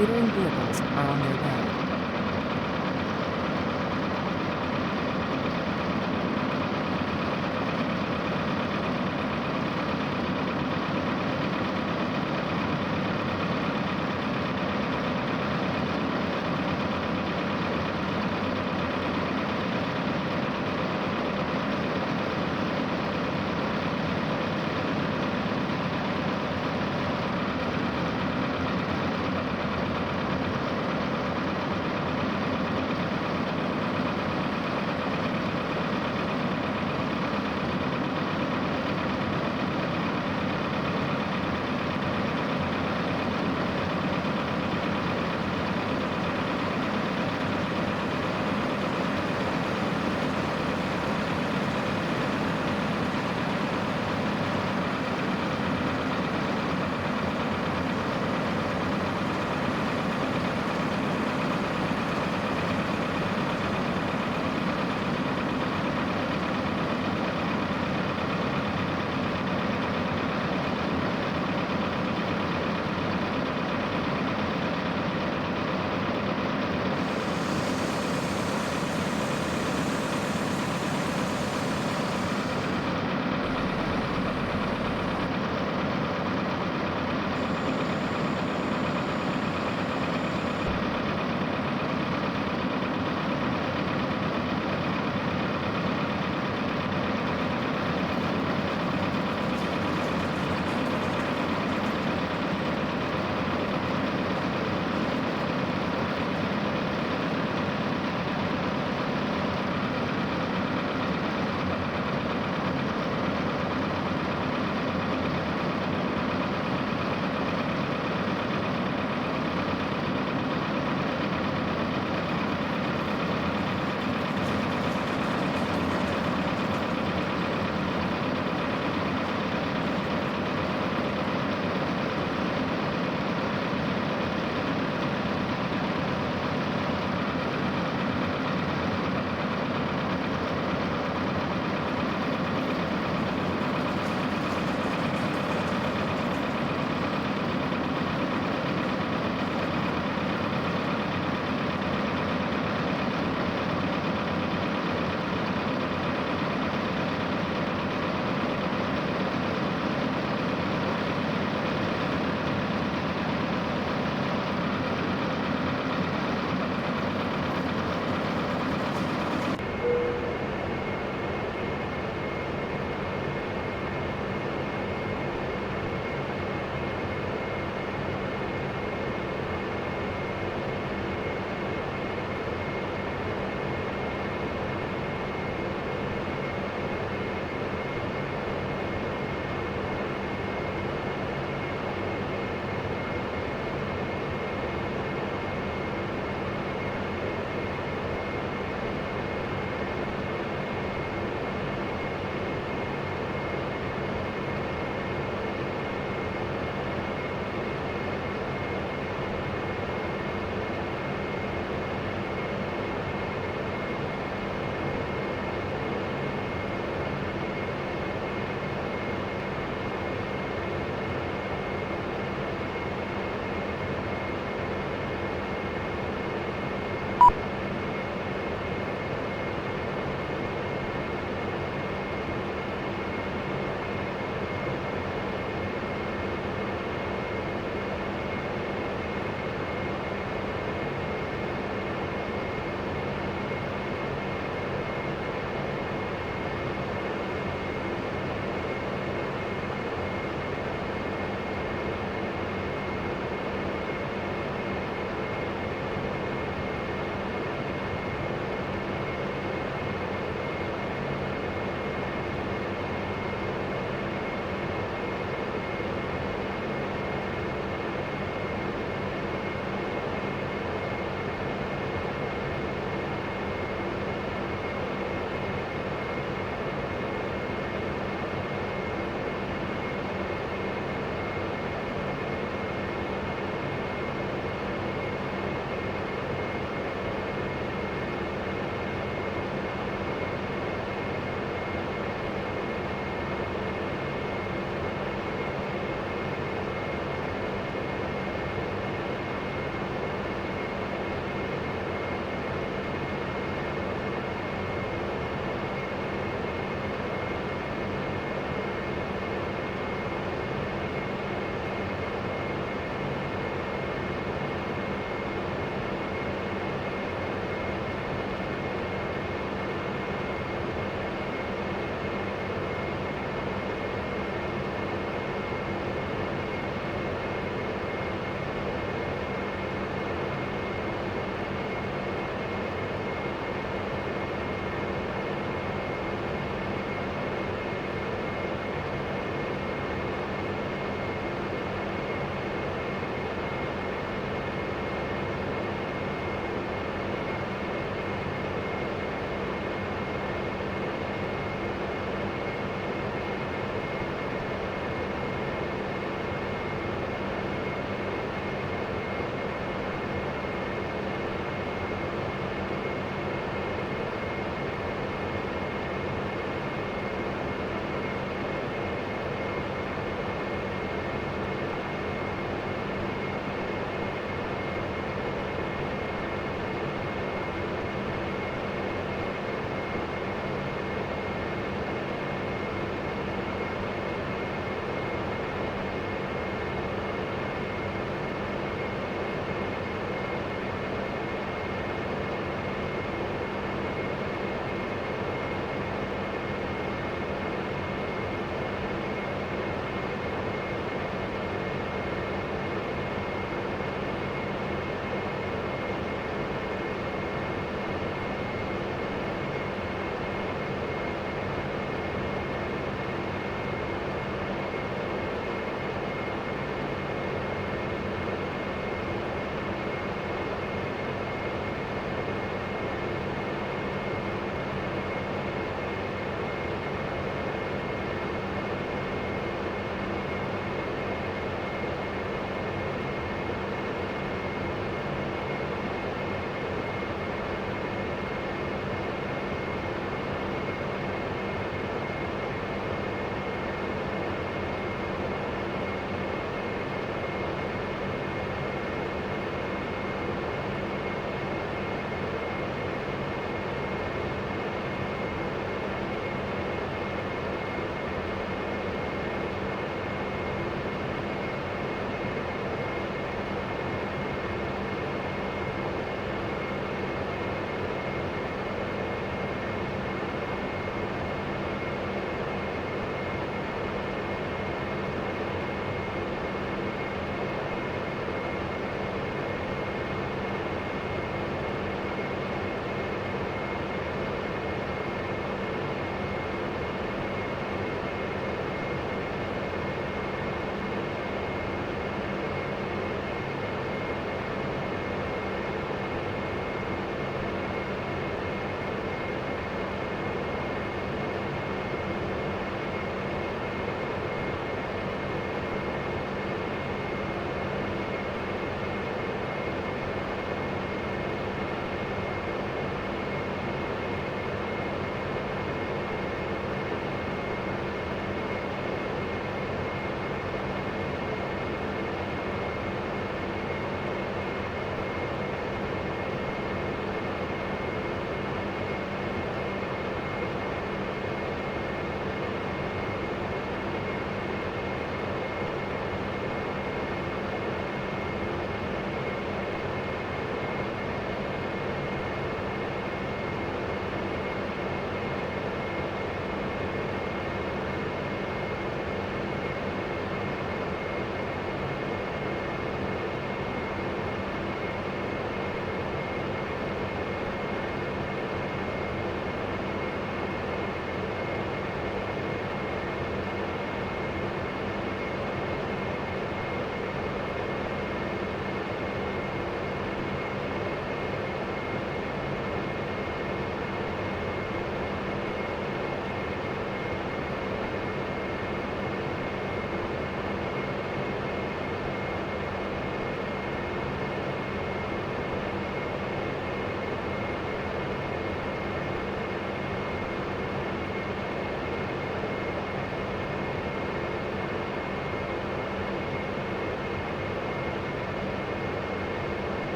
catering vehicles are on their way.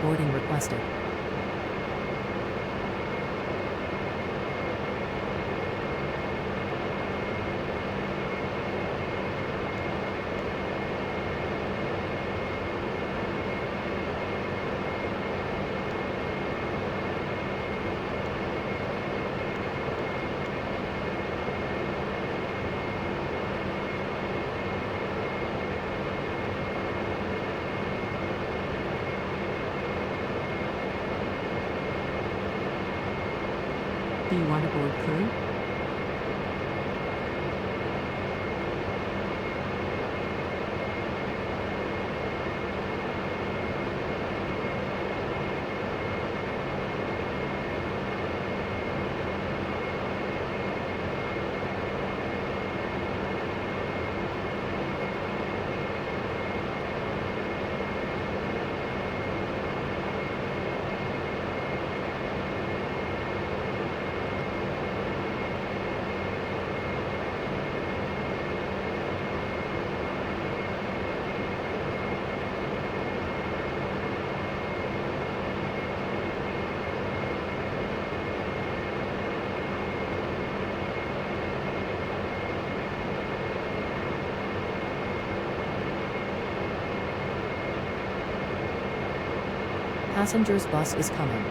Boarding requested. Do you want to board crew? Passengers bus is coming.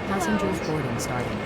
Passengers boarding starting.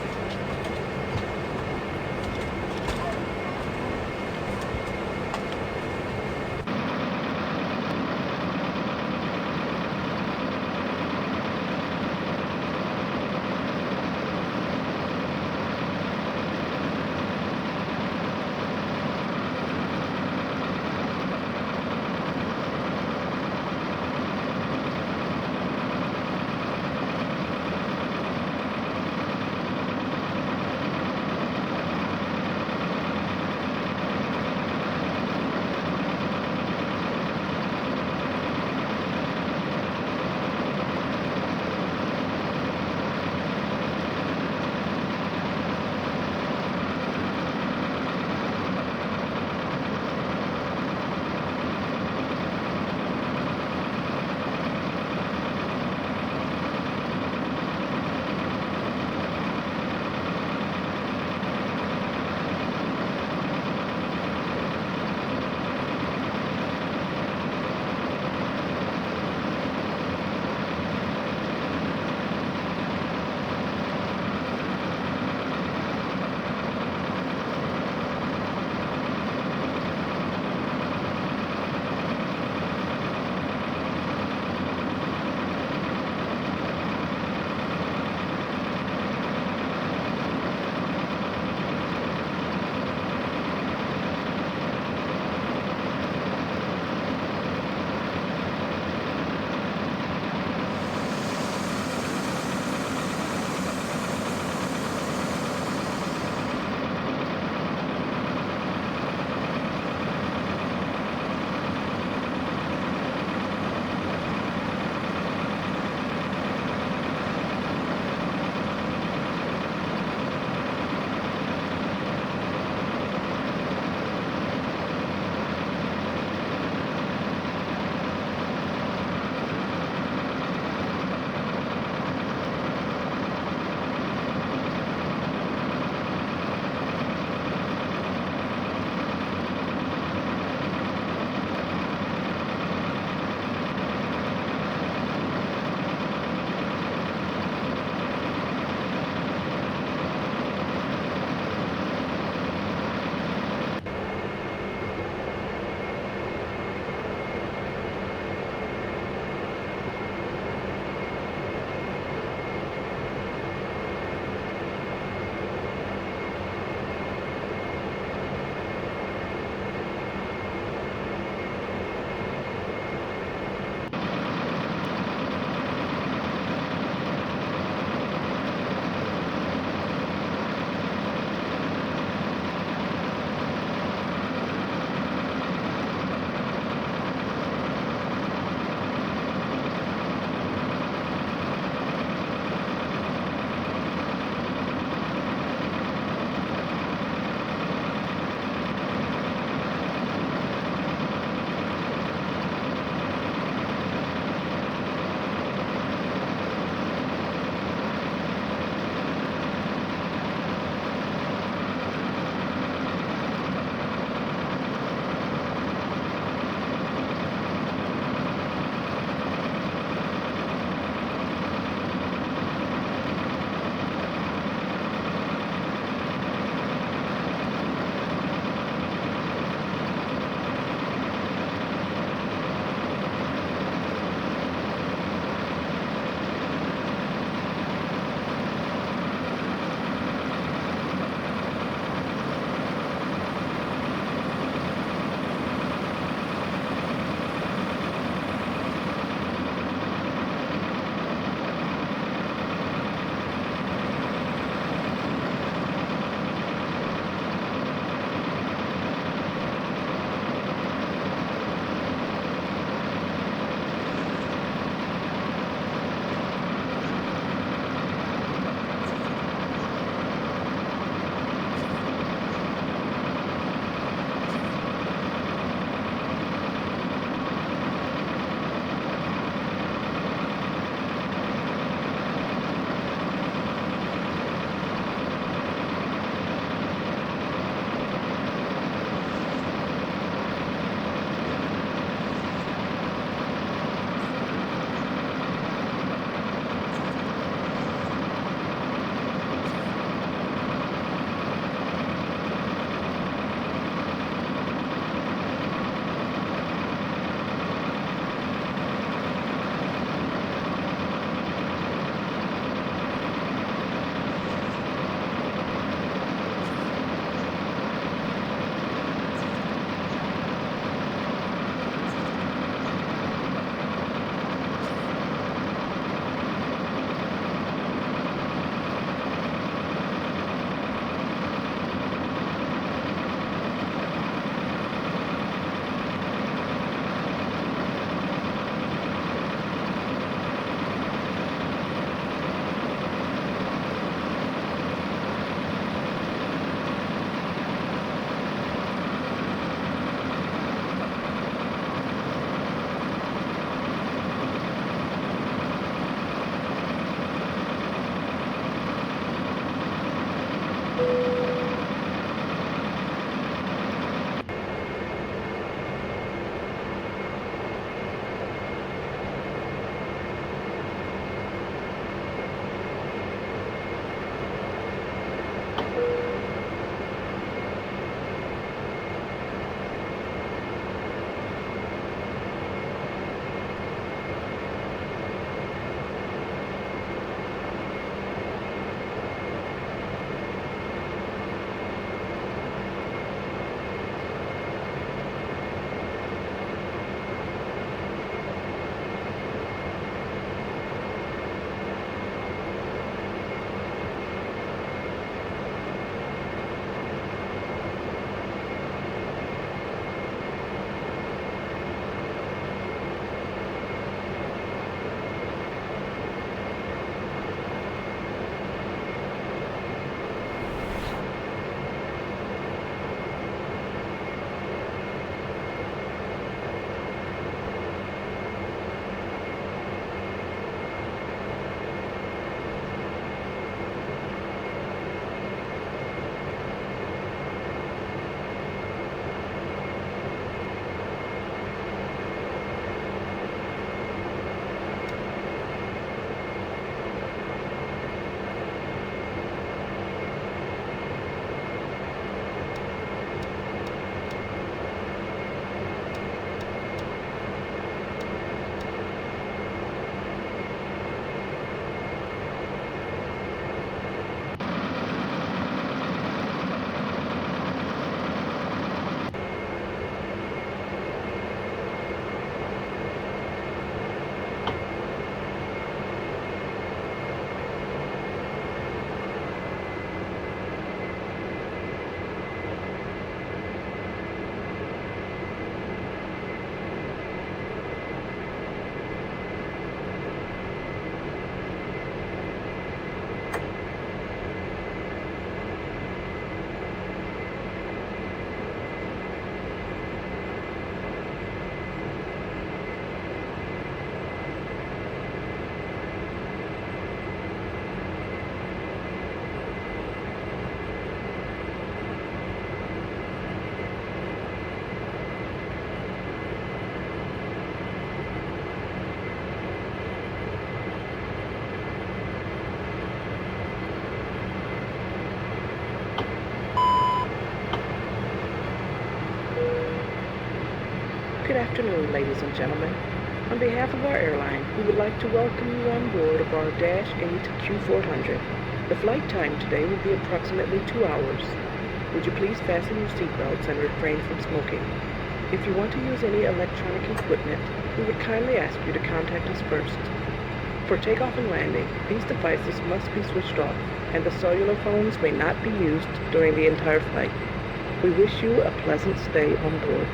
Good afternoon, ladies and gentlemen. On behalf of our airline, we would like to welcome you on board of our -8 Q400. The flight time today will be approximately 2 hours. Would you please fasten your seatbelts and refrain from smoking? If you want to use any electronic equipment, we would kindly ask you to contact us first. For takeoff and landing, these devices must be switched off, and the cellular phones may not be used during the entire flight. We wish you a pleasant stay on board.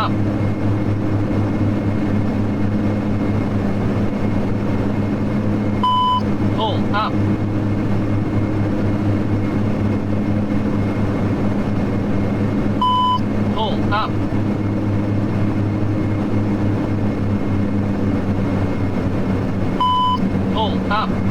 up. Pull up. Pull up. Pull up.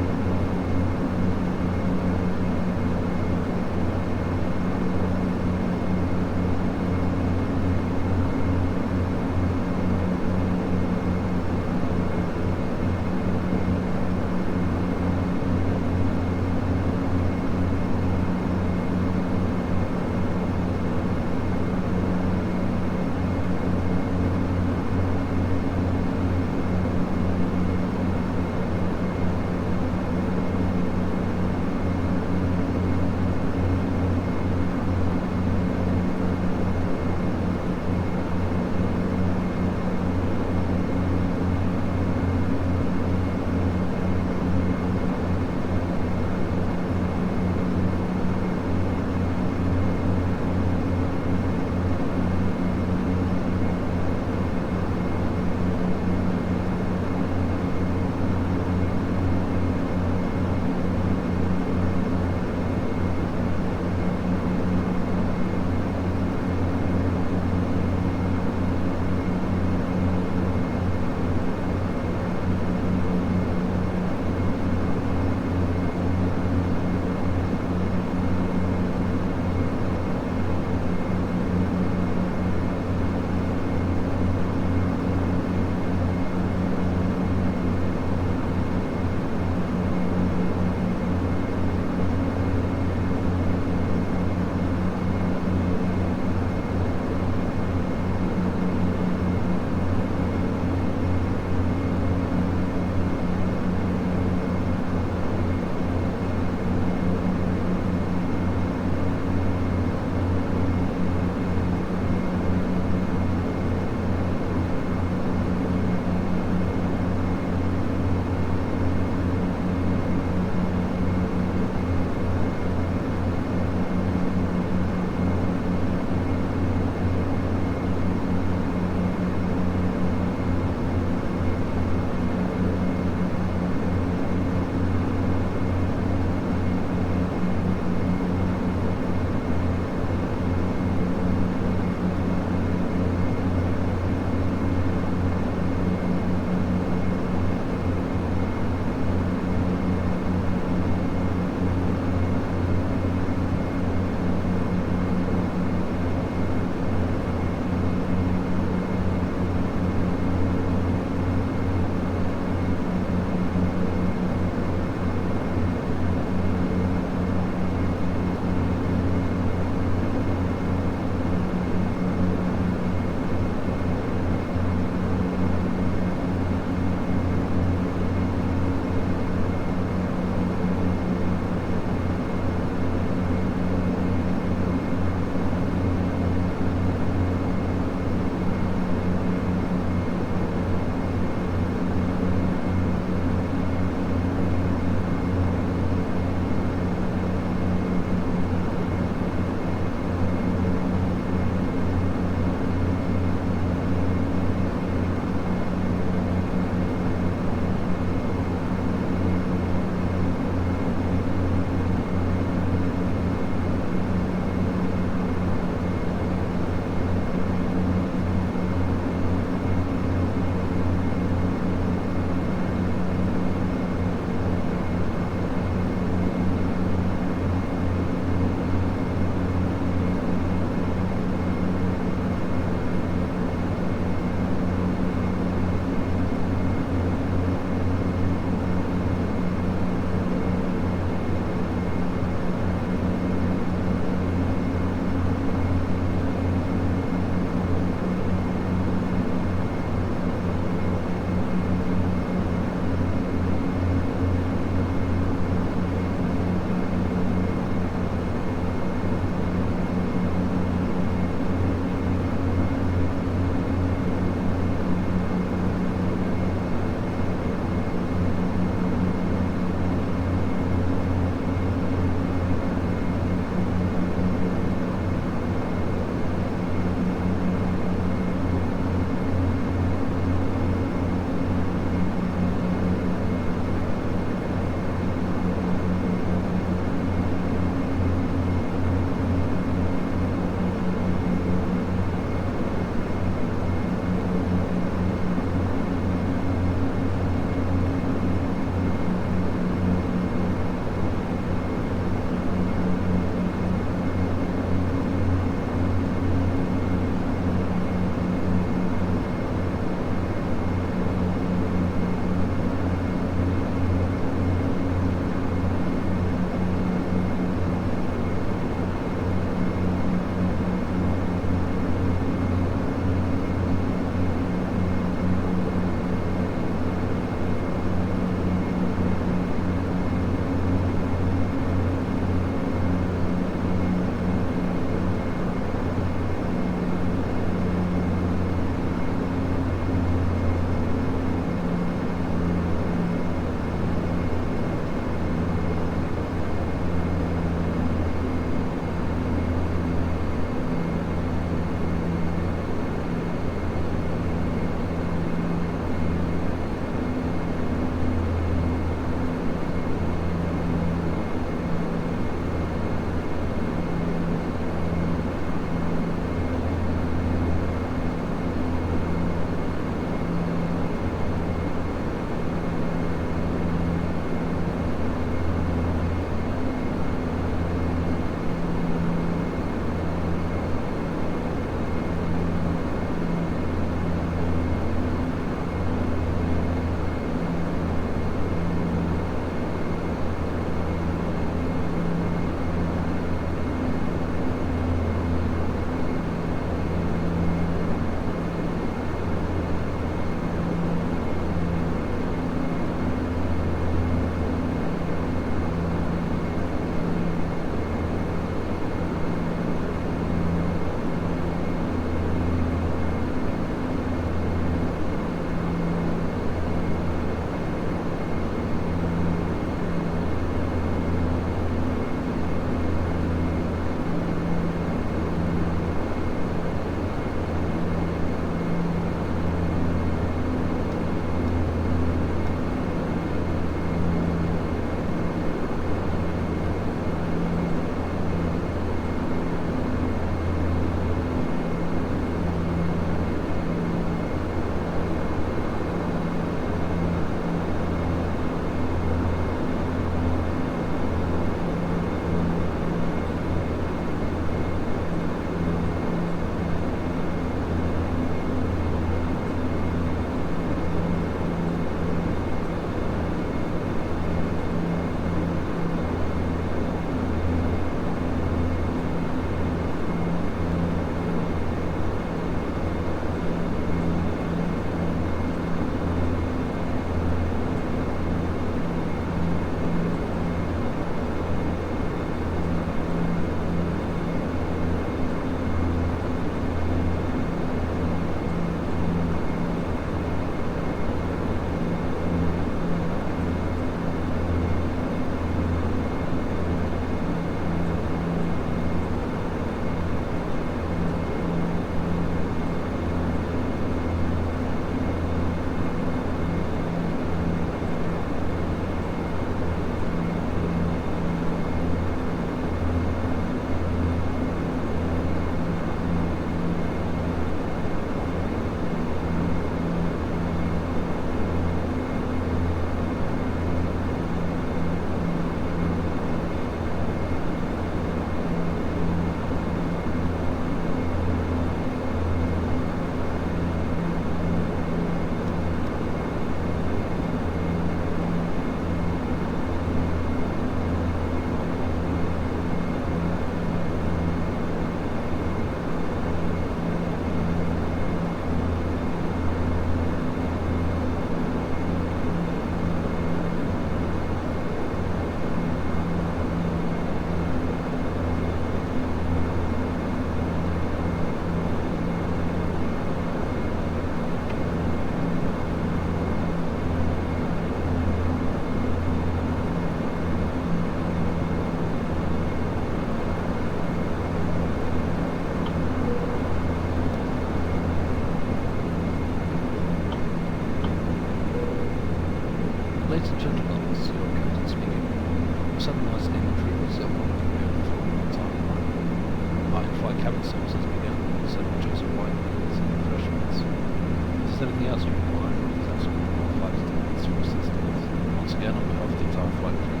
anything else you require from these actual flights to these for assistance. Once again, on behalf of the entire flight crew,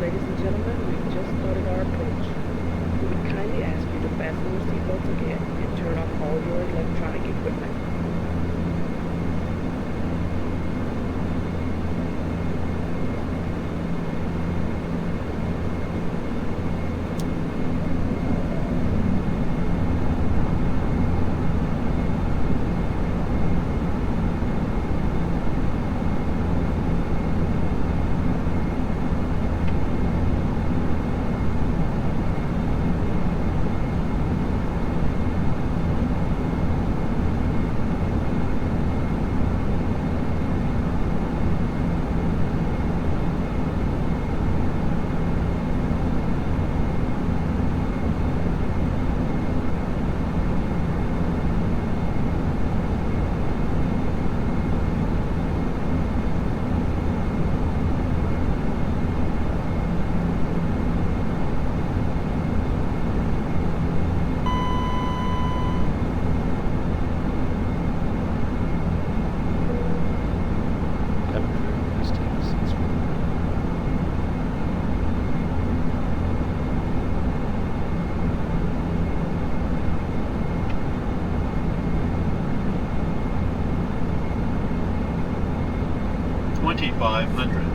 Ladies and gentlemen, we've just started our approach. We would kindly ask you to fasten your seatbelts again and turn off all your electronic equipment. $2,500.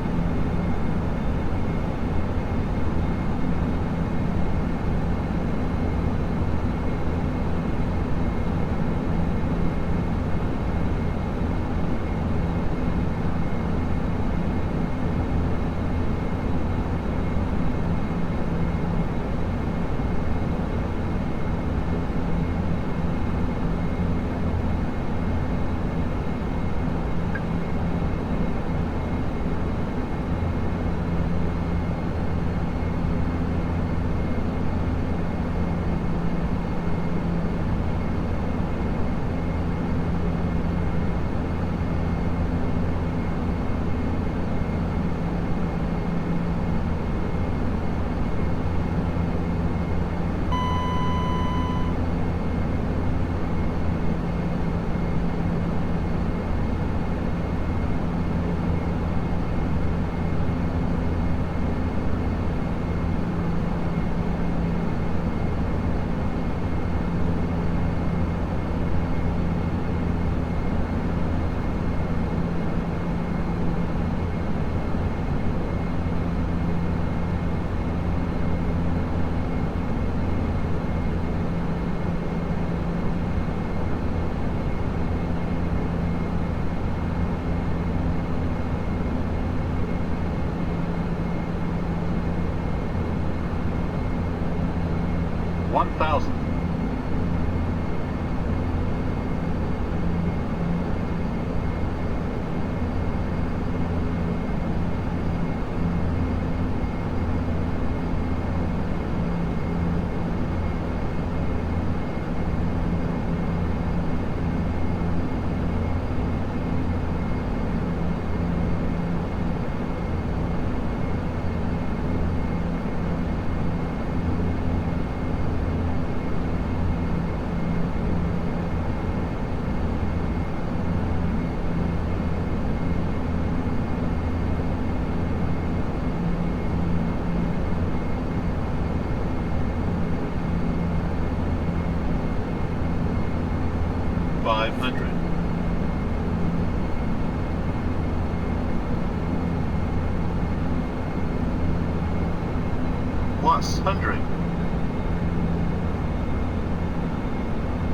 Boss 100.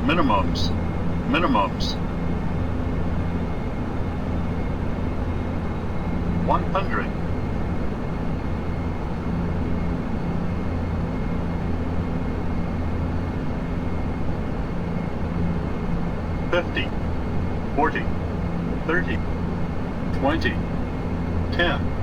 Minimums. Minimums. 100. 50. 40. 30. 20. 10.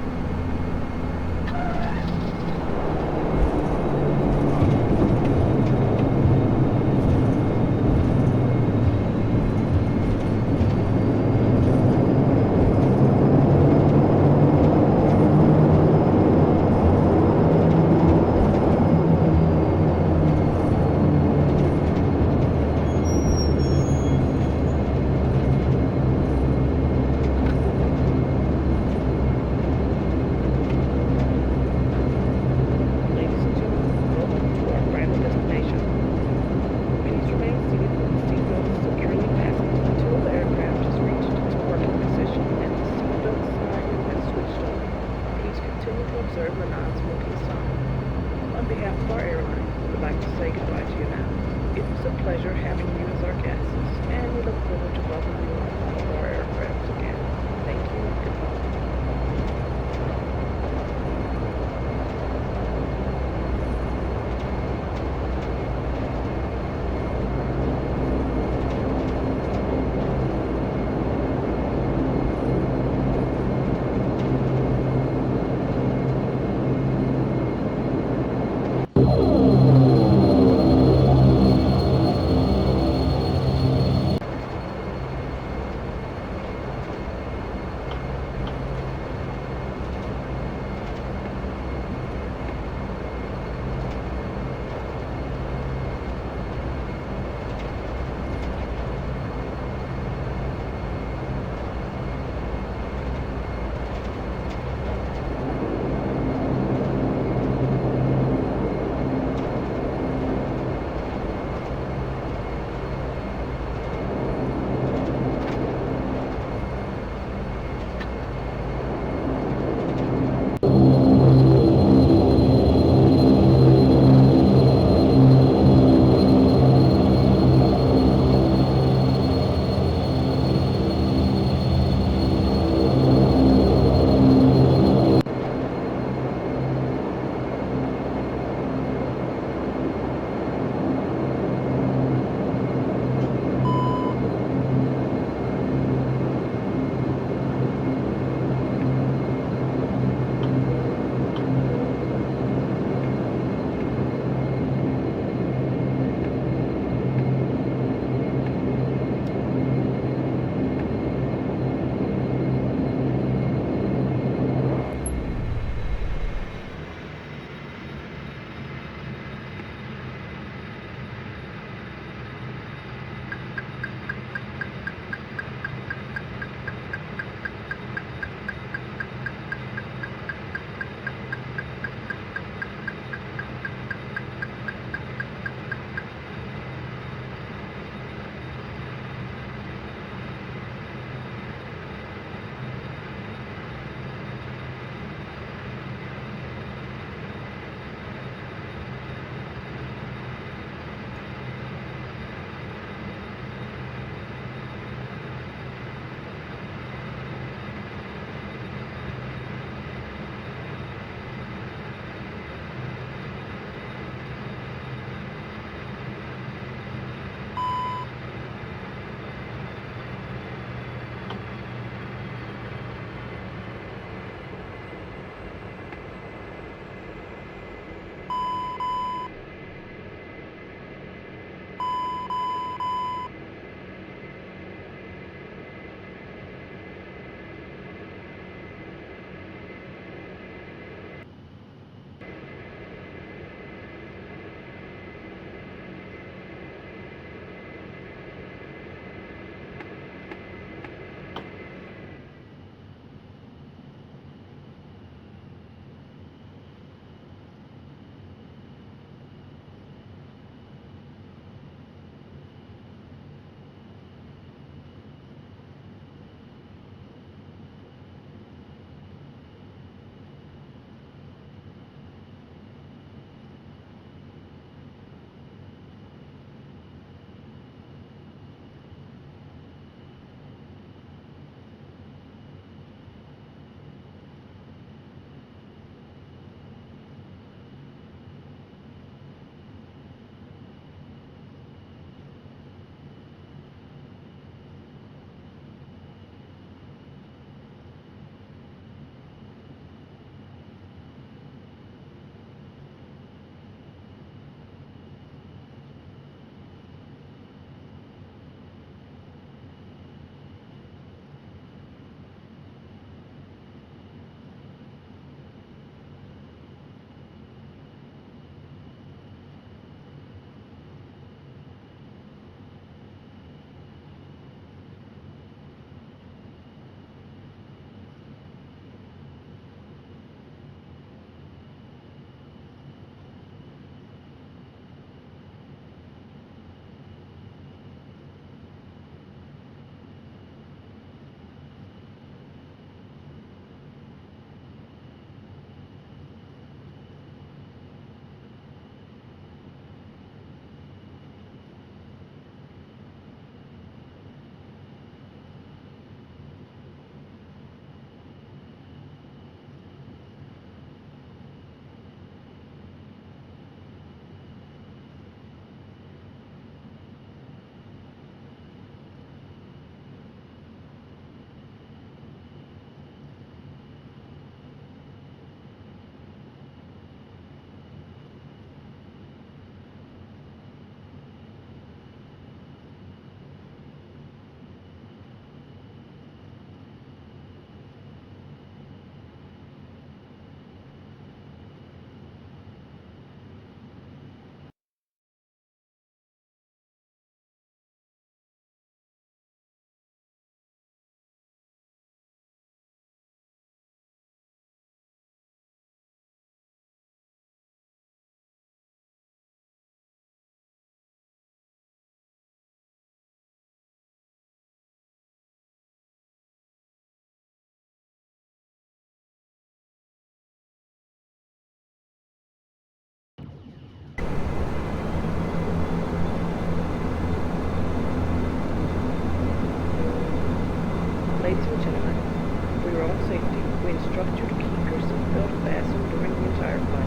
Ladies and gentlemen, welcome to our final destination. Please remain seated with the seatbelts securely fastened until the aircraft has reached its parking position and the seatbelt sign has switched on. Please continue to observe the non-smoking sign. On behalf of our airline, we would like to say goodbye to you now. It was a pleasure having you as our guests, and we look forward to welcoming you on one of our aircraft again. Thank you and goodbye. safety, we instruct you to keep your seatbelt fastened during the entire flight.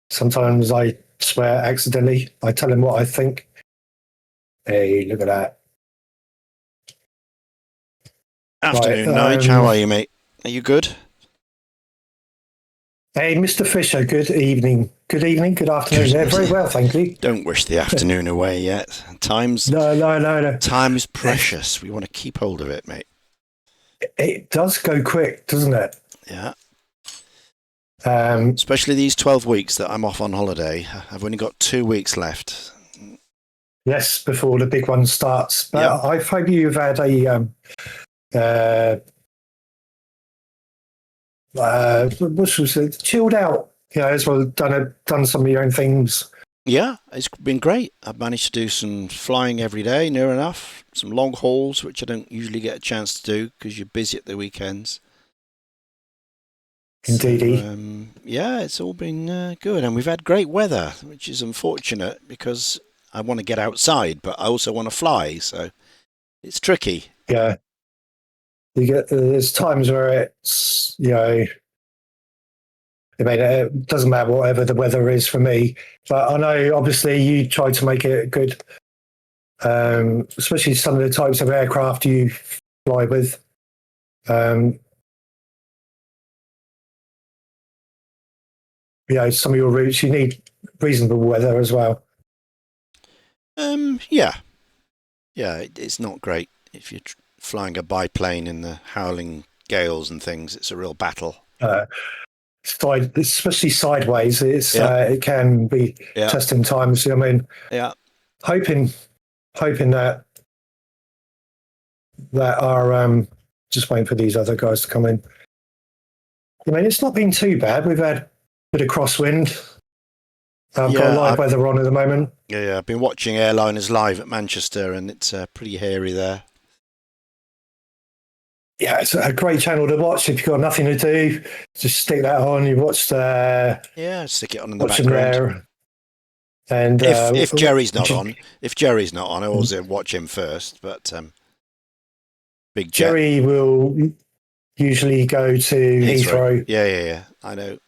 Sometimes I swear accidentally. I tell him what I think. Hey, look at that. Afternoon, Right, Nige. How are you, mate? Are you good? Hey, Mr. Fisher, good evening. Good evening, good afternoon. Yeah, very well, thank you. Don't wish the afternoon away yet. No. Time is precious. We want to keep hold of it, mate. It does go quick, doesn't it? Yeah. Um, Especially these 12 weeks that I'm off on holiday. I've only got 2 weeks left. yes, before the big one starts. But Yep. I hope you've had what was it? Chilled out, as well. Done some of your own things. Yeah, it's been great. I've managed to do some flying every day, near enough. Some long hauls, which I don't usually get a chance to do because you're busy at the weekends. Indeedy. So, yeah, it's all been good. And we've had great weather, which is unfortunate because I want to get outside, but I also want to fly. So it's tricky. Yeah. There's times where it's, I mean, it doesn't matter whatever the weather is for me, but I know obviously you try to make it good, especially some of the types of aircraft you fly with. Some of your routes, you need reasonable weather as well. Yeah, it's not great if you're flying a biplane in the howling gales and things. It's a real battle. Especially sideways, Yeah. it can be Yeah. testing times. I mean, Yeah. hoping that are just waiting for these other guys to come in. I mean, it's not been too bad. We've had a bit of crosswind. I've got live weather on at the moment. Yeah, I've been watching Airliners live at Manchester, and it's pretty hairy there. Yeah, it's a great channel to watch if you've got nothing to do. Just stick that on. You watch Yeah, stick it on in the background. there. And if Jerry's not on, I always watch him first. But Big Jerry will usually go to Heathrow. Yeah, I know.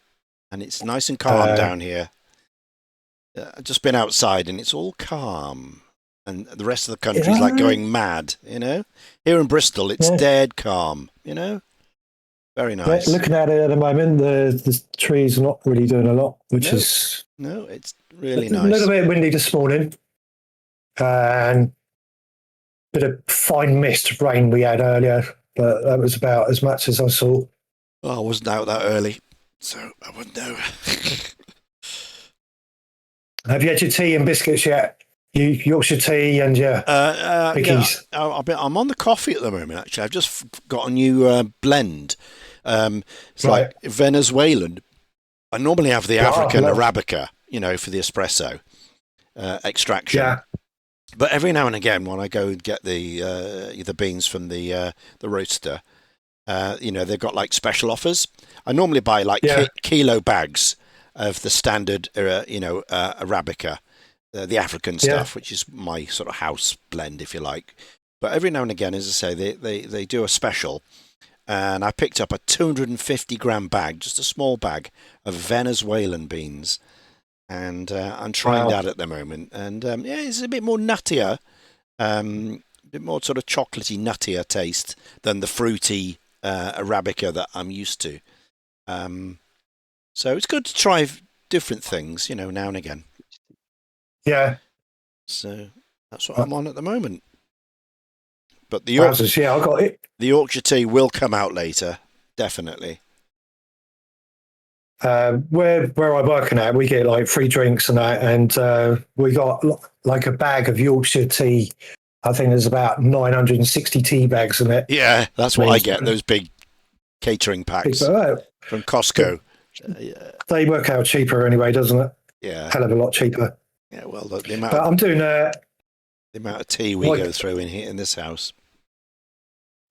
And it's nice and calm down here. I've just been outside and it's all calm. And the rest of the country's like going mad, Here in Bristol, it's dead calm, Very nice. Yeah, looking at it at the moment, the trees are not really doing a lot, which is... No, it's really nice. A little bit windy this morning. And a bit of fine mist rain we had earlier, but that was about as much as I saw. Well, I wasn't out that early, so I wouldn't know. Have you had your tea and biscuits yet? Yorkshire tea and your bickies? Yeah, I'm on the coffee at the moment, actually. I've just got a new blend. It's like Venezuelan. I normally have the African Arabica, for the espresso extraction. Yeah. But every now and again, when I go and get the beans from the roaster, they've got like special offers. I normally buy like kilo bags of the standard, Arabica, the African stuff, which is my sort of house blend, if you like. But every now and again, as I say, they do a special. And I picked up a 250-gram bag, just a small bag of Venezuelan beans. And I'm trying that at the moment. And it's a bit more nuttier, a bit more sort of chocolatey, nuttier taste than the fruity Arabica that I'm used to. So it's good to try different things, now and again. Yeah. So that's what I'm on at the moment. But the I got it. The Yorkshire tea will come out later, definitely. Where I'm working at, we get like free drinks and that, and we got like a bag of Yorkshire tea. I think there's about 960 tea bags in it. Yeah, that's what I get. Those big catering packs from Costco. They work out cheaper anyway, doesn't it? Yeah, hell of a lot cheaper. Yeah, well, the amount. But I'm doing the amount of tea we go through in here in this house.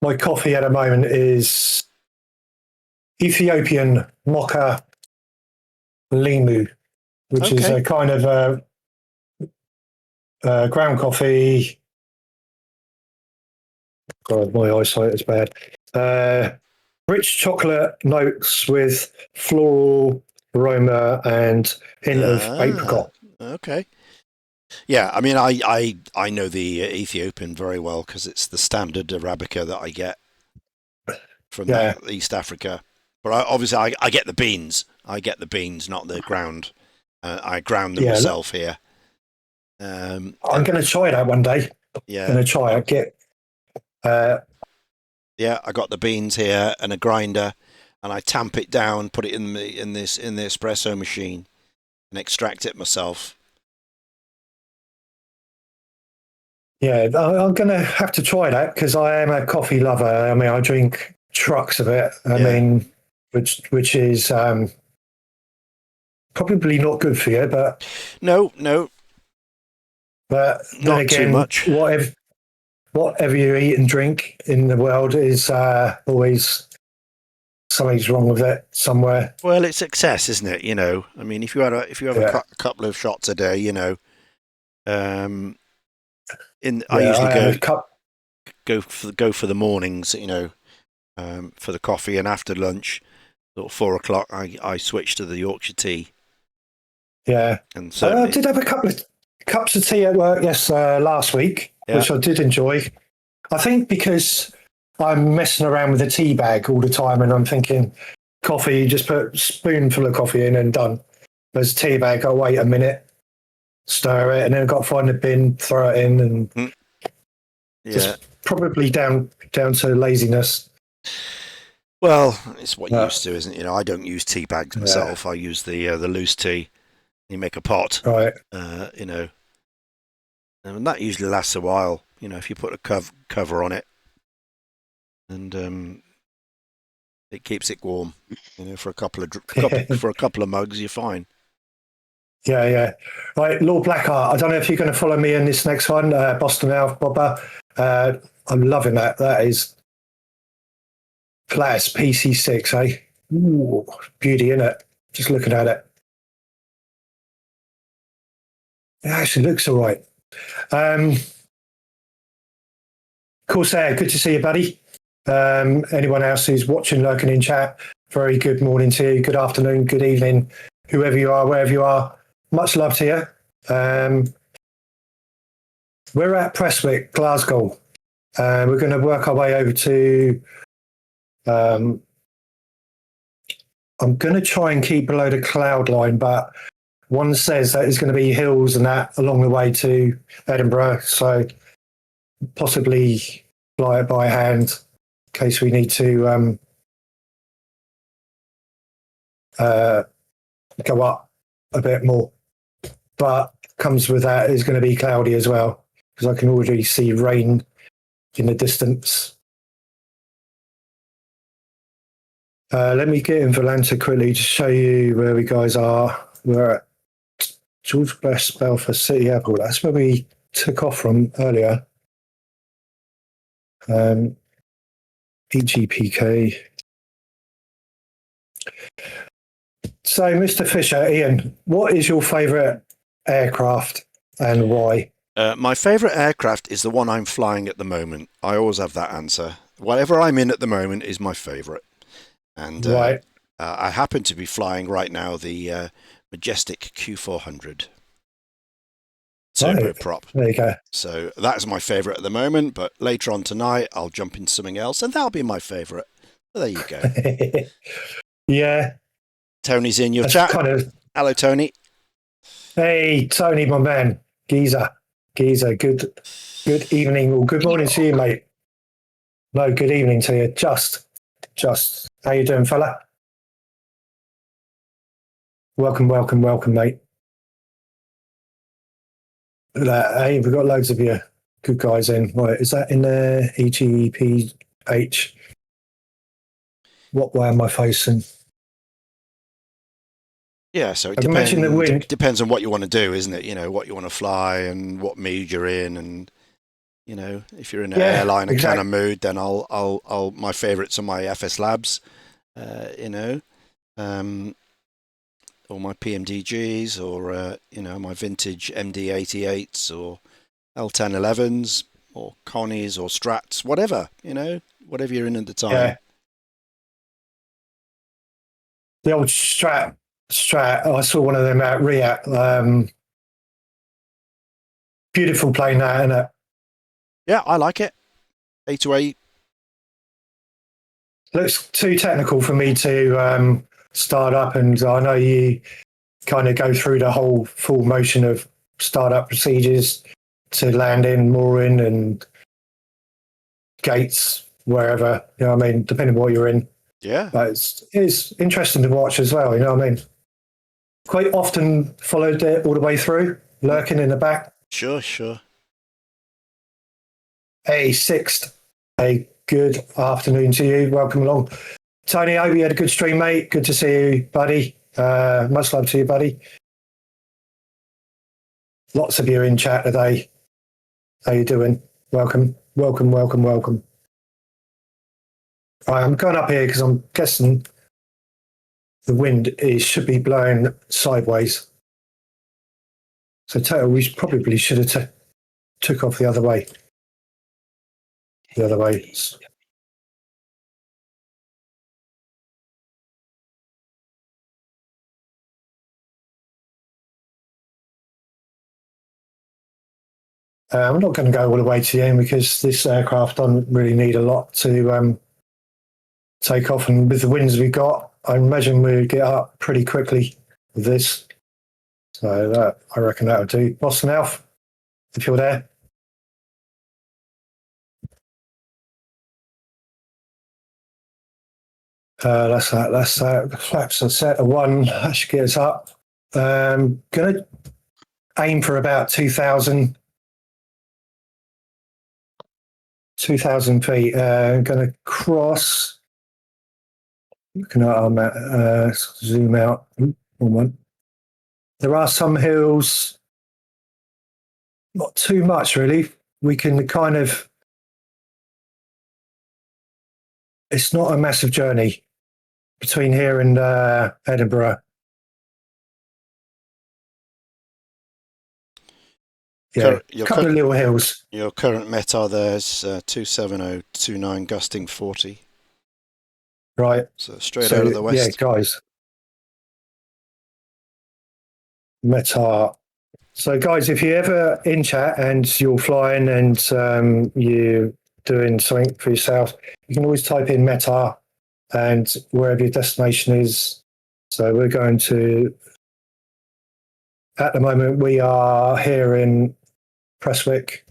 My coffee at the moment is Ethiopian mocha limu, which is a kind of ground coffee. God, my eyesight is bad. Rich chocolate notes with floral aroma and hint of apricot. Okay. Yeah, I mean, I know the Ethiopian very well because it's the standard Arabica that I get from East Africa. But obviously, I get the beans. I get the beans, not the ground. I ground them myself here. I'm going to try that one day. Yeah, going to try it. I got the beans here and a grinder, and I tamp it down, put it in the espresso machine, and extract it myself. Yeah, I'm going to have to try that because I am a coffee lover. I mean, I drink trucks of it. I mean, which is probably not good for you, but no. But then not again, too much. Whatever you eat and drink in the world is always something's wrong with it somewhere. Well, it's excess, isn't it? I mean, if you have a couple of shots a day, I usually go for the mornings, for the coffee, and after lunch, sort of 4 o'clock, I switch to the Yorkshire tea. Yeah, and so I did have a couple of cups of tea at work last week, which I did enjoy. I think because I'm messing around with a tea bag all the time, and I'm thinking coffee, you just put a spoonful of coffee in and done. There's a tea bag, I'll wait a minute, stir it, and then I've got to find the bin, throw it in, and just probably down to laziness. Well, it's what you're used to, isn't it? I don't use tea bags myself. I use the loose tea. You make a pot, right? And that usually lasts a while. If you put a cover on it, and it keeps it warm. For a couple of mugs, you're fine. Yeah. Right, Lord Blackheart. I don't know if you're going to follow me in this next one, Boston Alf Bobber. I'm loving that. That is class PC6, eh? Ooh, beauty, innit? Just looking at it. It actually looks all right. Corsair, good to see you, buddy. Anyone else who's watching, lurking in chat, very good morning to you. Good afternoon, good evening, whoever you are, wherever you are. Much love to you. We're at Prestwick, Glasgow. We're going to work our way over to... I'm going to try and keep below the cloud line, but one says that there's going to be hills and that along the way to Edinburgh, so possibly fly it by hand in case we need to go up a bit more. But comes with that is going to be cloudy as well, because I can already see rain in the distance. Let me get in Volanta quickly to show you where we guys are. We're at George Best Belfast City Airport. That's where we took off from earlier. EGPK. So, Mr. Fisher, Ian, what is your favourite aircraft and why? My favourite aircraft is the one I'm flying at the moment. I always have that answer. Whatever I'm in at the moment is my favourite. And Right. I happen to be flying right now the Majestic Q400 turboprop. There you go. So that's my favourite at the moment, but later on tonight I'll jump into something else and that'll be my favourite. Well, there you go. Yeah. Tony's in your That's chat. kind of. Hello, Tony. Hey, Tony, my man. Geezer. Good evening or good morning to you, mate. No, good evening to you. Just. How you doing, fella? Welcome, mate. Hey, we've got loads of you good guys in. Right, is that in there? EGPH. What way am I facing? Yeah, so it Imagine the wind. depends on what you want to do, isn't it? You know, what you want to fly and what mood you're in, and you know, if you're in an airline kind of mood, then I'll my favourites are my FS Labs, you know, or my PMDGs, or you know, my vintage MD88s, or L1011s, or Connies, or Strats, whatever, you know, whatever you're in at the time. Yeah. The old Strat. I saw one of them at Riyadh. Beautiful plane, that, isn't it? Yeah, I like it. A2A. Looks too technical for me to start up, and I know you kind of go through the whole full motion of startup procedures to land in, mooring, and gates, wherever. You know what I mean? Depending on what you're in. Yeah. But it's interesting to watch as well. You know what I mean? Quite often followed it all the way through, lurking in the back. Sure. Hey, Sixth. Hey, good afternoon to you. Welcome along. Tony, I hope you had a good stream, mate. Good to see you, buddy. Much love to you, buddy. Lots of you in chat today. How you doing? Welcome. Right, I'm going up here because I'm guessing the wind should be blowing sideways. So we probably should have took off the other way. I'm not going to go all the way to the end because this aircraft doesn't really need a lot to take off. And with the winds we got, I imagine we'll get up pretty quickly with this. So I reckon that'll do. Boston Alf, if you're there. That's that. Flaps are set at 1. That should get us up. Going to aim for about 2,000 feet. Going to cross. Looking at our map, zoom out. One. There are some hills, not too much really. We can kind of, it's not a massive journey between here and Edinburgh. Yeah, a couple of little hills. Your current METAR there's 27029 gusting 40. Right. So straight out of the west. Yeah, guys. METAR. So guys, if you're ever in chat and you're flying and you're doing something for yourself, you can always type in METAR and wherever your destination is. So we're going to, at the moment, we are here in Prestwick,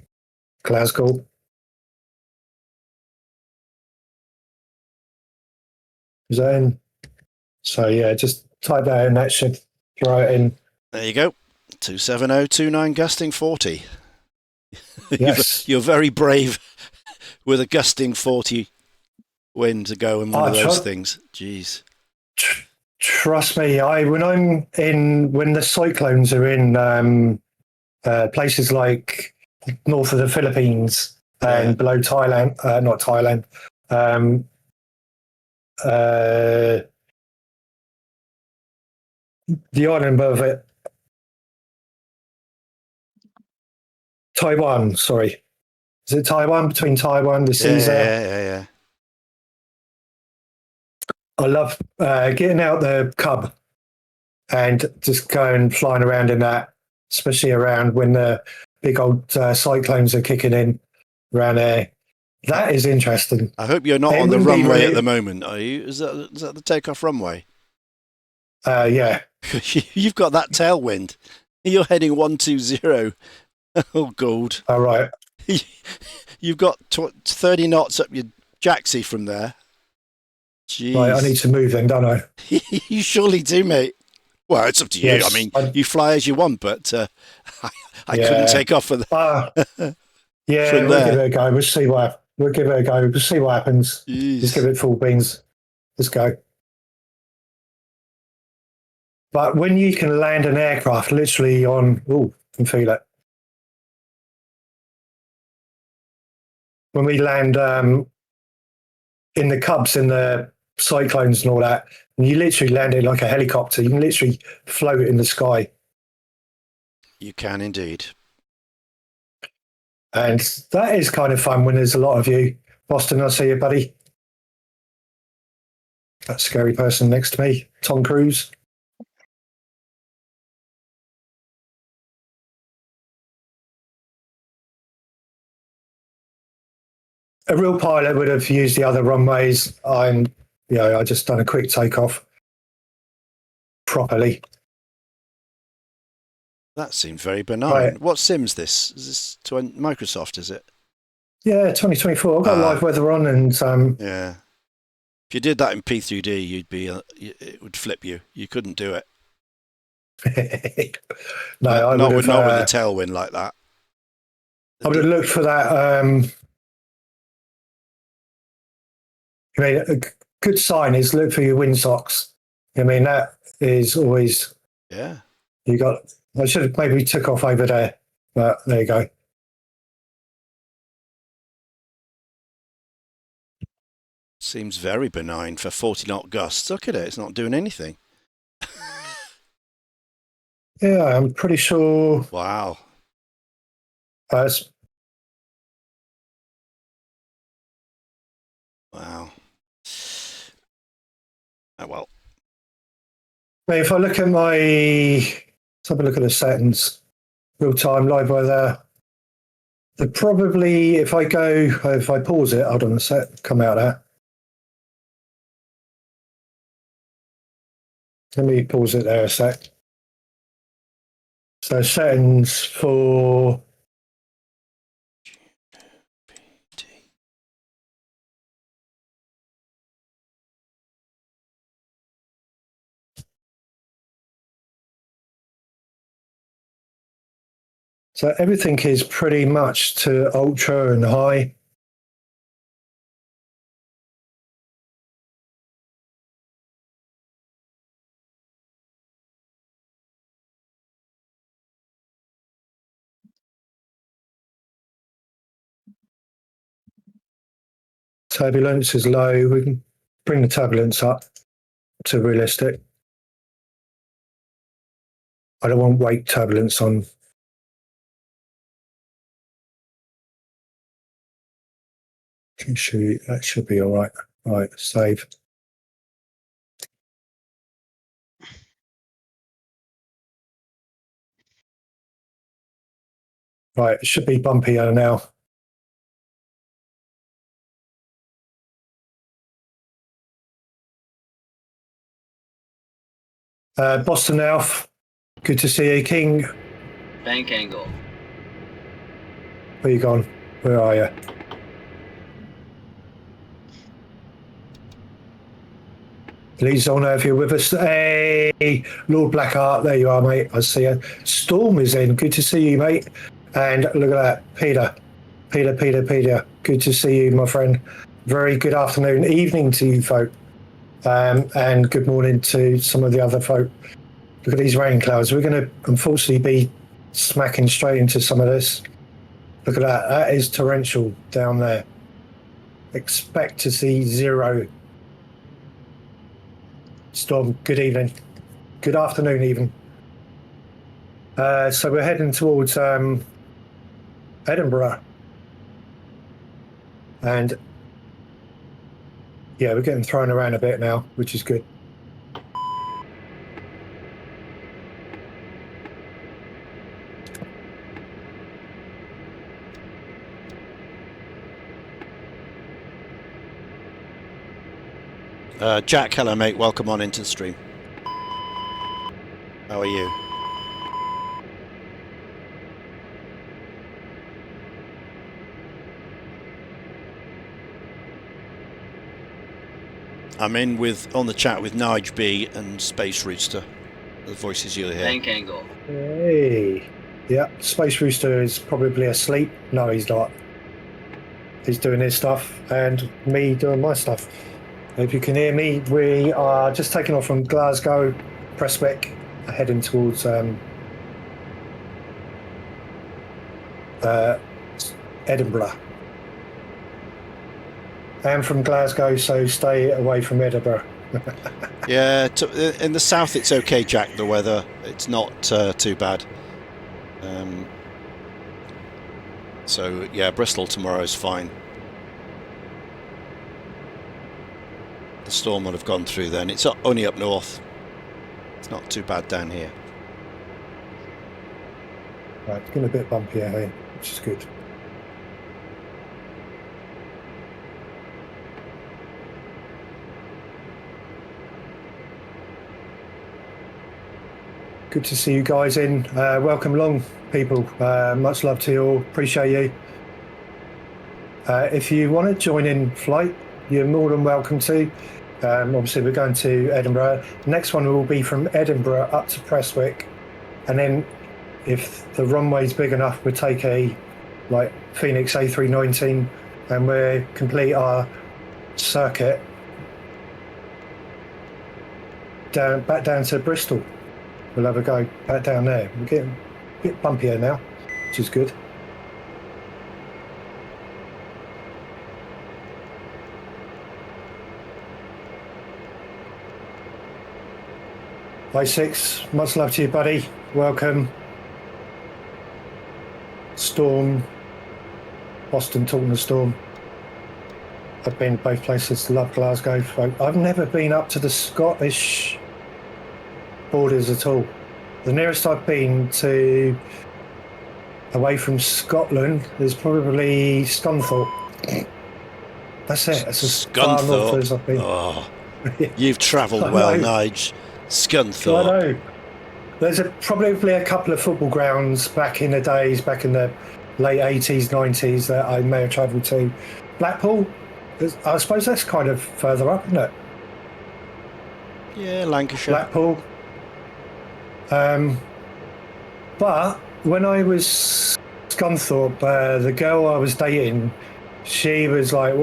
Glasgow. Is that in? So yeah, just type that in, that should throw it in. There you go. 27029 gusting 40. Yes. You're very brave with a gusting 40 wind to go in one of those things. Jeez. Trust me, when the cyclones are in places like north of the Philippines and Yeah. below Thailand, not Thailand, the island above it, Taiwan, sorry. Is it Taiwan? Between Taiwan, the seas there? Yeah. I love getting out the Cub and just going flying around in that, especially around when the big old cyclones are kicking in around there. That is interesting. I hope you're not It on the wouldn't be runway really- at the moment, are you? Is that the takeoff runway? Yeah. You've got that tailwind. You're heading 120. Oh, God. All right. You've got 30 knots up your jacksie from there. Jeez. Right, I need to move then, don't I? You surely do, mate. Well, it's up to you. Yes, I mean, I- you fly as you want, but I Yeah. couldn't take off for the. Yeah, From we'll there. give it a go. We'll see what happens. Just give Jeez. it full beans. Let's go. But when you can land an aircraft literally on, can feel it. When we land in the Cubs, in the cyclones and all that, and you literally land it like a helicopter, you can literally float in the sky. You can indeed. And that is kind of fun when there's a lot of you. Boston, I see you, buddy. That scary person next to me, Tom Cruise. A real pilot would have used the other runways. I just done a quick takeoff properly. That seemed very benign. Right. What sim's this? Is this to Microsoft, is it? Yeah, 2024. I've got live weather on, and Yeah. If you did that in P3D, you'd be. It would flip you. You couldn't do it. no, I not would with have. the tailwind like that. I would have looked for that. I mean, a good sign is look for your windsocks. I mean, that is always Yeah. you got. I should have maybe took off over there, but there you go. Seems very benign for 40 knot gusts. Look at it. It's not doing anything. Yeah, I'm pretty sure. Wow. It's Wow. Oh, well. if I look at let's have a look at the settings, real time live weather. Probably if I pause it, hold on a sec, come out of that. Let me pause it there a sec. So settings for so everything is pretty much to ultra and high. Turbulence is low. We can bring the turbulence up to realistic. I don't want wake turbulence on. That should be all right. Right, save. Right, it should be bumpier now. Boston Alf, good to see you. King, Bank angle. where you gone? Where are you? Please don't know if you're with us. Hey, Lord Blackheart, there you are, mate. I see you. Storm is in. Good to see you, mate. And look at that, Peter. Peter. Good to see you, my friend. Very good afternoon, evening to you folk. And good morning to some of the other folk. Look at these rain clouds. We're going to unfortunately be smacking straight into some of this. Look at that. That is torrential down there. Expect to see 0. Storm, good evening. Good afternoon, even. So we're heading towards Edinburgh. And yeah, we're getting thrown around a bit now, which is good. Jack, hello mate, welcome on into the stream. How are you? I'm in with on the chat with Nige B and Space Rooster. The voices you'll hear. Bank angle. Hey. Yeah, Space Rooster is probably asleep. No, he's not. He's doing his stuff and me doing my stuff. If you can hear me, we are just taking off from Glasgow, Prestwick, heading towards Edinburgh. I'm from Glasgow, so stay away from Edinburgh. Yeah, in the south it's okay, Jack, the weather. It's not too bad. So, yeah, Bristol tomorrow is fine. The storm would have gone through then. It's only up north. It's not too bad down here. Right, it's getting a bit bumpier here, which is good. Good to see you guys in. Welcome along, people. Much love to you all. Appreciate you. If you want to join in flight, you're more than welcome to. Obviously, we're going to Edinburgh. Next one will be from Edinburgh up to Prestwick. And then if the runway's big enough, we'll take a like Phoenix A319 and we'll complete our circuit back down to Bristol. We'll have a go back down there. We're getting a bit bumpier now, which is good. I6, much love to you, buddy. Welcome. Storm, Boston talking to Storm. I've been both places, love Glasgow. I've never been up to the Scottish borders at all. The nearest I've been to away from Scotland is probably Scunthorpe. That's it. That's as far north as I've been. Oh, you've travelled well, Nige. Scunthorpe. I know. There's probably a couple of football grounds back in the days, back in the late 80s, 90s that I may have travelled to. Blackpool, I suppose that's kind of further up, isn't it? Yeah, Lancashire. Blackpool. But when I was Scunthorpe, the girl I was dating, she was like,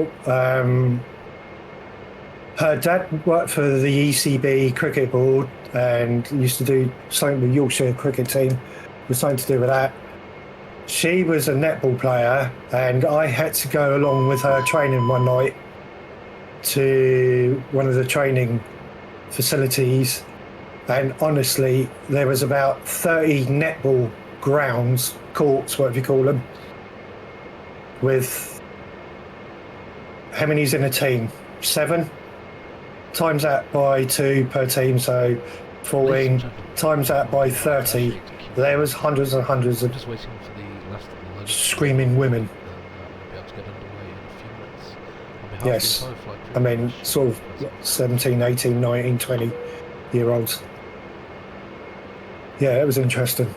her dad worked for the ECB cricket board and used to do something with Yorkshire cricket team, was something to do with that. She was a netball player and I had to go along with her training one night to one of the training facilities. And honestly, there was about 30 netball grounds, courts, whatever you call them, with how many's in a team? 7? Times that by 2 per team, so 14. Times that by 30. There was hundreds and hundreds of just waiting for the last of the screaming women. Be able to get underway in a few minutes. On behalf Yes, of the entire flight crew, I mean, sort of 17, 18, 19, 20-year-olds. Yeah, it was interesting.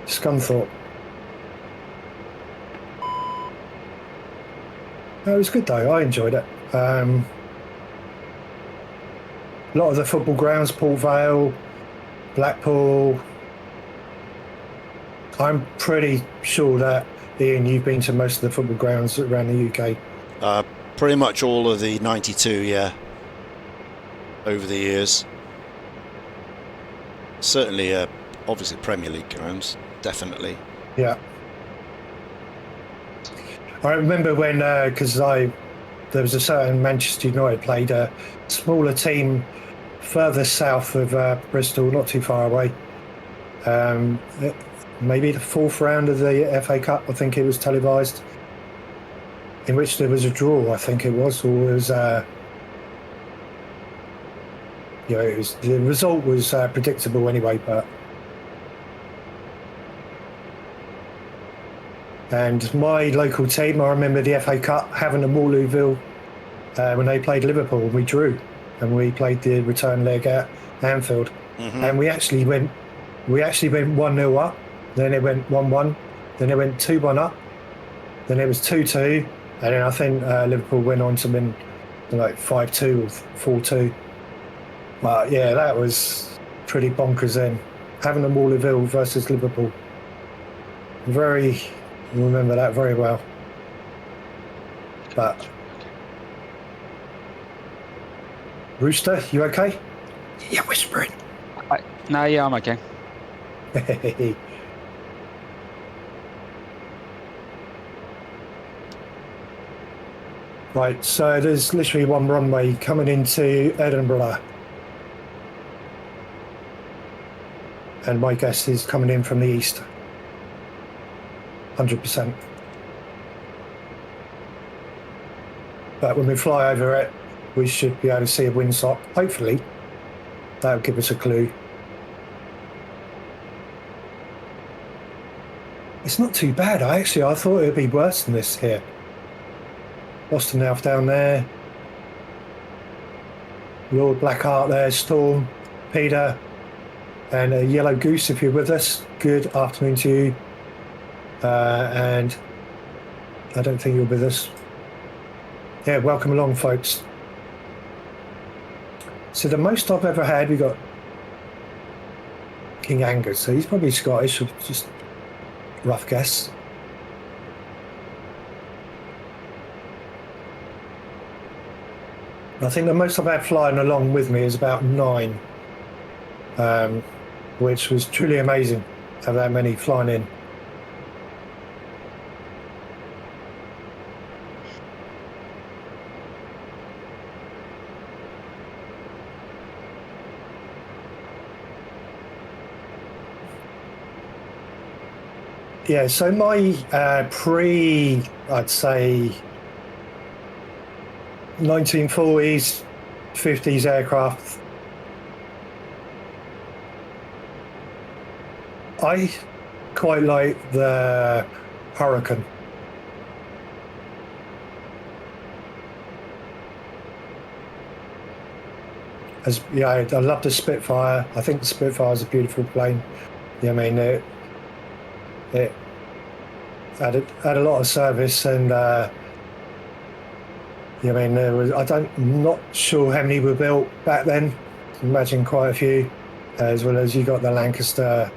Scunthorpe. It was good though, I enjoyed it. A lot of the football grounds, Port Vale, Blackpool. I'm pretty sure that, Ian, you've been to most of the football grounds around the UK. Pretty much all of the 92, yeah, over the years. Certainly, obviously Premier League grounds, definitely. Yeah. I remember when, because there was a certain Manchester United played a smaller team further south of Bristol, not too far away. Maybe the fourth round of the FA Cup, I think it was televised, in which there was a draw, I think it was, or it was, the result was predictable anyway, but. And my local team, I remember the FA Cup having a Waterlooville when they played Liverpool, and we drew, and we played the return leg at Anfield, and we actually went 1-0 up, then it went 1-1, then it went 2-1 up, then it was 2-2, and then I think Liverpool went on to win like 5-2 or 4-2. But yeah, that was pretty bonkers then, having a Waterlooville versus Liverpool. I remember that very well. But Rooster, you okay? Yeah, whispering. No, yeah, I'm okay. Right, so there's literally one runway coming into Edinburgh. And my guess is coming in from the east. 100%. But when we fly over it, we should be able to see a windsock. Hopefully, that'll give us a clue. It's not too bad. I thought it would be worse than this here. Boston Elf down there. Lord Blackheart there, Storm, Peter, and a Yellow Goose if you're with us. Good afternoon to you. And I don't think you're with us. Yeah, welcome along, folks. So the most I've ever had, we got King Angus. So he's probably Scottish, or just rough guess. I think the most I've had flying along with me is about 9, which was truly amazing to have that many flying in. Yeah, so my I'd say 1940s, 50s aircraft, I quite like the Hurricane. I love the Spitfire. I think the Spitfire is a beautiful plane. Yeah, I mean, it had a lot of service, and I mean, I'm not sure how many were built back then. Imagine quite a few, as well as you got the Lancaster,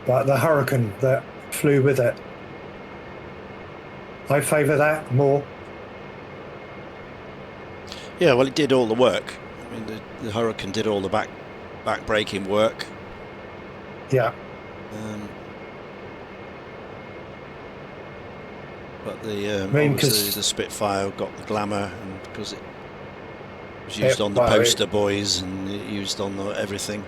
but the Hurricane that flew with it, I favour that more. Yeah, well, it did all the work. I mean, the Hurricane did all the back braking work. Yeah. But obviously the Spitfire got the glamour, and because it was used on the poster boys and used on everything.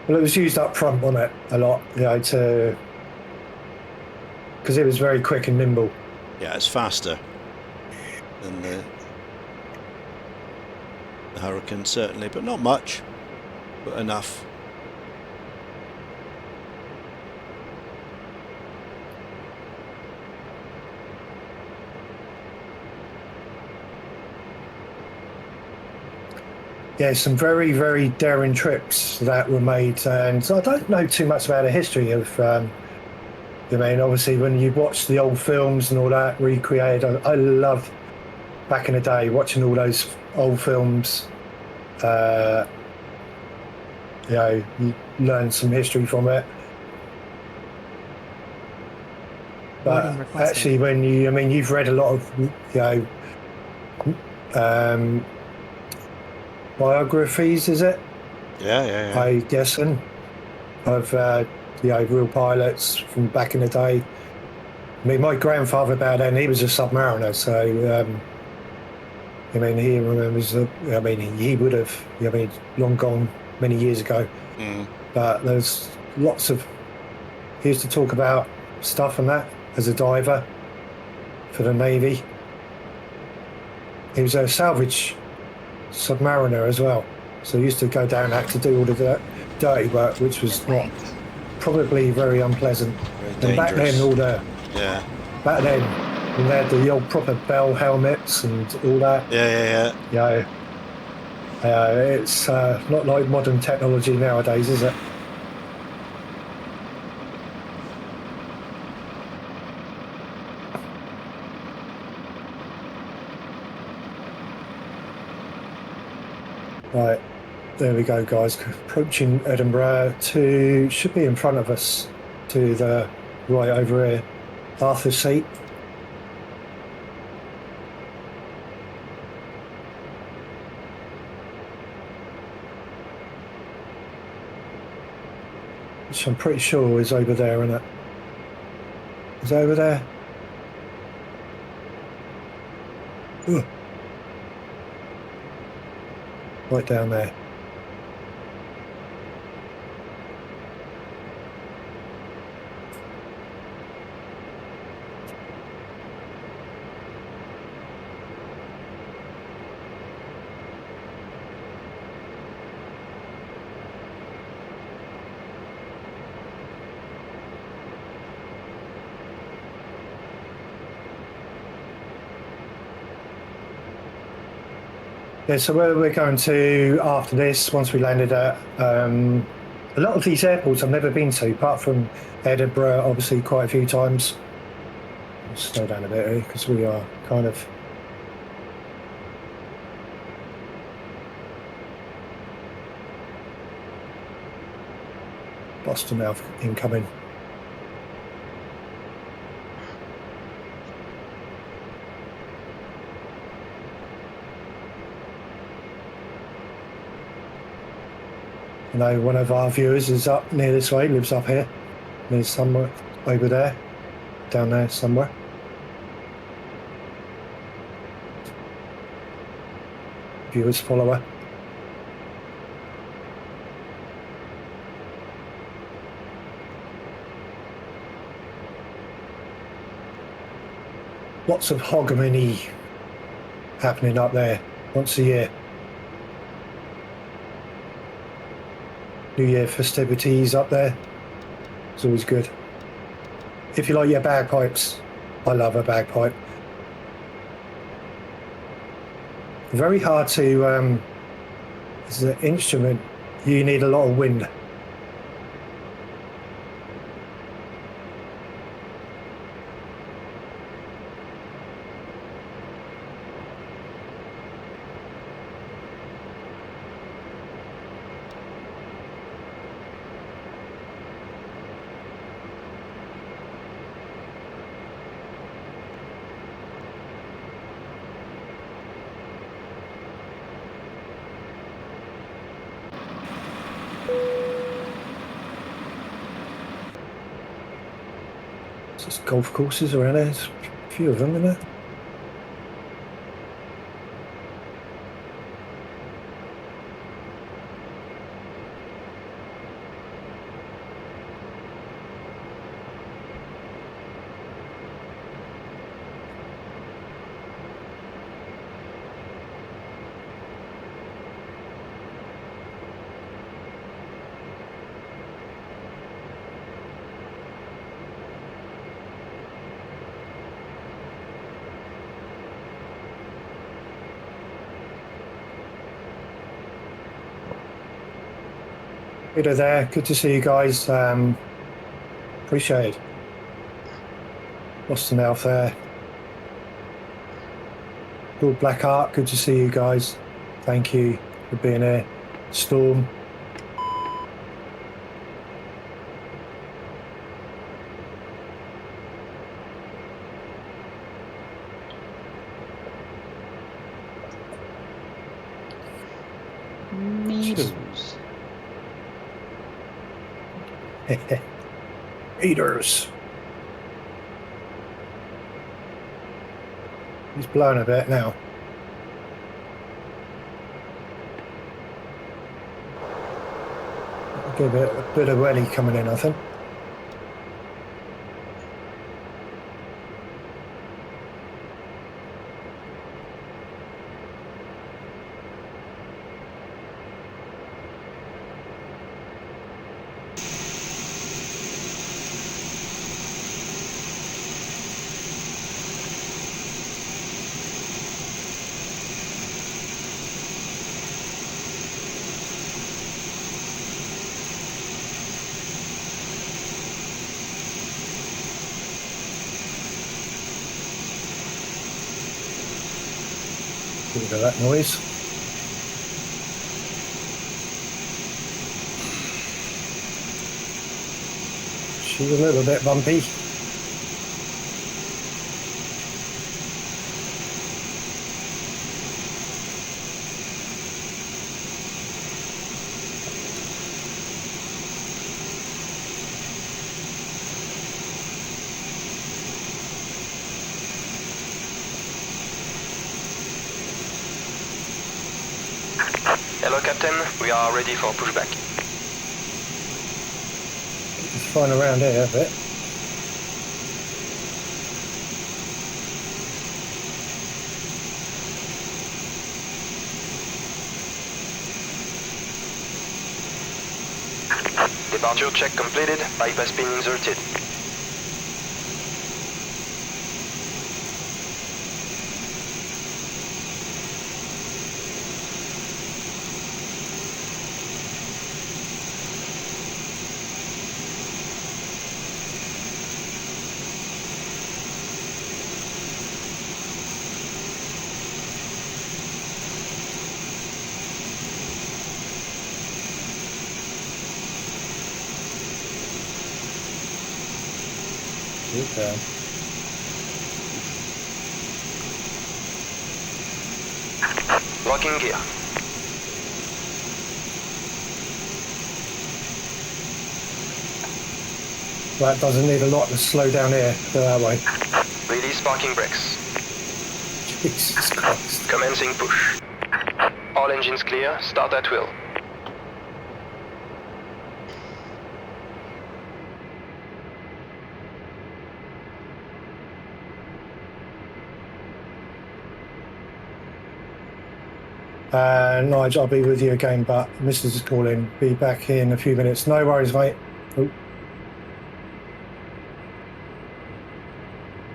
Well, it was used up front on it a lot, because it was very quick and nimble. Yeah, it's faster than the Hurricane, certainly, but not much, but enough. Yeah, some very, very daring trips that were made, and I don't know too much about the history of. Obviously, when you watch the old films and all that recreated, I love back in the day watching all those old films. You learn some history from it. But actually, when you've read a lot of, biographies, is it? Yeah. I guess, of real pilots from back in the day. I mean, my grandfather back then, he was a submariner, so I mean, he remembers. I mean, he would have. I mean, long gone many years ago. Mm. But there's lots of. He used to talk about stuff and that as a diver for the Navy. He was a salvage submariner as well, so he used to go down that to do all the dirty work, which was not probably very unpleasant. Very And back then, dangerous. back then, when they had the old proper bell helmets and all that. Yeah. It's not like modern technology nowadays, is it? Right, there we go, guys. Approaching Edinburgh should be in front of us to the right over here. Arthur's Seat. Which I'm pretty sure is over there, isn't it? Is it over there? Ugh. Right down there. Yeah, so where we're going to after this, once we landed at a lot of these airports I've never been to, apart from Edinburgh, obviously quite a few times. I'll slow down a bit here because we are kind of Boston now incoming. I know one of our viewers is up near this way, lives up here. There's somewhere over there, down there somewhere. Viewers, follower. Lots of hogomany happening up there once a year. New Year festivities up there. It's always good. If you like your bagpipes, I love a bagpipe. Very hard to, it's an instrument, you need a lot of wind. Just golf courses around there. There's a few of them, isn't there? Peter there, good to see you guys. Appreciate it. Boston Elf there. Lord Blackheart, good to see you guys. Thank you for being here. Storm. Needles. Eaters. He's blown a bit now. I'll give it a bit of welly coming in, I think. Give it that noise. She's a little bit bumpy. Hello, Captain. We are ready for pushback. It's flying around here a bit. Departure check completed. Bypass pin inserted. Okay. Locking gear. That doesn't need a lot to slow down here, go that way. Release parking brakes. Jesus Christ. Commencing push. All engines clear. Start at will. Nigel, I'll be with you again, but Mrs. is calling. Be back in a few minutes. No worries, mate. Oh.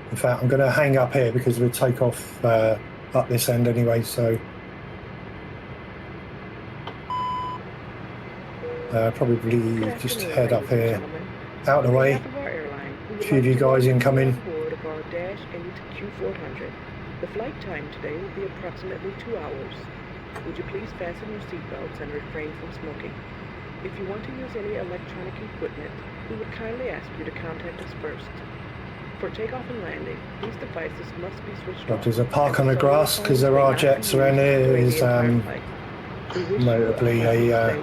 In fact, I'm going to hang up here because we'll take off up this end anyway, so probably just head up here, out of the way. A few of you guys incoming. Board of our -8Q400. The flight time today will be approximately 2 hours. Would you please fasten your seatbelts and refrain from smoking? If you want to use any electronic equipment, we would kindly ask you to contact us first. For takeoff and landing, these devices must be switched off. There's a park on the grass because there are jets around here. Is notably a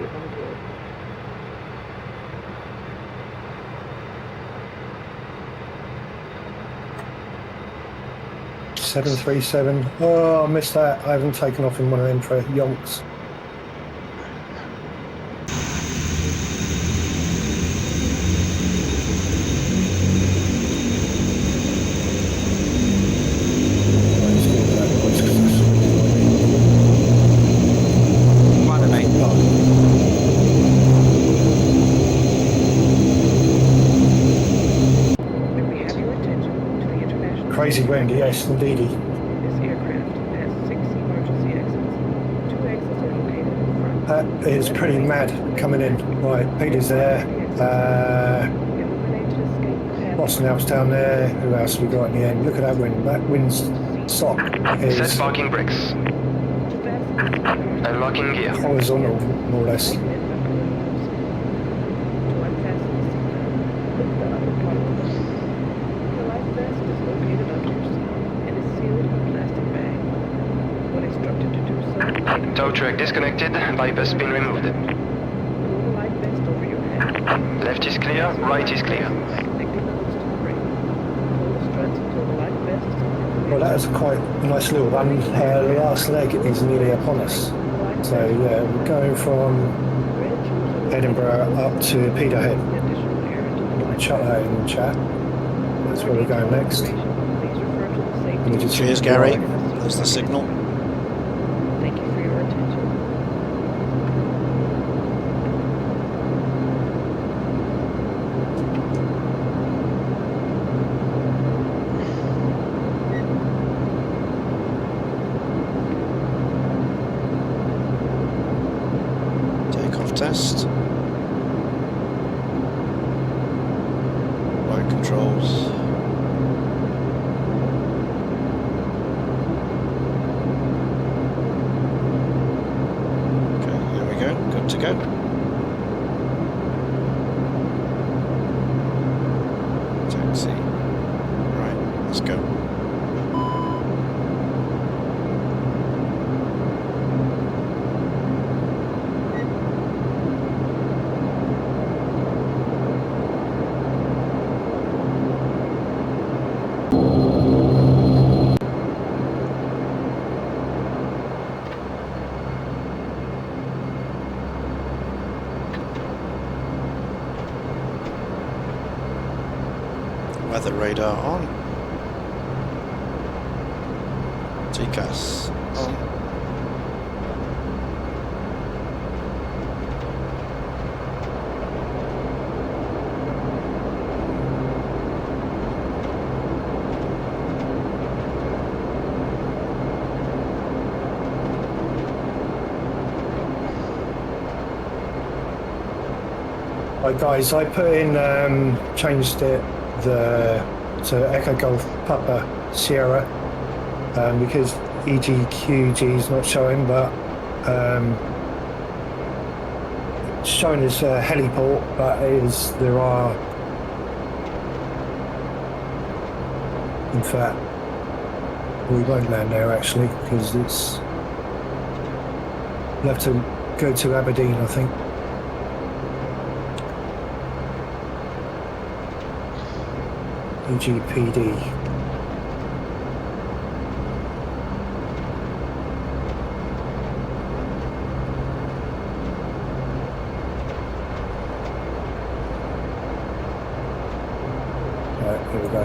737. Oh, I missed that. I haven't taken off in one of them for yonks. Crazy wind, yes, indeedy. This aircraft has 6 emergency exits. 2 exits are located in front. That is pretty mad coming in. Right, Peter's there. Boston Alps down there. Who else we got in the end? Look at that wind. That wind's sock is Set parking brakes. And locking gear. horizontal, more or less. Tow truck disconnected. Bypass pin removed. Left is clear. Right is clear. Well, that was quite a nice little run. The last leg is nearly upon us. So yeah, we're going from Edinburgh up to Peterhead. I'll chuck that in the chat. That's where we're going next. We just Cheers, Gary. There's the signal. Thank you for your attention. Takeoff test. Flight controls. To go. Taxi. Right, let's go. Weather radar on. TCAS on. Right, guys, I put in, changed it to Echo Golf Papa Sierra because EGQG is not showing, but it's showing as a heliport, but there are, in fact, we won't land there actually because we'll have to go to Aberdeen, I think. GPD. Right, here we go.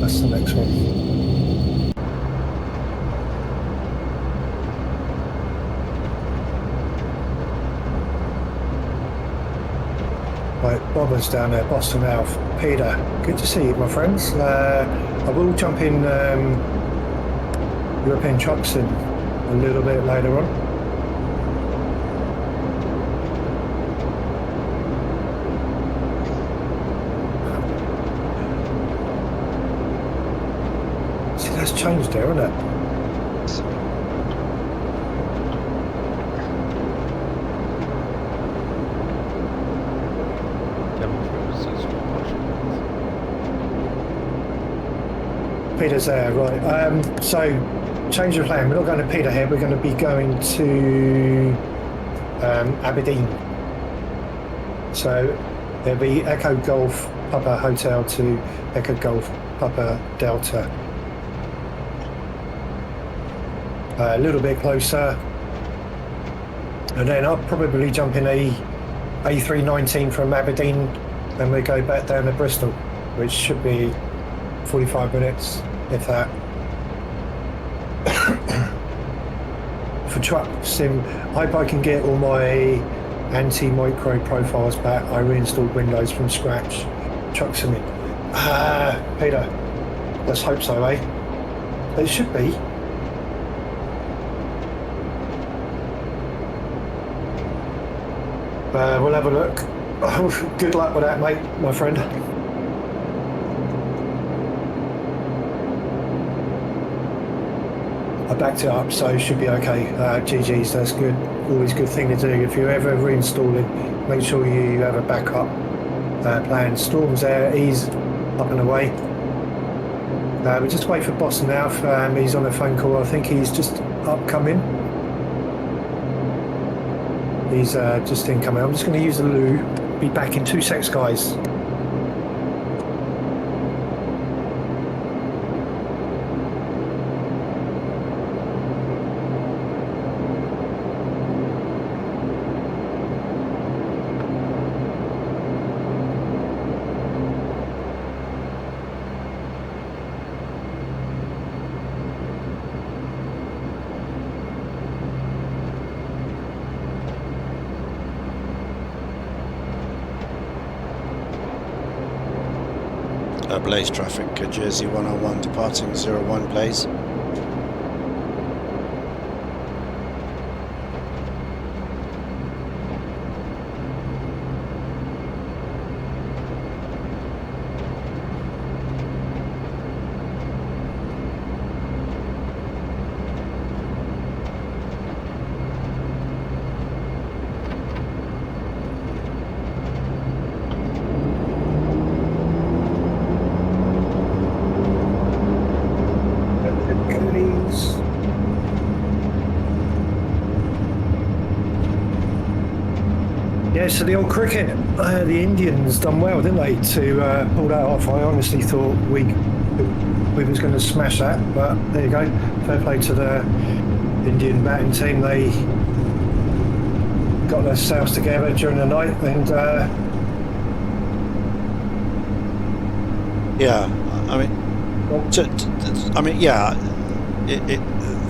That's the next one. Right, Bobber's down there, Boston Alf. Peter, good to see you, my friends. I will jump in European trucks in a little bit later on. See, that's changed there, isn't it? Peter's there, right. So, change of plan. We're not going to Peterhead, we're going to be going to Aberdeen. So, there'll be Echo Golf Papa Hotel to Echo Golf Papa Delta. A little bit closer. And then I'll probably jump in a A319 from Aberdeen then we go back down to Bristol, which should be 45 minutes, if that. For truck sim, I hope I can get all my anti-micro profiles back. I reinstalled Windows from scratch. Truck simming. Peter, let's hope so, eh? It should be. We'll have a look. Good luck with that, mate, my friend. I backed it up, so it should be okay. GG's, that's good. Always a good thing to do. If you're ever reinstalling, make sure you have a backup plan. Storm's there, he's up and away. We just wait for Boston now. He's on a phone call. I think he's just upcoming. He's just incoming. I'm just going to use the loo. Be back in 2 secs, guys. Blaze traffic, Jersey 101 departing 01 Blaze. Yeah, so the old cricket, the Indians done well, didn't they, to pull that off. I honestly thought we was going to smash that, but there you go. Fair play to the Indian batting team. They got themselves together during the night, and yeah, I mean, yeah,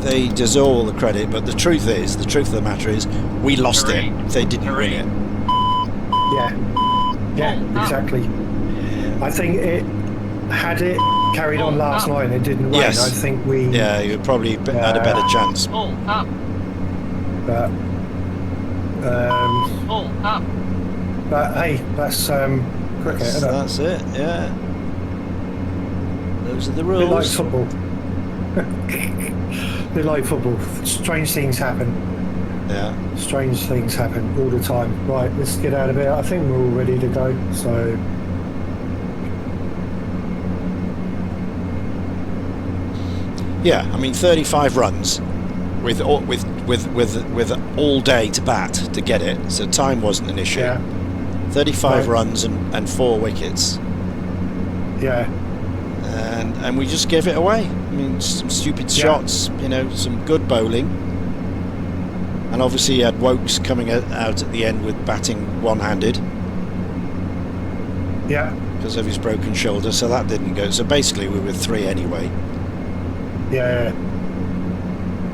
they deserve all the credit, but the truth of the matter is, we lost it. They didn't win it. Yeah, exactly. I think had it carried on last night and it didn't rain, yes. I think we... Yeah, you probably had a better chance. But hey, that's cricket, isn't it? That's it, yeah. Those are the rules. A bit like football. A bit like football. Strange things happen. Yeah. Strange things happen all the time. Right, let's get out of here. I think we're all ready to go. So, yeah, I mean 35 runs with all day to bat to get it. So time wasn't an issue. yeah, 35 Right. runs and 4 wickets. yeah, And we just gave it away. I mean, some stupid shots, you know, some good bowling. And obviously you had Wokes coming out at the end with batting one-handed yeah, because of his broken shoulder, so that didn't go. So basically we were 3 anyway. yeah.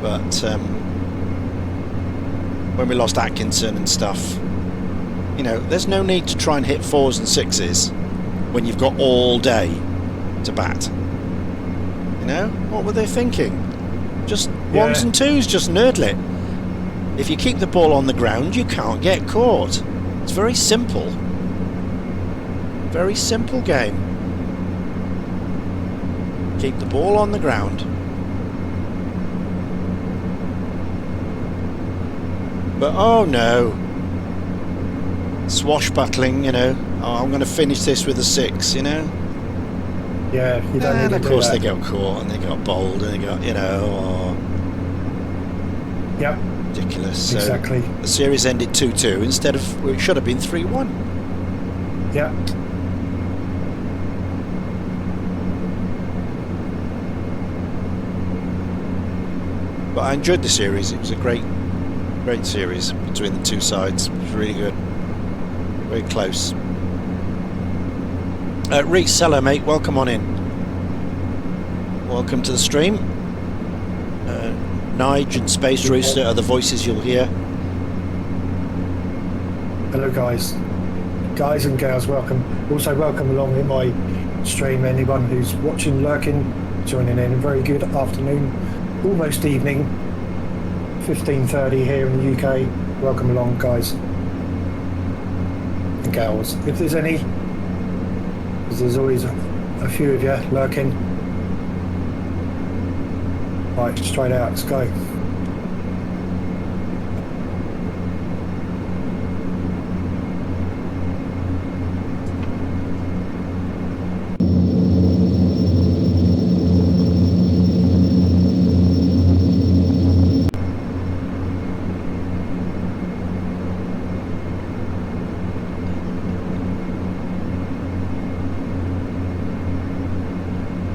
But when we lost Atkinson and stuff, you know, there's no need to try and hit 4s and 6s when you've got all day to bat. You know, what were they thinking? Just 1s and 2s, just nerdle it. If you keep the ball on the ground, you can't get caught. It's very simple. Very simple game. Keep the ball on the ground. But oh no. Swashbuckling, you know. Oh, I'm going to finish this with a 6, you know. Yeah, you don't need And to of do course that. they got caught and they got bowled and they got, you know, Yep, ridiculous. So exactly. the series ended 2-2 instead of, well, it should have been 3-1. Yeah. But I enjoyed the series. It was a great series between the two sides. It was really good. Very close. Reese, hello mate, welcome on in. Welcome to the stream. Nige and Space Rooster are the voices you'll hear. Hello guys. Guys and girls, welcome. Also welcome along in my stream, anyone who's watching, lurking, joining in. A very good afternoon, almost evening, 15:30 here in the UK. Welcome along guys and gals. If there's any, because there's always a few of you lurking. Right, straight out, let's go.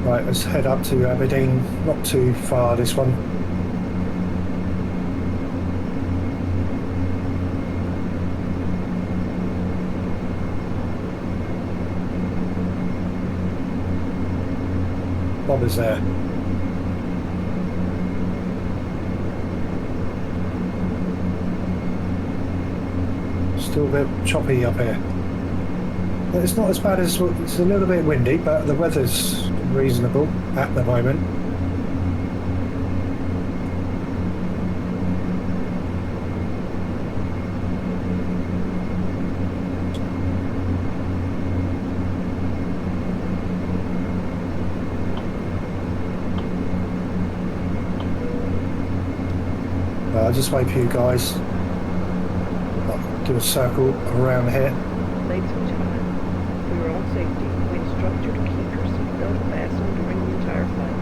Right, let's head up to Aberdeen, not too far this one. Bob is there. Still a bit choppy up here. But it's not as bad as, it's a little bit windy, but the weather's reasonable at the moment. I'll just wait for you guys. I'll do a circle around here. Ladies and gentlemen, for your own safety, we instruct you to keep your seatbelt fastened during the entire flight.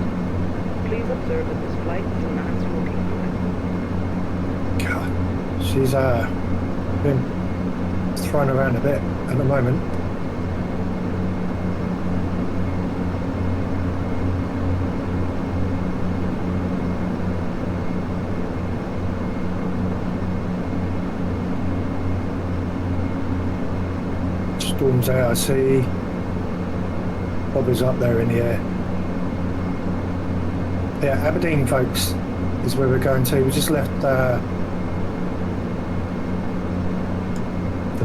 Please observe that this flight is a non-smoking flight. God, she's been thrown around a bit at the moment. Storms out, I see. Bob is up there in the air. Yeah, Aberdeen, folks, is where we're going to. We just left the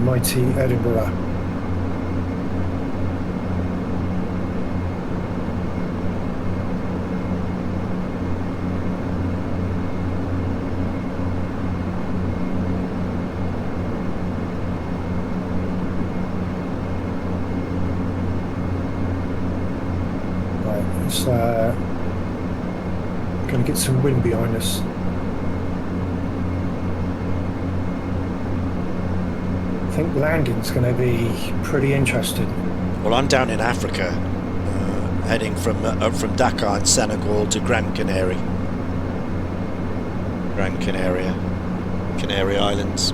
mighty Edinburgh. It's going to get some wind behind us. I think landing's going to be pretty interesting. Well, I'm down in Africa, heading from Dakar in Senegal to Gran Canaria, Canary Islands.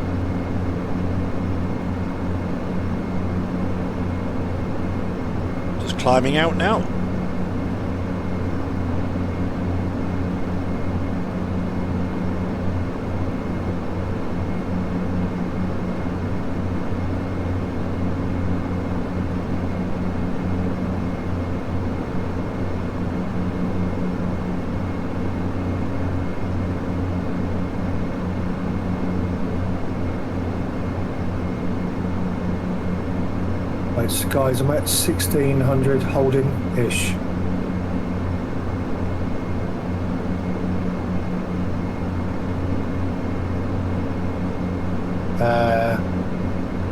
Just climbing out now. So guys, I'm at 1600 holding-ish.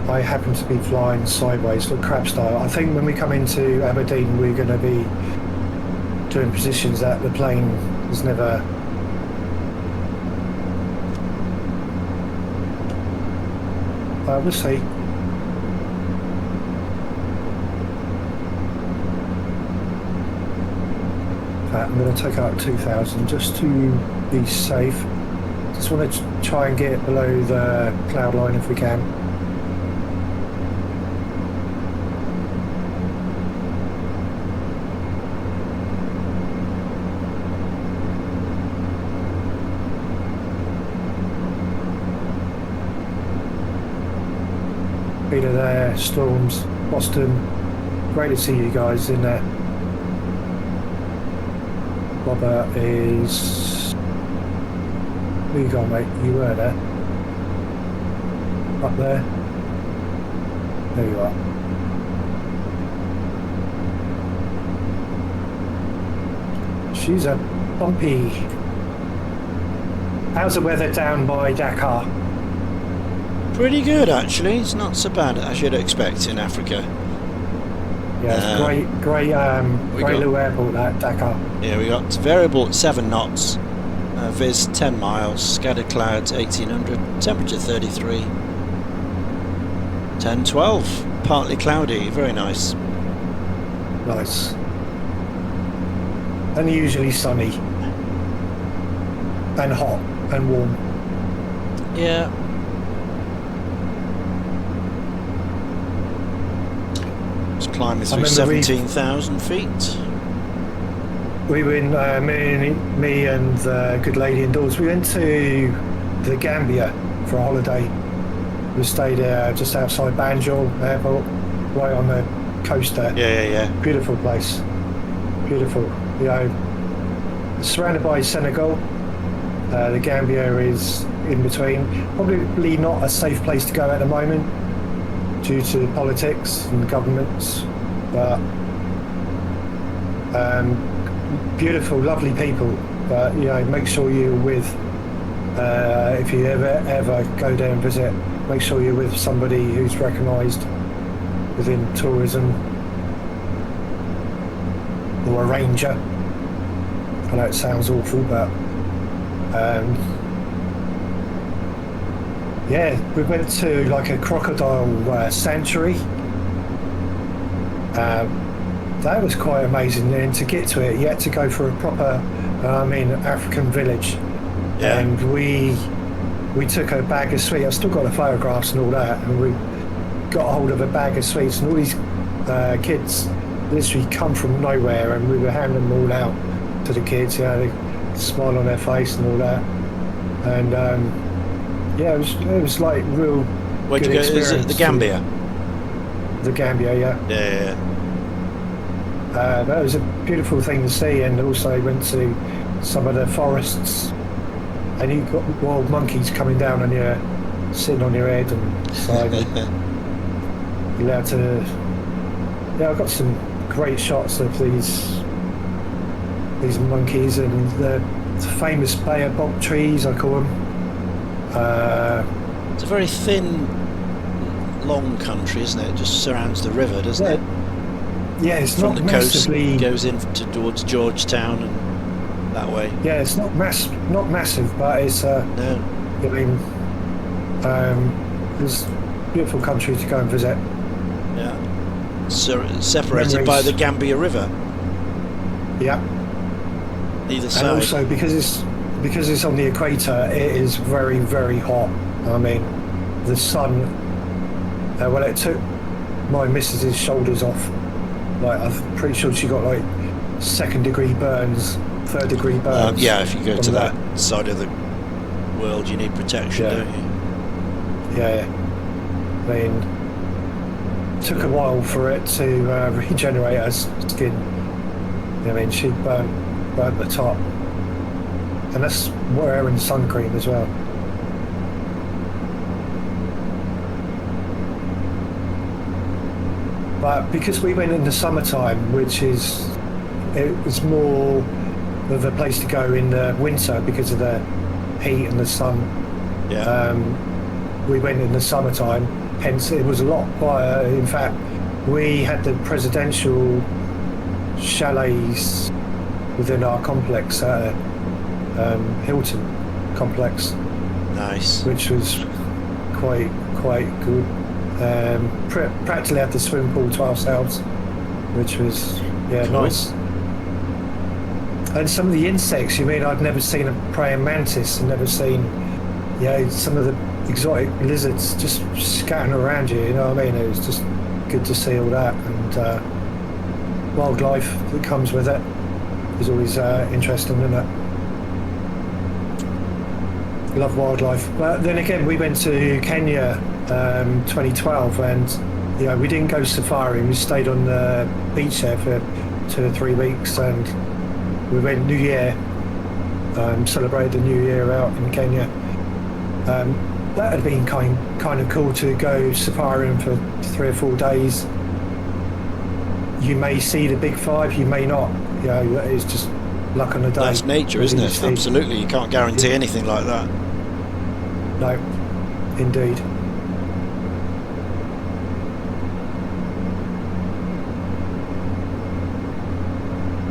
I happen to be flying sideways for crab style. I think when we come into Aberdeen we're going to be doing positions that the plane has never we'll see. I'm going to take out 2000 just to be safe. Just want to try and get below the cloud line if we can. Peter there, storms, Boston, great to see you guys in there. Robert is... Where you gone, mate? You were there. Up there. There you are. She's a bumpy. How's the weather down by Dakar? Pretty good, actually. It's not so bad as you'd expect in Africa. Yeah, it's great little airport, that Dakar. Yeah, we got variable at 7 knots, viz 10 miles, scattered clouds 1800, temperature 33, 10-12, partly cloudy, very nice. Nice. Unusually sunny and hot and warm. Yeah. Just climbing through 17,000 feet. We went, me and the good lady indoors, we went to the Gambia for a holiday. We stayed just outside Banjul Airport, right on the coast there. Yeah. Beautiful place. Beautiful. You know, surrounded by Senegal. The Gambia is in between. Probably not a safe place to go at the moment due to politics and governments, but beautiful, lovely people. But you know, make sure you're with, if you ever go there and visit, make sure you're with somebody who's recognised within tourism, or a ranger. I know it sounds awful, but yeah, we went to like a crocodile sanctuary. That was quite amazing, and to get to it you had to go for a proper African village. Yeah. And we took a bag of sweets. I've still got the photographs and all that, and we got hold of a bag of sweets, and all these kids literally come from nowhere, and we were handing them all out to the kids, you know, they smile on their face and all that. And yeah, it was like real. Where'd you go? Is it the Gambia? The Gambia, yeah. Yeah. That was a beautiful thing to see, and also went to some of the forests, and you got wild monkeys coming down on your, sitting on your head and side. You're allowed to. Yeah, I got some great shots of these monkeys and the famous baobab trees, I call them. It's a very thin, long country, isn't it? It just surrounds the river, doesn't it? Yeah, it's from not the massively. Coast, goes in towards Georgetown and that way. Yeah, it's not massive, but it's No. I mean, it's a beautiful country to go and visit. Yeah. Separated Memories. by the Gambia River. Yeah. Either side. And also because it's on the equator, it is very, very hot. I mean, the sun. Well, it took my missus's shoulders off. Like, I'm pretty sure she got like 2nd-degree burns, 3rd-degree burns. Yeah, if you go to that side of the world, you need protection, don't you? Yeah. I mean, it took a while for it to regenerate her skin. I mean, she burnt the top, and that's wearing sun cream as well. But because we went in the summertime, it was more of a place to go in the winter because of the heat and the sun. Yeah. We went in the summertime, hence it was a lot quieter. In fact, we had the presidential chalets within our complex, Hilton complex. Nice. Which was quite good. Practically had the swimming pool to ourselves, which was cool. Nice. And some of the insects, I'd never seen a praying mantis, and never seen some of the exotic lizards just scattered around you, you know what I mean? It was just good to see all that, and wildlife that comes with it is always interesting, isn't it? Love wildlife. But then again, we went to Kenya 2012, and Yeah, we didn't go safari. We stayed on the beach there for 2 or 3 weeks, and we went New Year, celebrated the New Year out in Kenya. That had been kind of cool to go safaring for 3 or 4 days. You may see the big five, you may not. You know, it's just luck on the day. That's nature, isn't it? Absolutely, you can't guarantee anything like that. No, indeed.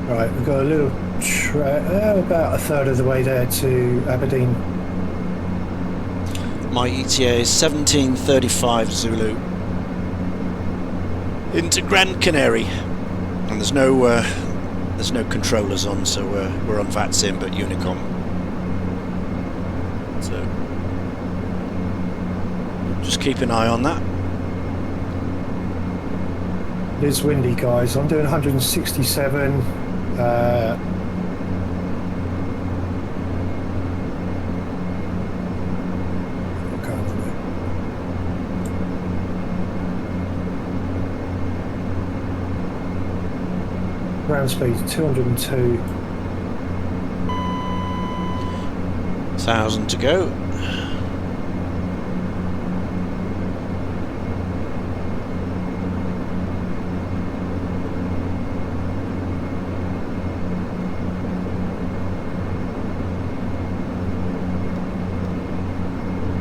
Right, we've got a little about a third of the way there to Aberdeen. My ETA is 1735 Zulu into Gran Canary, and there's no controllers on, so we're on VATSIM but Unicom. So just keep an eye on that. It is windy, guys. I'm doing 167. Ground speed 202. 1,000 to go.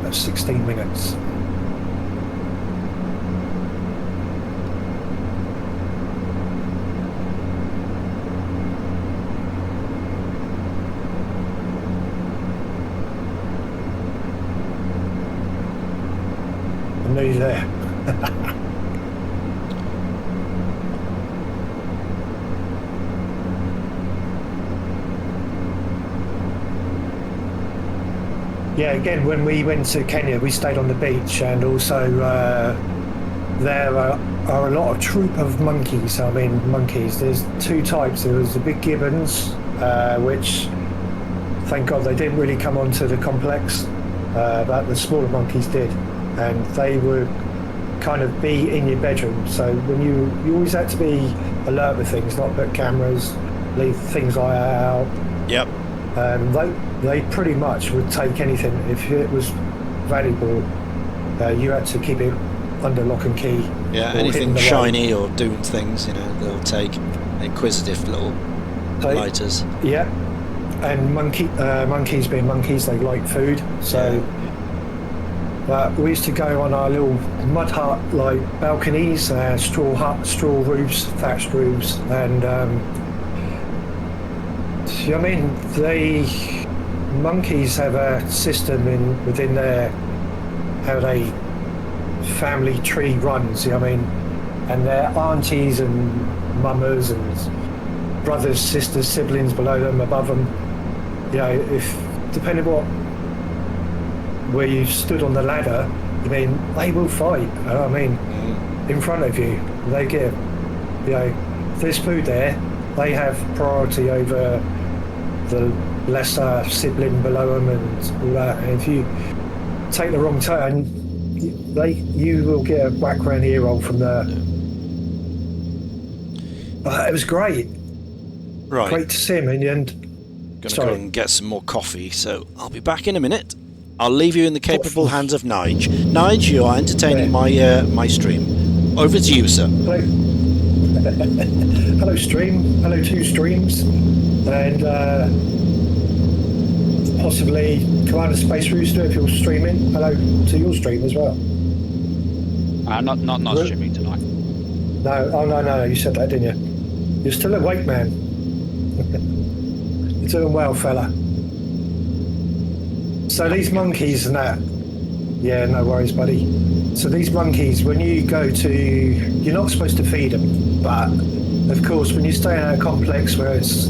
That's 16 minutes. I'm nearly there. Yeah, again, when we went to Kenya, we stayed on the beach, and also there are a lot of troop of monkeys. I mean, monkeys. There's 2 types. There was the big gibbons, which, thank God, they didn't really come onto the complex, but the smaller monkeys did, and they would kind of be in your bedroom. So when you always had to be alert with things, not put cameras, leave things like that out. Yep. They pretty much would take anything. If it was valuable, you had to keep it under lock and key. Yeah, anything shiny or doomed things, you know, they'll take. Inquisitive little biters. Yeah, and monkeys being monkeys, they like food. So, yeah. But we used to go on our little mud hut, like balconies, straw roofs, thatched roofs, and I mean, the monkeys have a system within their how they family tree runs. I mean, and their aunties and mamas and brothers, sisters, siblings below them, above them. You know, if depending what where you stood on the ladder, I mean, they will fight. I mean, in front of you, they get. You know, if there's food there, they have priority over the lesser sibling below them and all that. And if you take the wrong turn, you will get a whack around the ear roll from the. It was great. Right. Great to see him in the end. Gonna go and get some more coffee, so I'll be back in a minute. I'll leave you in the capable hands of Nige. Nige, you are entertaining my stream. Over to you, sir. Hello. Hello, stream. Hello, 2 streams. And possibly Commander Space Rooster if you're streaming. Hello to your stream as well. Not streaming tonight. No, you said that, didn't you? You're still awake, man. You're doing well, fella. So these monkeys and that. Yeah, no worries, buddy. So these monkeys, when you go to, you're not supposed to feed them, but of course, when you stay in a complex where it's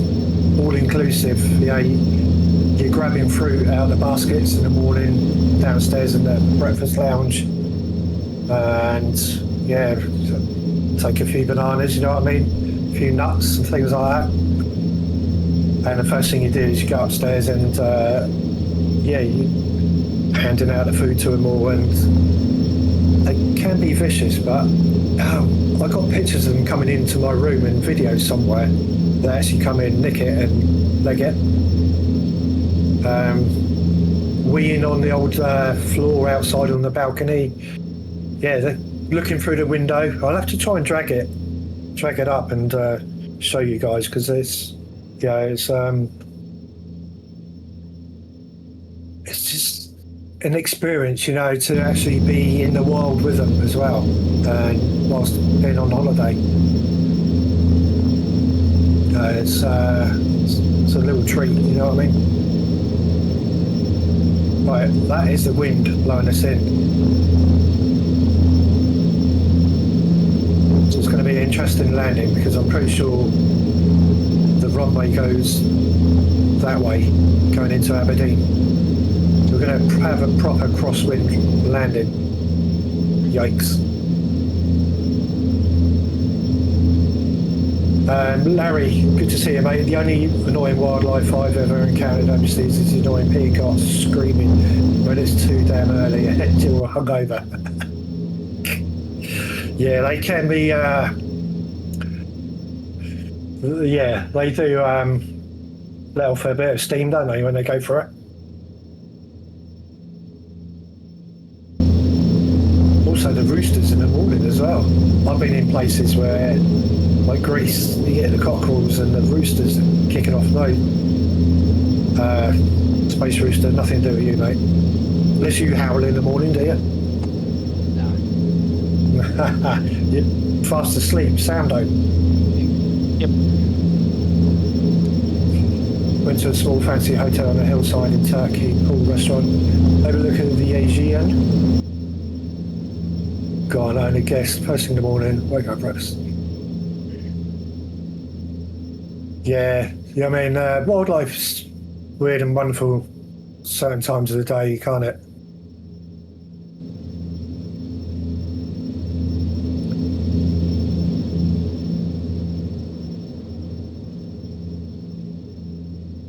all inclusive, you know, you're grabbing fruit out of the baskets in the morning, downstairs in the breakfast lounge, and yeah, take a few bananas, you know what I mean? A few nuts and things like that. And the first thing you do is you go upstairs and you handing out the food to them all, and they can be vicious, but I got pictures of them coming into my room and videos somewhere. They actually come in, nick it, and leg it. Weeing on the old floor outside on the balcony. Yeah, they're looking through the window. I'll have to try and drag it up and show you guys, because it's just an experience, you know, to actually be in the wild with them as well, and whilst being on holiday. It's a little treat, you know what I mean? Right, that is the wind blowing us in. So it's going to be an interesting landing, because I'm pretty sure the runway goes that way, going into Aberdeen. So we're going to have a proper crosswind landing. Yikes. Larry, good to see you, mate. The only annoying wildlife I've ever encountered overseas is the annoying peacocks screaming when it's too damn early until we're hungover. Yeah, they can be, yeah, they do let off a bit of steam, don't they, when they go for it? Also the roosters in the morning as well. I've been in places where, like Greece, you get the cockerels and the roosters kicking off. No, space rooster, nothing to do with you, mate. Unless you howl in the morning, do you? No. You're fast asleep, Soundo. Yep. Went to a small fancy hotel on a hillside in Turkey, cool restaurant, overlooking the Aegean. Go on, only guest, first thing in the morning, wake up, breakfast. Yeah, I mean, wildlife's weird and wonderful certain times of the day, can't it?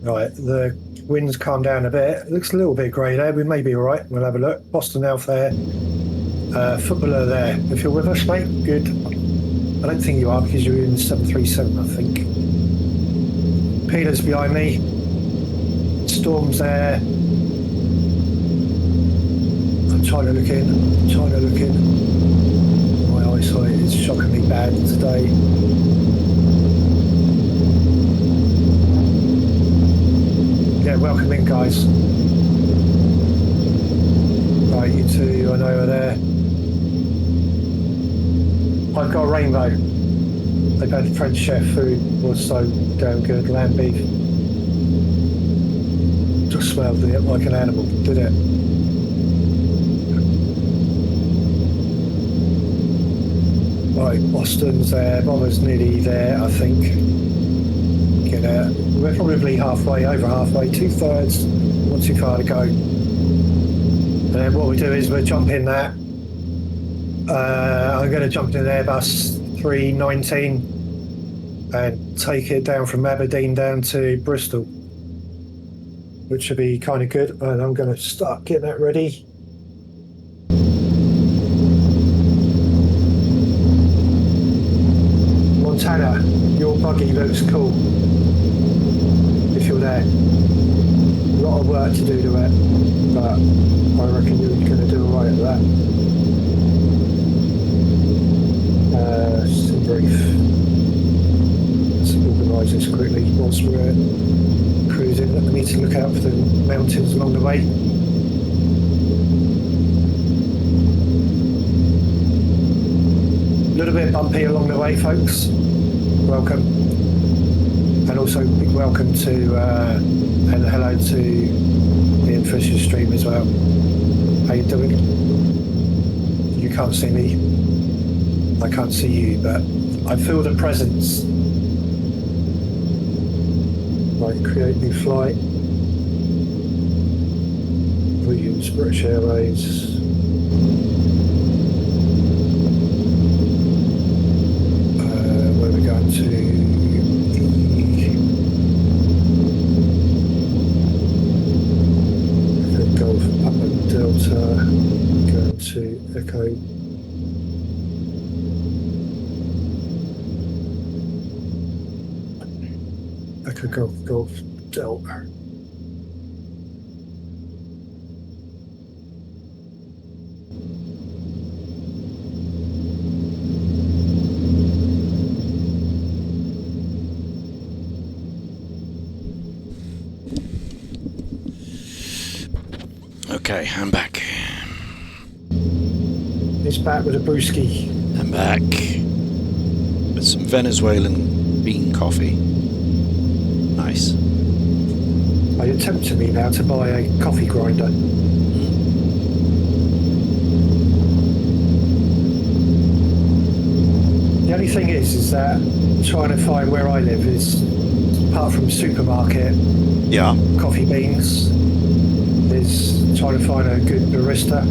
Right, the wind's calmed down a bit. It looks a little bit grey there. We may be all right. We'll have a look. Boston Elf there. Footballer there. If you're with us, mate, good. I don't think you are, because you're in 737, I think. Peter's behind me. Storm's there. I'm trying to look in. My eyesight is shockingly bad today. Yeah, welcome in, guys. Right, you two, I know are there. I've got a rainbow. They've had French chef food, was so damn good. Lamb beef. Just smelled it like an animal, did it? Right, Boston's there. Bomber's nearly there, I think. We're probably halfway, over halfway, 2/3, not too far to go. And then what we do is we jump in that. I'm going to jump in an Airbus 319 and take it down from Aberdeen down to Bristol, which should be kind of good. And I'm going to start getting that ready. Montana, your buggy looks cool. If you're there, a lot of work to do to it, but I reckon you're going to do alright at that. Just a brief. Let's organise this quickly whilst we're cruising. I need to look out for the mountains along the way. A little bit bumpy along the way, folks. Welcome. And also big welcome to and hello to Ian Fisher's stream as well. How you doing? You can't see me. I can't see you, but I feel the presence. Right, create new flight. We use British Airways. Where we're going to Golf Papa Delta, going to Echo Echo Golf Delta. Okay, I'm back. It's back with a brewski. I'm back with some Venezuelan bean coffee. Nice. Are you tempting me now to buy a coffee grinder? The only thing is that trying to find where I live is, apart from supermarket, Yeah. coffee beans, is trying to find a good barista,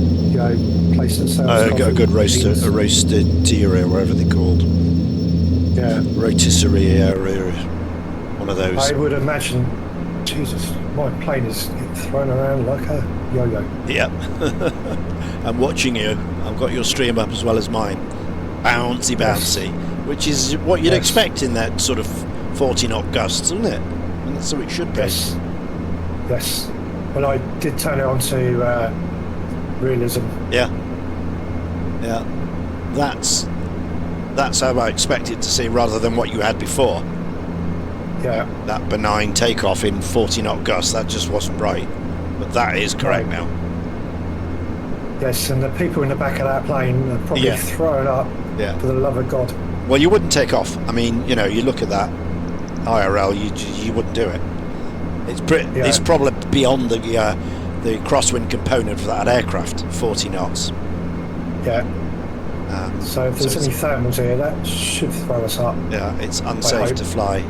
place that sells coffee A good roaster, beans. a roasteria, wherever they're called. Yeah. Rotisserie area, one of those. I would imagine, Jesus, my plane is getting thrown around like a yo-yo. Yep. I'm watching you. I've got your stream up as well as mine. Bouncy, bouncy. Which is what you'd expect in that sort of 40 knot gusts, isn't it? And that's how it should be. Yes. Yes. Well, I did turn it on to realism. Yeah. Yeah. That's how I expected to see, rather than what you had before. Yeah. That benign takeoff in 40 knot gusts, that just wasn't right. But that is correct now. Yes, and the people in the back of that plane are probably throwing up, for the love of God. Well, you wouldn't take off. I mean, you look at that IRL, you wouldn't do it. It's probably beyond the crosswind component of that aircraft, 40 knots. Yeah. So if there's any thermals here, that should throw us up. Yeah, it's unsafe to fly.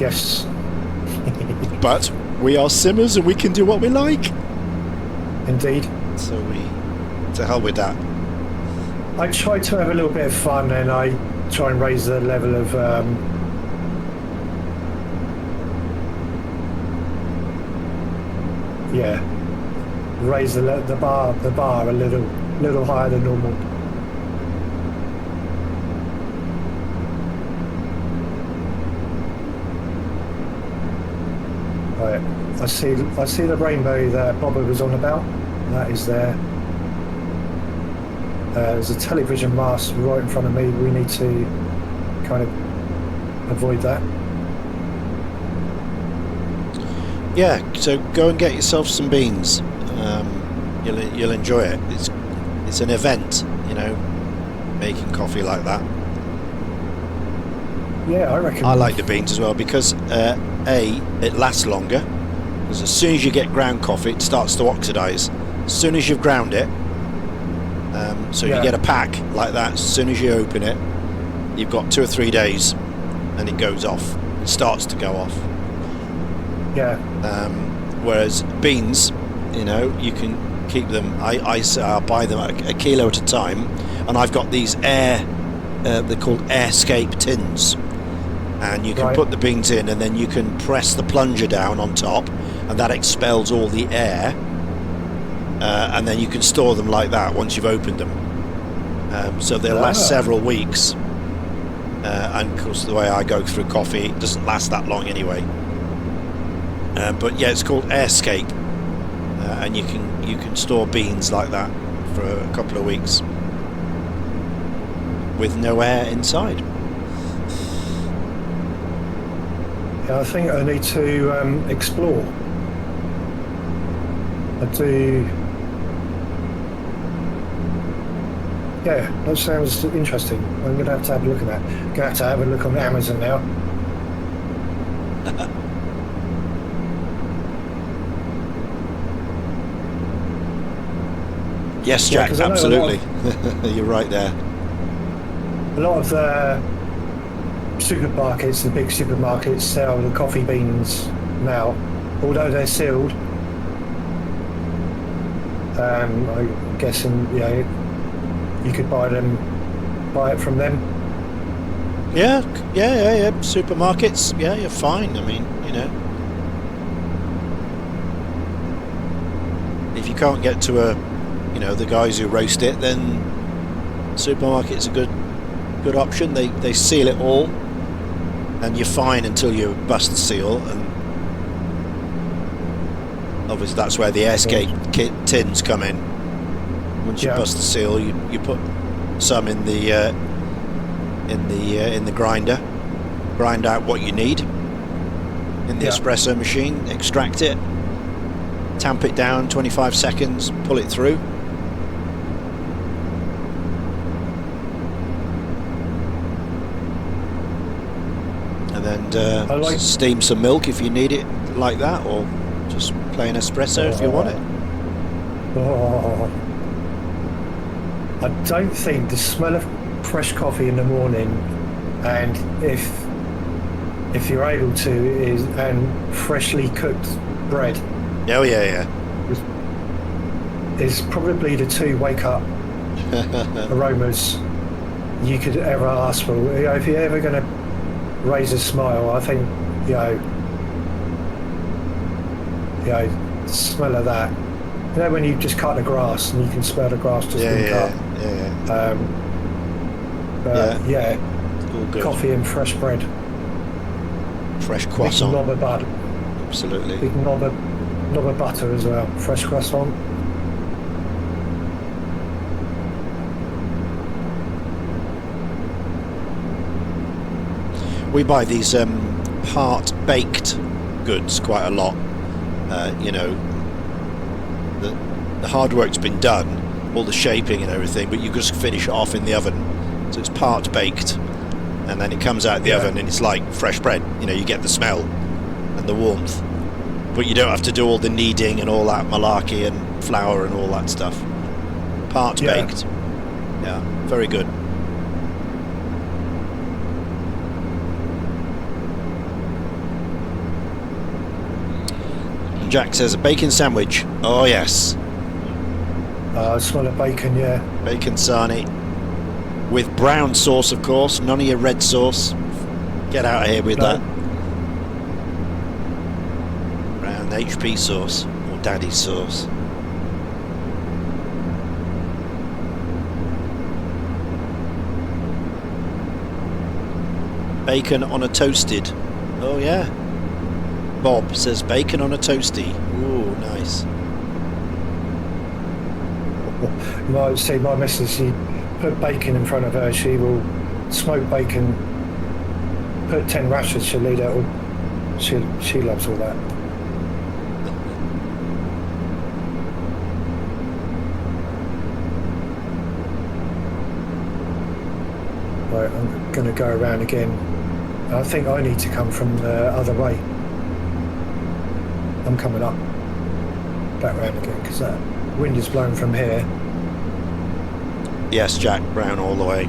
Yes. But we are simmers and we can do what we like. Indeed. So to hell with that. I try to have a little bit of fun, and I try and raise the level of raise the bar a little higher than normal. Right, I see the rainbow that Bobber was on about. That is there. There's a television mast right in front of me. We need to kind of avoid that. Yeah, so go and get yourself some beans. You'll enjoy it. It's an event, making coffee like that. Yeah, I reckon. I like the beans as well because it lasts longer. Because as soon as you get ground coffee, it starts to oxidise. As soon as you've ground it, you get a pack like that. As soon as you open it, you've got 2 or 3 days, and it goes off. It starts to go off. Yeah. Whereas beans, you can keep them. I buy them a kilo at a time, and I've got these they're called airscape tins, and you can put the beans in, and then you can press the plunger down on top, and that expels all the air, and then you can store them like that once you've opened them. So they'll last several weeks, and of course the way I go through coffee, it doesn't last that long anyway. But yeah, it's called airscape, and you can store beans like that for a couple of weeks with no air inside. Yeah, I think I need to explore. I do. Yeah, that sounds interesting. I'm going to have a look at that. Going to have a look on Amazon now. Yes, Jack, absolutely. You're right there. A lot of the supermarkets, the big supermarkets, sell the coffee beans now, although they're sealed. I'm guessing, you could buy it from them. Yeah. Supermarkets, you're fine. I mean, if you can't get to the guys who roast it, then supermarket's a good option. They seal it all, and you're fine until you bust the seal, and obviously that's where the airscape tins come in. Once you bust the seal, you put some in the grinder, grind out what you need in the espresso machine, extract it, tamp it down 25 seconds, pull it through. And then steam some milk if you need it like that, or just plain espresso if you want it. I don't think the smell of fresh coffee in the morning, and if you're able to, and freshly cooked bread. Oh yeah. Is probably the two wake up aromas you could ever ask for. You know, if you're ever going to raise a smile, I think you know, smell of that. You know, when you just cut the grass and you can smell the grass just being cut. All good. Coffee and fresh bread. Fresh croissant. Big knob of butter. Absolutely. Big knob of butter as well. Fresh croissant. We buy these part baked goods quite a lot. You know, the hard work's been done, all the shaping and everything, but you just finish it off in the oven. So it's part baked, and then it comes out the oven and it's like fresh bread. You know, you get the smell and the warmth, but you don't have to do all the kneading and all that malarkey and flour and all that stuff. Part baked. Yeah, very good. And Jack says a bacon sandwich. Oh yes. I smell of bacon, yeah. Bacon sarnie. With brown sauce, of course. None of your red sauce. Get out of here with that. Brown HP sauce. Or daddy's sauce. Bacon on a toasted. Oh yeah. Bob says bacon on a toasty. Ooh, nice. My missus, she put bacon in front of her, she will smoke bacon, put 10 rashers, she'll eat it all. She loves all that. Right, I'm going to go around again. I think I need to come from the other way. I'm coming up, back round again, because that wind is blowing from here. Yes, Jack, brown all the way.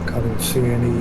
Can't see any.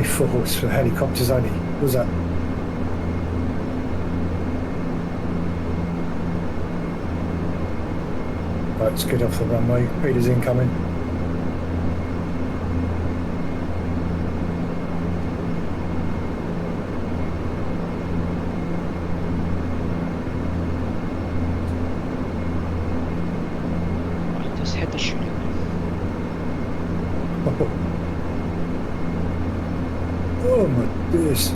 only 4 for helicopters only. What was that? Right, it's good off the runway. Peter's incoming. I just had the shooting. Oh my goodness.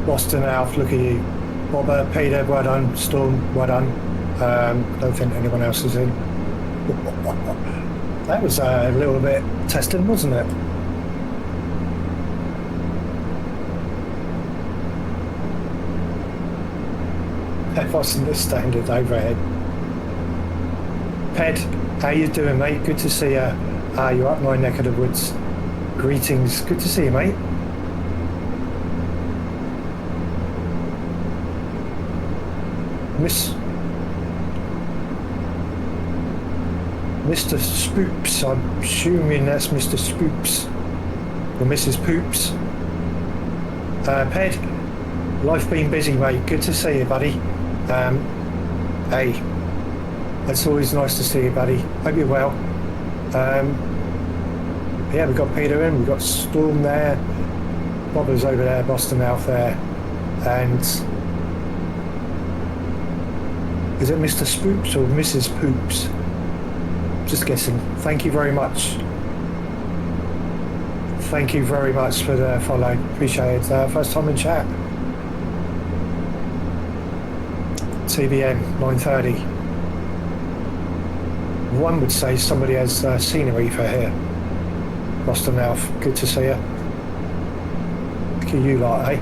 Boston Alf, look at you. Bob, Peter, well done. Storm, well done. Don't think anyone else is in. That was a little bit testing, wasn't it? That wasn't the standard overhead. Ped, how you doing, mate? Good to see you. You're up my neck of the woods. Greetings. Good to see you, mate. Mr. Spoops, I'm assuming that's Mr. Spoops or Mrs. Poops. Ped, life been busy, mate. Good to see you, buddy. Hey, it's always nice to see you, buddy. Hope you're well. Yeah, we've got Peter in, we've got Storm there, Bobber's over there, Boston Alf there, and is it Mr. Spoops or Mrs. Poops? Just guessing. Thank you very much. Thank you very much for the follow. Appreciate it. First time in chat. TBM 9:30. One would say somebody has scenery for here. Boston Alf, good to see you. Look at you lot, eh?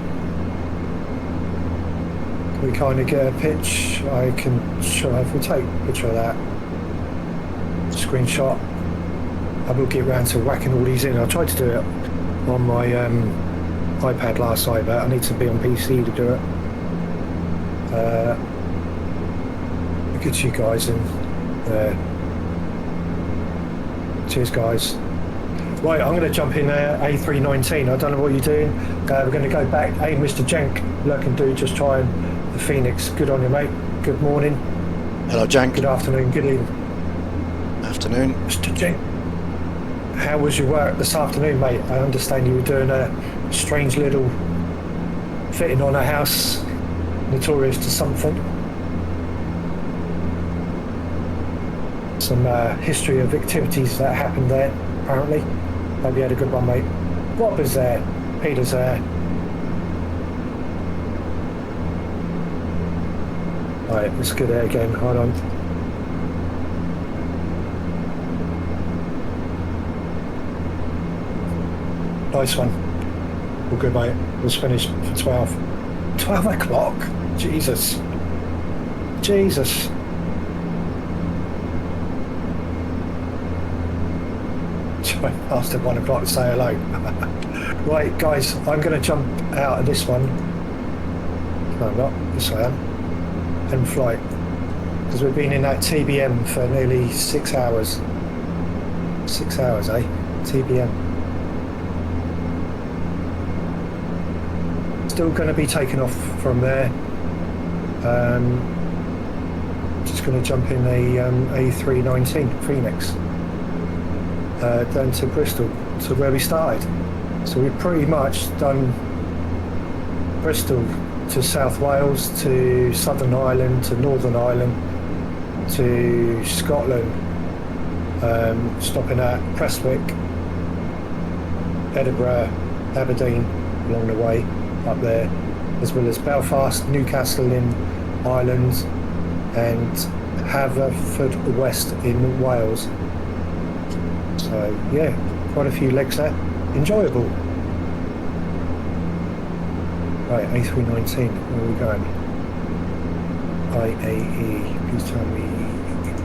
Can we kind of get a pitch? I can, sure, if we take a picture of that. Screenshot. I will get round to whacking all these in. I tried to do it on my iPad last night, but I need to be on PC to do it. Look at you guys in there. Cheers, guys. Right, I'm going to jump in there, A319. I don't know what you're doing. We're going to go back. Hey, Mr. Jenk, lurking dude, just trying the Phoenix. Good on you, mate. Good morning. Hello, Jank. Good afternoon. Good evening. Afternoon. Mr. Jenk, how was your work this afternoon, mate? I understand you were doing a strange little fitting on a house, notorious to something. Some history of activities that happened there, apparently. Hope you had a good one, mate. Bob is there. Peter's there. Right, let's go there again. Hold on. Nice one. All good, mate. Let's finish for 12. 12 o'clock? Jesus. Jesus. After 1 o'clock to say hello. Right, guys, I'm going to jump out of this one. No, I'm not. This I am. And flight. Because we've been in that TBM for nearly 6 hours. 6 hours, eh? TBM. Still going to be taken off from there. Just going to jump in a A319 Phoenix. Down to Bristol, to where we started. So we've pretty much done Bristol to South Wales, to Southern Ireland, to Northern Ireland, to Scotland, stopping at Prestwick, Edinburgh, Aberdeen along the way up there, as well as Belfast, Newcastle in Ireland, and Haverfordwest in Wales. So yeah, quite a few legs there. Enjoyable. Right, A319, where are we going? IAE, please tell me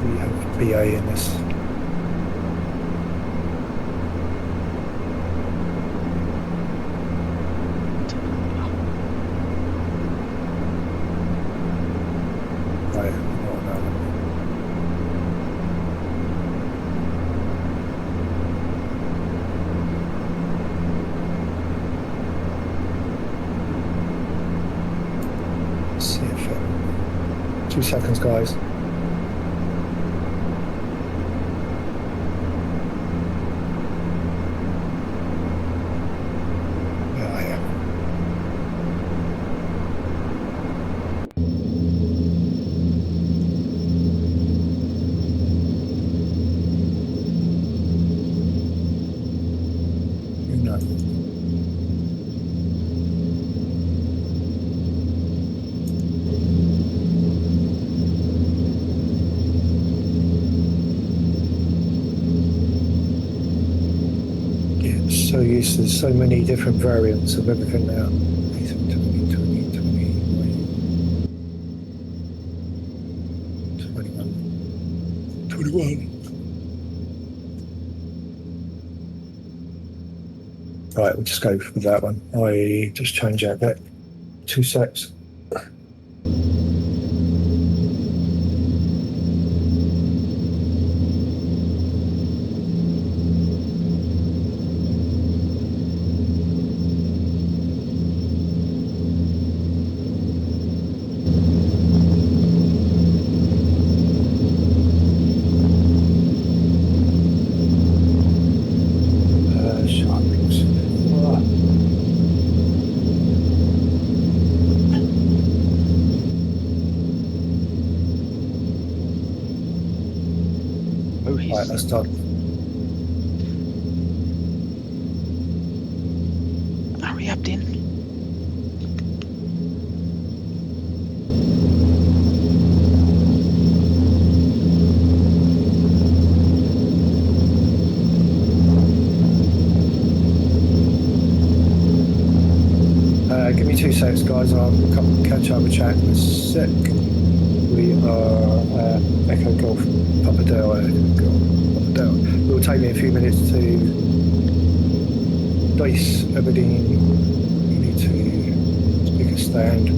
we have BA in this. seconds, guys. So used to so many different variants of everything now. 20, 20, 21. 21. Right, we'll just go for that one. I just change that bit. 2 secs. Right, that's done. Hurry up, then. Give me 2 secs, guys. I'll catch up with chat in a sec. We are Echo Golf Papa Del. It will take me a few minutes to base Aberdeen. You need to speaker stand.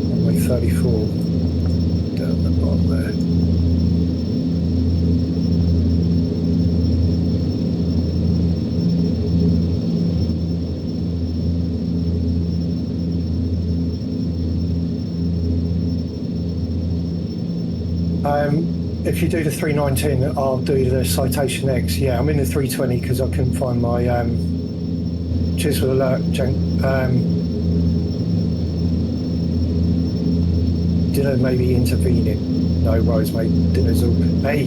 Runway 34 down the bottom there. If you do the 319, I'll do the Citation X. Yeah, I'm in the 320 because I couldn't find my cheers for the alert, Jen. Dinner maybe intervening. No worries, mate. Dinner's all. Hey,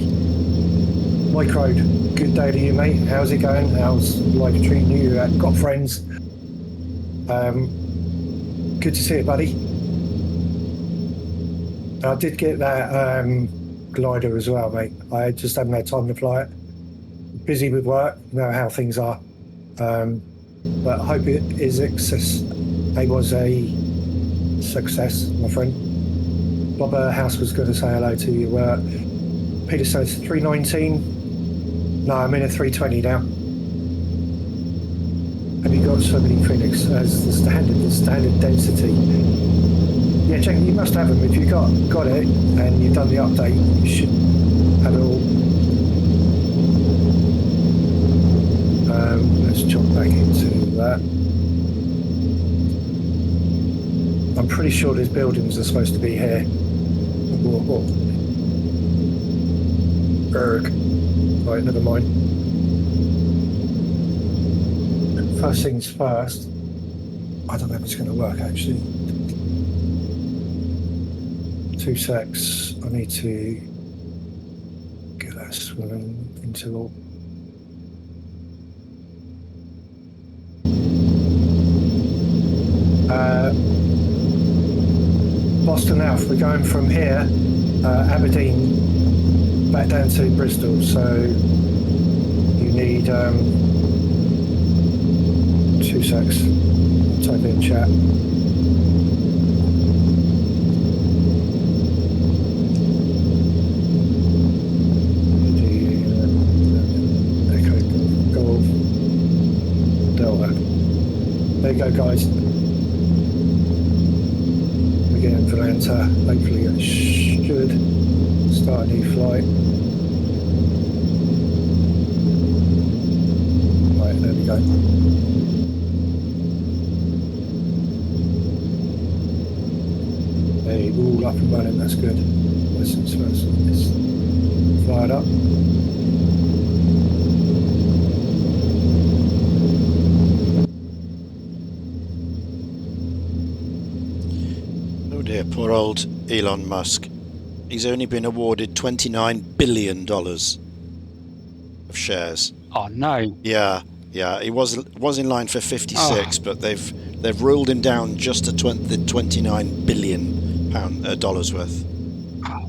Mike Road, good day to you, mate. How's it going? How's life treating you? Got friends? Good to see you, buddy. I did get that glider as well, mate. I just haven't had time to fly it. Busy with work, you know how things are. But I hope it is success. It was a success, my friend. Bob House was going to say hello to you. Peter says 319. No, I'm in a 320 now. Have you got so many Phoenix as the standard density? Yeah, Jack, you must have them. If you got it and you've done the update, you should have it all. Let's jump back into that. I'm pretty sure these buildings are supposed to be here. Whoa. Erg. Right, never mind. First things first. I don't know if it's going to work actually. 2 secs. I need to get that swimming interval. Boston Alf, we're going from here, Aberdeen, back down to Bristol, so you need 2 secs. I'll type it in chat. Echo Golf Delta. There you go, guys. Again, Valenta, hopefully it should start a new flight. Right, there we go. Sweet, we're all up and running, that's good. Lessons first, it's fired up. Oh dear, poor old Elon Musk. He's only been awarded $29 billion of shares. Oh no. Yeah, he was in line for 56, but they've ruled him down just to the $29 billion dollars worth. Oh,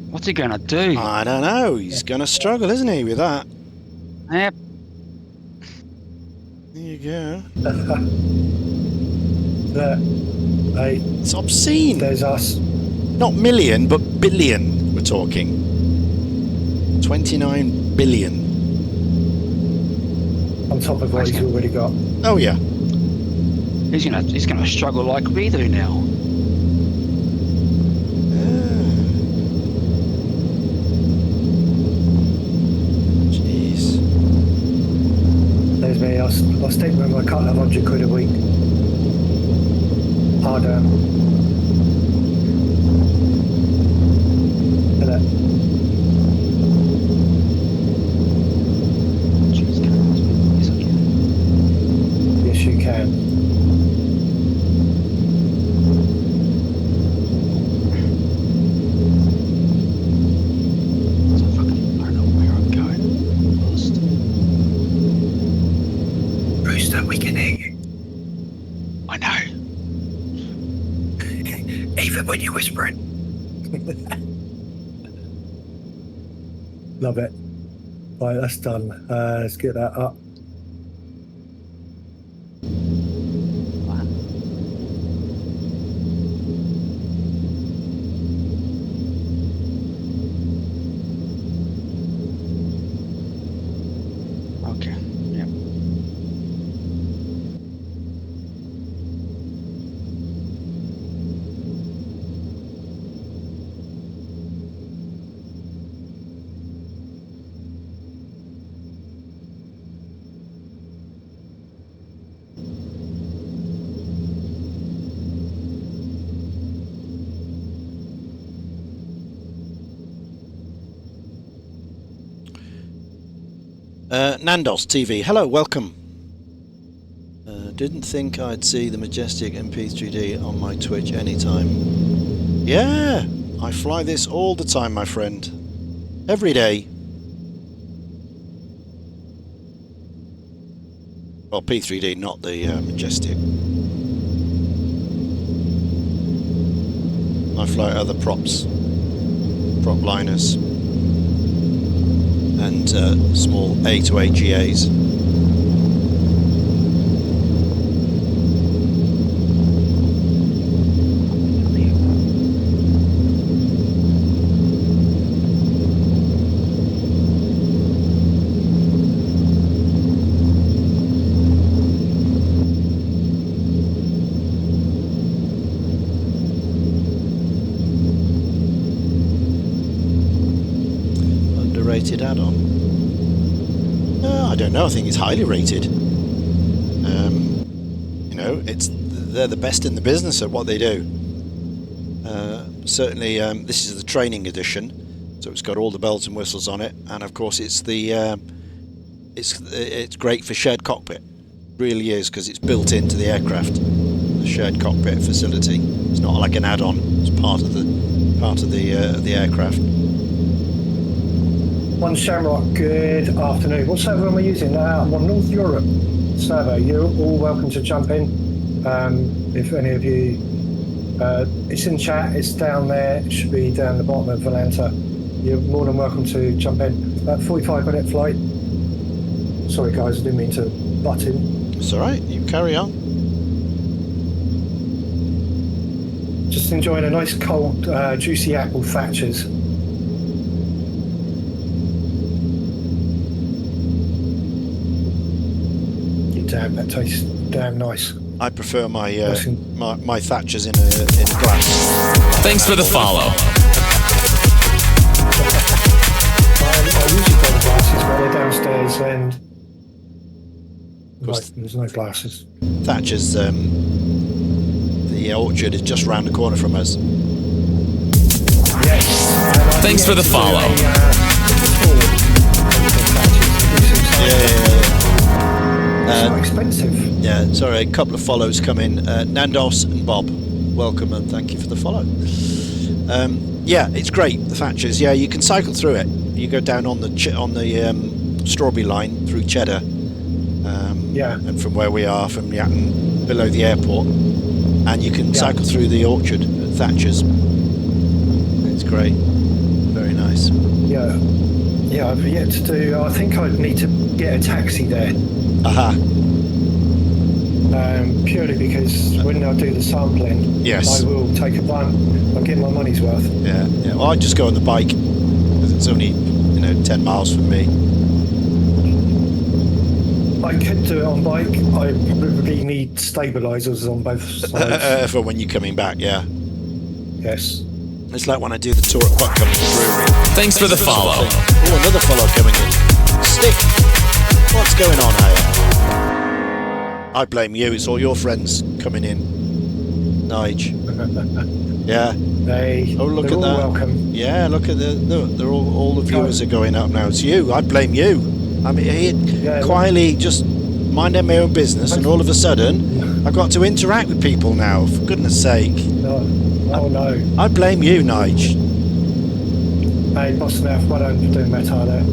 what's he gonna do? I don't know. He's going to struggle, isn't he, with that? Yep. There you go. Hey, It's obscene. there's us. Not million, but billion. We're talking 29 billion. On top of what he's already got. Oh yeah. He's gonna struggle like we do now. Jeez. There's me, I'll stick with my couple of £100 a week. Hard earned. Hello. Jeez, yes, I can. Yes, you can. So fucking, I don't know where I'm going. Lost. Rooster, we can hear you. I know. Even when you're whispering. Love it. Right, that's done. Let's get that up. Okay. Yep. Nandos TV, hello, welcome. Didn't think I'd see the Majestic and P3D on my Twitch anytime. Yeah, I fly this all the time, my friend. Every day. Well, P3D, not the Majestic. I fly other props, prop liners, and small A to A GAs. Underrated add-on. I don't know. I think it's highly rated. You know, they're the best in the business at what they do. Certainly, this is the training edition, so it's got all the bells and whistles on it, and of course, it's great for shared cockpit. It really is, because it's built into the aircraft, the shared cockpit facility. It's not like an add-on. It's part of the aircraft. One Shamrock, good afternoon. What server am I using? One North Europe server. You're all welcome to jump in. If any of you, it's in chat, it's down there, it should be down the bottom of Volanta. You're more than welcome to jump in. 45-minute flight. Sorry guys, I didn't mean to butt in. It's alright, you carry on. Just enjoying a nice cold, juicy apple Thatcher's. Damn, that tastes damn nice. I prefer my my Thatchers in a glass. Thanks for the follow. I usually go to glasses, but they're downstairs and there's no glasses. Thatchers, the orchard is just round the corner from us. Thanks for the follow. It's not expensive. Yeah, sorry, a couple of follows come in. Nandos and Bob, welcome and thank you for the follow. Yeah, it's great, the Thatchers. Yeah, you can cycle through it. You go down on the Strawberry line through Cheddar. And from where we are, from Yatton, below the airport, and you can cycle through the orchard at Thatchers. It's great, very nice. Yeah, I've yet to do. I think I'd need to get a taxi there. Purely because when I do the sampling, I will take a run. I'll get my money's worth. Yeah. Well, I just go on the bike because it's only 10 miles from me. I could do it on bike. I probably need stabilisers on both sides. For when you're coming back, yeah. Yes. It's like when I do the tour at Buckham Brewery. Thanks for the follow. Oh, another follow coming in. Stick, what's going on here? I blame you. It's all your friends coming in. Nige. Yeah. Oh, look at all that. Welcome. Yeah, look at they're all the viewers are going up now. It's you. I blame you. I mean, quietly just minding my own business, and all of a sudden, I've got to interact with people now. For goodness' sake. No. I blame you, Nige. Hey, Boston F, well done for doing that, there.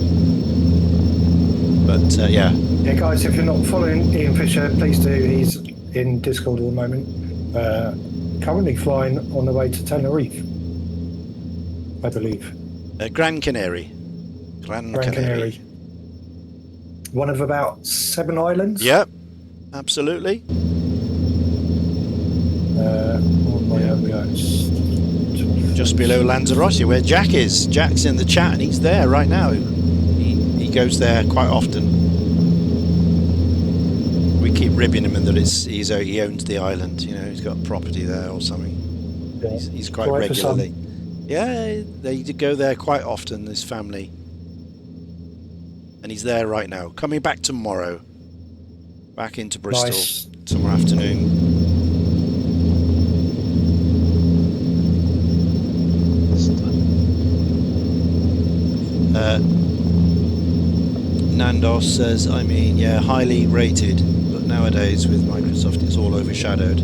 But yeah. Yeah, guys, if you're not following Ian Fisher, please do. He's in Discord at the moment. Currently flying on the way to Tenerife, I believe. Gran Canary. Gran Canary. One of about 7 islands. Yep, absolutely. Just below Lanzarote, where Jack is. Jack's in the chat, and he's there right now. He goes there quite often. We keep ribbing him, and that he owns the island. He's got property there or something. Yeah. He's quite regularly. Yeah, they go there quite often. His family. And he's there right now. Coming back tomorrow. Back into Bristol tomorrow afternoon. Nandos says, highly rated, but nowadays with Microsoft it's all overshadowed.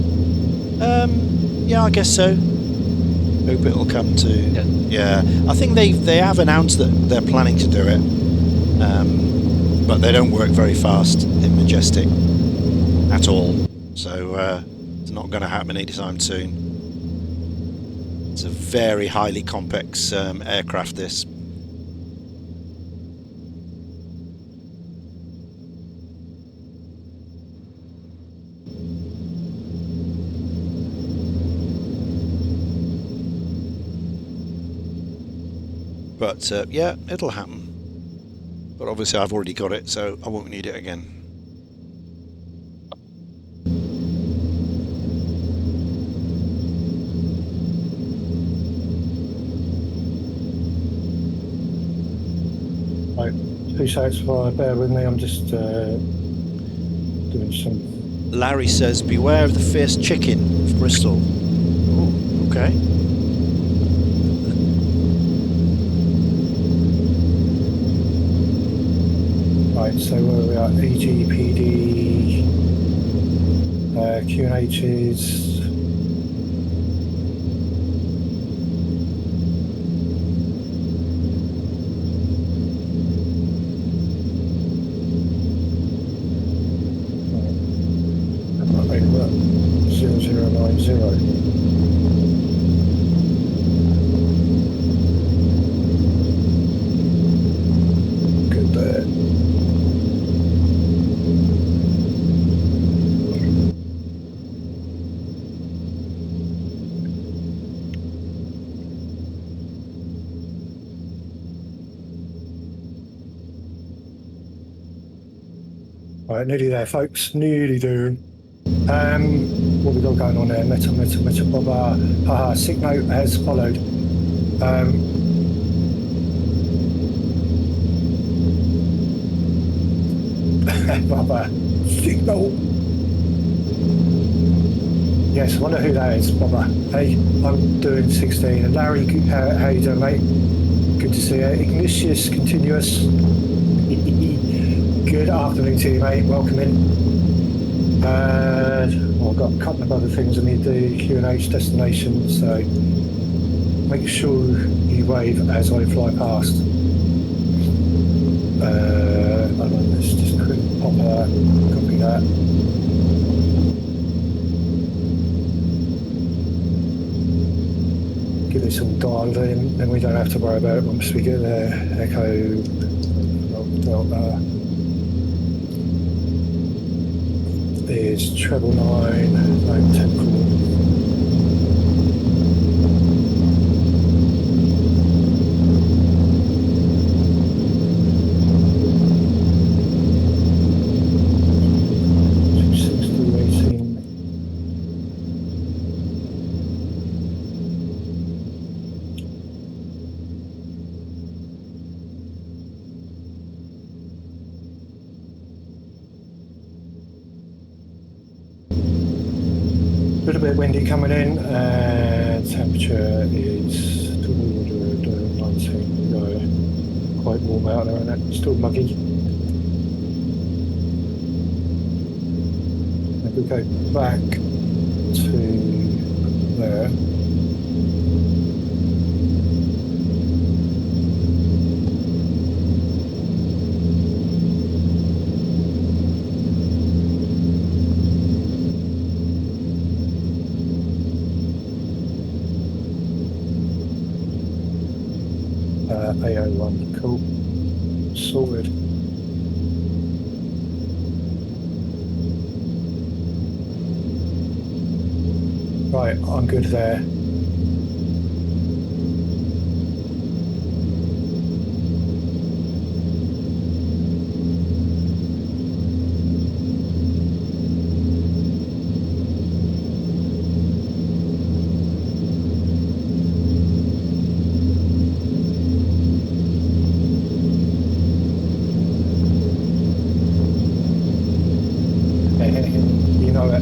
Yeah, I guess so. Hope it'll come to. Yeah, I think they have announced that they're planning to do it. But they don't work very fast in Majestic at all, so it's not going to happen anytime soon. It's a very highly complex aircraft, this. But yeah, it'll happen. But obviously I've already got it, so I won't need it again. Right, 2 seconds while bear with me, I'm just doing some... Larry says, beware of the fierce chicken of Bristol. Oh, okay. Right, so where we are, EGPD, Q&H's. Right, 0090. Right, nearly there, folks. Nearly there. What we got going on there? Meta, Baba. Sick note has followed. Baba, sick note. Yes, I wonder who that is, Baba. Hey, I'm doing 16. And Larry, how you doing, mate? Good to see you. Ignatius Continuous. Good afternoon to you, mate. Welcome in. I've got a couple of other things I need to do. Q&H destination, so make sure you wave as I fly past. Let's just quickly pop copy that. Get this all dialed in, then we don't have to worry about it once we get there. Echo Delta. There's treble 9, no temporal. A little bit windy coming in, and temperature is 19. No, quite warm out there, isn't it? Still muggy. If we go back to there. AO1, cool, sorted. Right, I'm good there. You know it.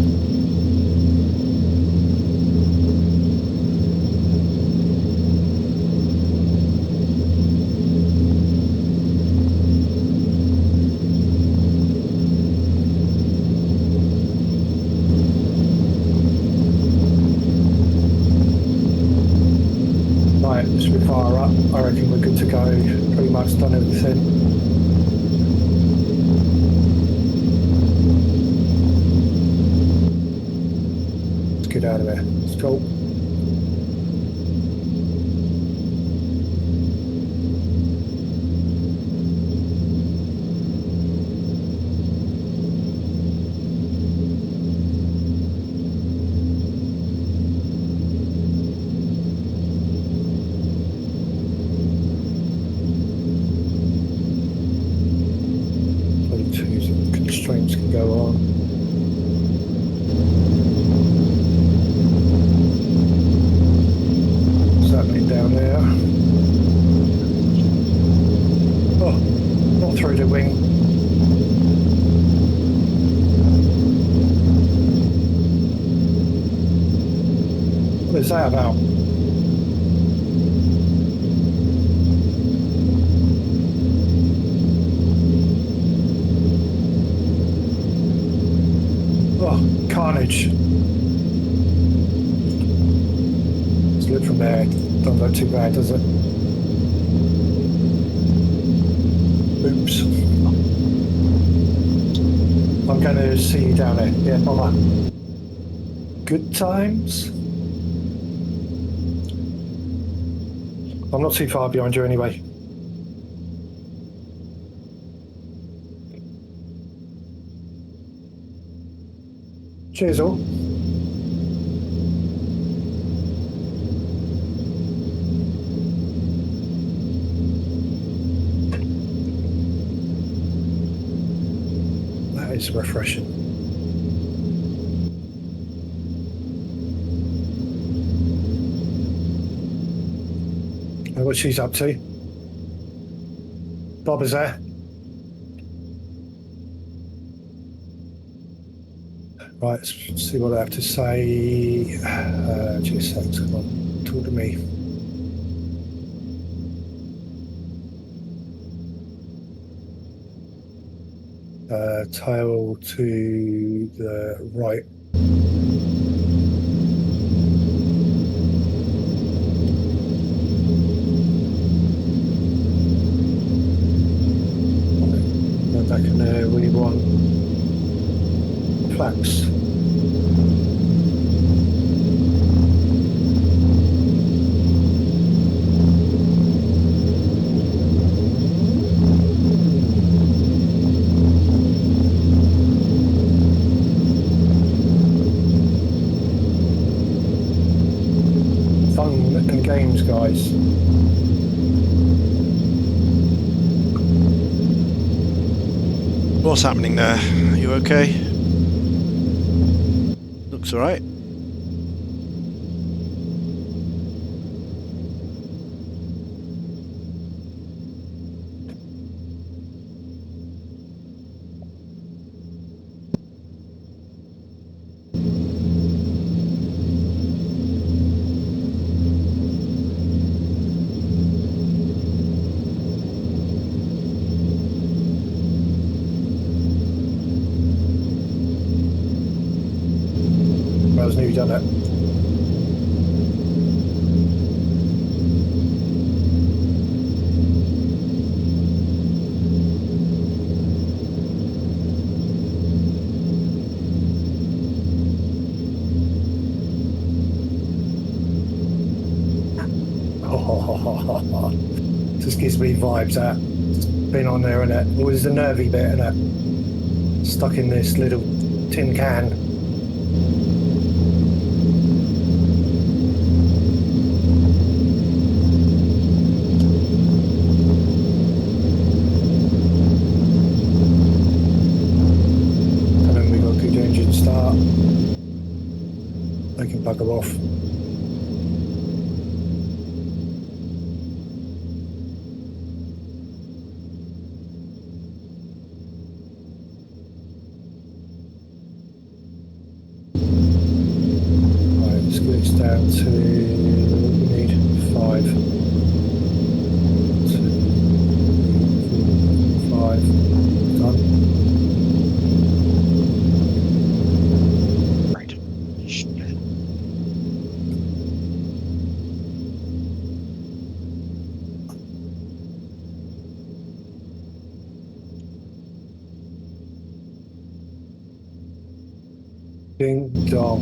Right, just we fire up. I reckon we're good to go. Pretty much done everything. Get out of there. Let's go. Constraints can go on. Down there. Oh, not through the wing. What is that about? Oh, carnage. Let's look from there. Don't look too bad, does it? Oops. I'm going to see you down there. Yeah, bye-bye. Good times. I'm not too far behind you anyway. Cheers all. It's refreshing. What she's up to. Bob is there. Right, let's see what I have to say. GSX, come on, talk to me. Tail to the right. Go back in there. We want flaps. Fun and games, guys. What's happening there? Are you okay? Looks alright. I was nearly done it. Just gives me vibes that. Just been on there, innit? Always the nervy bit, innit? Stuck in this little tin can. And then we got good engine start. They can bugger off. It's down to we need 5. 2, 4, 5. Done. Right. Shit. Ding dong.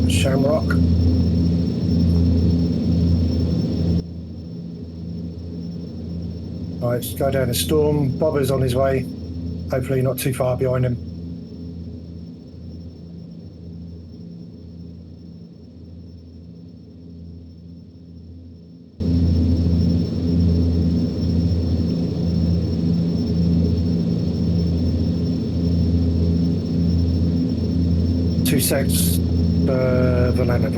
Shamrock. Right, let's go down the storm. Bobber's on his way. Hopefully not too far behind him. Two secs. Valana.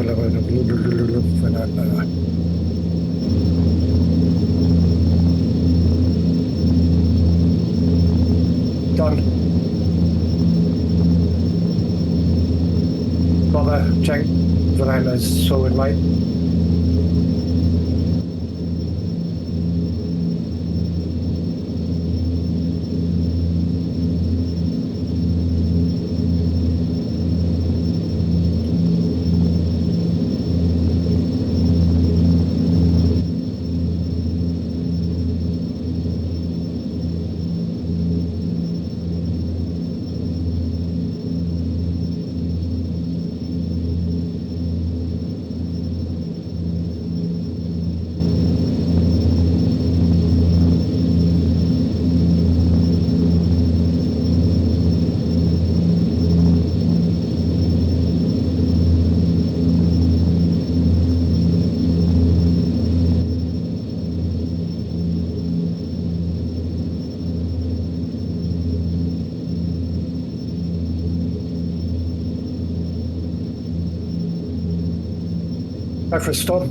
Done. Bobber, check. Valana's forward, mate. Go for a stop.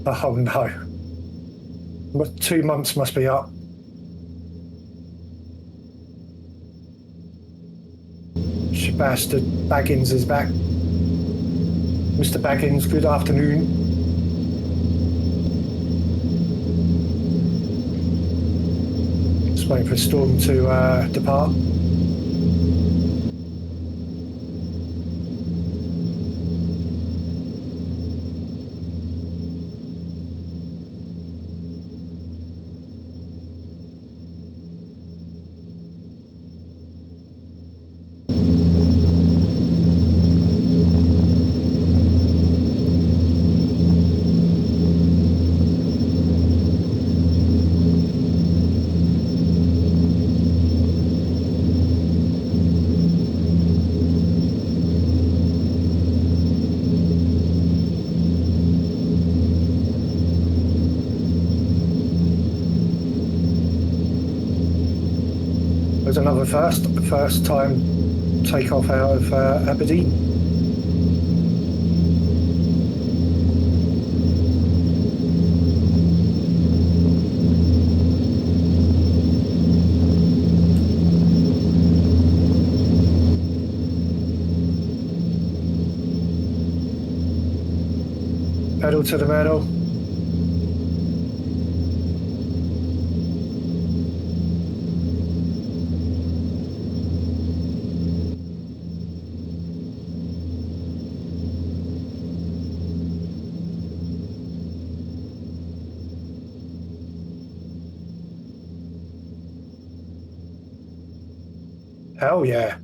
Oh no. 2 months must be up. Bastard Baggins is back. Mr. Baggins, good afternoon. Just waiting for Storm to depart. There's another first time takeoff out of Aberdeen. Pedal to the metal. Hell yeah.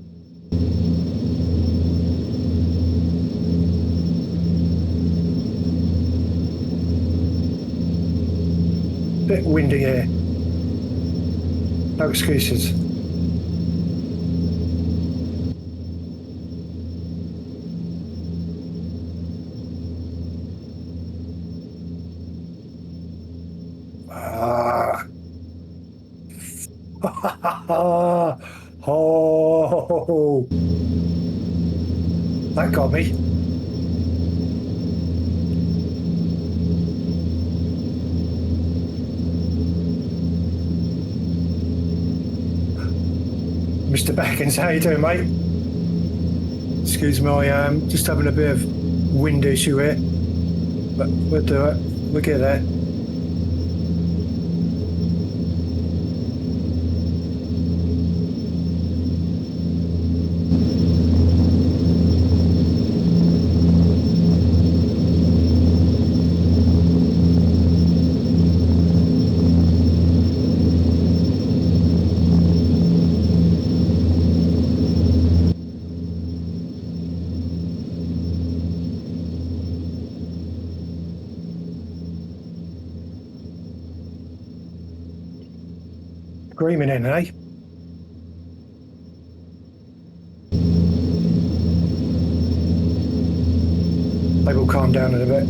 Bit windy here. No excuses. Oh, that got me. Mr. Backins, how you doing, mate? Excuse me, I'm just having a bit of wind issue here, but we'll do it. We'll get there. Screaming in, eh? They will calm down in a bit.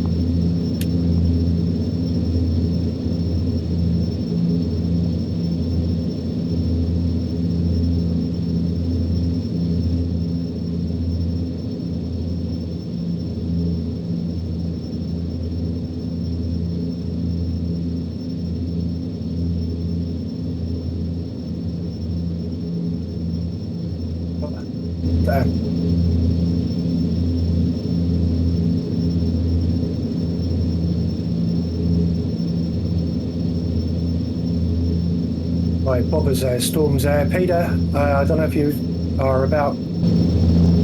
Right, Bobber's there, Storm's there. Peter, I don't know if you are about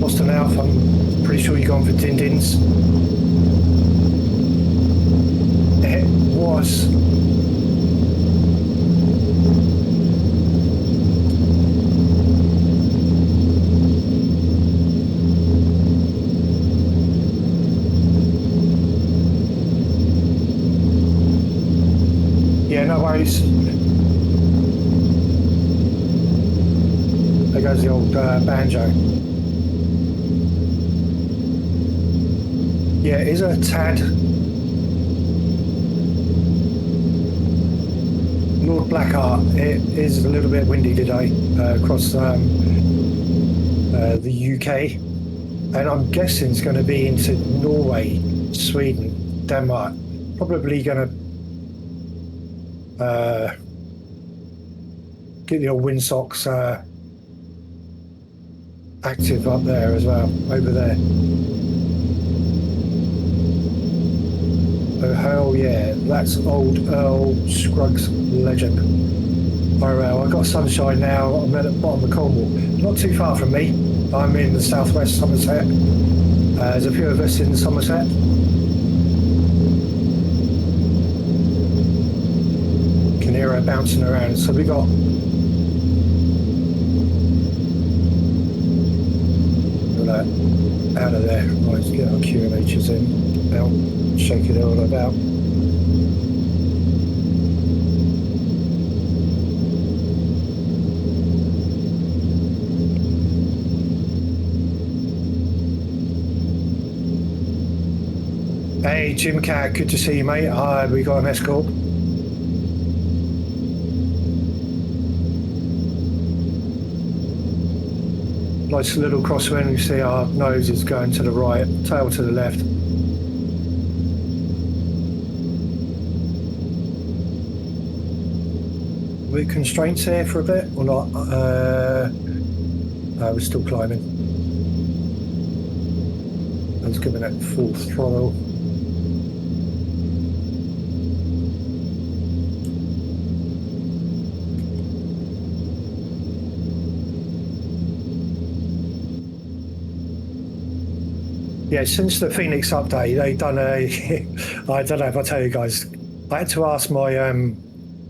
Boston Alpha. I'm pretty sure you're going for Dindins. It was. Yeah, no worries. There goes the old banjo. Yeah, it is a tad Lord Blackheart, it is a little bit windy today across the UK, and I'm guessing it's going to be into Norway, Sweden, Denmark. Probably going to get the old windsocks active up there as well, over there. Oh hell yeah, that's old Earl Scruggs legend. Oh well, I've got sunshine now. I'm at the bottom of Cornwall, not too far from me. I'm in the southwest Somerset. There's a few of us in Somerset. Can hear her bouncing around. So we got out of there. Right, let's get our QMHs in. Out, shake it all about. Hey, Jim Cat, good to see you, mate. Hi, we got an escort. Nice little crosswind. You see our nose is going to the right, tail to the left. Are we constraints here for a bit or not? No, we're still climbing. I was giving it full throttle. Yeah, since the Phoenix update, they've done a. I don't know if I tell you guys. I had to ask my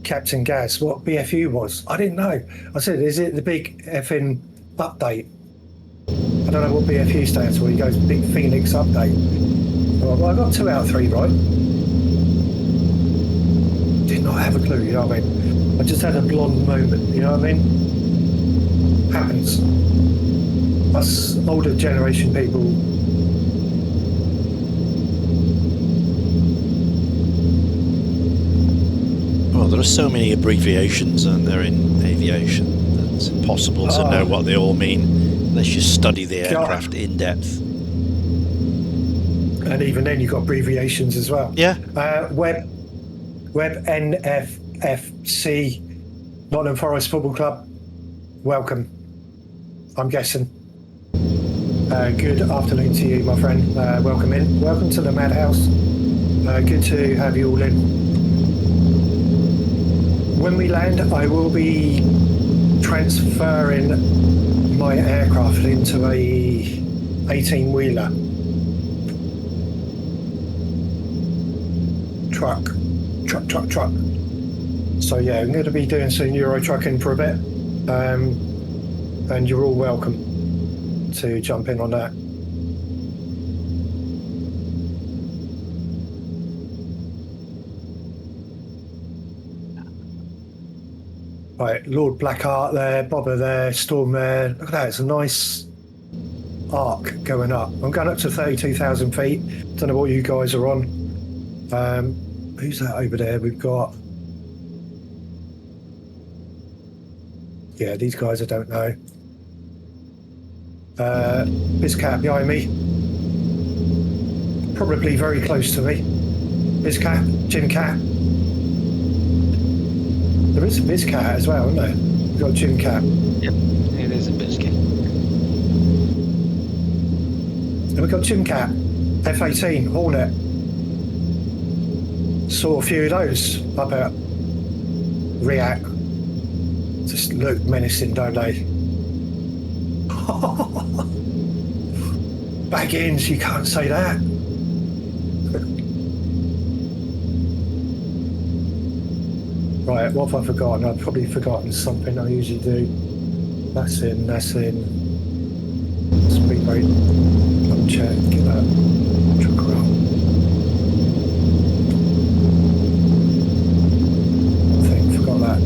Captain Gaz what BFU was. I didn't know. I said, "Is it the big effing update?" I don't know what BFU stands for. He goes, "Big Phoenix update." Well, I got 2 out of 3 right. Did not have a clue. You know what I mean? I just had a blonde moment. You know what I mean? Happens. Us older generation people. Well, there are so many abbreviations, aren't there, in aviation, that it's impossible to know what they all mean unless you study the aircraft in depth. And even then, you've got abbreviations as well. Yeah. Web NFFC, Nottingham Forest Football Club. Welcome. I'm guessing. Good afternoon to you, my friend. Welcome in. Welcome to the Madhouse. Good to have you all in. When we land, I will be transferring my aircraft into a 18-wheeler truck. So yeah, I'm going to be doing some Euro trucking for a bit, and you're all welcome to jump in on that. Right, Lord Blackheart there, Bobber there, Storm there. Look at that, it's a nice arc going up. I'm going up to 32,000 feet. Don't know what you guys are on. Who's that over there? We've got... Yeah, these guys I don't know. Bizcat behind me. Probably very close to me. Bizcat, Jim Cat. There is a Bizcat as well, isn't there? We've got Jim Cat. Yep, it is a Bizcat. And we've got Jim Cat, F-18, Hornet. Saw a few of those up at React. Just look menacing, don't they? Baggins, you can't say that. Right, what have I forgotten? I've probably forgotten something I usually do. That's in. Speed rate. Double check, get that truck around. I think, forgot that.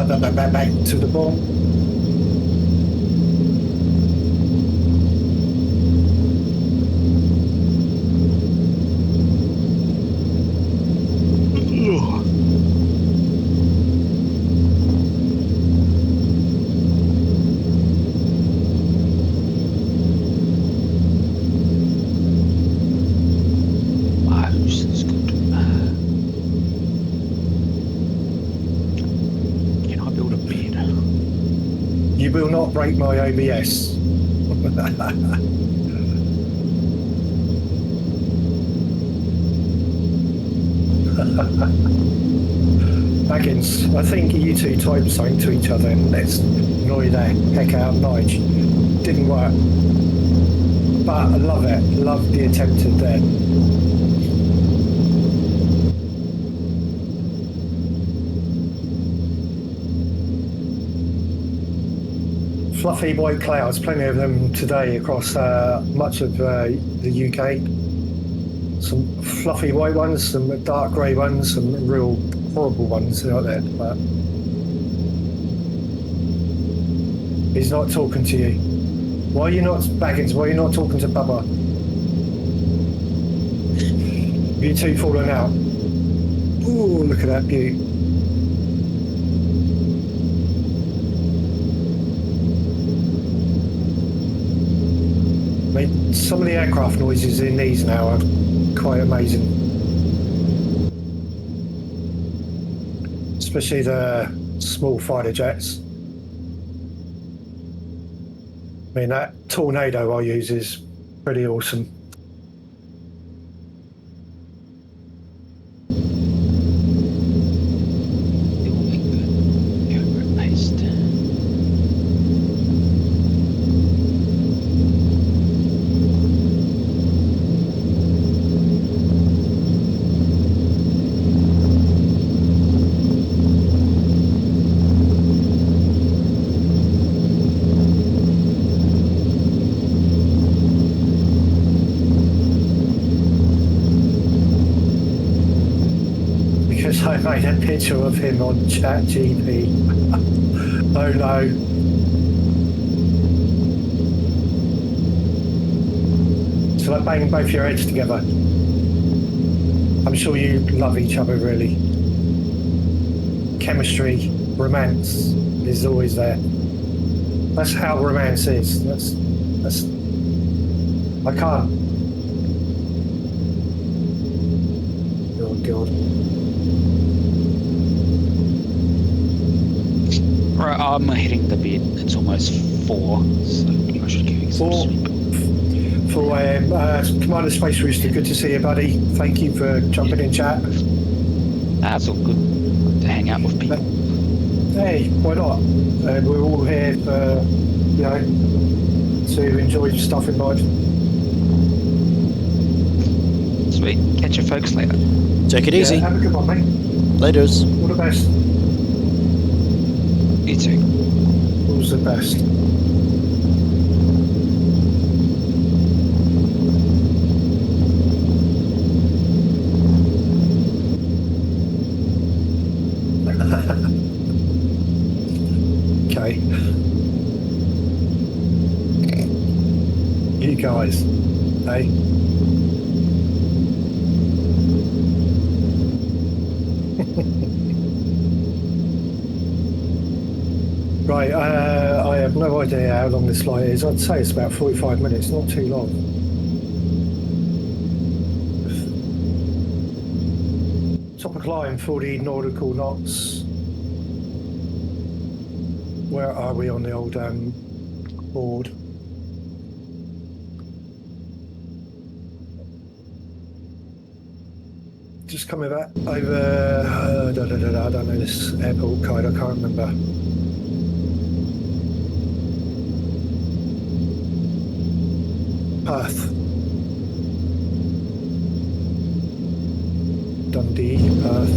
Back to the bomb. You will not break my OBS. Baggins, I think you two typed something to each other and let's annoy the heck out of Nige. Didn't work. But I love it. Love the attempt at that. Fluffy white clouds, plenty of them today across much of the UK. Some fluffy white ones, some dark grey ones, some real horrible ones out there. But he's not talking to you. Why are you not, Baggins, why are you not talking to Bubba? You two falling out. Ooh, look at that view. Mate, some of the aircraft noises in these now are quite amazing. Especially the small fighter jets. I mean, that Tornado I use is pretty awesome. I made a picture of him on ChatGPT. Oh no. So like banging both your heads together. I'm sure you love each other really. Chemistry, romance is always there. That's how romance is. That's I can't. Oh God. Right, I'm hitting the bit. It's almost 4, so I should give you some sleep. 4 a.m. Commander Space Rooster, good to see you, buddy. Thank you for jumping in chat. That's all good to hang out with people. Hey, why not? We're all here for, you know, to enjoy stuff in life. Sweet. Catch you folks later. Take it easy. Have a good one, mate. Laters. All the best. You too. All's the best. Okay. You guys, hey? Right, I have no idea how long this flight is. I'd say it's about 45 minutes, not too long. Top of climb, 40 nautical knots. Where are we on the old board? Just coming back over, I don't know this airport code, I can't remember. Perth. Dundee, Perth.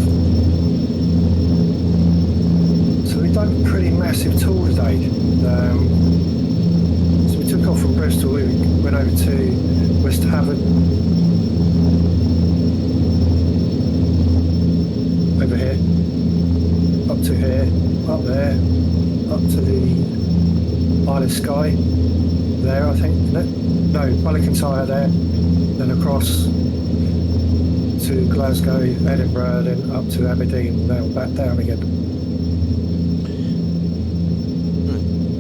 So we've done a pretty massive tour today. So we took off from Bristol, we went over to West Haven. Over here. Up to here. up there, up to the Isle of Skye, there I think, isn't it? No, Ballycontyre there, then across to Glasgow, Edinburgh, then up to Aberdeen, now back down again.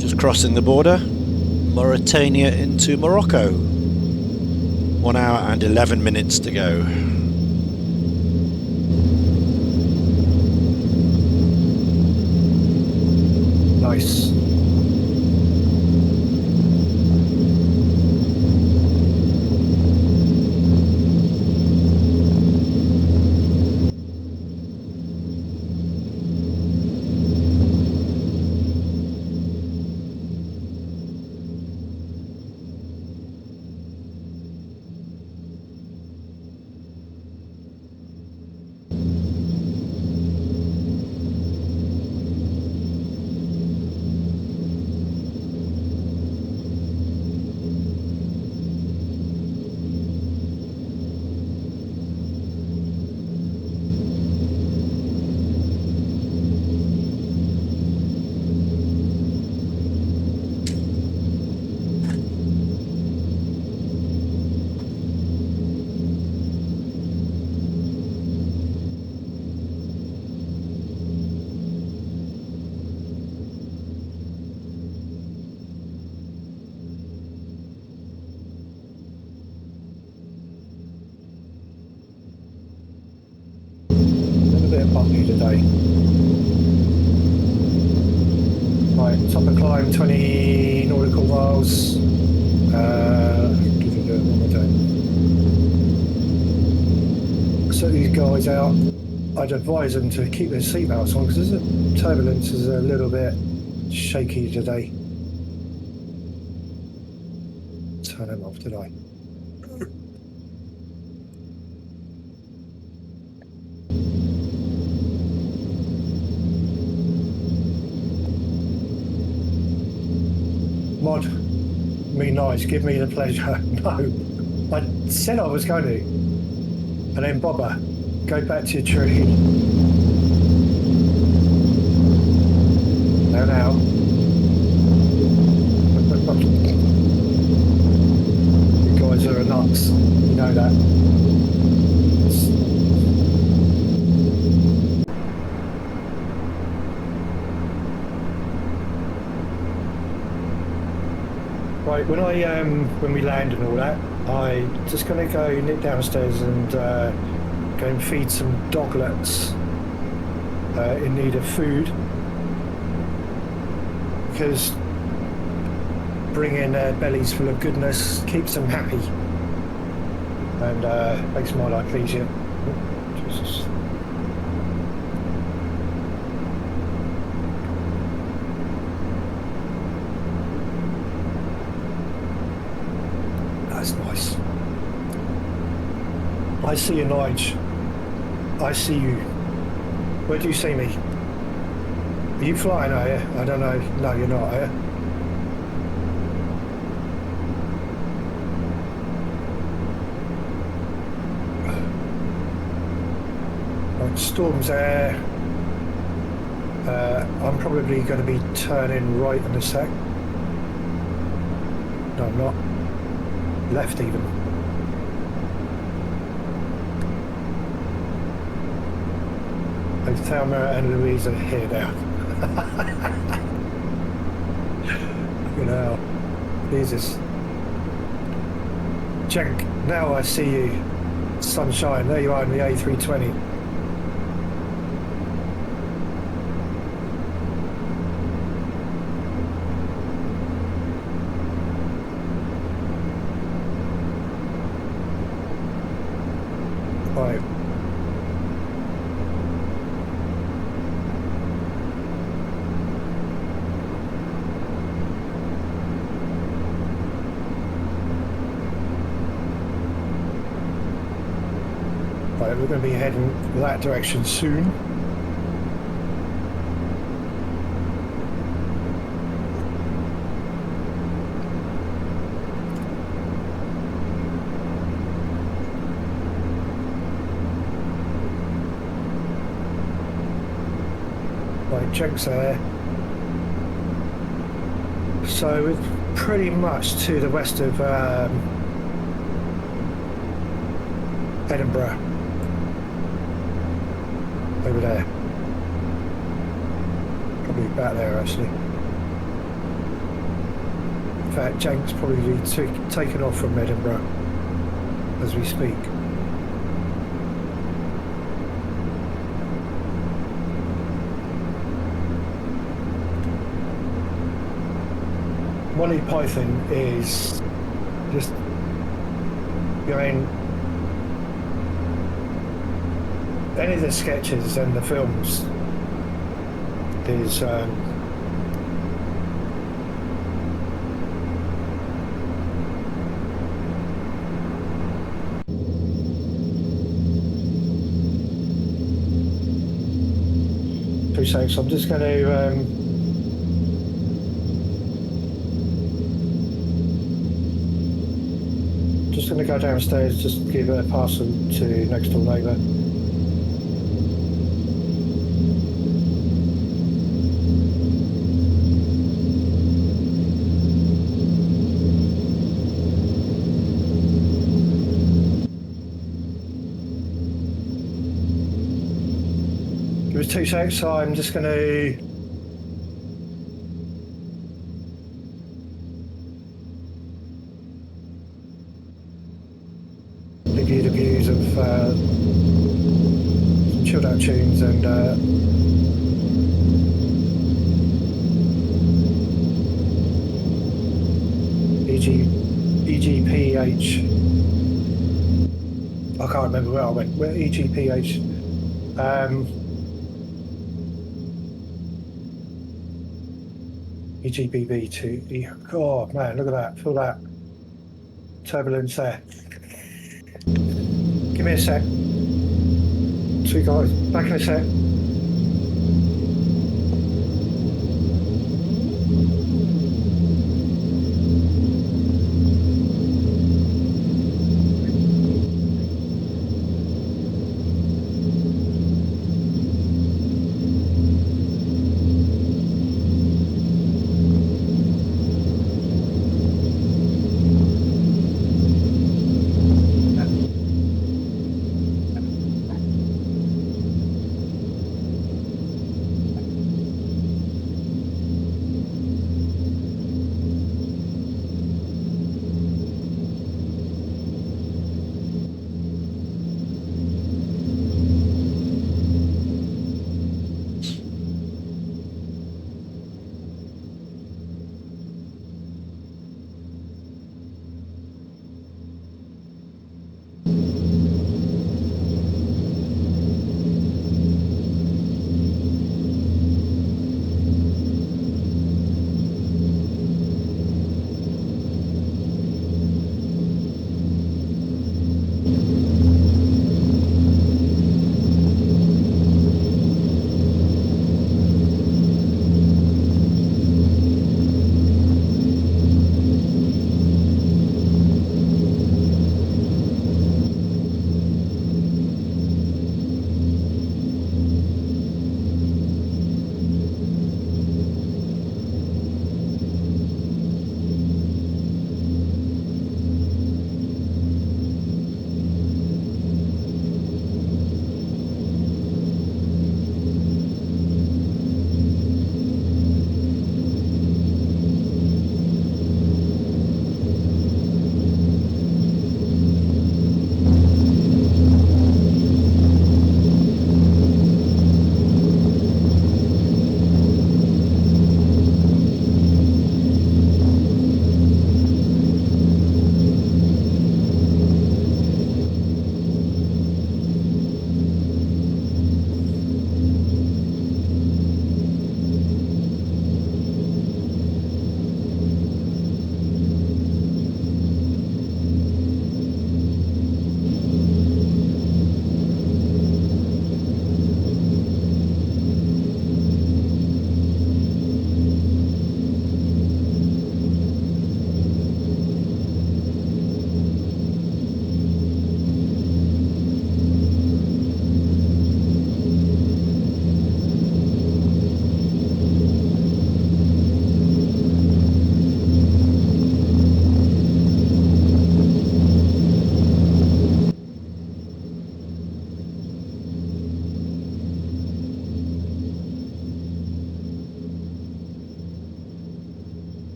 Just crossing the border, Mauritania into Morocco. 1 hour and 11 minutes to go. Nice. Bumpy today. Right, top of climb, 20 nautical miles. So these guys out, I'd advise them to keep their seatbelts on because the turbulence is a little bit shaky today. Turn them off today. Mod, me nice, give me the pleasure. No, I said I was going to. And then Bobber, go back to your tree. Now. You guys are nuts, you know that. Right, when we land and all that, I just gonna go nip downstairs and go and feed some doglets in need of food, because bringing their bellies full of goodness keeps them happy and makes my life easier. Oh, Jesus. That's nice. I see you, Nige. I see you. Where do you see me? Are you flying, are you? I don't know. No, you're not, are you? Right, storm's there. I'm probably going to be turning right in a sec. No, I'm not. Left even. Thelma and Louise are here now. You know, Jesus. Jenk, now I see you. Sunshine, there you are in the A320. Right. Right, we're going to be heading that direction soon. Right, Jenks there. So we're pretty much to the west of Edinburgh. Over there. Probably about there actually. In fact, Jenks probably taken off from Edinburgh as we speak. Monty Python is just, I mean, any of the sketches and the films is so I'm just going to go downstairs, just give a parcel to next door neighbour. Give us 2 seconds, so I'm just going to give you the views of some chilled out tunes and EGPH. I can't remember where I went. Where EGPH. EGBB2. Oh man, look at that. Feel that turbulence there. Give me a sec. Sweet guys, back in a sec.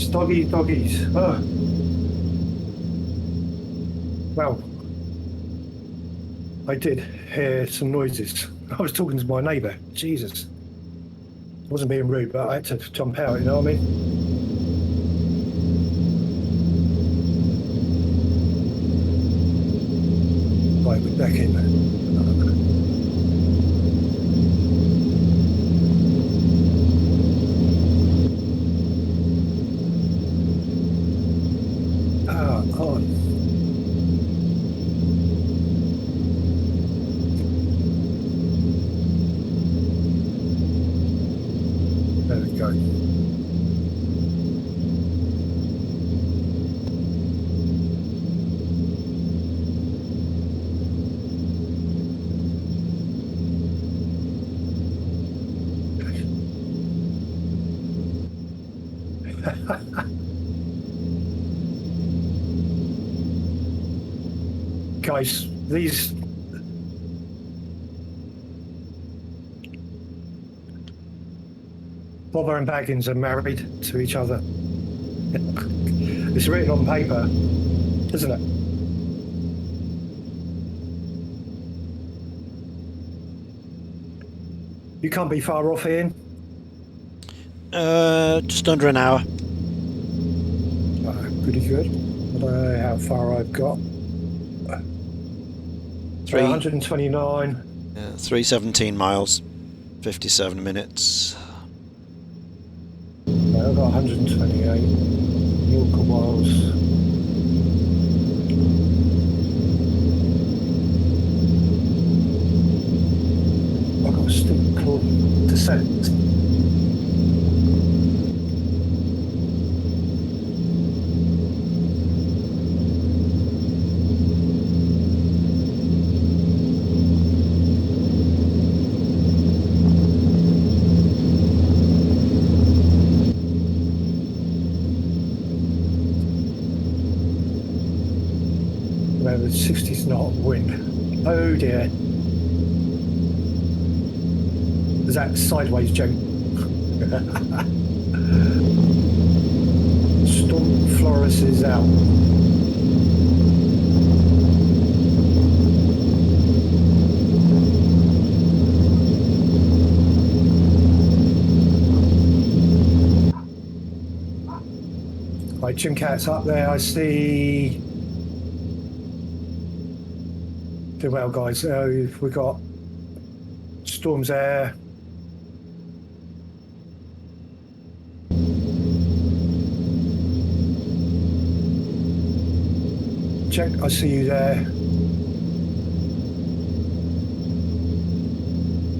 doggies. Oh. Well, I did hear some noises. I was talking to my neighbour. Jesus. I wasn't being rude, but I had to jump out, you know what I mean? Right, we're back in. Power on. There we go. Guys, these Bobber and Baggins are married to each other. It's written on paper, isn't it? You can't be far off, Ian. Just under an hour. Pretty good. I don't know how far I've got. 129. 317 miles, 57 minutes. I've got 128 nautical miles. I've got a steep descent. With 60 knot wind. Oh dear. Is that sideways, Joe? Storm Floris is out. Right, Jim Cat's up there. I see. Well, guys, we've got storms there. Check, I see you there.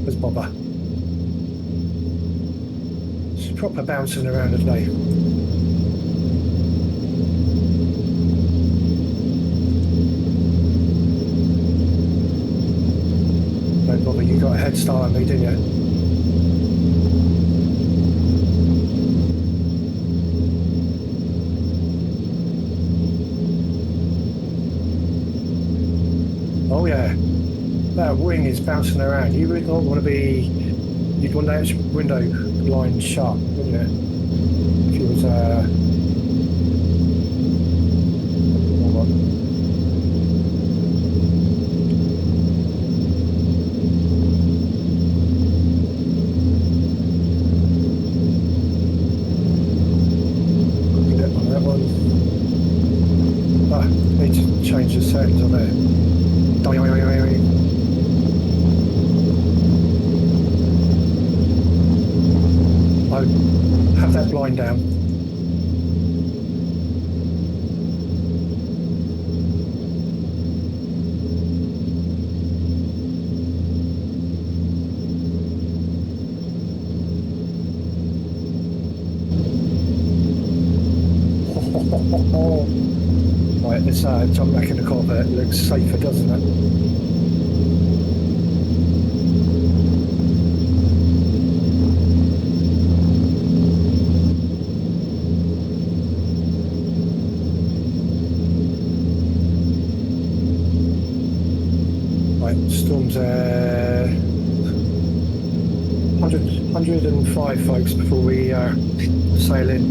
There's Bobber. It's proper bouncing around today. Bobber, you got a head start on me, didn't you? Oh yeah, that wing is bouncing around. You would not want to be, you'd want that window line shut, wouldn't you? If you was need to change the settings on there. I have that blind down. Right, let's jump back in the cockpit. It looks safer, doesn't it? Right, storm's 105 folks before we sail in.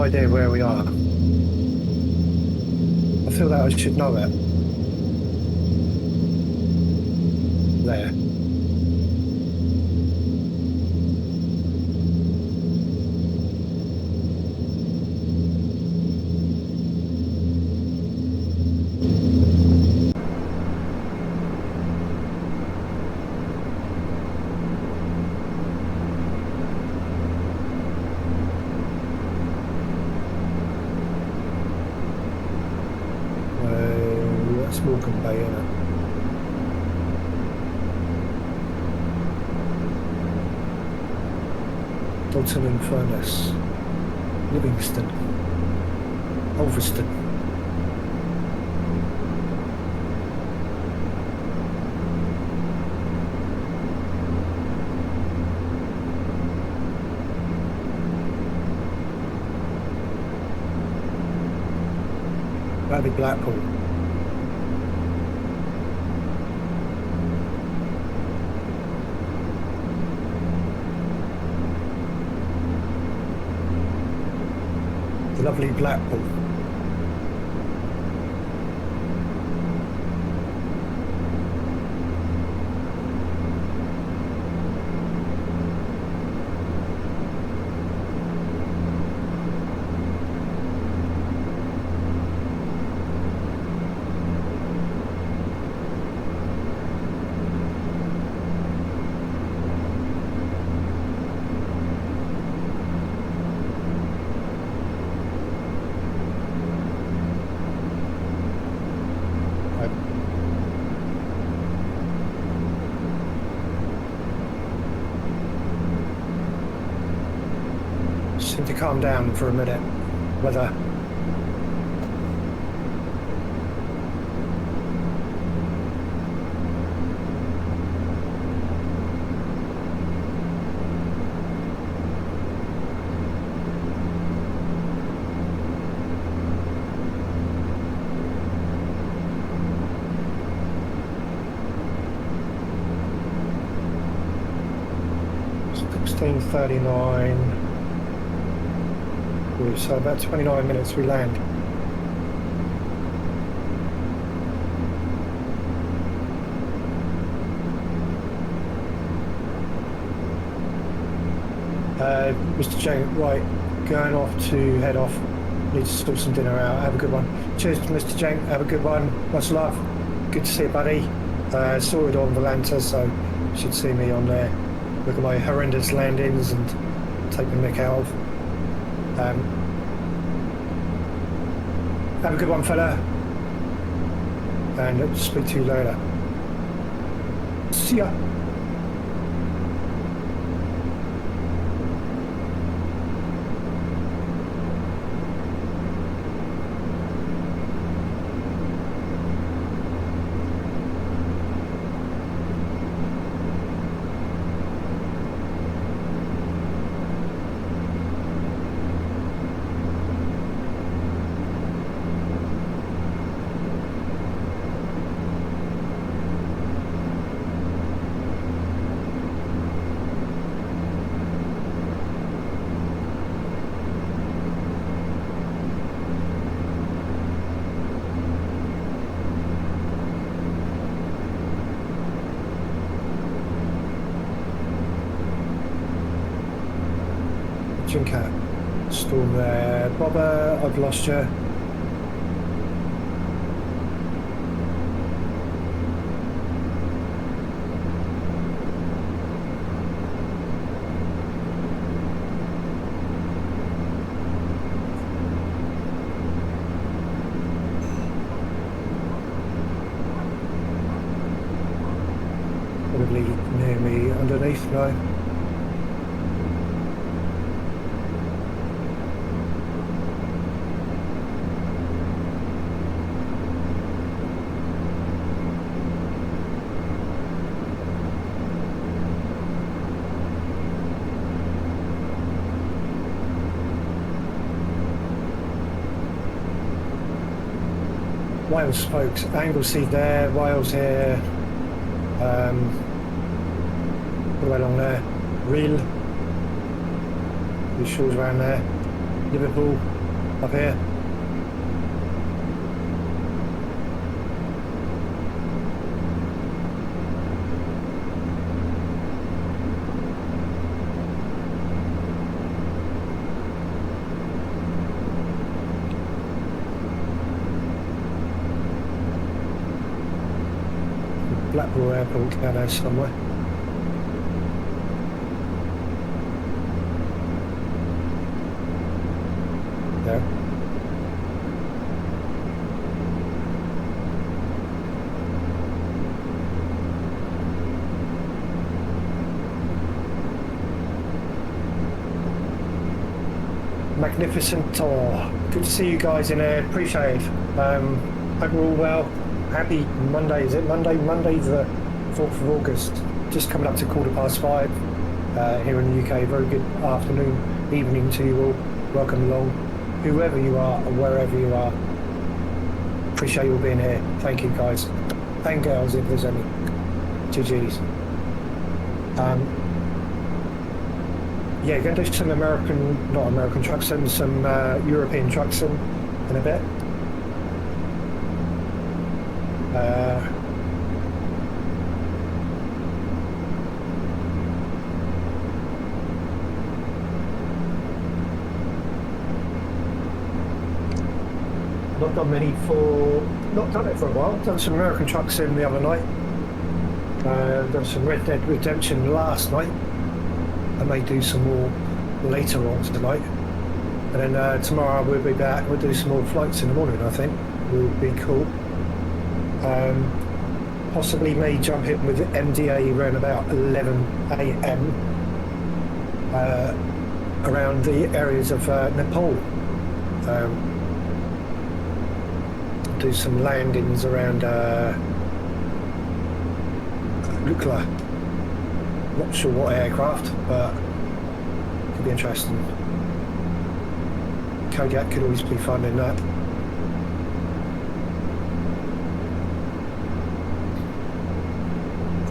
idea where we are. I feel that I should know it. There. That's Morecambe Bay, isn't it? Dalton and Furness, Livingston, Ulverston. That'd be Blackpool. Lovely Blackpool. Seem to calm down for a minute. Weather. $16:39. So about 29 minutes we land. Mr. Jank, right, going off to head off. Need to sort some dinner out. Have a good one. Cheers to Mr. Jank. Have a good one. Much love. Good to see you, buddy. Sorted on Volanta, so you should see me on there. Look at my horrendous landings and take the mick out of. Have a good one, fella, and I'll speak to you later. See ya. Cat, storm there. Bobber, I've lost you. Probably near me underneath, no? Wales folks, Anglesey there, Wales here, all the way along there, Rhyl, the shores around there, Liverpool, up here. Blackpool Airport down there somewhere. There. Magnificent tour. Good to see you guys in there. Appreciate it. Hope we're all well. Happy Monday, is it Monday? Monday the 4th of August. Just coming up to 5:15 here in the UK. Very good afternoon, evening to you all. Welcome along, whoever you are or wherever you are. Appreciate you all being here. Thank you guys. And girls if there's any. GG's. Yeah, going to do some not American trucks, and some European trucks in a bit. Not done many not done it for a while. Done some American trucks in the other night. Done some Red Dead Redemption last night. I may do some more later on tonight. And then tomorrow we'll be back. We'll do some more flights in the morning, I think. Will be cool. Possibly may jump in with MDA around about 11 AM around the areas of Nepal. Do some landings around Lukla. Not sure what aircraft, but could be interesting. Kodiak could always be fun in that.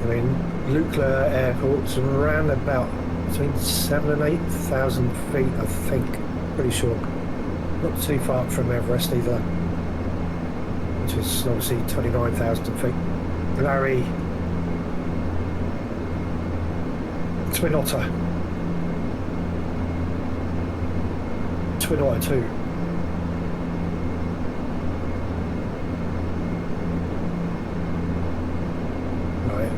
I mean, Lukla Airport's around about between 7,000 and 8,000 feet, I think. Pretty sure. Not too far from Everest either, which is obviously 29,000 feet. Larry, Twin Otter 2. Right.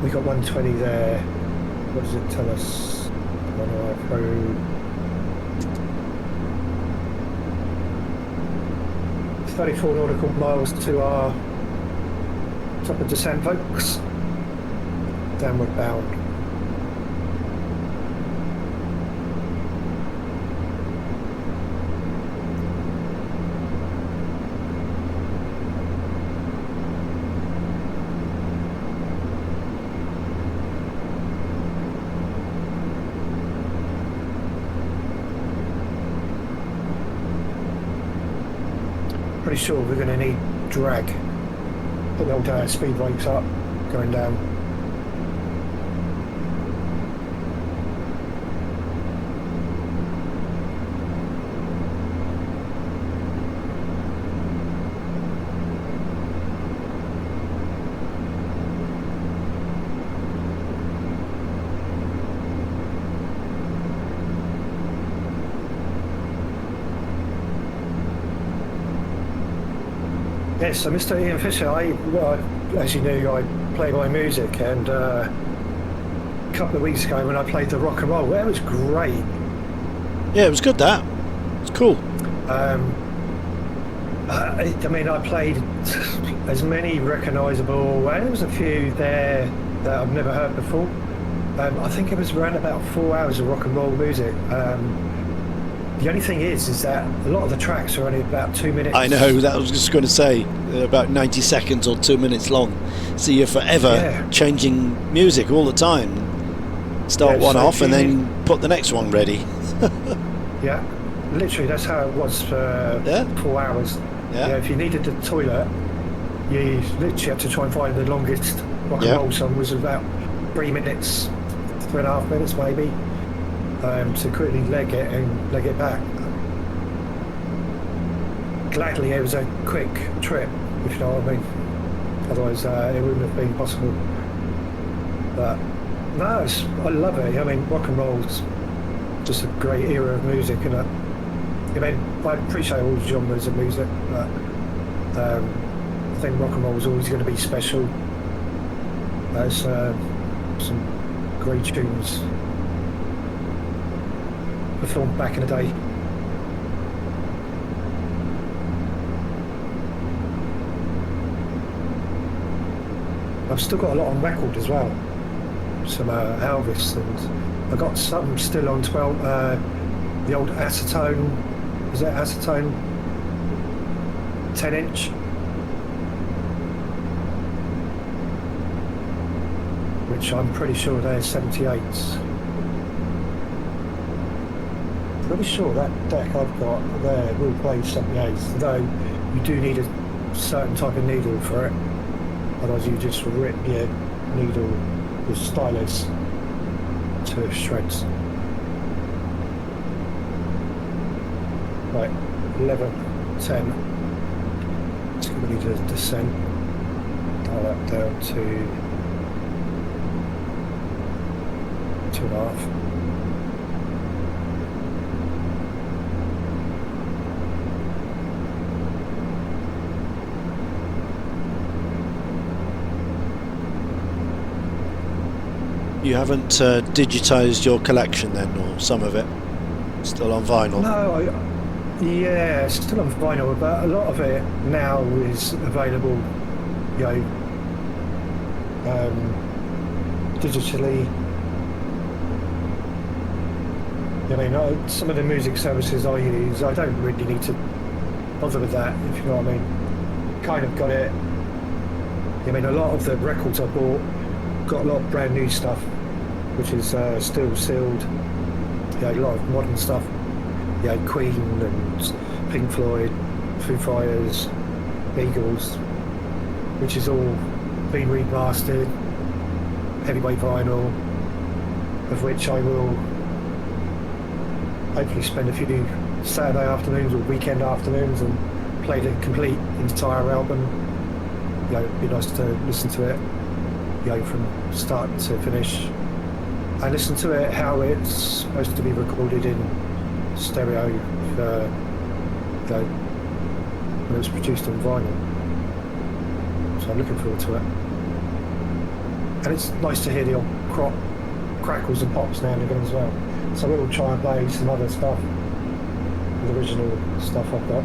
We got 120 there. What does it tell us on our road? 34 nautical miles to our top of descent, folks. Downward bound. Pretty sure we're going to need drag. Put the old speed brakes up, going down. Yes, so Mr. Ian Fisher, as you knew, I play my music, and a couple of weeks ago when I played the rock and roll, it was great. Yeah, it was good, that. It's cool. I mean, I played as many recognisable, and there was a few there that I've never heard before. I think it was around about 4 hours of rock and roll music. The only thing is that a lot of the tracks are only about 2 minutes. I know, that I was just going to say, about 90 seconds or 2 minutes long. So you're forever changing music all the time. Start one off and then put the next one ready. Yeah, literally, that's how it was for 4 hours. Yeah, if you needed the toilet, you literally had to try and find the longest rock and roll song, was about 3 minutes, 3.5 minutes maybe. To quickly leg it back. gladly it was a quick trip, if you know what I mean. Otherwise, it wouldn't have been possible. But no, I love it. I mean, rock and roll's just a great era of music, and I mean, I appreciate all genres of music, but I think rock and roll is always going to be special. There's some great tunes performed back in the day. I've still got a lot on record as well. Some Elvis, and I got some still on 12. The old acetone, is that acetone? 10-inch. Which I'm pretty sure they're 78s. Pretty sure that deck I've got there will play 78s, though you do need a certain type of needle for it. Otherwise you just rip your needle with stylus to shreds. Right, 11, 10. It's going to need a descent. Dial that down to 2.5. You haven't digitised your collection then, or some of it? Still on vinyl? No, yeah, it's still on vinyl, but a lot of it now is available, you know, digitally. I mean, some of the music services I use, I don't really need to bother with that, if you know what I mean. Kind of got it. I mean, a lot of the records I bought got a lot of brand new stuff, which is still sealed. Yeah, a lot of modern stuff. Yeah, Queen and Pink Floyd, Foo Fighters, Eagles, which is all been remastered, heavyweight vinyl, of which I will hopefully spend a few Saturday afternoons or weekend afternoons and play the complete entire album. You know, it'd be nice to listen to it, you know, from start to finish. I listen to it how it's supposed to be recorded in stereo, you know, when it's produced on vinyl. So I'm looking forward to it. And it's nice to hear the old crackles and pops now and again as well. So we'll try and play some other stuff, the original stuff I've got.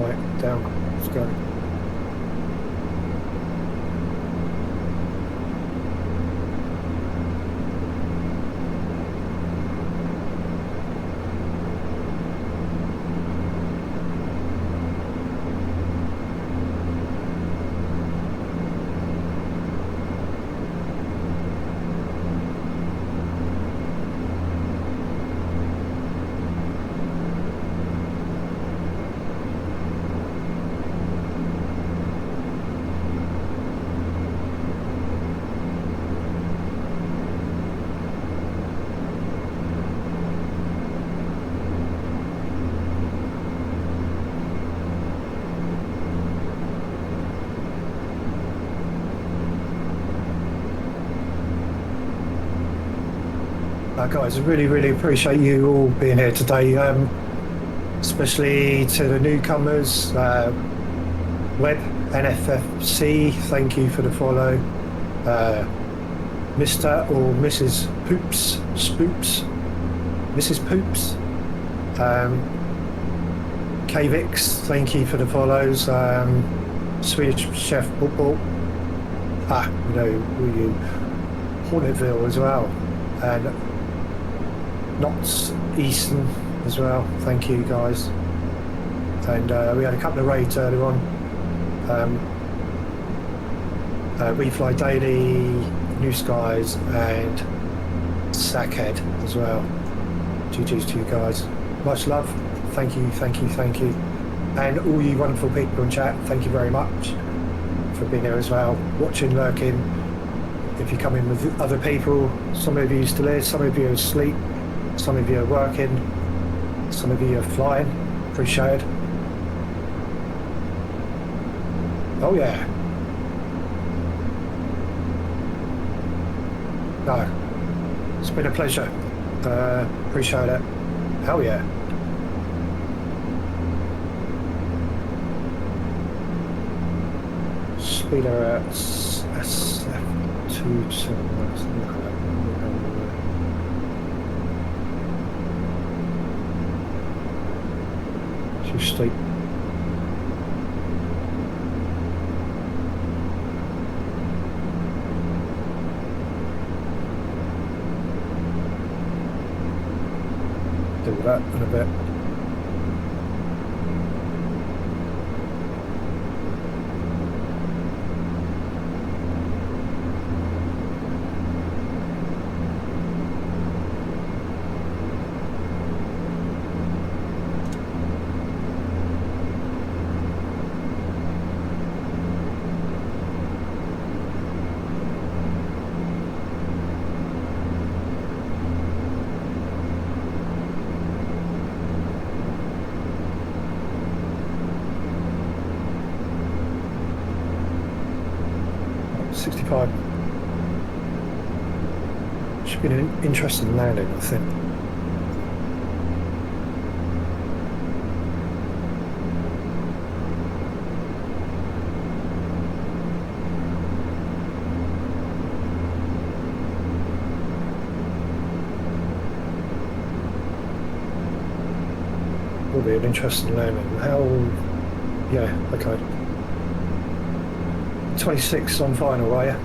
Right, down, let's go. Guys, I really appreciate you all being here today, especially to the newcomers. Web NFFC, thank you for the follow. Mr. or Mrs. Spoops, Mrs. Poops. KVix, thank you for the follows. Swedish Chef Bubble. You know, you Hornetville as well. And Knots Easton as well, thank you guys. And we had a couple of raids earlier on. We Fly Daily, New Skies and Sackhead as well. GG's to you guys. Much love, thank you. And all you wonderful people in chat, thank you very much for being here as well. Watching, lurking, if you come in with other people, some of you are still here, some of you are asleep, some of you are working, some of you are flying. Appreciate it. Oh yeah. No, it's been a pleasure. Appreciate it. Hell yeah. Speeder at SF27. Too steep. Do that in a bit. Should be an interesting landing, I think. Will be an interesting landing. How? Yeah, okay. 26 on final, are you?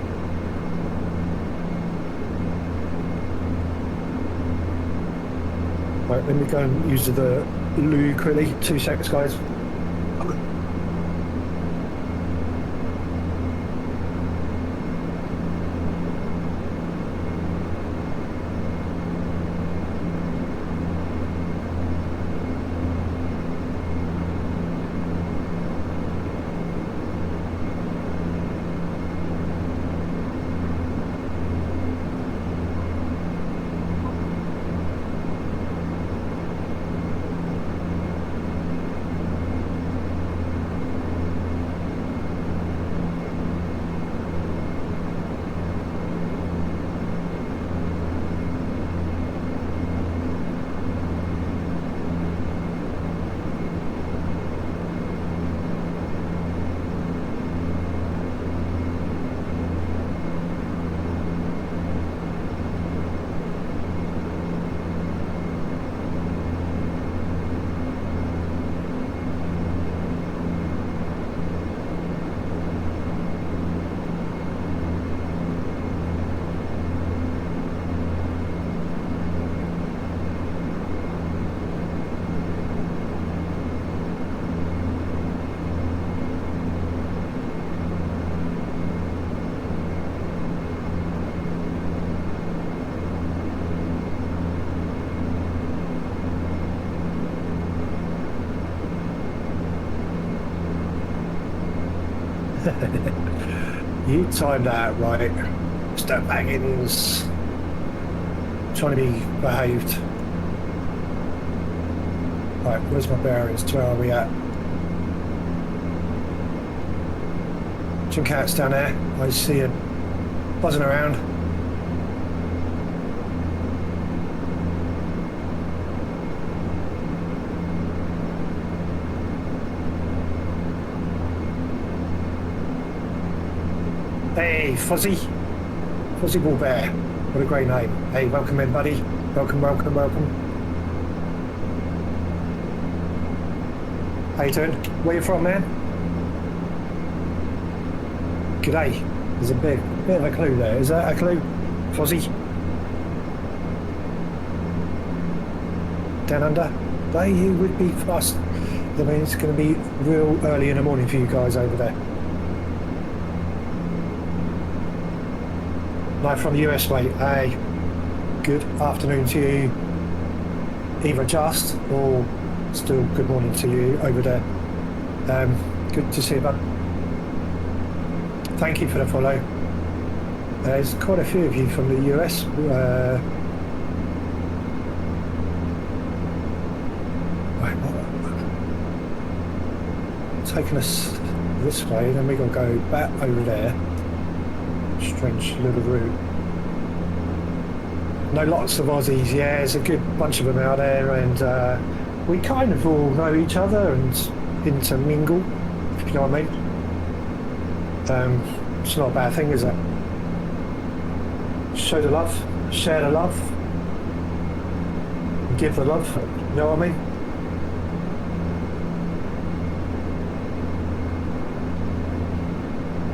Right, let me go and use the loo quickly. 2 seconds, guys. You timed that right. Step baggins. Trying to be behaved. Right, where's my bearings? Where are we at? Some cats down there. I see it buzzing around. Hey, Fuzzy Ball Bear, what a great name. Hey, welcome in, buddy. Welcome. How you doing? Where you from, man? G'day. There's a bit of a clue there. Is that a clue, Fuzzy? Down under? They would be fast. I mean, it's going to be real early in the morning for you guys over there. Live from the US, mate. Hey, good afternoon to you. Either just or still good morning to you over there. Good to see you, bud. Thank you for the follow. There's quite a few of you from the US. Right, taking us this way, then we got to go back over there. Strange little route. No, lots of Aussies. Yeah, there's a good bunch of them out there, and we kind of all know each other and intermingle, if you know what I mean. It's not a bad thing, is it? Show the love, share the love, give the love, you know what I mean?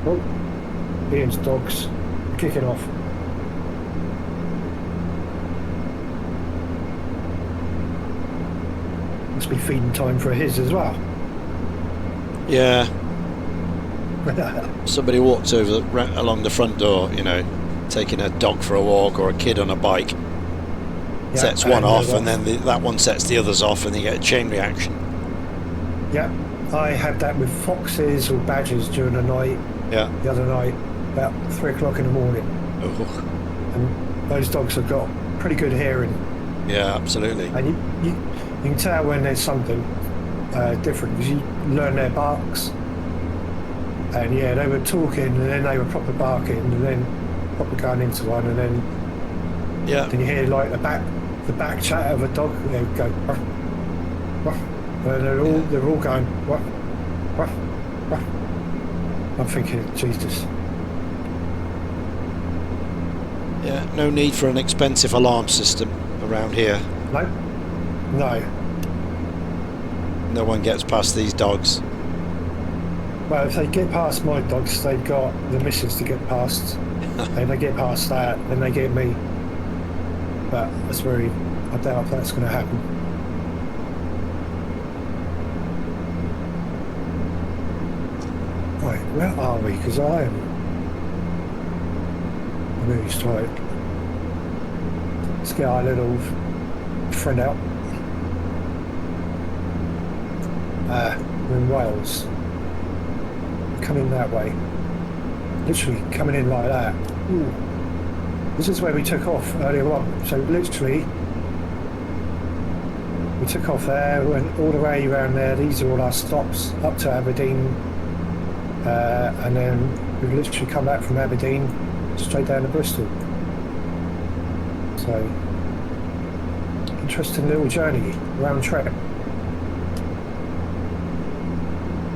Oh, Ian's dogs kicking off. Must be feeding time for his as well. Yeah. Somebody walked over along the front door, you know, taking a dog for a walk or a kid on a bike. Yeah, sets one off, and then that one sets the others off, and you get a chain reaction. Yeah, I had that with foxes or badgers during the night. Yeah. The other night, about 3 o'clock in the morning. Oh. And those dogs have got pretty good hearing. Yeah, absolutely. And you can tell when there's something different, because you learn their barks. And yeah, they were talking, and then they were proper barking, and then proper going into one, and then then you hear like the back chat of a dog. They go, ruff, ruff, and they're all going, ruff, ruff, ruff. I'm thinking, Jesus. Yeah, no need for an expensive alarm system around here. No, no. No one gets past these dogs. Well, if they get past my dogs, they've got the missus to get past. And they get past that, then they get me. But I doubt that's going to happen. Right, where are we? Because I really tired. Let's get our little friend out. We're in Wales. Coming that way. Literally coming in like that. Ooh. This is where we took off earlier on. So literally, we took off there, went all the way around there. These are all our stops up to Aberdeen. And then we've literally come back from Aberdeen straight down to Bristol. So, interesting little journey, round trip.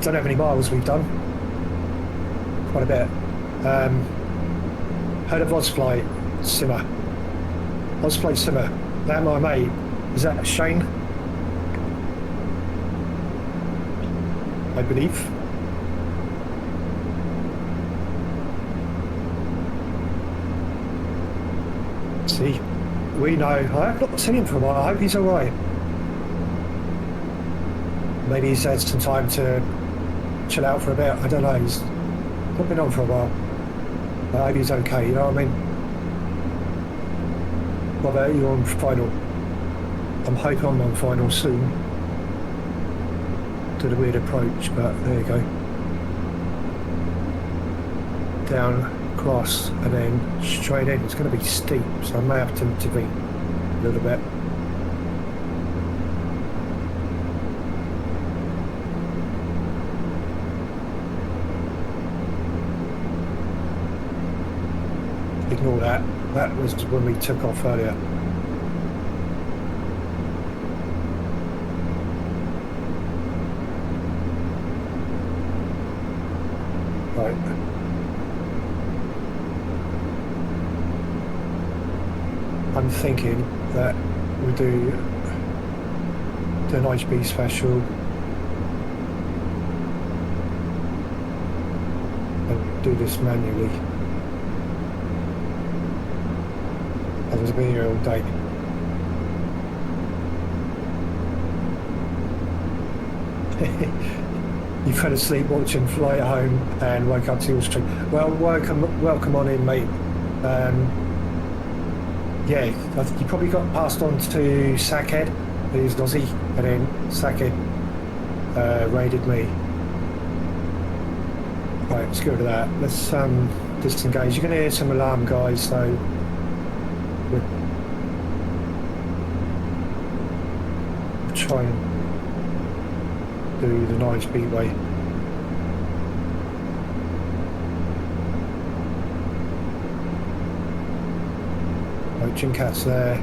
Don't know how many miles we've done. Quite a bit. Heard of Ozflight Simmer. Ozflight Simmer. That my mate. Is that Shane? I believe. See, we know. I have not seen him for a while. I hope he's alright. Maybe he's had some time to chill out for a bit. I don't know. He's not been on for a while. I hope he's okay, you know what I mean? What about you on final? I'm hoping I'm on final soon. Did a weird approach, but there you go. Down, across, and then straight in. It's going to be steep, so I may have to intervene a little bit. Ignore that. That was when we took off earlier. Right. I'm thinking that we do an HB special and do this manually. I was been here all day. You fell asleep watching Flight Home and woke up to your stream. Well, welcome on in, mate. Yeah, I think you probably got passed on to Sackhead, who's Aussie, and then Sackhead raided me. Right, let's go to that. Let's disengage. You're going to hear some alarm, guys, so we'll try and do the nice speedway. Right, Jim Cat's there.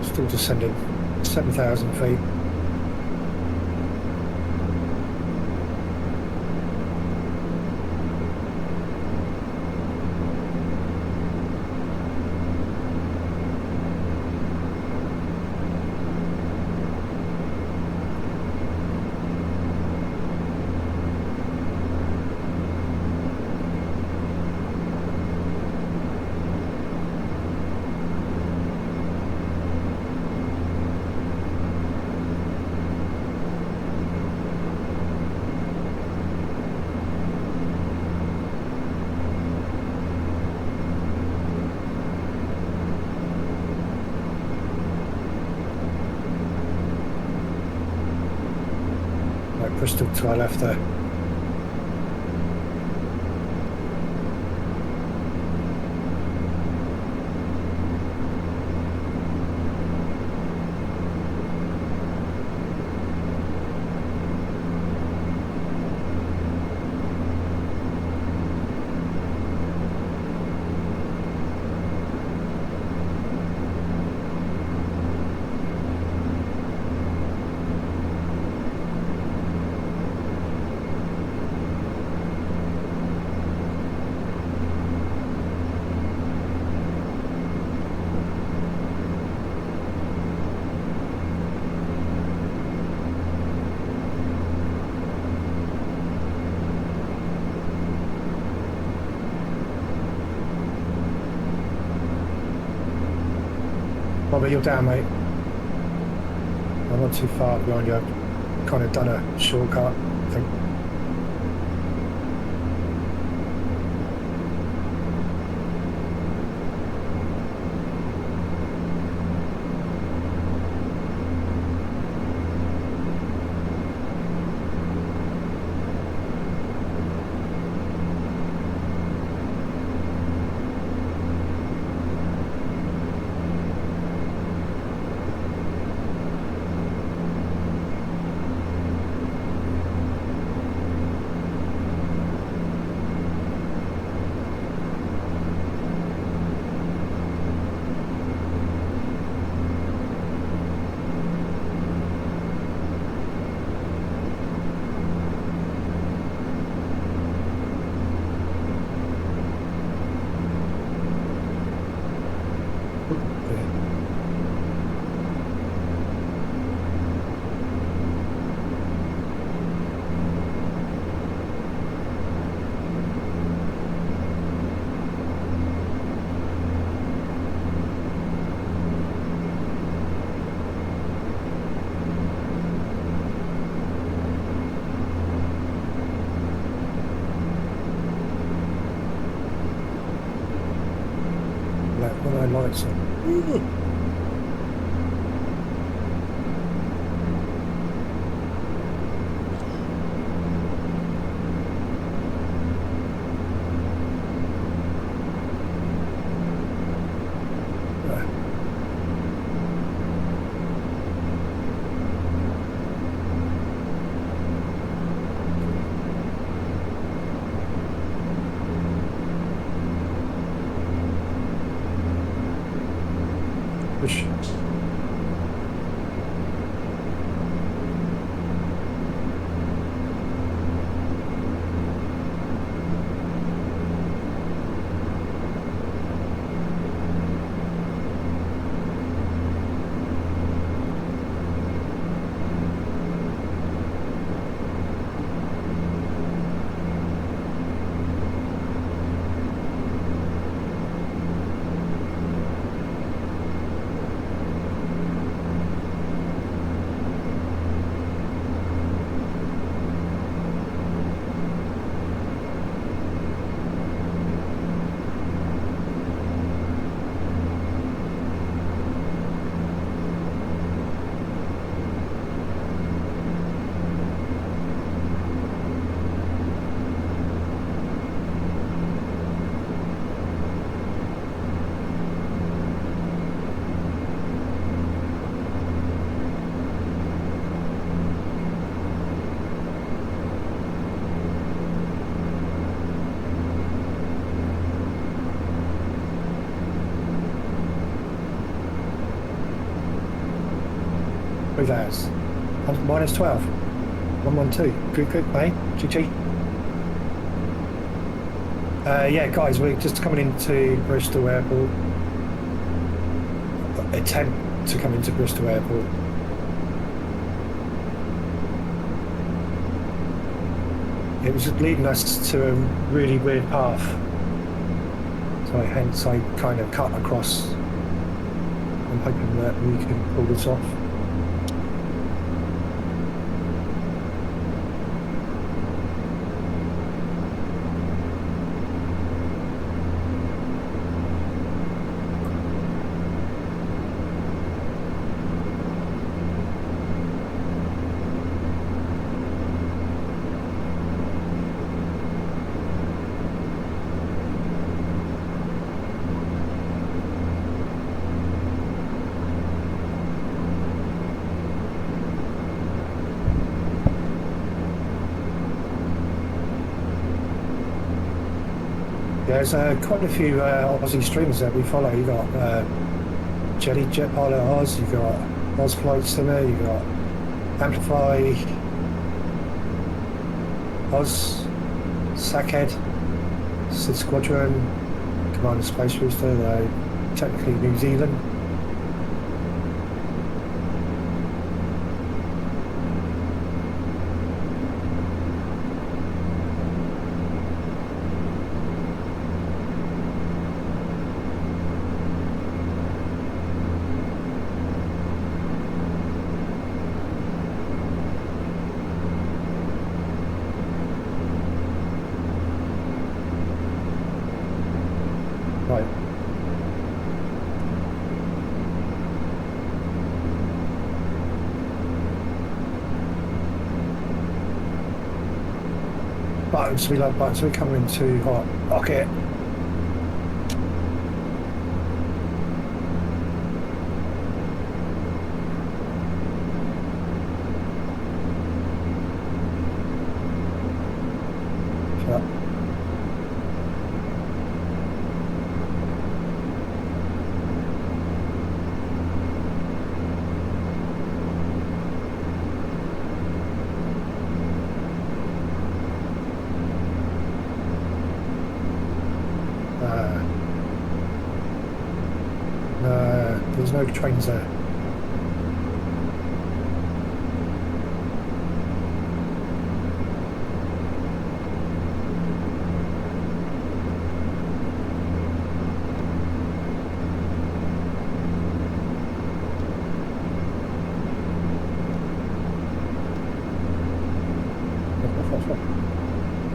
Still descending 7,000 feet. Bristol to our left there. Bobby, you're down, mate. I'm not too far behind you. I've kind of done a shortcut, I think. When I lights on. smooth as. Minus 12. 112. Good, mate. GG. Yeah, guys, we're just coming into Bristol Airport. Attempt to come into Bristol Airport. It was leading us to a really weird path. So hence I kind of cut across. I'm hoping that we can pull this off. There's quite a few Aussie streamers that we follow. You got Jelly Jet Pilot Oz, you got Oz Flight Simmer, you got Amplify, Oz, Sackhead, Sid Squadron, Commander Space Rooster, though technically New Zealand. Right. Buttons, we love buttons, we're coming too hot. Okay. Shut up. There's no trains there.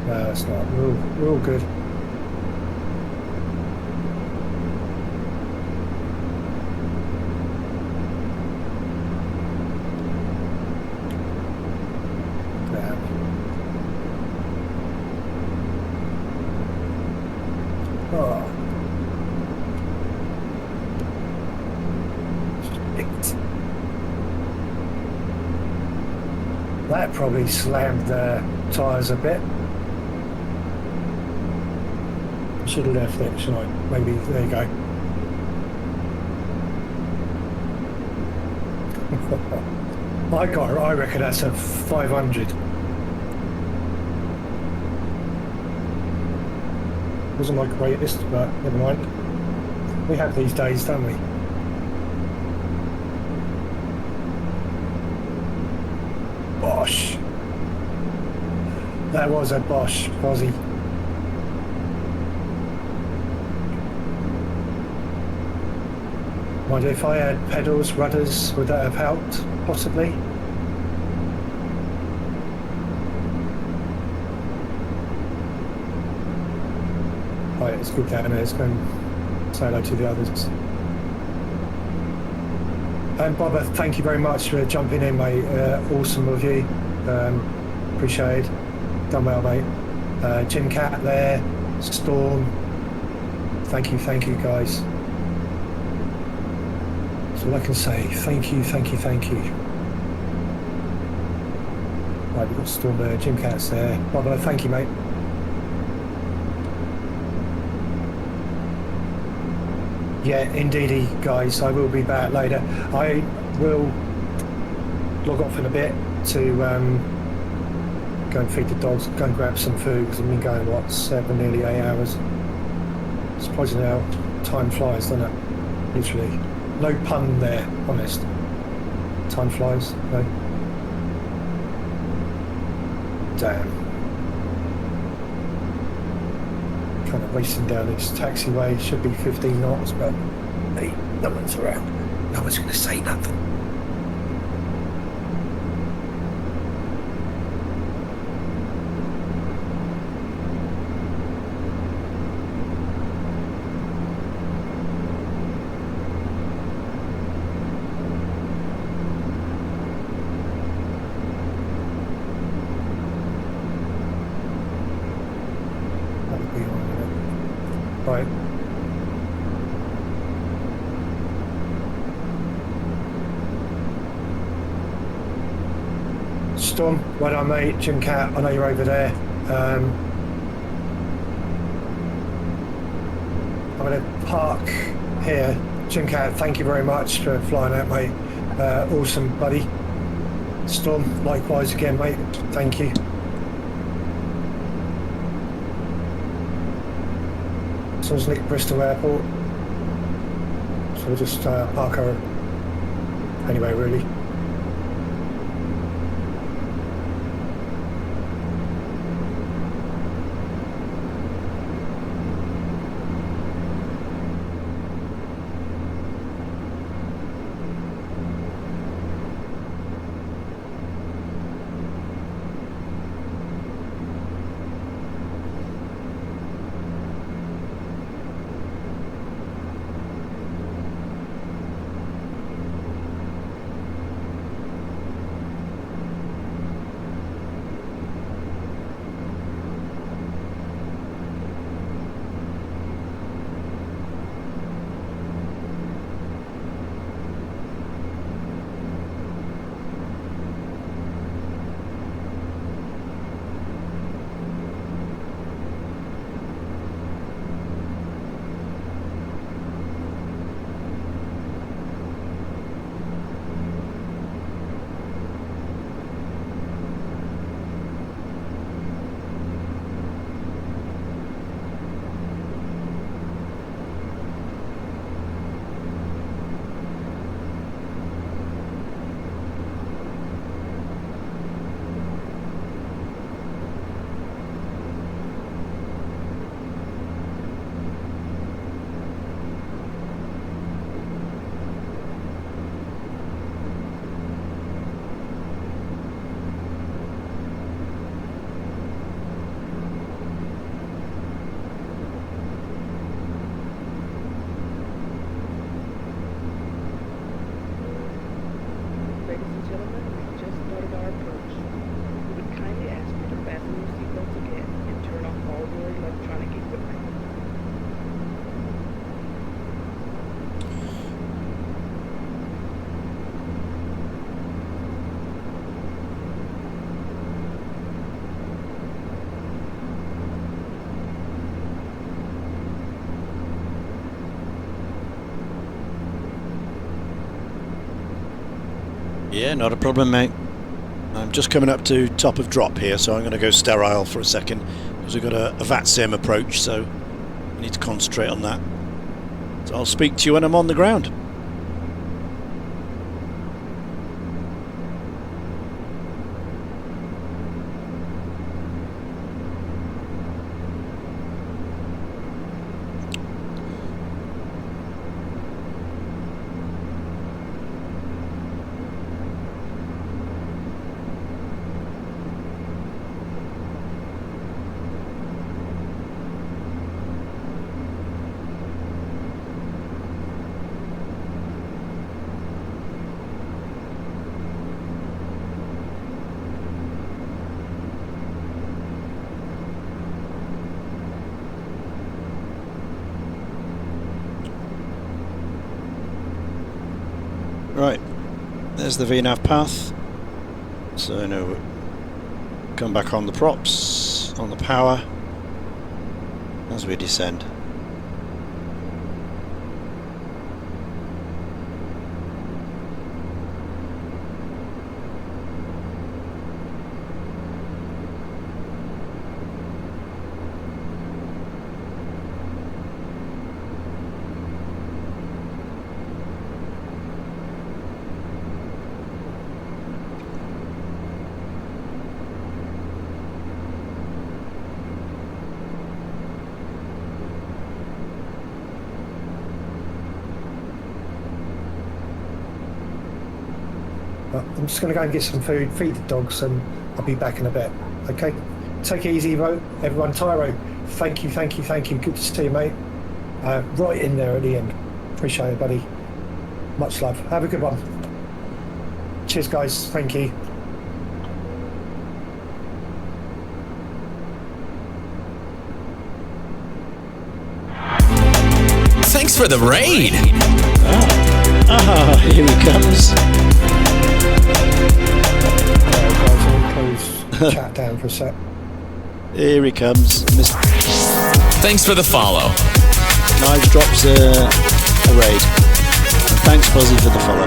No, it's not. We're all good. That probably slammed the tyres a bit. I should have left it, shouldn't I? Maybe, there you go. I reckon that's a 500. Wasn't my greatest, but never mind. We have these days, don't we? Bosh. That was a Bosch, Aussie. Mind if I had pedals, rudders, would that have helped? Possibly. Right, it's good down there. Let's go and say hello to the others. And Bobber, thank you very much for jumping in, mate. Awesome of you. Appreciate it. Done well, mate. Jim Cat there. Storm. Thank you, guys. That's all I can say. Thank you. Right, we've got Storm there. Jim Cat's there. Bobber, thank you, mate. Yeah, indeedy, guys. I will be back later. I will log off in a bit to go and feed the dogs, go and grab some food, because I've been going, what, 7, nearly 8 hours. Surprising how time flies, doesn't it? Literally. No pun there, honest. Time flies, no. Damn. Kind of racing down this taxiway, should be 15 knots, but hey, no one's around. No one's going to say nothing. Right. Storm, well done mate. Jim Cat, I know you're over there. I'm going to park here. Jim Cat, thank you very much for flying out, mate. Awesome, buddy. Storm, likewise again, mate. Thank you. So it's Nick Bristol Airport. So we'll just park her anyway, really. Yeah, not a problem, mate. I'm just coming up to top of drop here, so I'm going to go sterile for a second, because we've got a VATSIM approach, so I need to concentrate on that. So I'll speak to you when I'm on the ground. Right, there's the VNAV path. So now come back on the props, on the power, as we descend. But I'm just going to go and get some food, feed the dogs, and I'll be back in a bit. Okay? Take it easy, everyone. Tyro, thank you. Good to see you, mate. Right in there at the end. Appreciate it, buddy. Much love. Have a good one. Cheers, guys. Thank you. Thanks for the raid. Here he comes. Close chat down for a sec. Here he comes. Thanks for the follow. Knives drops a raid. And thanks, Fuzzy, for the follow.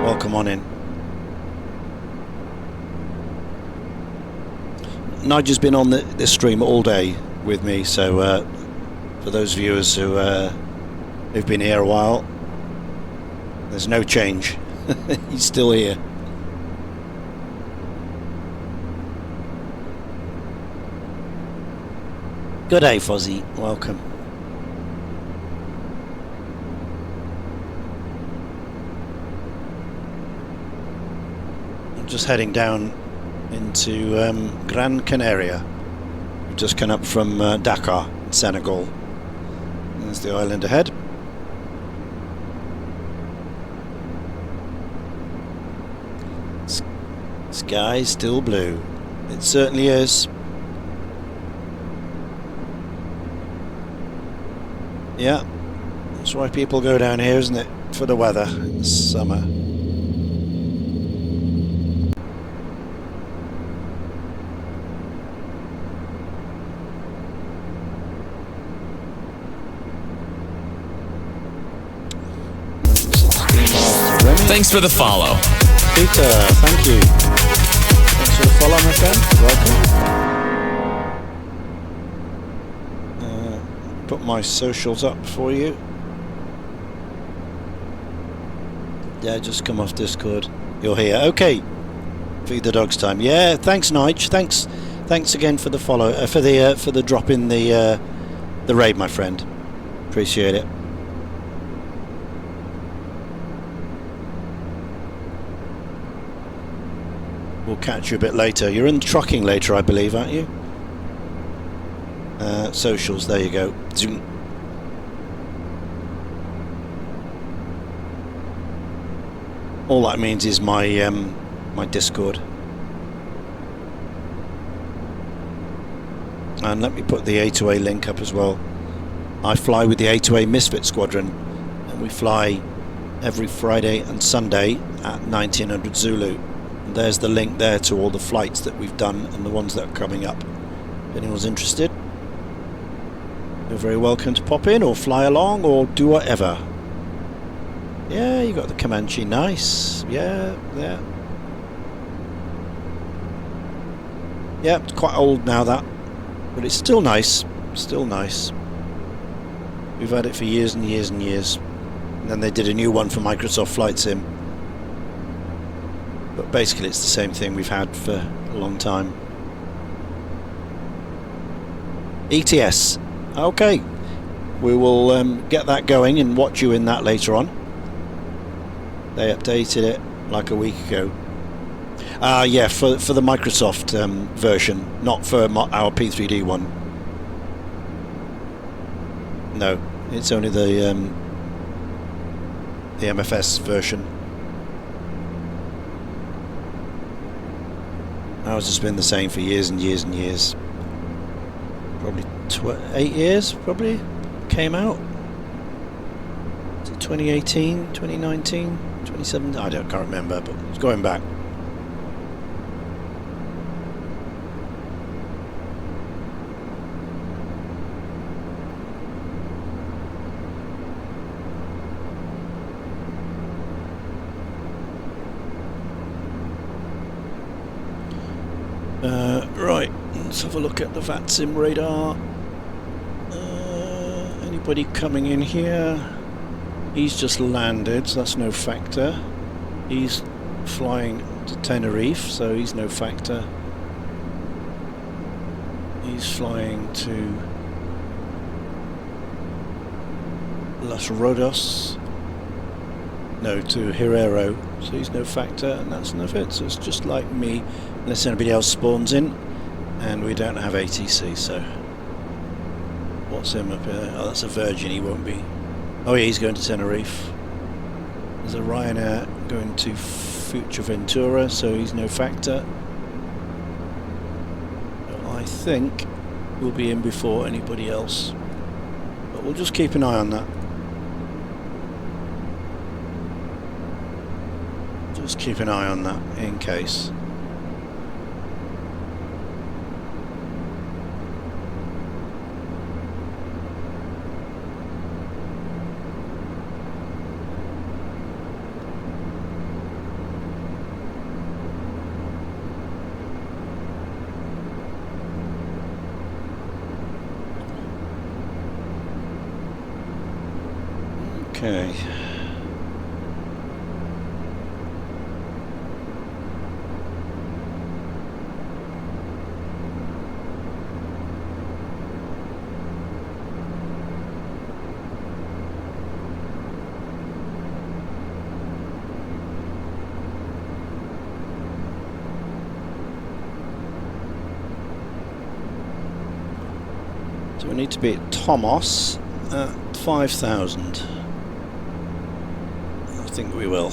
Welcome on in. Nigel's been on this stream all day with me, so for those viewers who've been here a while, there's no change. He's still here. Good day, Fuzzy. Welcome. I'm just heading down into Gran Canaria. We've just come up from Dakar, Senegal. There's the island ahead. Sky still blue. It certainly is. Yeah, that's why people go down here, isn't it? For the weather, summer. Thanks for the follow. Peter, thank you. Thanks for the follow, my friend. Welcome. Put my socials up for you. Yeah, just come off Discord. You're here. Okay. Feed the dogs time. Yeah, thanks, Nige. Thanks again for the follow. For the drop in the raid, my friend. Appreciate it. We'll catch you a bit later. You're in trucking later, I believe, aren't you? Socials, there you go. Zoom. All that means is my my Discord. And let me put the A2A link up as well. I fly with the A2A Misfit Squadron, and we fly every Friday and Sunday at 1900 Zulu. There's the link there to all the flights that we've done and the ones that are coming up. If anyone's interested, you're very welcome to pop in or fly along or do whatever. Yeah, you got the Comanche, nice. Yeah. Yeah, it's quite old now, that, but it's still nice. Still nice. We've had it for years and years and years. And then they did a new one for Microsoft Flight Sim. But basically it's the same thing we've had for a long time. ETS. Okay. We will get that going and watch you in that later on. They updated it like a week ago. Yeah, for the Microsoft version, not for our P3D one. No, it's only the MFS version. Ours has been the same for years and years and years. Probably 8 years, probably, came out. Is it 2018, 2019, 2017? I can't remember, but it's going back. Right, let's have a look at the VATSIM radar. Anybody coming in here? He's just landed, so that's no factor. He's flying to Tenerife, so he's no factor. He's flying to Los Rodos. No, to Herrero, so he's no factor, and that's enough it. So it's just like me, unless anybody else spawns in, and we don't have ATC, so... What's him up here? Oh, that's a Virgin, he won't be. Oh yeah, he's going to Tenerife. There's a Ryanair going to Fuerteventura, so he's no factor. I think we'll be in before anybody else, but we'll just keep an eye on that. Just keep an eye on that in case. Okay. So we need to be at Tomos at 5,000. I think we will.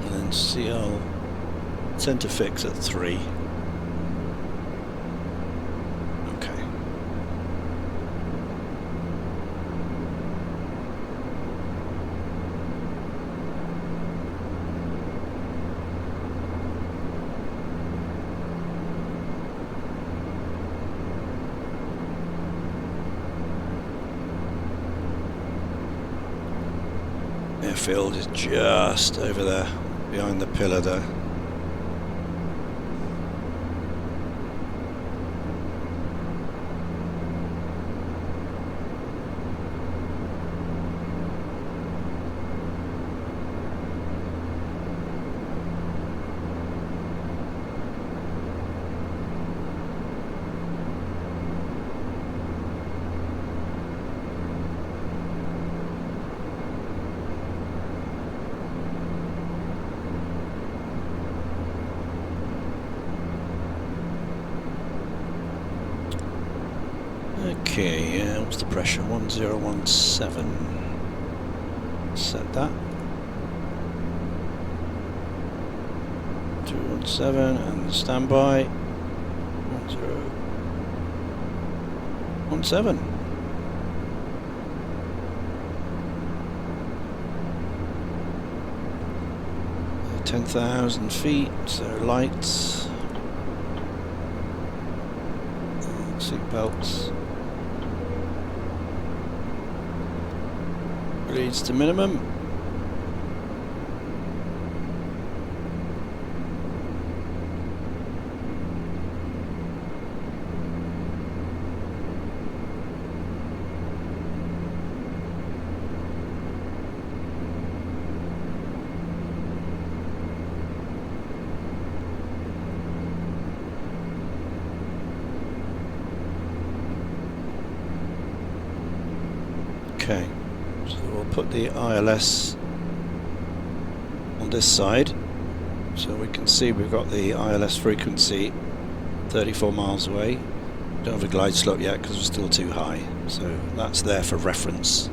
And then CL centre fix at 3. Okay. Airfield is just over there, behind the pillar there. Okay, what's the pressure? 1017. Set that. 217 and standby. 1017. 10,000 feet, so lights. Seat belts. Leads to minimum. Okay. So we'll put the ILS on this side so we can see we've got the ILS frequency 34 miles away. Don't have a glide slope yet because we're still too high, so that's there for reference.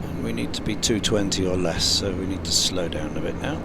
And we need to be 220 or less, so we need to slow down a bit now.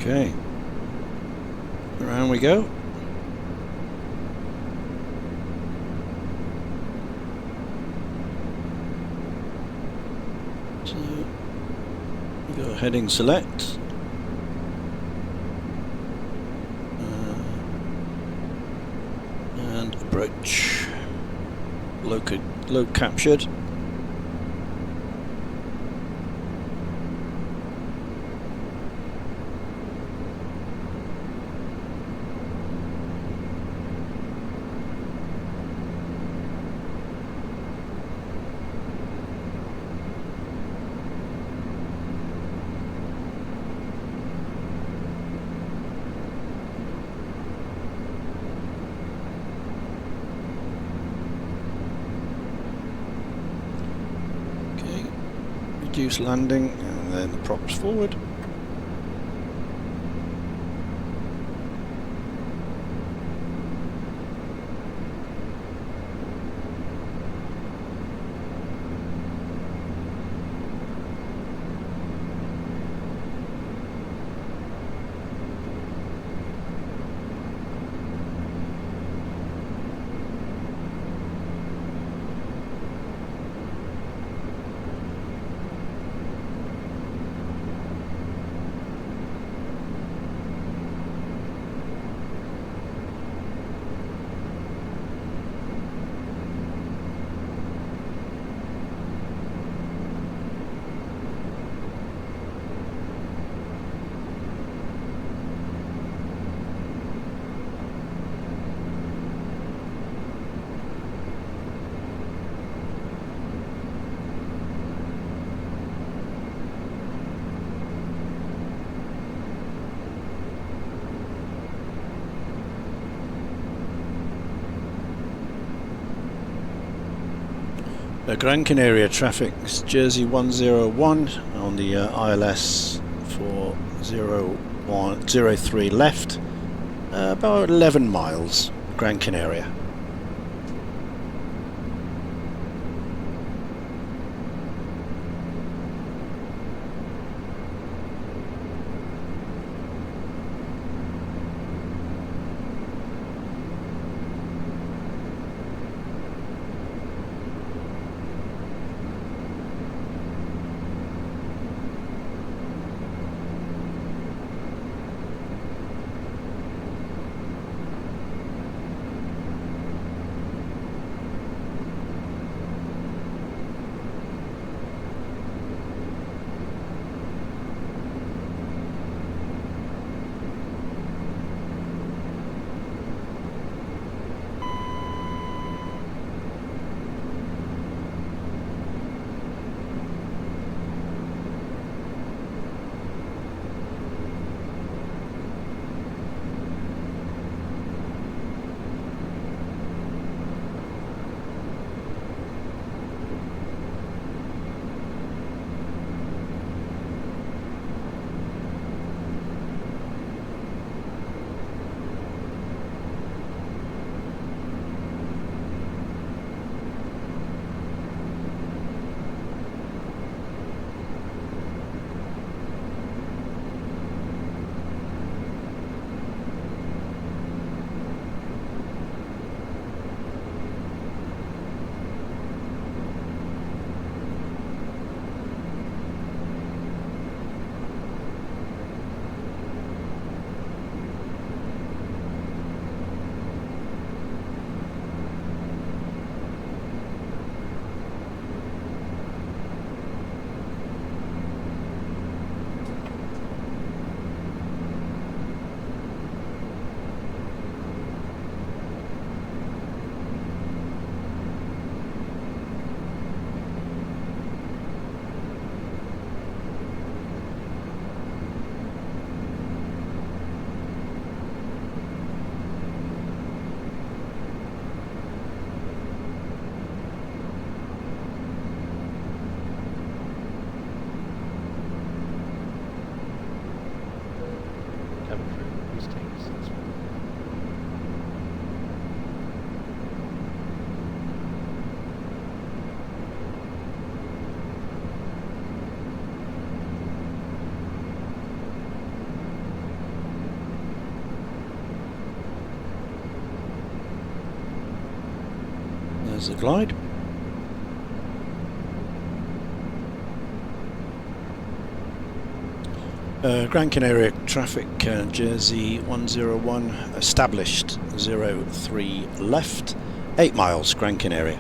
Okay. Around we go. So, we go heading select. And approach. Load captured. Reduce landing and then the props forward. Gran Canaria traffic is Jersey 101 on the ILS 4103 left, about 11 miles, Gran Canaria. There's the glide. Grand Canaria traffic, Jersey 101, established 03 left, 8 miles, Grand Canaria.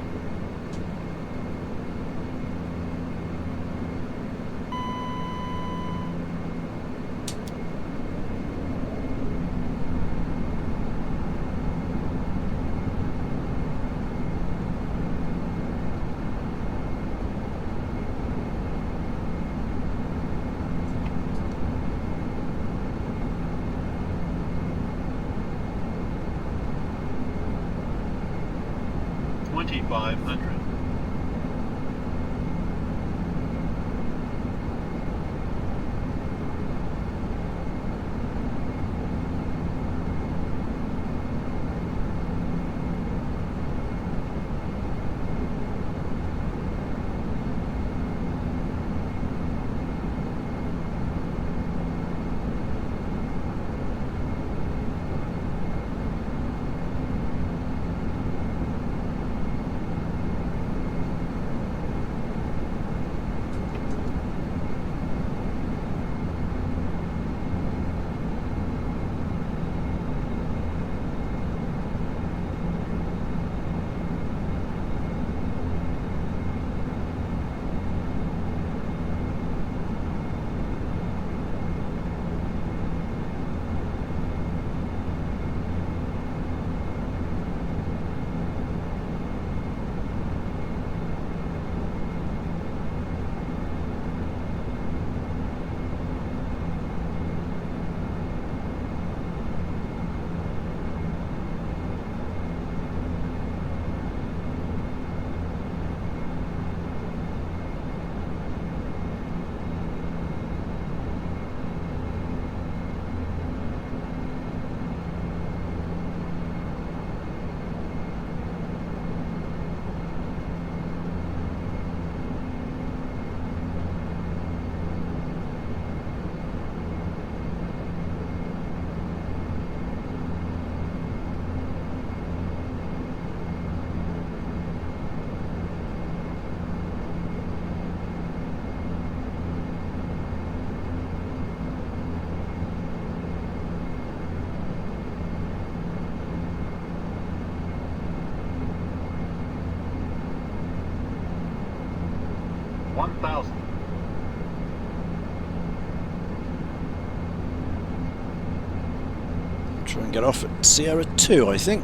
Try and get off at Sierra 2, I think.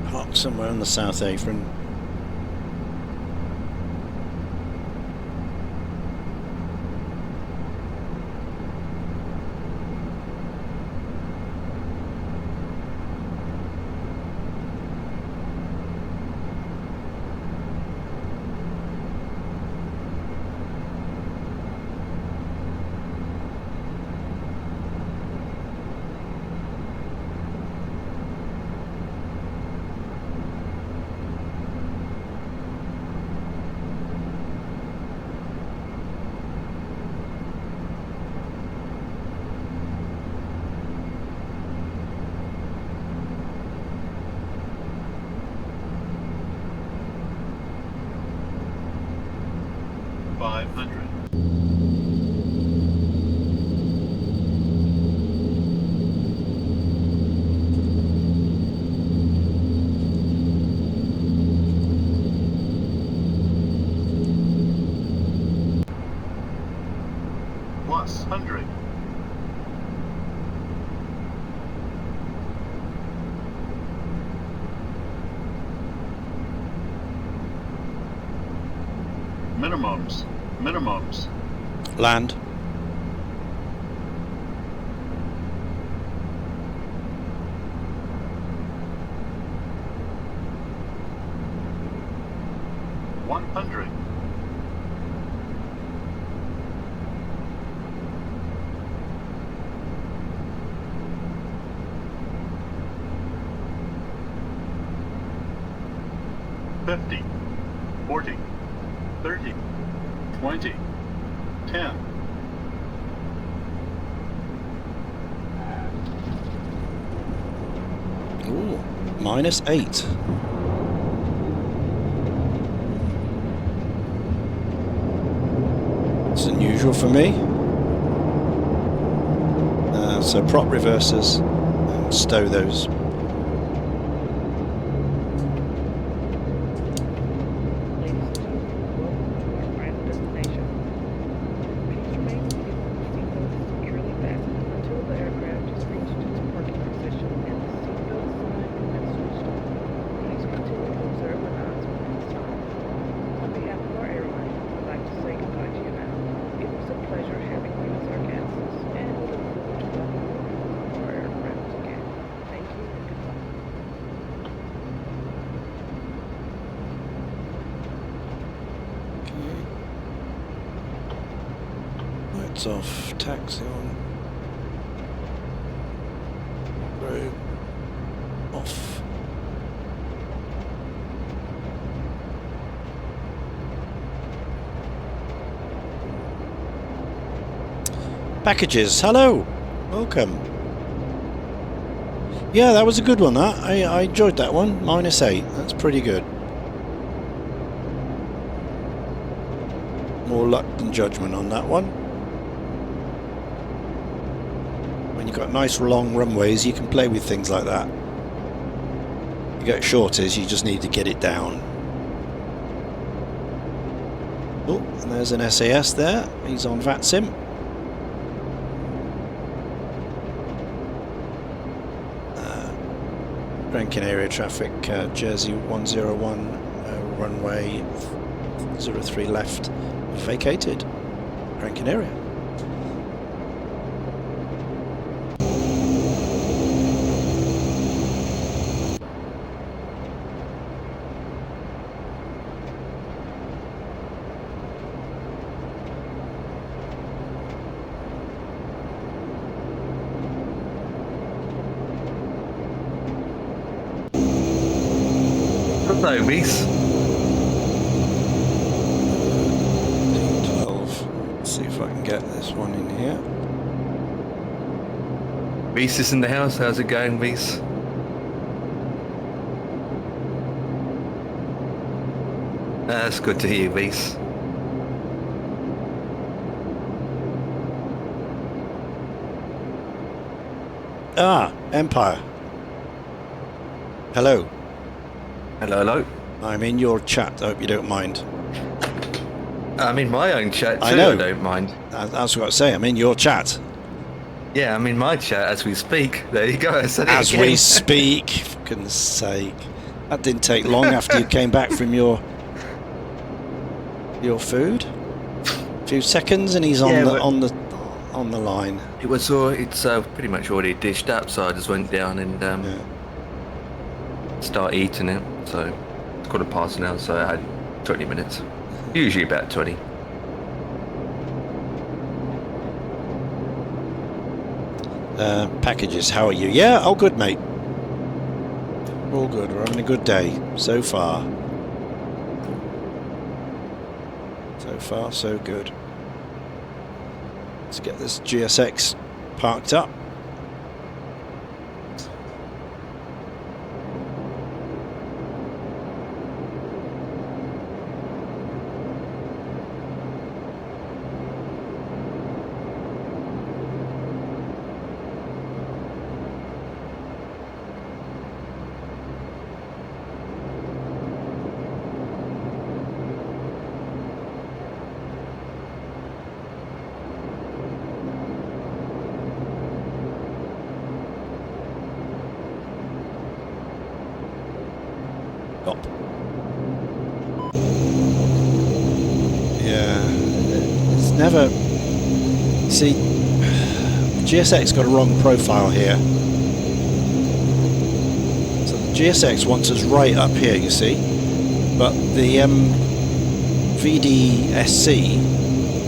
Park somewhere on the south apron. Plus 100. Minimums. Land. $100. $50, $40, $30, $20, $10. Ooh, -8. usual for me. So prop reversers and stow those. Lights off, taxi on. Road off. Packages, hello, welcome. Yeah, that was a good one. That I enjoyed that one. -8. That's pretty good. More luck than judgment on that one. When you've got nice long runways, you can play with things like that. You get shorters, you just need to get it down. Oh, and there's an SAS there. He's on VATSIM. Rankin area traffic, Jersey 101, runway 03 left, vacated. Rankin area. Hello, Reese. 12. Let's see if I can get this one in here. Reese is in the house. How's it going, Reese? That's good to hear, Reese. Ah, Empire. Hello. Hello, hello. I'm in your chat. I hope you don't mind. I'm in my own chat too. I know. I don't mind. That's what I say. I'm in your chat. Yeah, I'm in my chat as we speak. There you go. I said it As again. we speak. For goodness sake. That didn't take long after you came back from your food. A few seconds and he's on on the line. It was it's pretty much already dished up, so I just went down and start eating it. So it's quarter past now, so I had 20 minutes. Usually about 20. Packages, how are you? Yeah, all good, mate. All good. We're having a good day so far. So far, so good. Let's get this GSX parked up. Never see GSX got a wrong profile here, so the GSX wants us right up here, you see, but the VDSC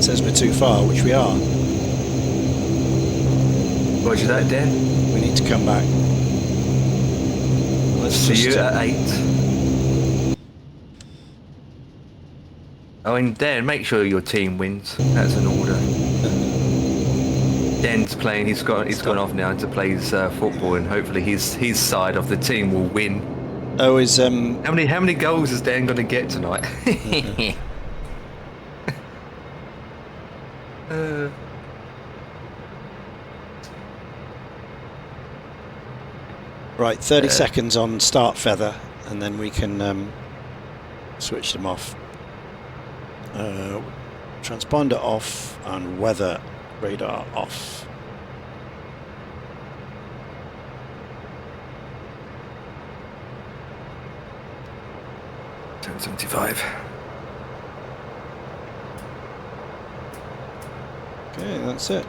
says we're too far, which we are. Roger that, Dan. We need to come back. Let's see you at 8. Oh, and Dan, make sure your team wins. That's an order. Dan's playing. He's gone off now to play his football, and hopefully his side of the team will win. Oh, is how many goals is Dan going to get tonight? Right, 30 seconds on start feather, and then we can switch them off. Transponder off and weather radar off. $10.75. Okay, that's it.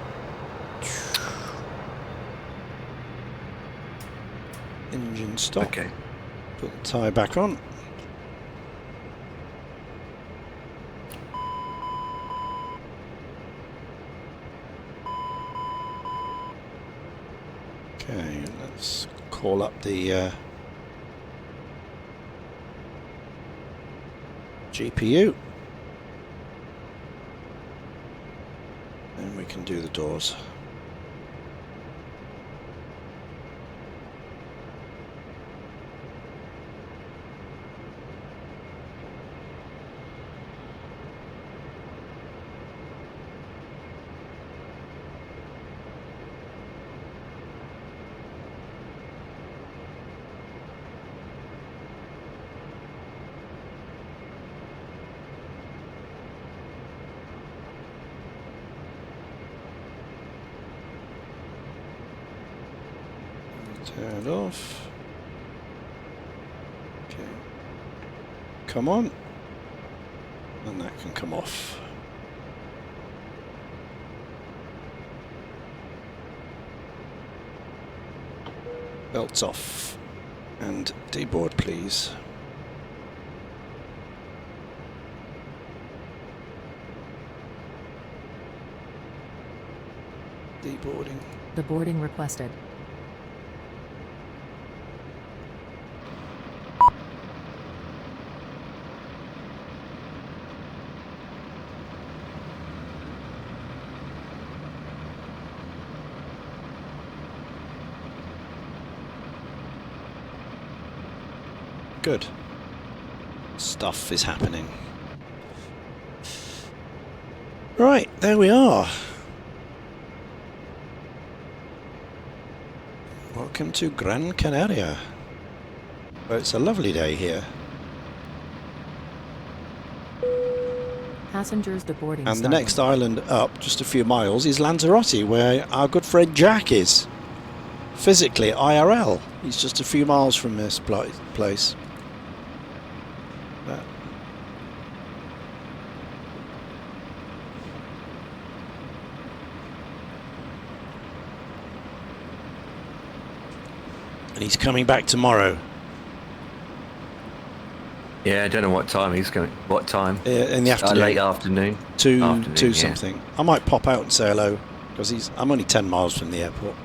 Engine stop. Okay. Put the tyre back on. Okay, let's call up the GPU. And we can do the doors. Turn it off. Okay. Come on. And that can come off. Belts off. And deboard, please. Deboarding. The boarding requested. Good. Stuff is happening. Right, there we are. Welcome to Gran Canaria. Well, it's a lovely day here. Passengers deboarding. And the next island up, just a few miles, is Lanzarote, where our good friend Jack is. Physically, IRL. He's just a few miles from this place. And he's coming back tomorrow. Yeah, I don't know what time he's going. What time? In the afternoon. Late afternoon. Two something. I might pop out and say hello, because I'm only 10 miles from the airport.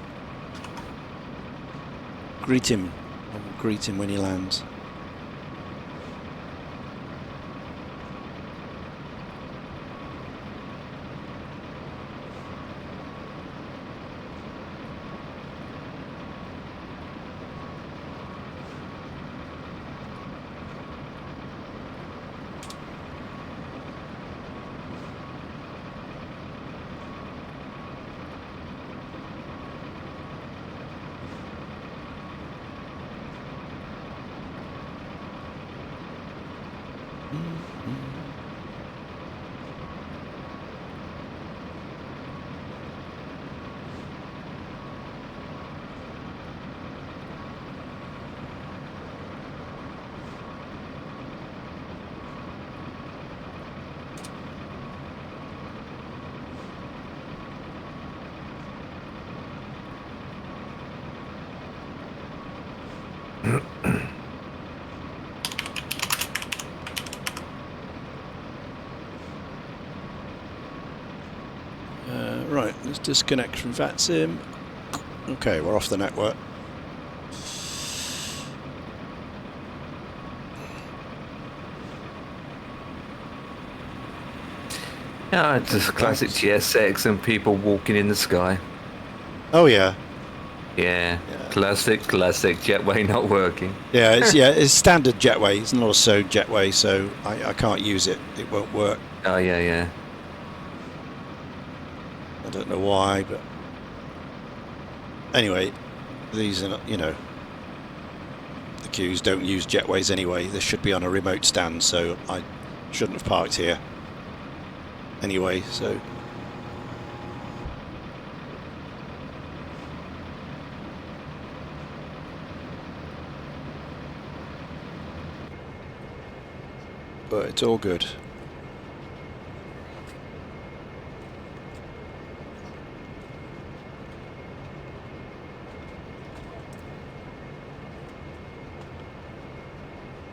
Greet him. I'll greet him when he lands. Right, let's disconnect from VATSIM. Okay, we're off the network. Yeah, just classic GSX and people walking in the sky. Oh yeah. Yeah. Classic jetway not working. Yeah, it's standard jetway. It's not a SOD jetway, so I can't use it. It won't work. Oh yeah. don't know why, but anyway, these are not, the queues don't use jetways anyway. They should be on a remote stand, so I shouldn't have parked here anyway, so. But it's all good.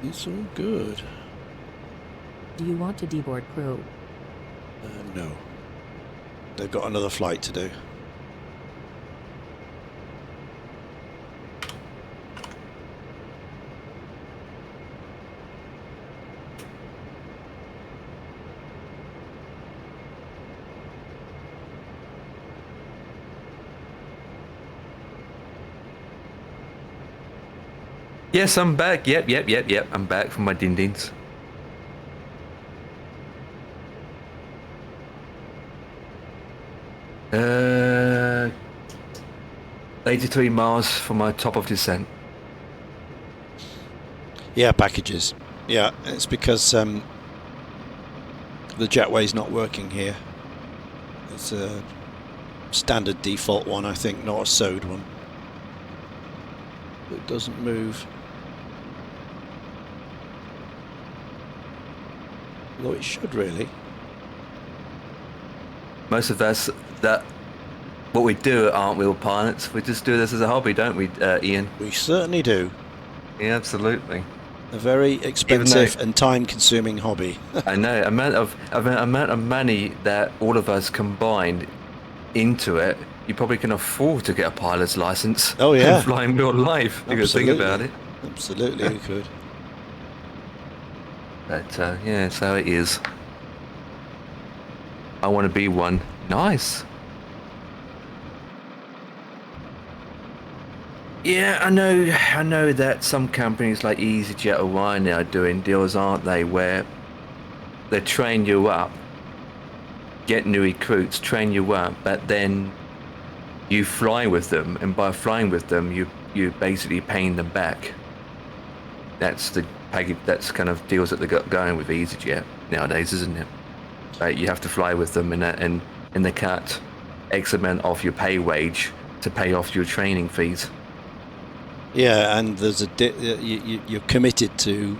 It's all good. Do you want to deboard crew? No. They've got another flight to do. Yes, I'm back. Yep. I'm back from my din-dins. Uh, 83 miles from my top of descent. Yeah, packages. Yeah, it's because the jetway's not working here. It's a standard default one, I think, not a sewed one. It doesn't move. Although it should really. Most of us, what we do aren't wheel pilots. We just do this as a hobby, don't we, Ian? We certainly do. Yeah, absolutely. A very expensive and time-consuming hobby. I know, amount of money that all of us combined into it. You probably can afford to get a pilot's license. Oh yeah, and fly in real life. You could think about it. Absolutely, you could. But yeah, that's how it is. I want to be one. Nice. Yeah, I know that some companies like EasyJet or Ryanair are doing deals, aren't they, where they train you up, get new recruits, train you up, but then you fly with them, and by flying with them, you basically paying them back. That's the package. That's kind of deals that they got going with EasyJet nowadays, isn't it? You have to fly with them, and they cut X amount off your pay wage to pay off your training fees. Yeah, and there's you're committed to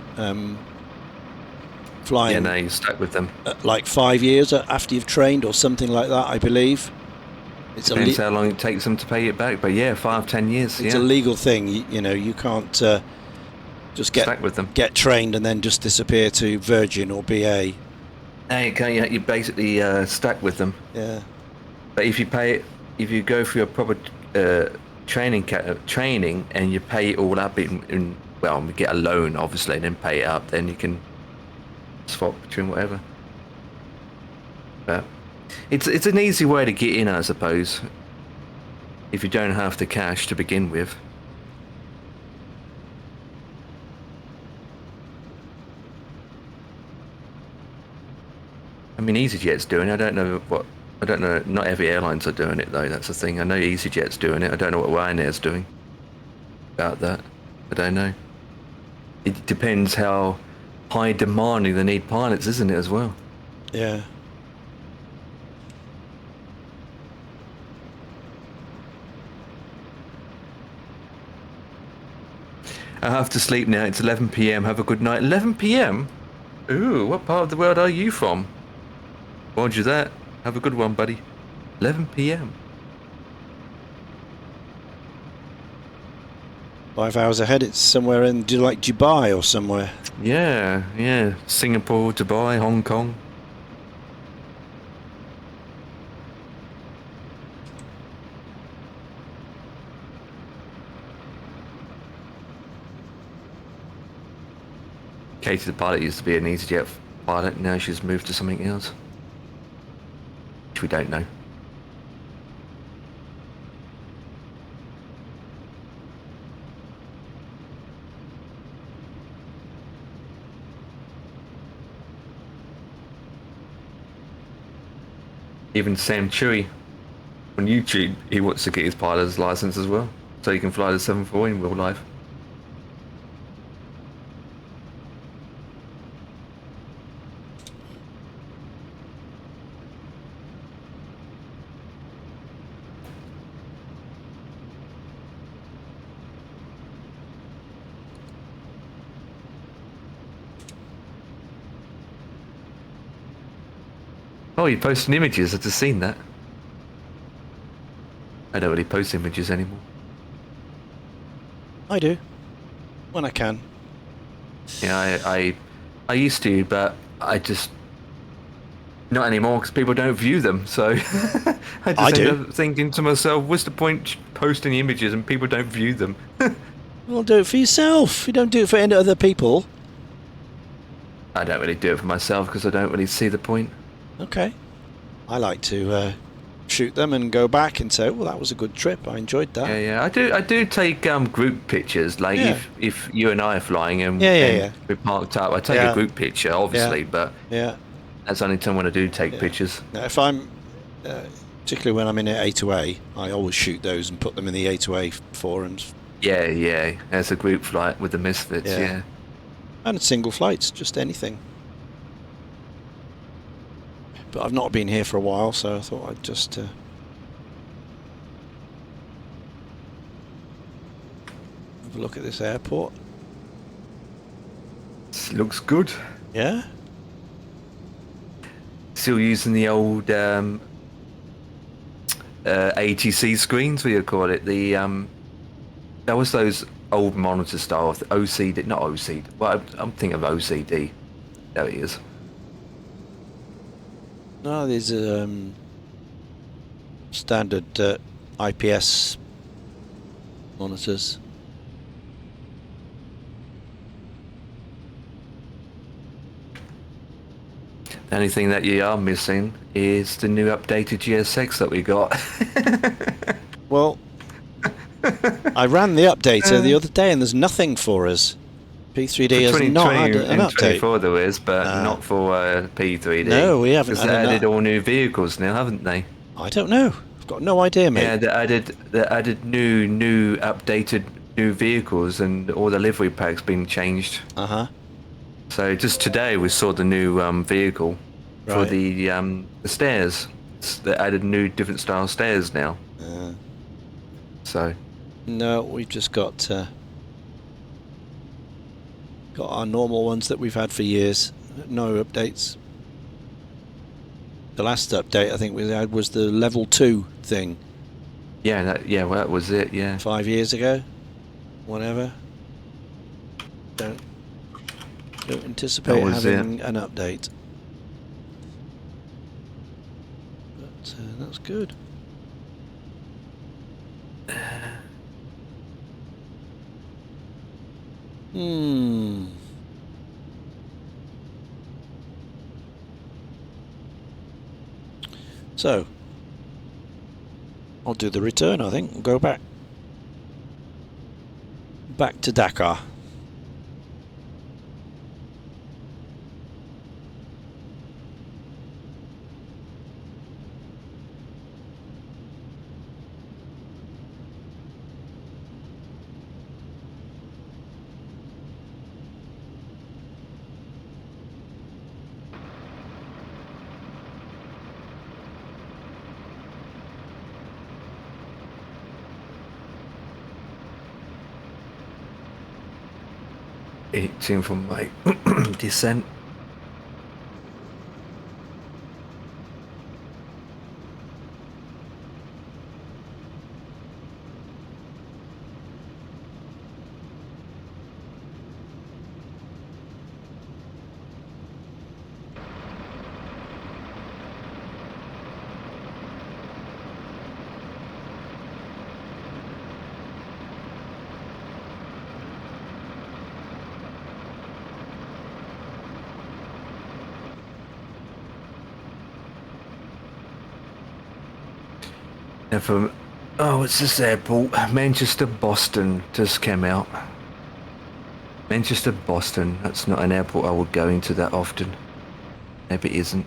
flying. Yeah, no, you're stuck with them. Like 5 years after you've trained, or something like that, I believe. It's depends how long it takes them to pay it back, but yeah, 5-10 years. It's a legal thing. You can't just stuck with them. Get trained and then just disappear to Virgin or BA. No, you can't. You're basically stuck with them. Yeah. But if you go through a proper training and you pay it all up in well, we get a loan obviously, and then pay it up, then you can swap between whatever. But it's an easy way to get in, I suppose, if you don't have the cash to begin with. I mean, EasyJet's doing it. I don't know. Not every airlines are doing it though. That's the thing. I know EasyJet's doing it. I don't know what Ryanair's doing about that. I don't know. It depends how high demanding they need pilots, isn't it, as well? Yeah. I have to sleep now. It's 11 p.m. Have a good night. 11 p.m. Ooh, what part of the world are you from? Roger that. Have a good one, buddy. 11 p.m. 5 hours ahead. It's somewhere in, do you like Dubai or somewhere? Yeah. Singapore, Dubai, Hong Kong. Katie, the pilot, used to be an EasyJet pilot. Now she's moved to something else, which we don't know. Even Sam Chewy on YouTube, he wants to get his pilot's license as well, so he can fly the 747 in real life. Oh, you're posting images. I've just seen that. I don't really post images anymore. I do. When I can. Yeah, I used to, but I just... Not anymore, because people don't view them, so... I just end up thinking to myself, what's the point posting images and people don't view them? Well, do it for yourself. You don't do it for any other people. I don't really do it for myself, because I don't really see the point. Okay. I like to shoot them and go back and say, well, that was a good trip. I enjoyed that. Yeah. I do take group pictures. Like if you and I are flying and, we're parked up, I take a group picture, obviously, but that's only time when I do take pictures. Now, if I'm, particularly when I'm in A2A, I always shoot those and put them in the A2A forums. Yeah. As a group flight with the Misfits, yeah. And single flights, just anything. But I've not been here for a while, so I thought I'd just have a look at this airport. This looks good. Yeah. Still using the old ATC screens, what do you call it? The that was those old monitor style, the OCD, not OCD. Well, I'm thinking of OCD. There it is. No, these are standard IPS monitors. The only thing that you are missing is the new updated GSX that we got. Well, I ran the updater the other day and there's nothing for us. P3D has not had an update. 24 there is, but not for P3D. No, we haven't. Because they added all new vehicles now, haven't they? I don't know. I've got no idea, mate. Yeah, they added new updated new vehicles, and all the livery packs been changed. So just today we saw the new vehicle for the stairs. They added new different style stairs now. So. No, we've just got our normal ones that we've had for years. No updates. The last update I think we had was the level 2 thing. Yeah, well, that was it. Yeah. 5 years ago, whatever. Don't anticipate having an update. But that's good. So, I'll do the return, I think. We'll go back to Dakar. It's in from my descent. And from, what's this airport? Manchester, Boston just came out. Manchester, Boston. That's not an airport I would go into that often. Maybe it isn't.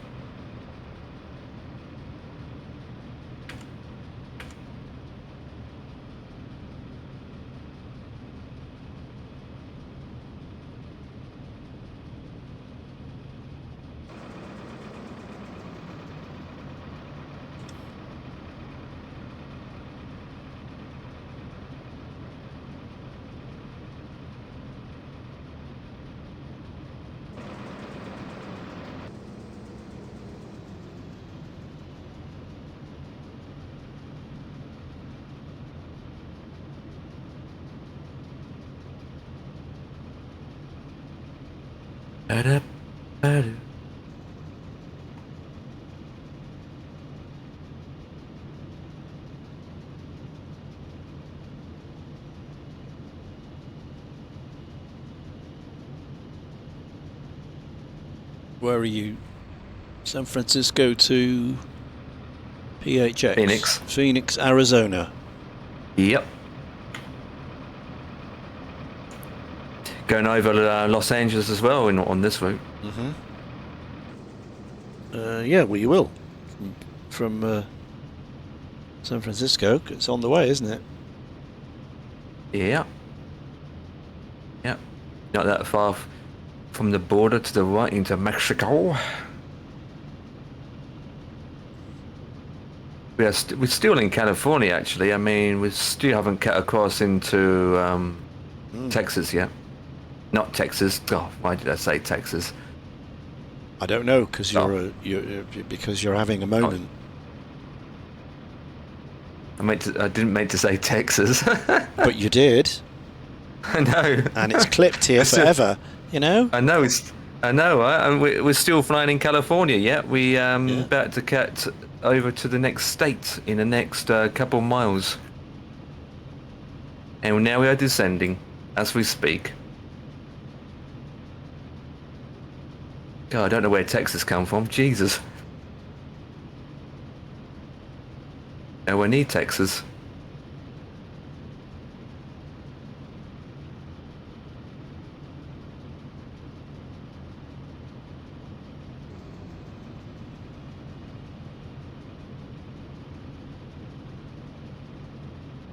Ba-da, ba-da. Where are you? San Francisco to PHX? Phoenix. Phoenix, Arizona. Yep. Going over Los Angeles as well on this route. Mm-hmm. Yeah, well, you will. From San Francisco. It's on the way, isn't it? Yeah. Yep. Not that far from the border to the right into Mexico. We're still in California, actually. I mean, we still haven't cut across into Texas yet. Not Texas. Oh, why did I say Texas? I don't know, because you're having a moment. I didn't mean to say Texas. But you did. I know. And it's clipped here forever, you know? I know. And we're still flying in California yet. We about to cut over to the next state in the next couple of miles. And now we are descending as we speak. God, I don't know where Texas come from. Jesus. Nowhere near Texas.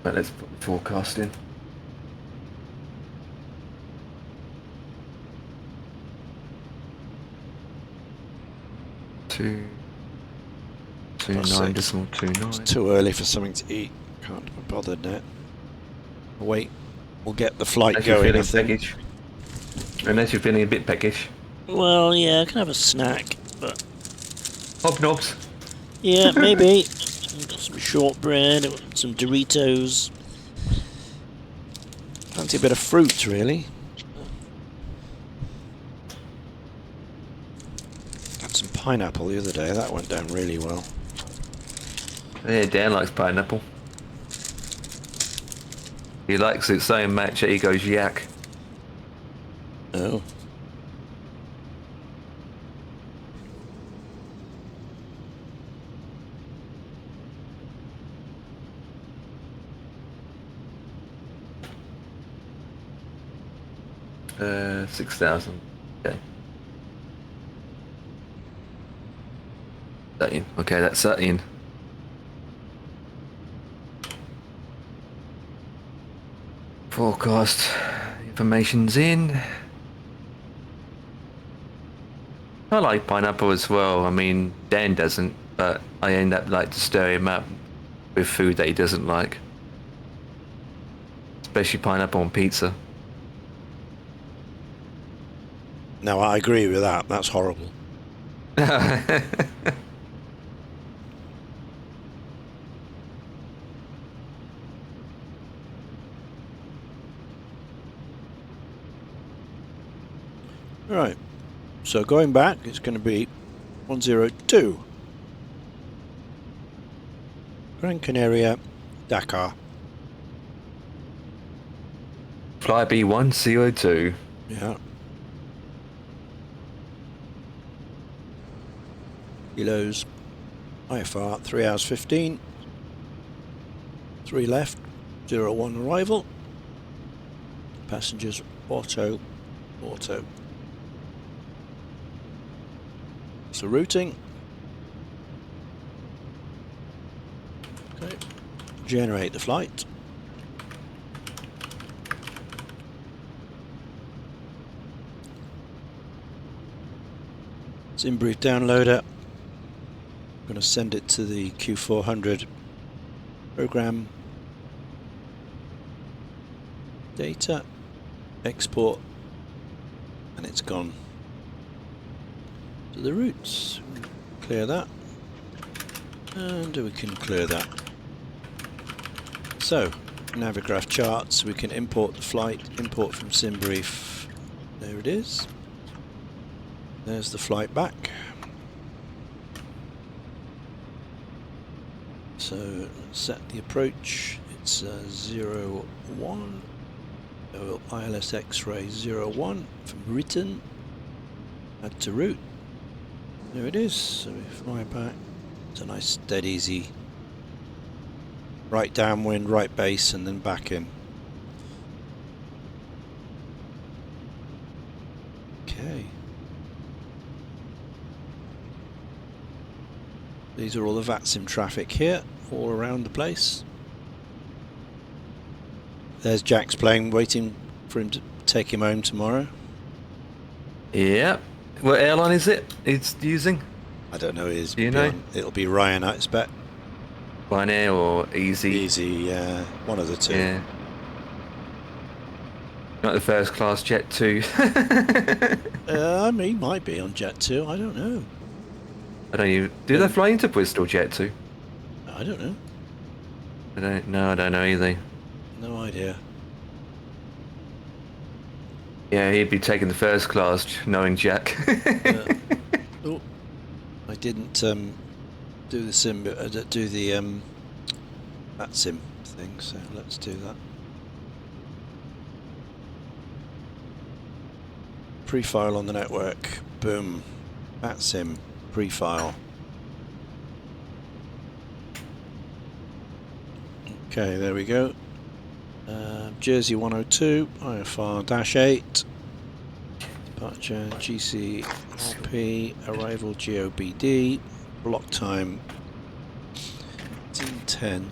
But let's put the forecast in. Two 9.29. It's too early for something to eat. Can't be bothered now. Wait, we'll get the flight going, I think. Peckish. Unless you're feeling a bit peckish. Well, yeah, I can have a snack, but... Hobnobs. Yeah, maybe. Got some shortbread, some Doritos. Fancy a bit of fruit, really. Had some pineapple the other day, that went down really well. Yeah, Dan likes pineapple. He likes it so much that he goes yak. Oh. Uh, 6,000. Okay. That in. Okay, that's that in. Forecast information's in. I like pineapple as well. I mean, Dan doesn't, but I end up like to stir him up with food that he doesn't like. Especially pineapple on pizza. No, I agree with that. That's horrible. Right. So going back, it's going to be 102. Gran Canaria, Dakar. Flybe 102. Yeah. Kilos, IFR 3 hours 15, 3 left, 01 arrival, passengers auto. So routing, okay, generate the flight. It's in brief downloader. I'm going to send it to the Q400 program. Data, export, and it's gone to the routes. Clear that, and we can clear that. So, Navigraph charts, we can import the flight, import from SimBrief. There it is. There's the flight back. So let's set the approach. It's 01. So ILS X-ray 01 from Britain. Add to route. There it is. So we fly back. It's a nice dead easy. Right downwind, right base, and then back in. Okay. These are all the VATSIM traffic here, all around the place. There's Jack's plane waiting for him to take him home tomorrow. Yep. What airline is it it's using? I don't know. Do you know? It'll be Ryan, I expect. Ryanair or Easy? Easy, one of the two. Yeah. Not the first class jet too. He might be on Jet 2, I don't know. I don't even. Do they fly into Bristol Jet 2? I don't know. I don't know either. No idea. Yeah, he'd be taking the first class, knowing Jack. Oh, I didn't do the sim, do the VATSIM thing. So let's do that. Pre-file on the network. Boom. VATSIM pre-file. Okay, there we go. Jersey 102, IFR-8. Departure GCLP, arrival GOBD, block time 10.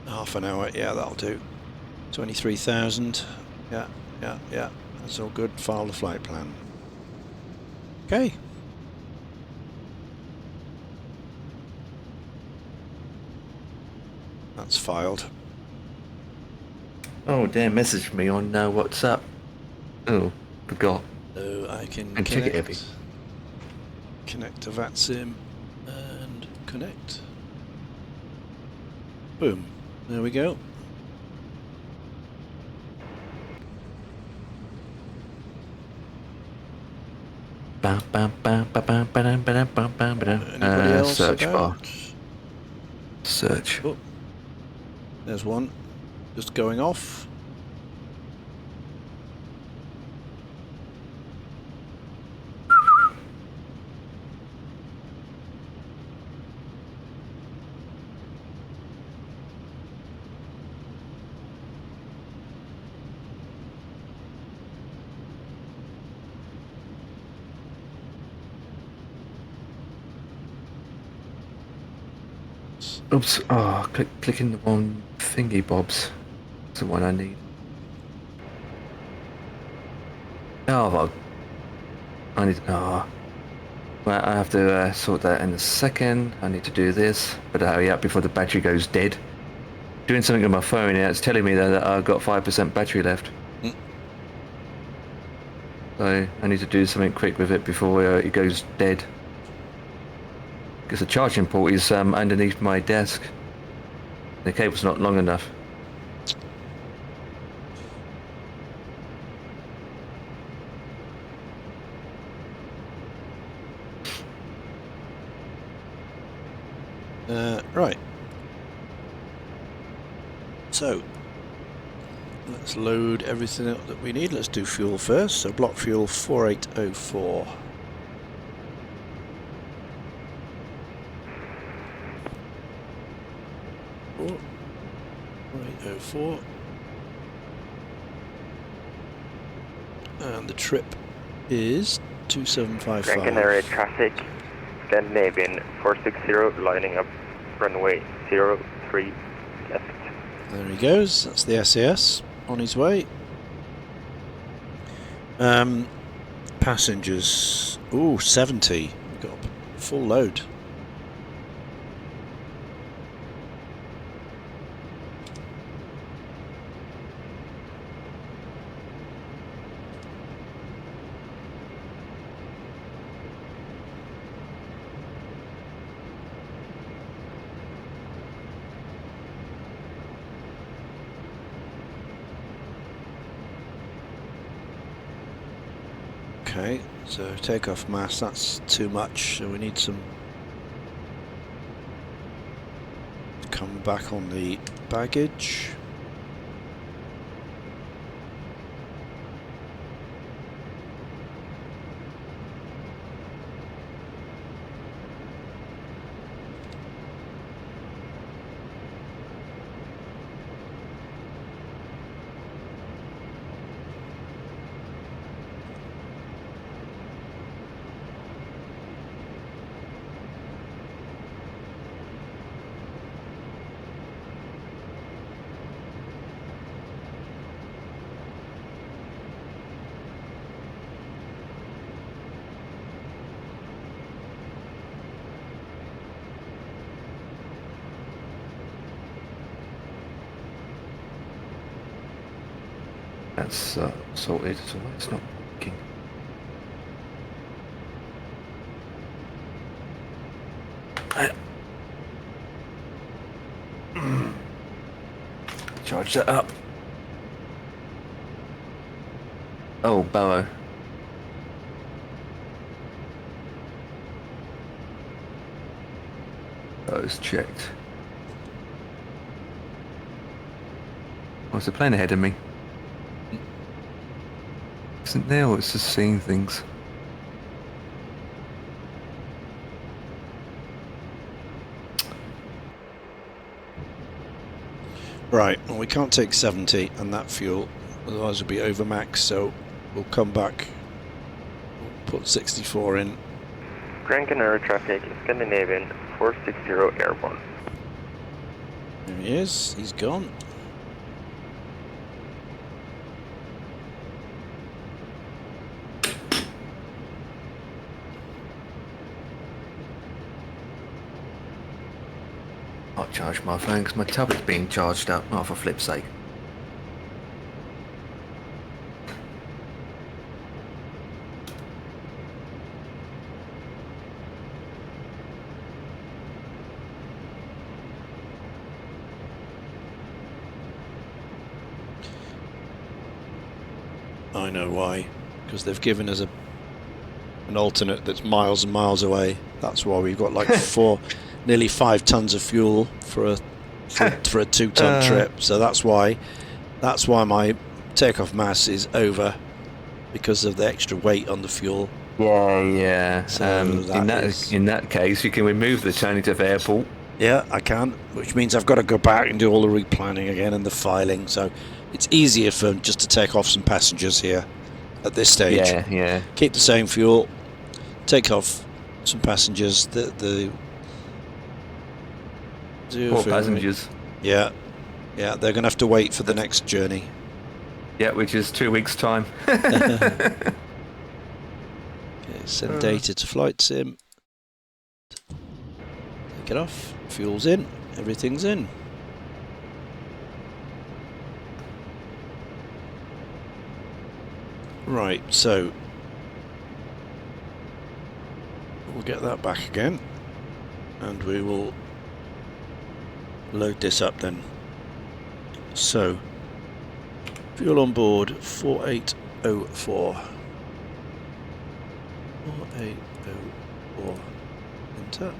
Half an hour, yeah, that'll do. 23,000, yeah, that's all good. File the flight plan. Okay. That's filed. Oh, Dan messaged me on WhatsApp. Oh, forgot. So I can and check it heavy. Connect to VATSIM and connect. Boom. There we go. Anybody else Search about? bar. Search. Oh, there's one just going off. Oops. Oh, clicking the wrong thingy bobs. That's the one I need. Oh, well, I need. Oh. Well, I have to sort that in a second. I need to do this. But hurry up before the battery goes dead. Doing something on my phone here. It's telling me that I've got 5% battery left. So I need to do something quick with it before it goes dead. Because the charging port is underneath my desk. The cable's not long enough. Right. So let's load everything up that we need. Let's do fuel first. So block fuel 4804. 4804. And the trip is 2755. Franken area traffic, Scandinavian 460 lining up runway 03 left. There he goes, that's the SAS on his way. Passengers, ooh, 70. We've got a full load. Okay, so takeoff mass, that's too much, so we need some... Come back on the baggage. That's sorted, so it's not working. Charge that up. Oh, Barrow. Oh, it's checked. What's the plane ahead of me? Isn't there, or it's just seeing things? Right, well, we can't take 70 and that fuel, otherwise we'll be over max, so we'll come back, we'll put 64 in. Grand Canary traffic, Scandinavian 460 airborne. There he is, he's gone. I'll charge my phone because my tablet's being charged up. Oh, for flip's sake. I know why, because they've given us an alternate that's miles and miles away. That's why we've got like nearly 5 tons of fuel for a 2-ton trip. So that's why my takeoff mass is over, because of the extra weight on the fuel. Yeah. So in that case, you can remove the Chanitov airport. Yeah, I can, which means I've got to go back and do all the replanning again and the filing. So it's easier for just to take off some passengers here at this stage. Yeah. Keep the same fuel, take off some passengers. The 4 passengers. Yeah, they're going to have to wait for the next journey. Yeah, which is 2 weeks' time. Okay, send data to flight sim. Take it off. Fuel's in. Everything's in. Right, so we'll get that back again, and we will load this up then. So fuel on board 4804. 4804. Enter.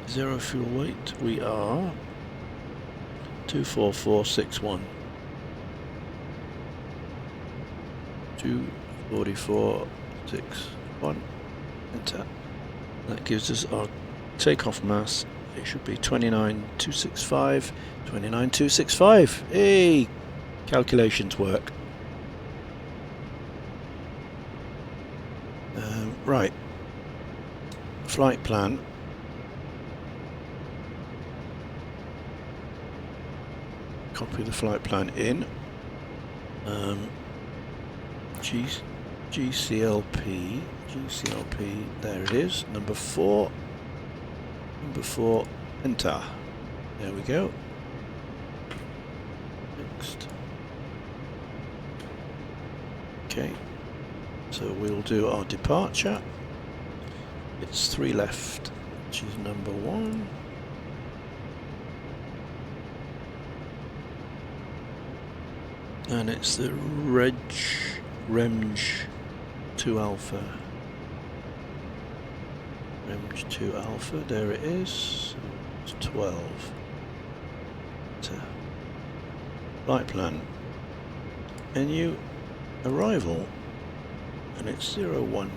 0 fuel weight. We are 24461. 24461. Enter. That gives us our takeoff mass. It should be 29265. 29265. Hey! Calculations work. Right. Flight plan. Copy the flight plan in. GCLP, there it is, number 4, enter. There we go. Next. Okay, so we'll do our departure. It's 3 left, which is number 1. And it's the Remge 2 Alpha. Remge 2 Alpha, there it is. It's 12. Flight plan. NU arrival. And it's 011.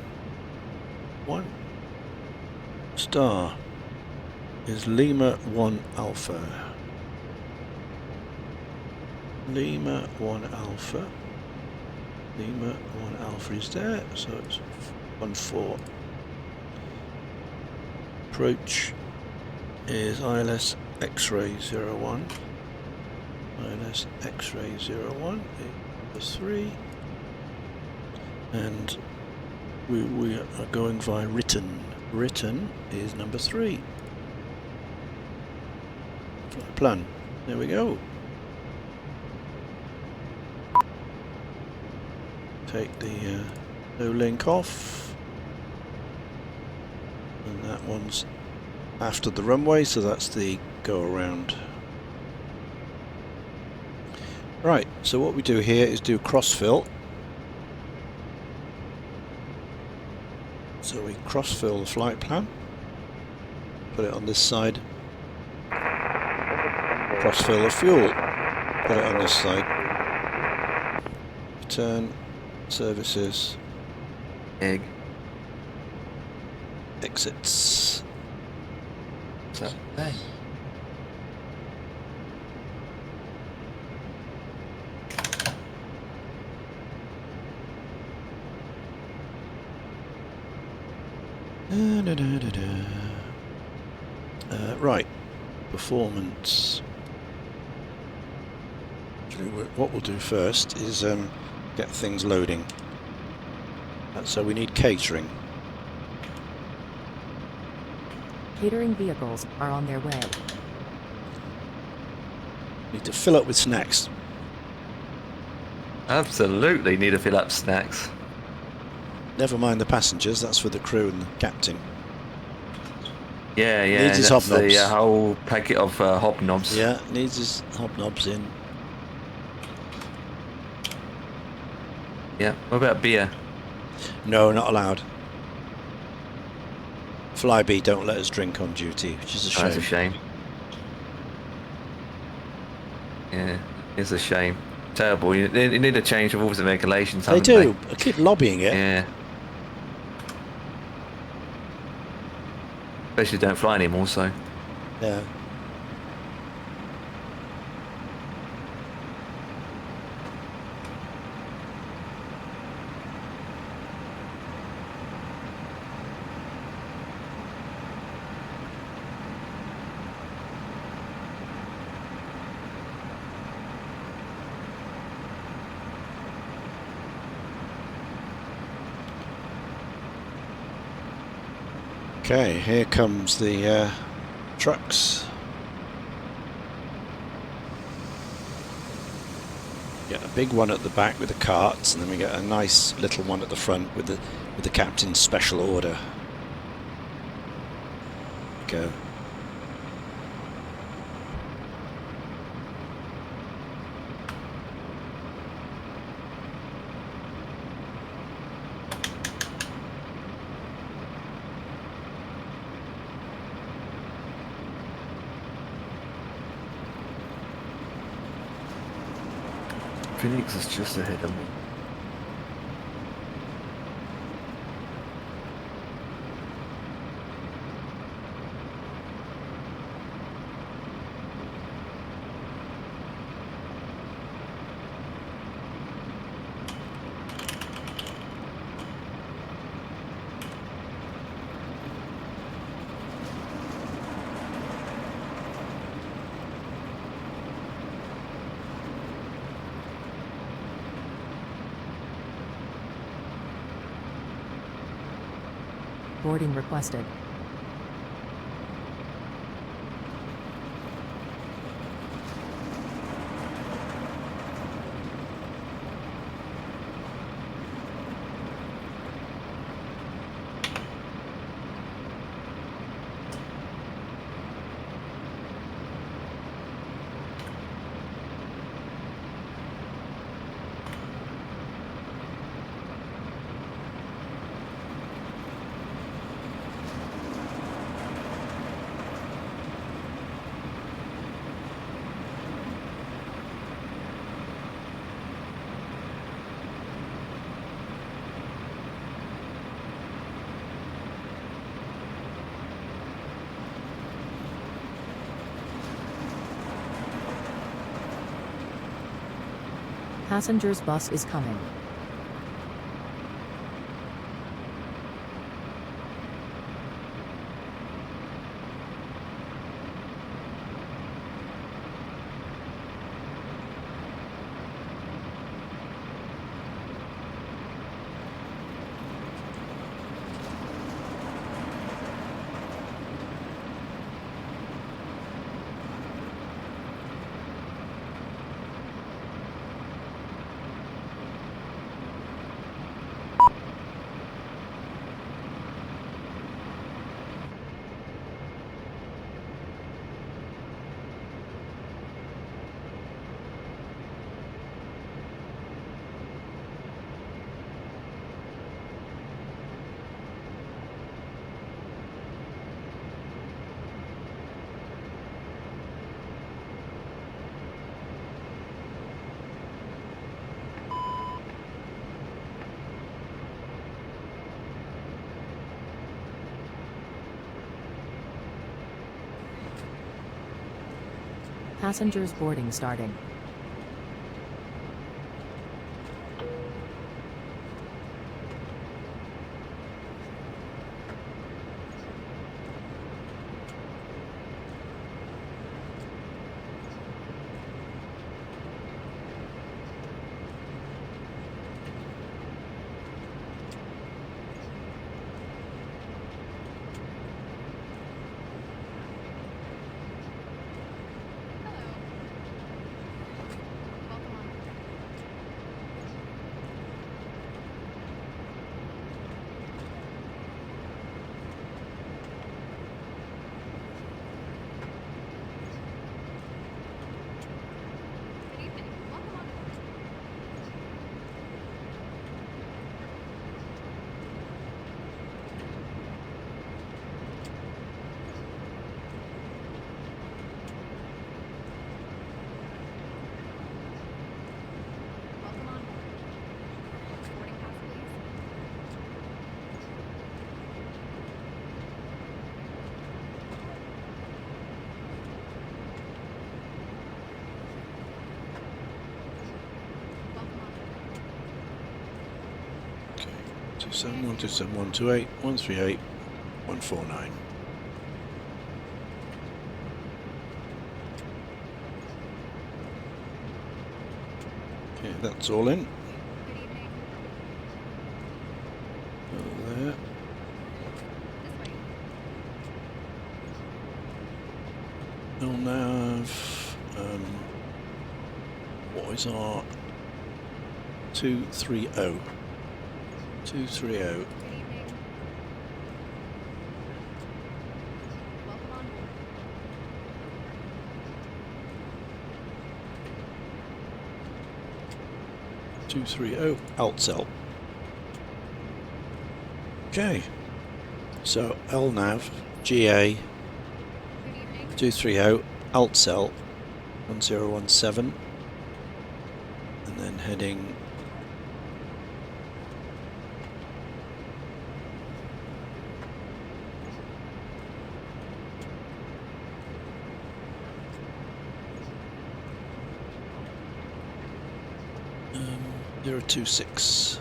Star is Lima 1 Alpha. Lima 1 Alpha. Lima 1 Alpha is there, so it's 14. Approach is ILS X-ray 01. ILS X-ray 01 is 3. And we are going via Written. Written is number 3. Flight plan. There we go. Take the no link off. And that one's after the runway, so that's the go around. Right, so what we do here is do cross-fill. So we cross-fill the flight plan, put it on this side, cross-fill the fuel, put it on this side, return, services, egg, exits. Hey. Right, performance. Actually, what we'll do first is get things loading. So we need catering. Catering vehicles are on their way. Need to fill up with snacks. Absolutely need to fill up snacks. Never mind the passengers, that's for the crew and the captain. Yeah, yeah, Needs his that's hobnobs. the whole packet of hobnobs. Yeah, needs his hobnobs in. Yeah, what about beer? No, not allowed. Flybe don't let us drink on duty, which is a shame. That's a shame. Yeah, it's a shame. Terrible. You need to change the rules and regulations. They do. I keep lobbying it. Yeah. Especially don't fly anymore, so. Yeah. Okay, here comes the trucks. Get a big one at the back with the carts, and then we get a nice little one at the front with the captain's special order. Go. Phoenix is just ahead of me. Boarding requested. Passengers bus is coming. Passengers boarding starting. Okay, 271, 271, 28, 138, 149. Okay, that's all in. There. We'll nav. What is our 230? 230. Alt-Cell. Okay, so LNAV GA 230 Alt-Cell 1017, and then heading um, 026.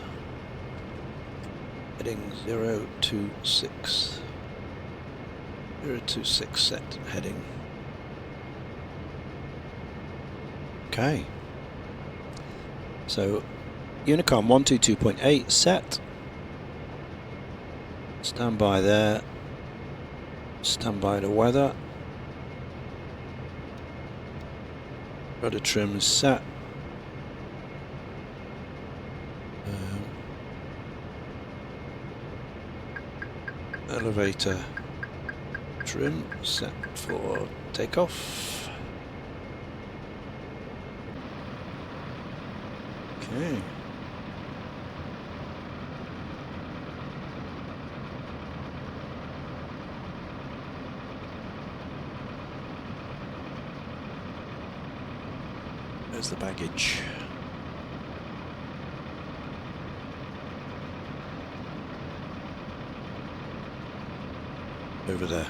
Heading 026. 026 set heading. Okay. So Unicom 122.8 set. Stand by there. Stand by the weather. Rudder trim is set. Elevator trim set for takeoff. Okay. There's the baggage. Over there.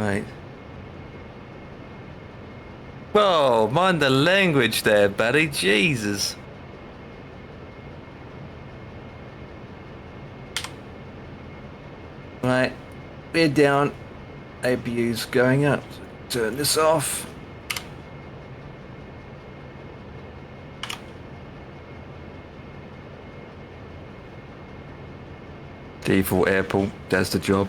Right. Whoa, mind the language there, buddy. Jesus. Right. We're down. APU's going up. Turn this off. Default airport does the job.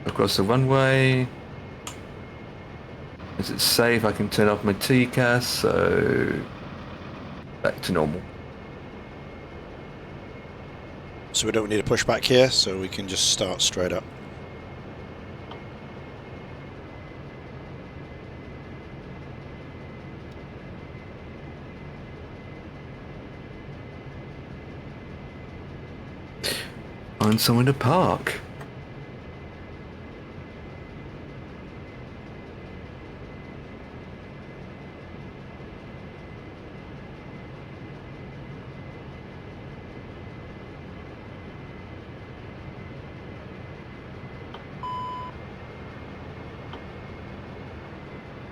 Across the runway. Is it safe? I can turn off my TCAS, so back to normal. So we don't need to push back here, so we can just start straight up. Find somewhere to park.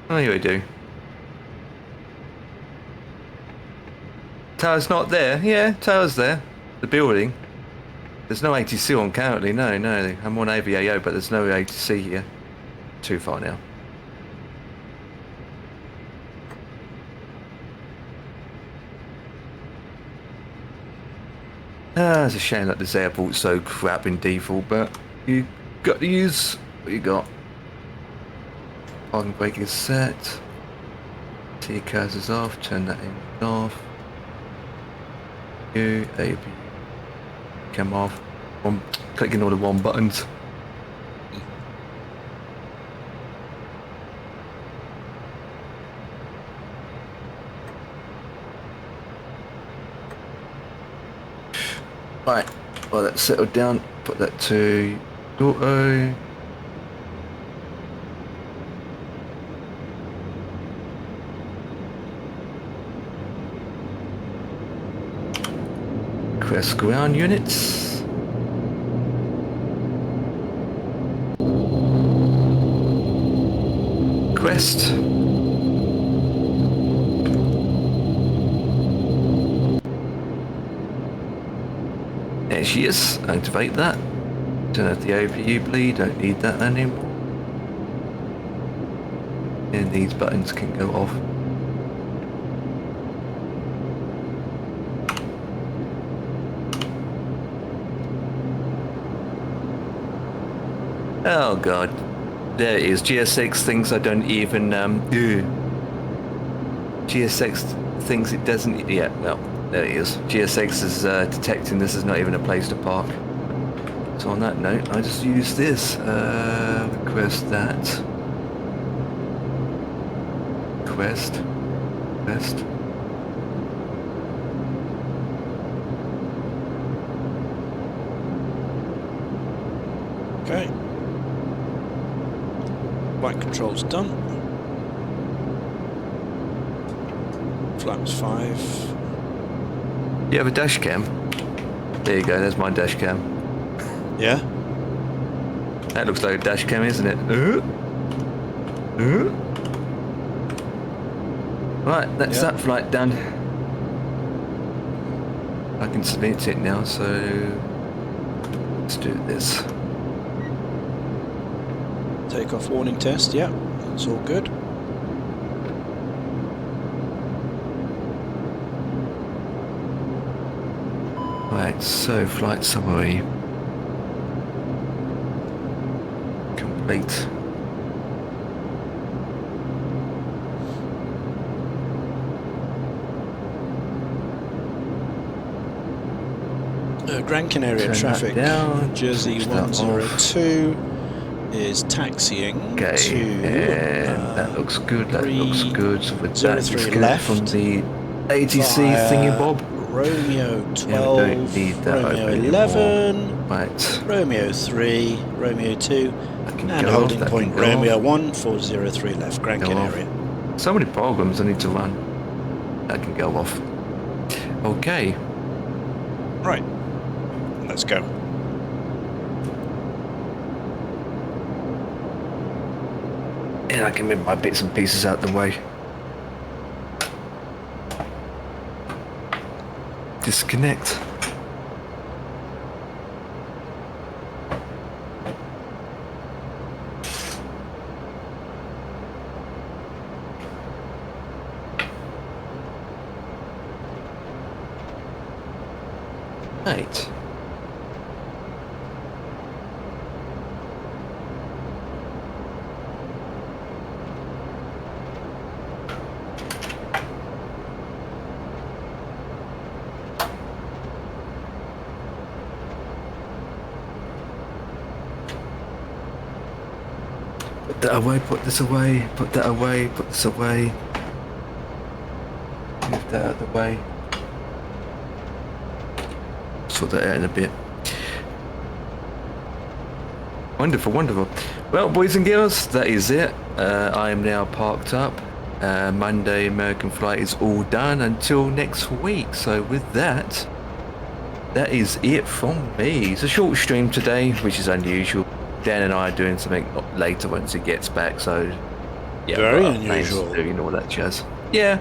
Oh, here we do. Tower's not there. Yeah, tower's there. The building. There's no ATC on currently. No. I'm on AVAO, but there's no ATC here. Too far now. Ah, it's a shame that this airport's so crap in default, but you got to use what you got. Parking brake is set. TCAS is off. Turn that engine off. AB. Come off. I'm clicking all the wrong buttons. Right. Well, that's settled down. Put that to auto. Request ground units. Quest. There she is. Activate that. Turn off the OPU bleed. Don't need that anymore. And these buttons can go off. Oh god, there it is. GSX thinks I don't even do. GSX thinks it doesn't. Yeah, well, there it is. GSX is detecting this is not even a place to park. So on that note, I just use this. Request that. Request. Okay. Flight control's done. Flaps 5. You have a dash cam? There you go, there's my dash cam. Yeah? That looks like a dash cam, isn't it? Right, that's that flight done. I can submit it now, so let's do this. Takeoff warning test, yeah, it's all good. Right, so flight summary. Complete. Gran Canaria Turn traffic, down, Jersey switch that 102 is taxiing okay, to and that looks good, that looks good. So with that, 03 just get left from the ATC thingy bob. Romeo 12, Yeah, we don't need that Romeo over 11, anymore. Right. Romeo 3, Romeo 2, can and go holding off, point can go Romeo off. 1 for 03 left, Gran Go Canaria. So many programs I need to run. That can go off. Okay. Right. Let's go. And I can move my bits and pieces out the way. Disconnect. Right. Put that away, put this away, put that away, put this away. Move that out of the way. Sort that out in a bit. Wonderful, wonderful. Well, boys and girls, that is it. I am now parked up. Monday American flight is all done until next week. So with that, that is it from me. It's a short stream today, which is unusual. Dan and I are doing something later once he gets back, so yeah, very unusual. Doing all that jazz. Yeah.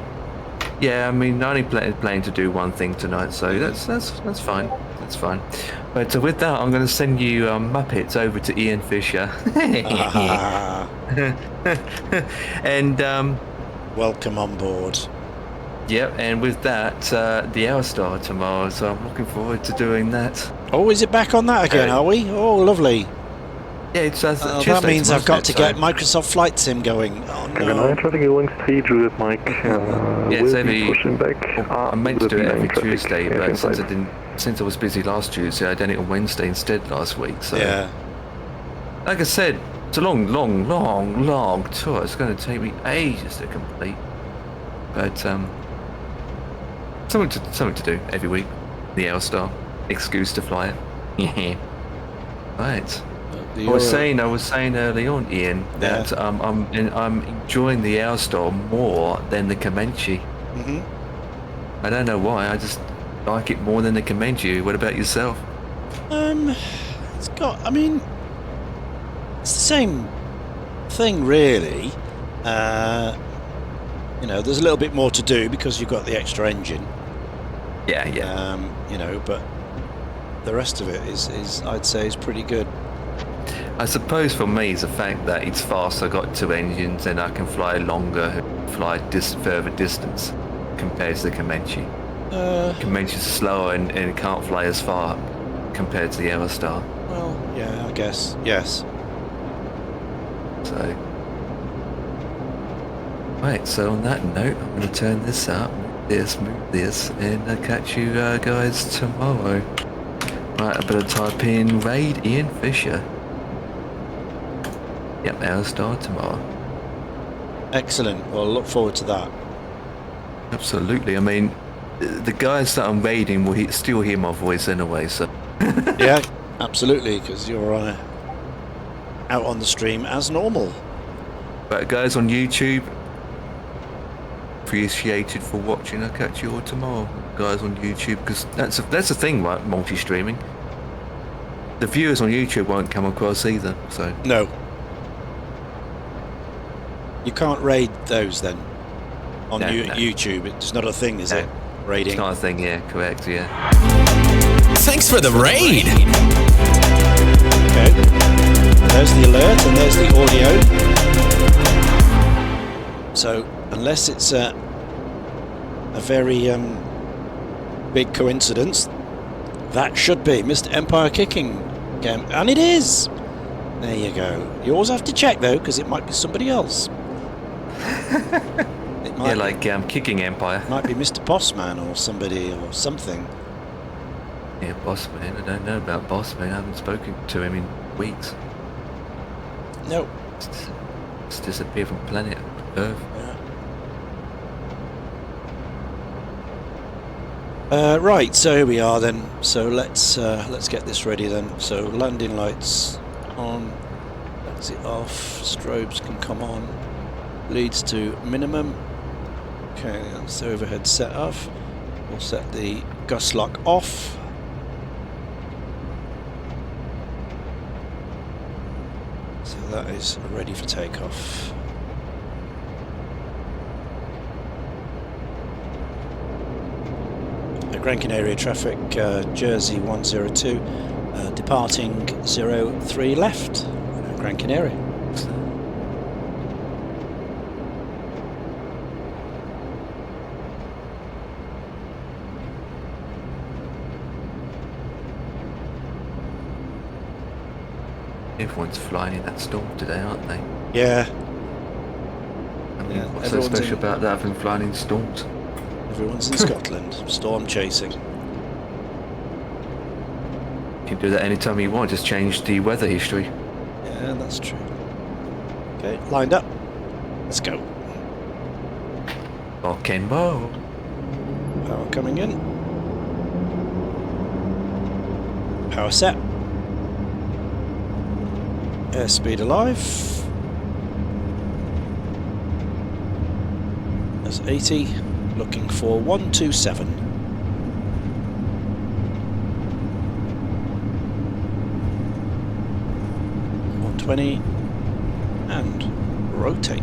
I mean, I only planning to do one thing tonight, so that's fine. That's fine. But with that, I'm going to send you Muppets over to Ian Fisher. And welcome on board. Yep, and with that, the Hour tomorrow, so I'm looking forward to doing that. Oh, is it back on that again, are we? Oh, lovely. Yeah, it's Tuesday, that means I've got to get Microsoft Flight Sim going. Oh, no. Traffic links T Mike. It's every. I meant to do it every Tuesday, but since I was busy last Tuesday, I done it on Wednesday instead last week. So yeah. Like I said, it's a long tour. It's going to take me ages to complete, but something to do every week. The Hour excuse to fly it. Yeah. Right. I was saying early on, Ian, that I'm enjoying the Hour more than the Comanche. Mm-hmm. I don't know why. I just like it more than the Comanche. What about yourself? It's got. I mean, it's the same thing, really. You know, there's a little bit more to do because you've got the extra engine. Yeah. You know, but the rest of it is I'd say is pretty good. I suppose for me it's the fact that it's fast. I got 2 engines and I can fly longer, fly further distance compared to the Comanche. Comanche's slower and it can't fly as far compared to the Hour. Well, yeah, I guess, yes. So, right, so on that note, I'm going to turn this up, move this, and I'll catch you guys tomorrow. Right, I better type in Raid Ian Fisher. Yep, Hour tomorrow. Excellent. Well, look forward to that. Absolutely. I mean, the guys that I'm raiding will still hear my voice anyway, so... Yeah, absolutely, because you're out on the stream as normal. But guys on YouTube, appreciated for watching. I'll catch you all tomorrow, guys on YouTube, because that's the thing, right? Multi-streaming. The viewers on YouTube won't come across either, so... No. You can't raid those then on YouTube. It's not a thing, is it? Raiding. It's not a thing, yeah, correct, yeah. Thanks for the raid. Okay. There's the alert and there's the audio. So unless it's a very big coincidence, that should be Mr. Empire kicking game, and it is. There you go. You always have to check though, because it might be somebody else. It might like kicking Empire. Might be Mr. Bossman or somebody or something. Yeah, Bossman. I don't know about Bossman. I haven't spoken to him in weeks. No. It's disappeared from planet Earth. Yeah. Right, so here we are then. So let's get this ready then. So landing lights on. That's it off. Strobes can come on. Leads to minimum. Okay, that's the overhead set off. We'll set the gust lock off. So that is ready for takeoff. Gran Canaria traffic, Jersey 102, departing 03 left, Gran Canaria. Everyone's flying in that storm today, aren't they? Yeah. I mean, what's so special about that, having flying in storms? Everyone's in Scotland, storm chasing. You can do that anytime you want, just change the weather history. Yeah, that's true. Okay, lined up. Let's go. Akimbo. Power coming in. Power set. Airspeed alive. That's 80. Looking for 127. 120. And rotate.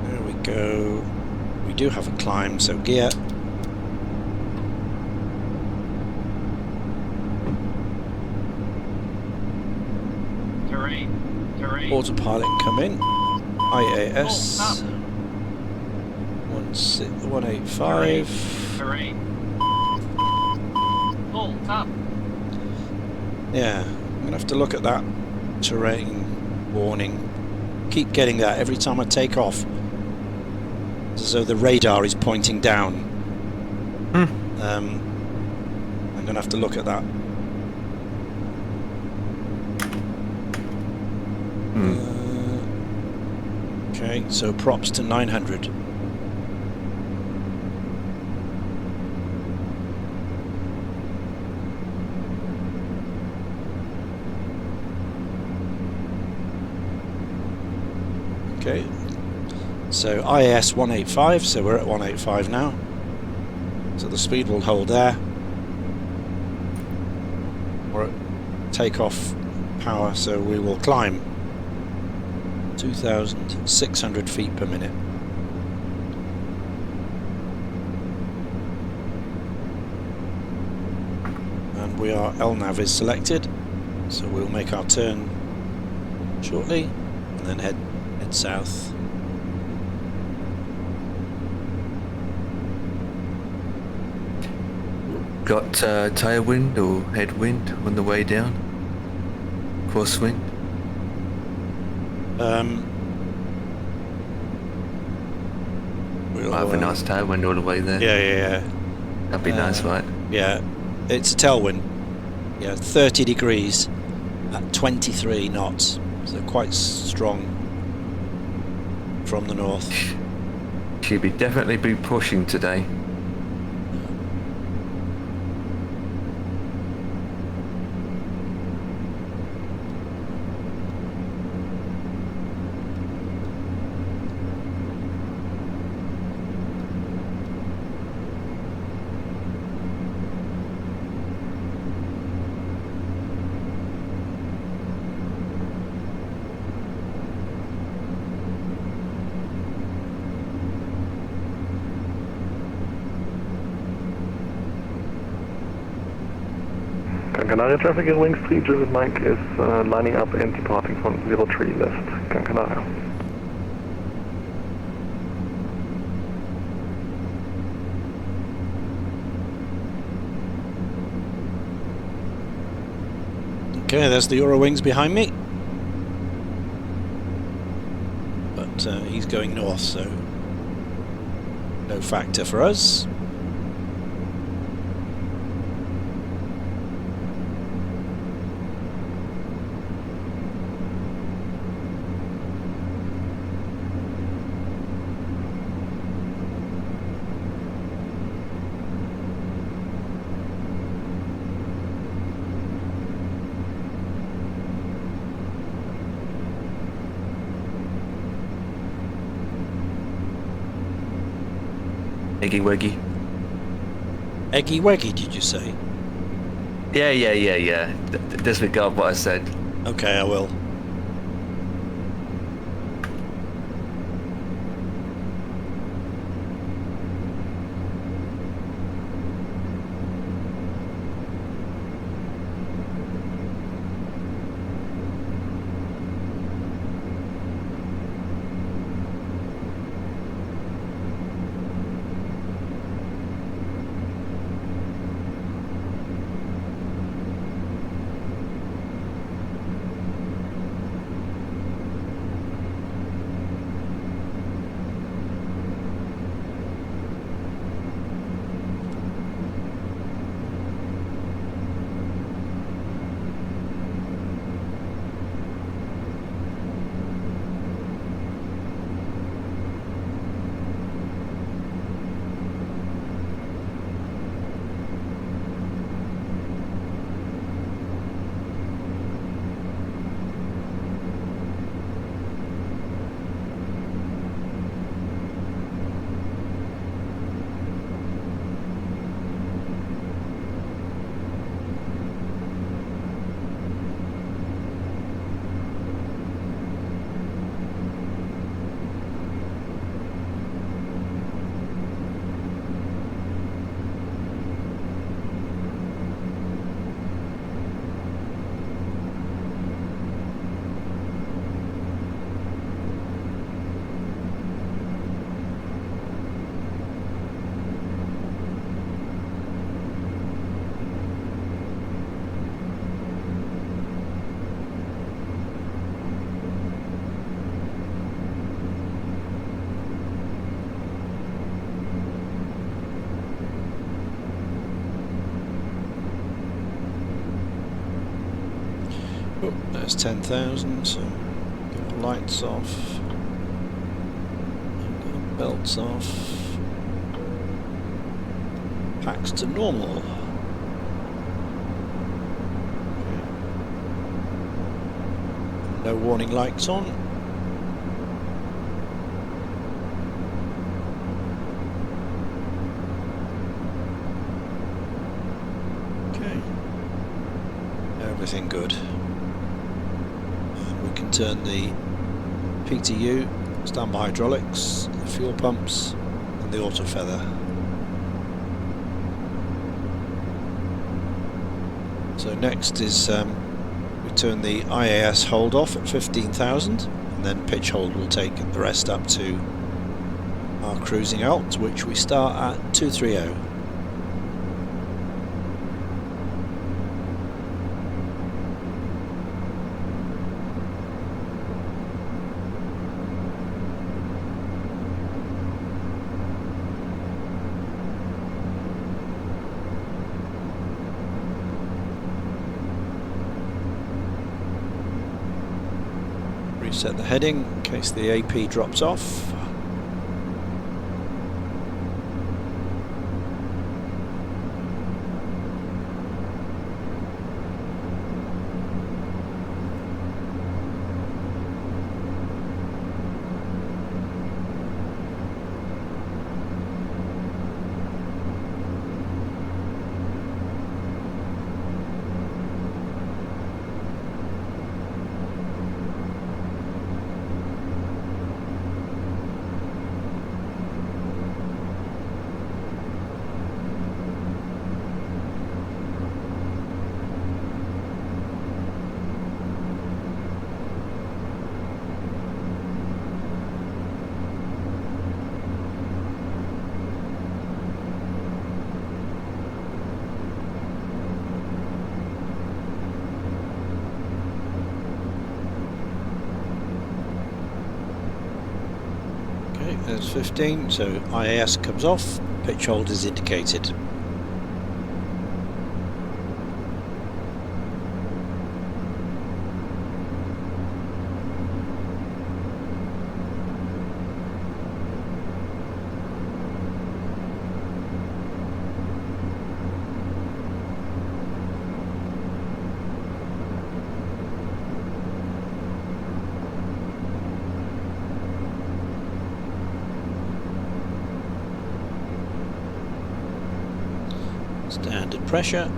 There we go. We do have a climb, so gear. Terrain. Autopilot come in. IAS 185. Terrain. Full up. Yeah, I'm gonna have to look at that terrain warning. Keep getting that every time I take off. It's as though the radar is pointing down. I'm gonna have to look at that. Okay, so props to 900. Okay, so IAS 185, so we're at 185 now. So the speed will hold there. We're at takeoff power, so we will climb 2,600 feet per minute. And we are LNAV is selected, so we'll make our turn shortly and then head south. Got tailwind or headwind on the way down? Crosswind? We'll have a nice tailwind all the way there. Yeah. That'd be nice, right? Yeah, it's a tailwind. Yeah, 30 degrees at 23 knots. So quite strong from the north. She'll be definitely be pushing today. Gran Canaria traffic in wings 3, German Mike is lining up and departing from 03 left, Gran Canaria. Okay, there's the Eurowings behind me. But he's going north, so no factor for us. Eggy weggy. Eggy weggy, did you say? Yeah. Disregard what I said. Okay, I will. Oh, there's 10,000, so get the lights off, and the belts off, packs to normal. No warning lights on. Okay, everything good. We can turn the PTU, standby hydraulics, the fuel pumps and the auto feather. So next is we turn the IAS hold off at 15,000 and then pitch hold will take the rest up to our cruising alt, which we start at 230. Reset the heading in case the AP drops off. There's 15, so IAS comes off, pitch hold is indicated. pressure.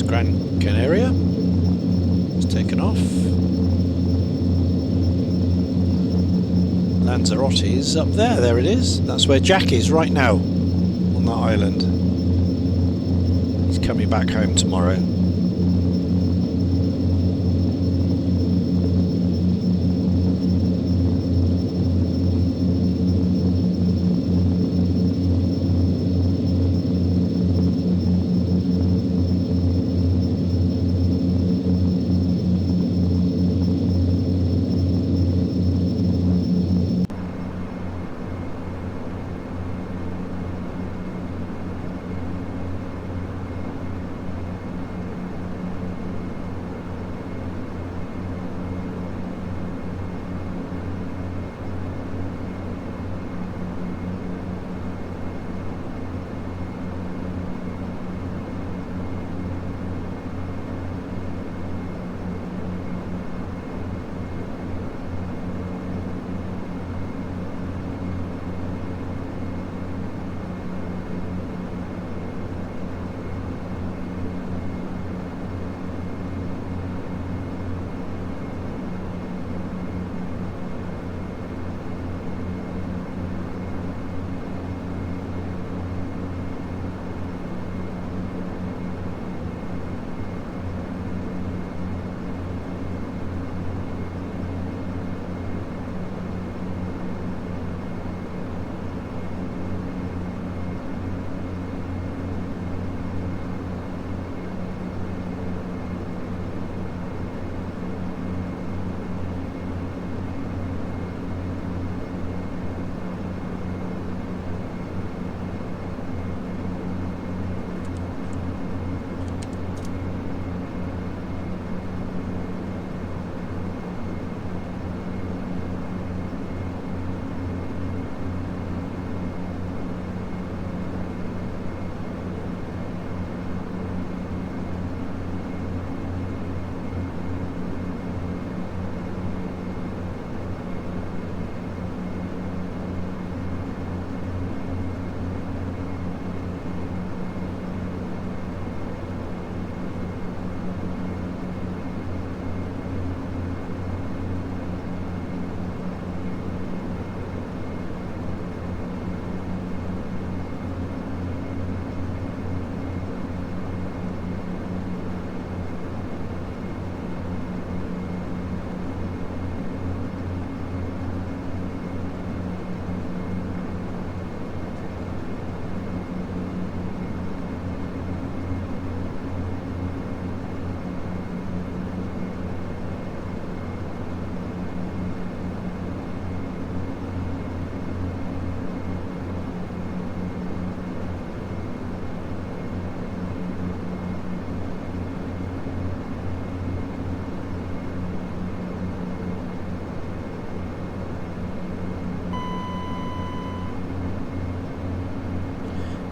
Gran Canaria. It's taken off. Lanzarote is up there. There it is. That's where Jack is right now on that island. He's coming back home tomorrow.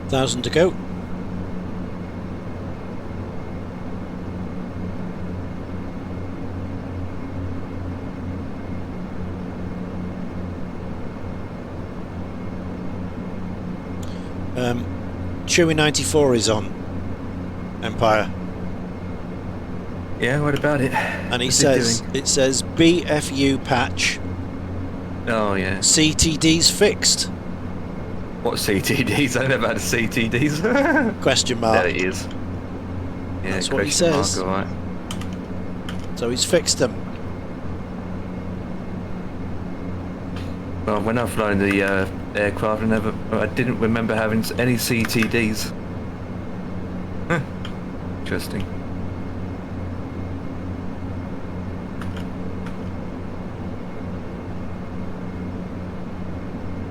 $1,000 to go. Chewy 94 is on Empire. Yeah, what about it? And he What's says, doing? it says BFU patch. Oh, yeah. CTD's fixed. What CTDs? I never had a CTDs. Question mark. There it is. Yeah, That's what he question mark, says. all right. So he's fixed them. Well, when I've flown the aircraft, I didn't remember having any CTDs. Huh. Interesting.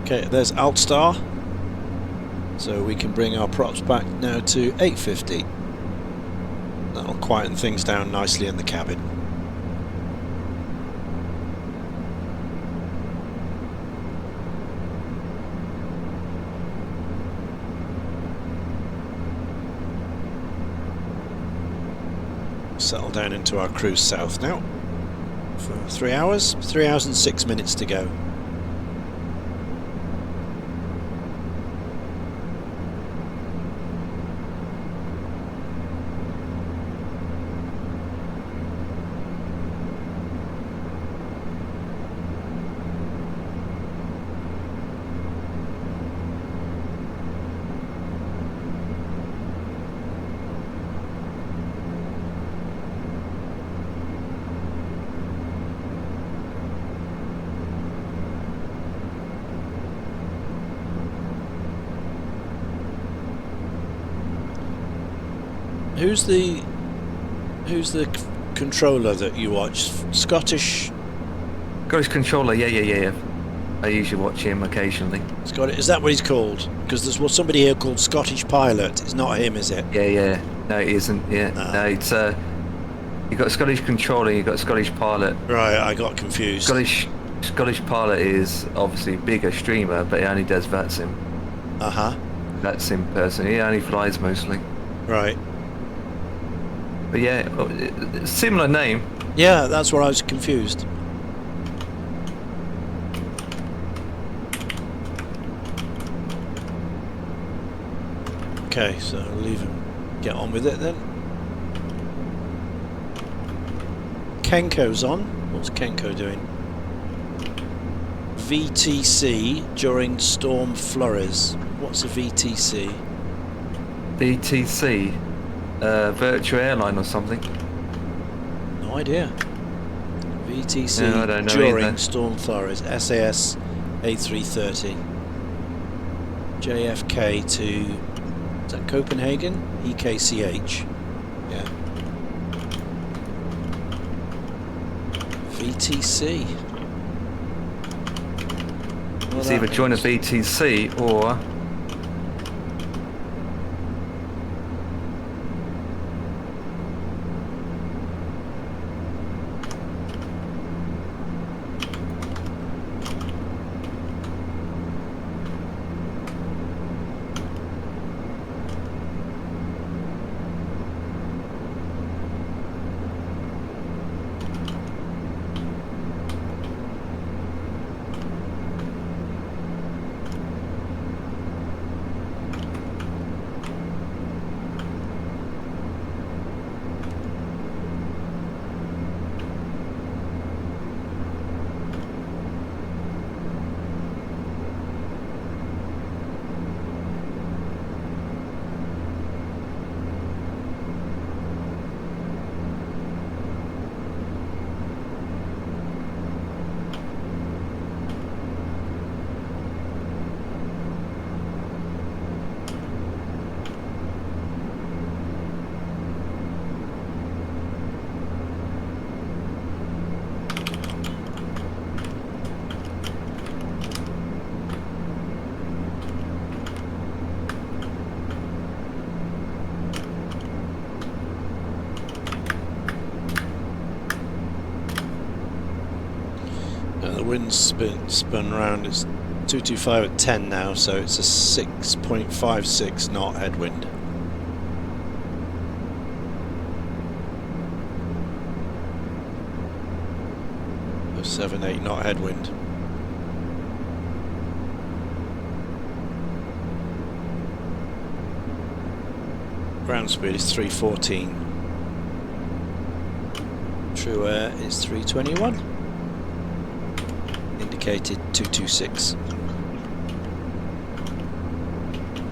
Okay, there's Altstar. So we can bring our props back now to 850. That'll quieten things down nicely in the cabin. Settle down into our cruise south now for 3 hours and 6 minutes to go. Who's the controller that you watch? Scottish controller, yeah. I usually watch him occasionally. Is that what he's called? Because there's somebody here called Scottish Pilot. It's not him, is it? Yeah. No, it isn't. Yeah, no, it's you got a Scottish controller, you got a Scottish Pilot. Right, I got confused. Scottish Pilot is obviously a bigger streamer, but he only does VATSIM. VATSIM person. He only flies mostly. Right. But yeah, similar name. Yeah, that's where I was confused. Okay, so I'll leave him. Get on with it then. Kenko's on. What's Kenko doing? VTC during storm flurries. What's a VTC? VTC? Virtual airline or something? No idea. VTC no, I don't know during either. storm flurries. SAS A330. JFK to... Is that Copenhagen? EKCH. Yeah. VTC. Well, It's either join a VTC or... The wind's spun round. It's 225 at 10 now, so it's a 6.56 knot headwind. A 7-8 knot headwind. Ground speed is 314. True air is 321. Indicated 226.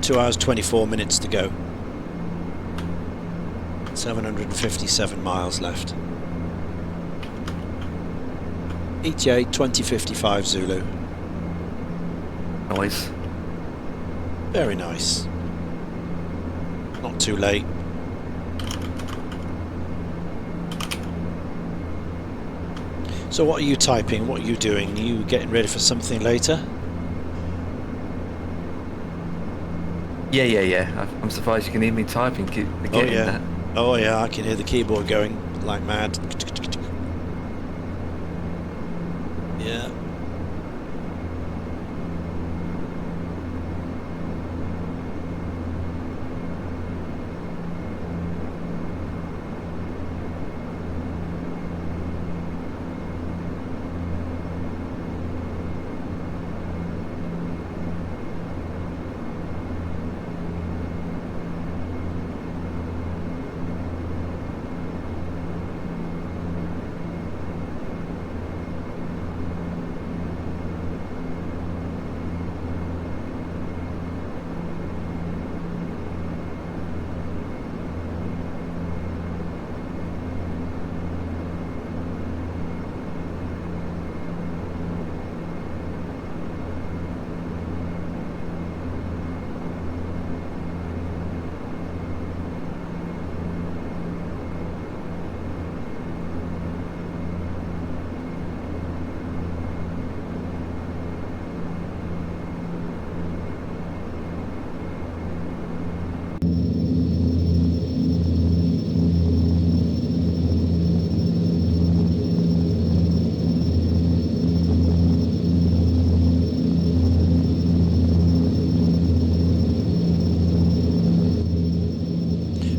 2 hours 24 minutes to go. 757 miles left. ETA 2055 Zulu. Nice. Very nice. Not too late. So what are you typing? What are you doing? Are you getting ready for something later? Yeah. I'm surprised you can hear me typing. Keep forgetting that. Oh yeah, I can hear the keyboard going like mad. Yeah.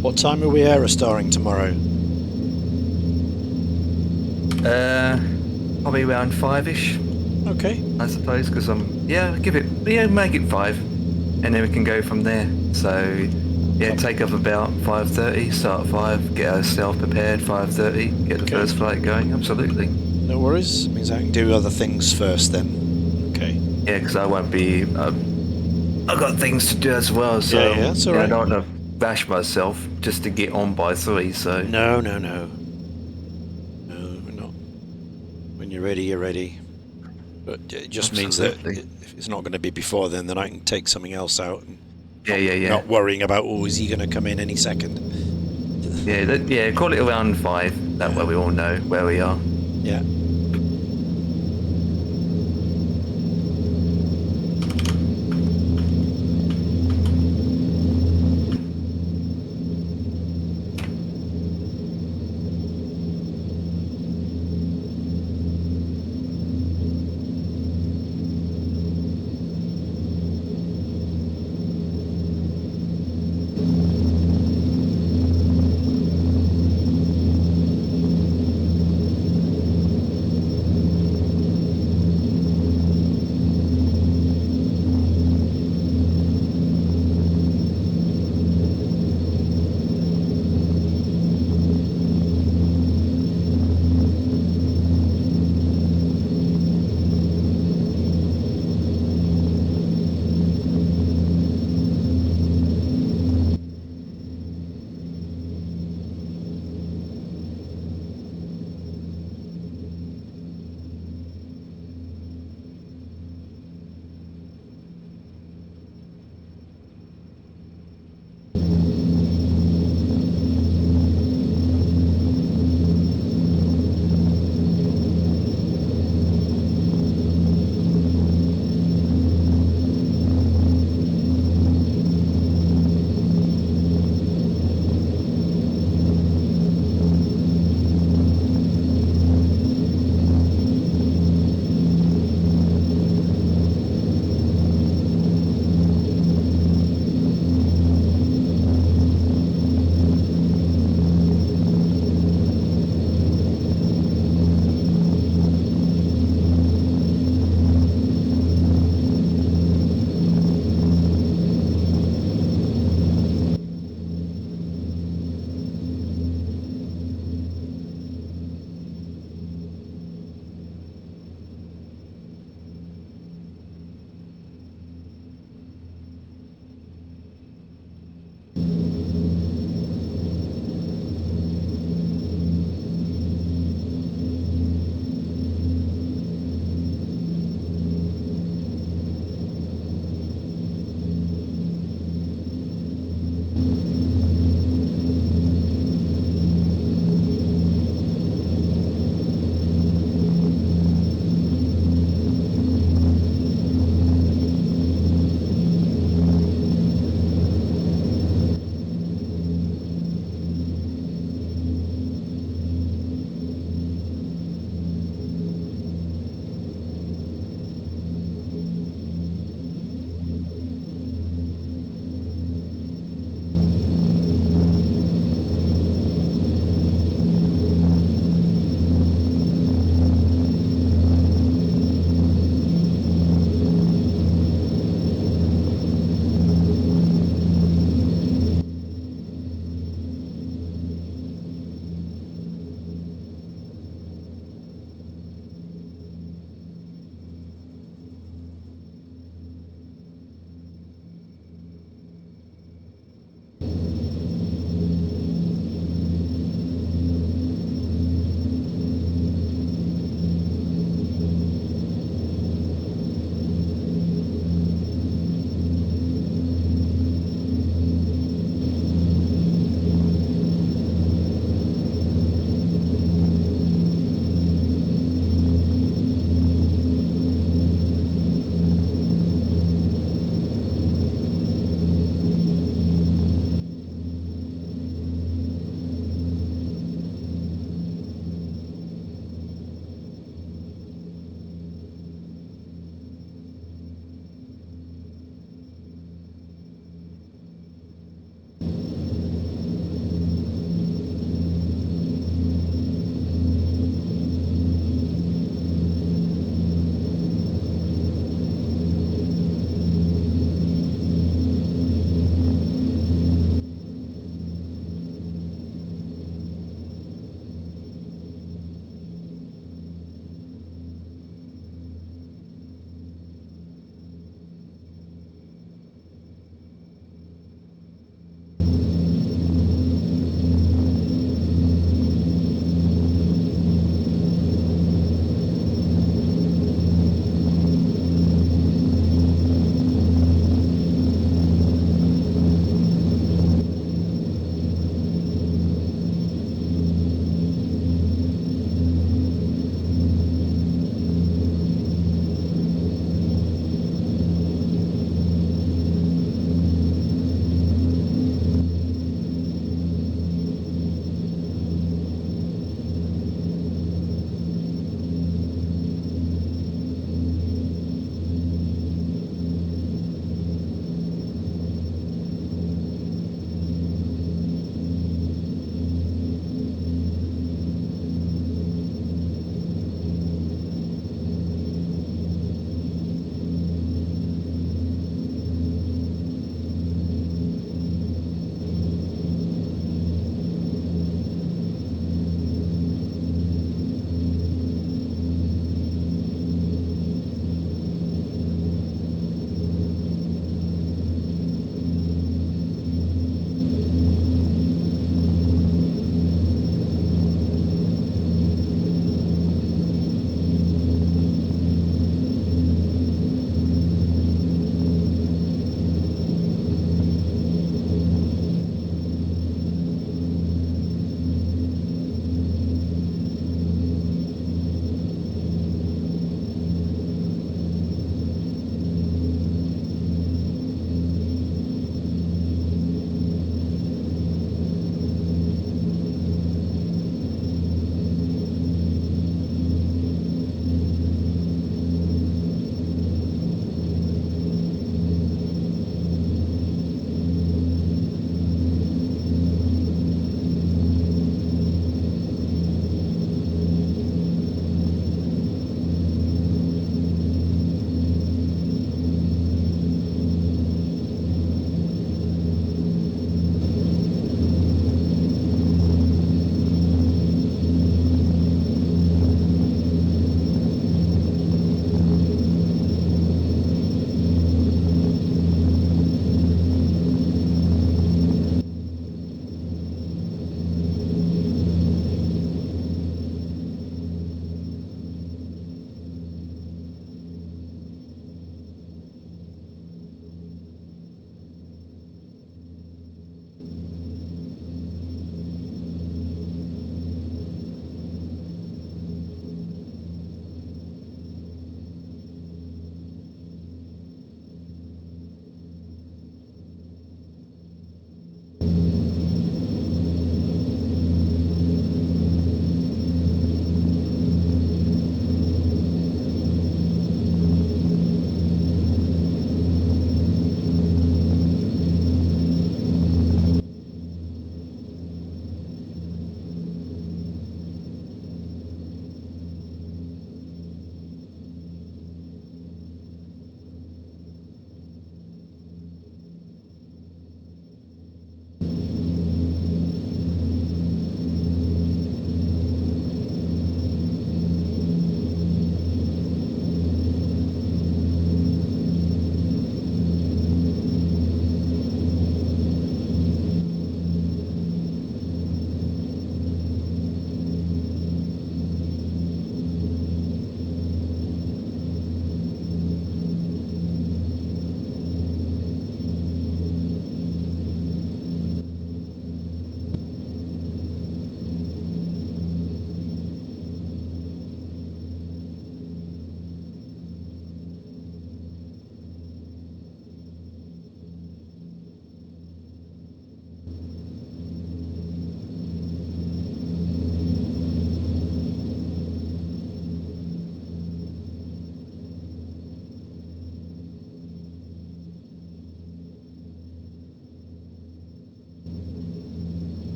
What time are we aerostarring tomorrow? Probably around 5ish. Okay. I suppose, because make it 5, and then we can go from there. So yeah, take off about 5:30, start at 5, get ourselves prepared 5:30, get the first flight going. Absolutely. No worries. It means I can do other things first then. Okay. Yeah, because I won't be. I've got things to do as well, so yeah, that's all right. I don't want to bash myself just to get on by 3. So No, we're not. When you're ready, you're ready. But it just means that if it's not going to be before then I can take something else out. And not worrying about, is he going to come in any second? Yeah, call it around 5. That way we all know where we are. Yeah.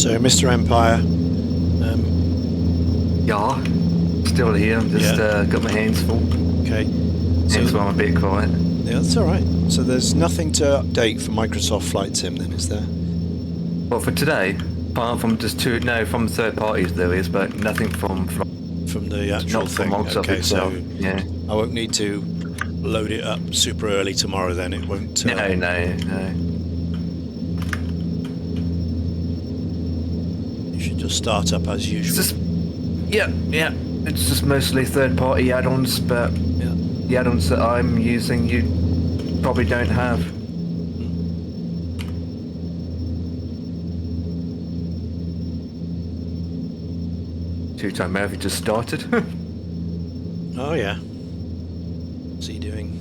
So, Mr. Empire, Yeah, still here. I'm just got my hands full. okay. Hence why I'm a bit quiet. Yeah, that's all right. So there's nothing to update for Microsoft Flight Sim then, is there? Well, for today, apart from just from third parties there is, but nothing from the actual not thing. from Microsoft Okay, itself. so Yeah. I won't need to load it up super early tomorrow then. It won't. No. You should just start up as usual. Yeah. It's just mostly third-party add-ons, but the add-ons that I'm using, you probably don't have. Two-time Murphy just started. Oh yeah. What's he doing?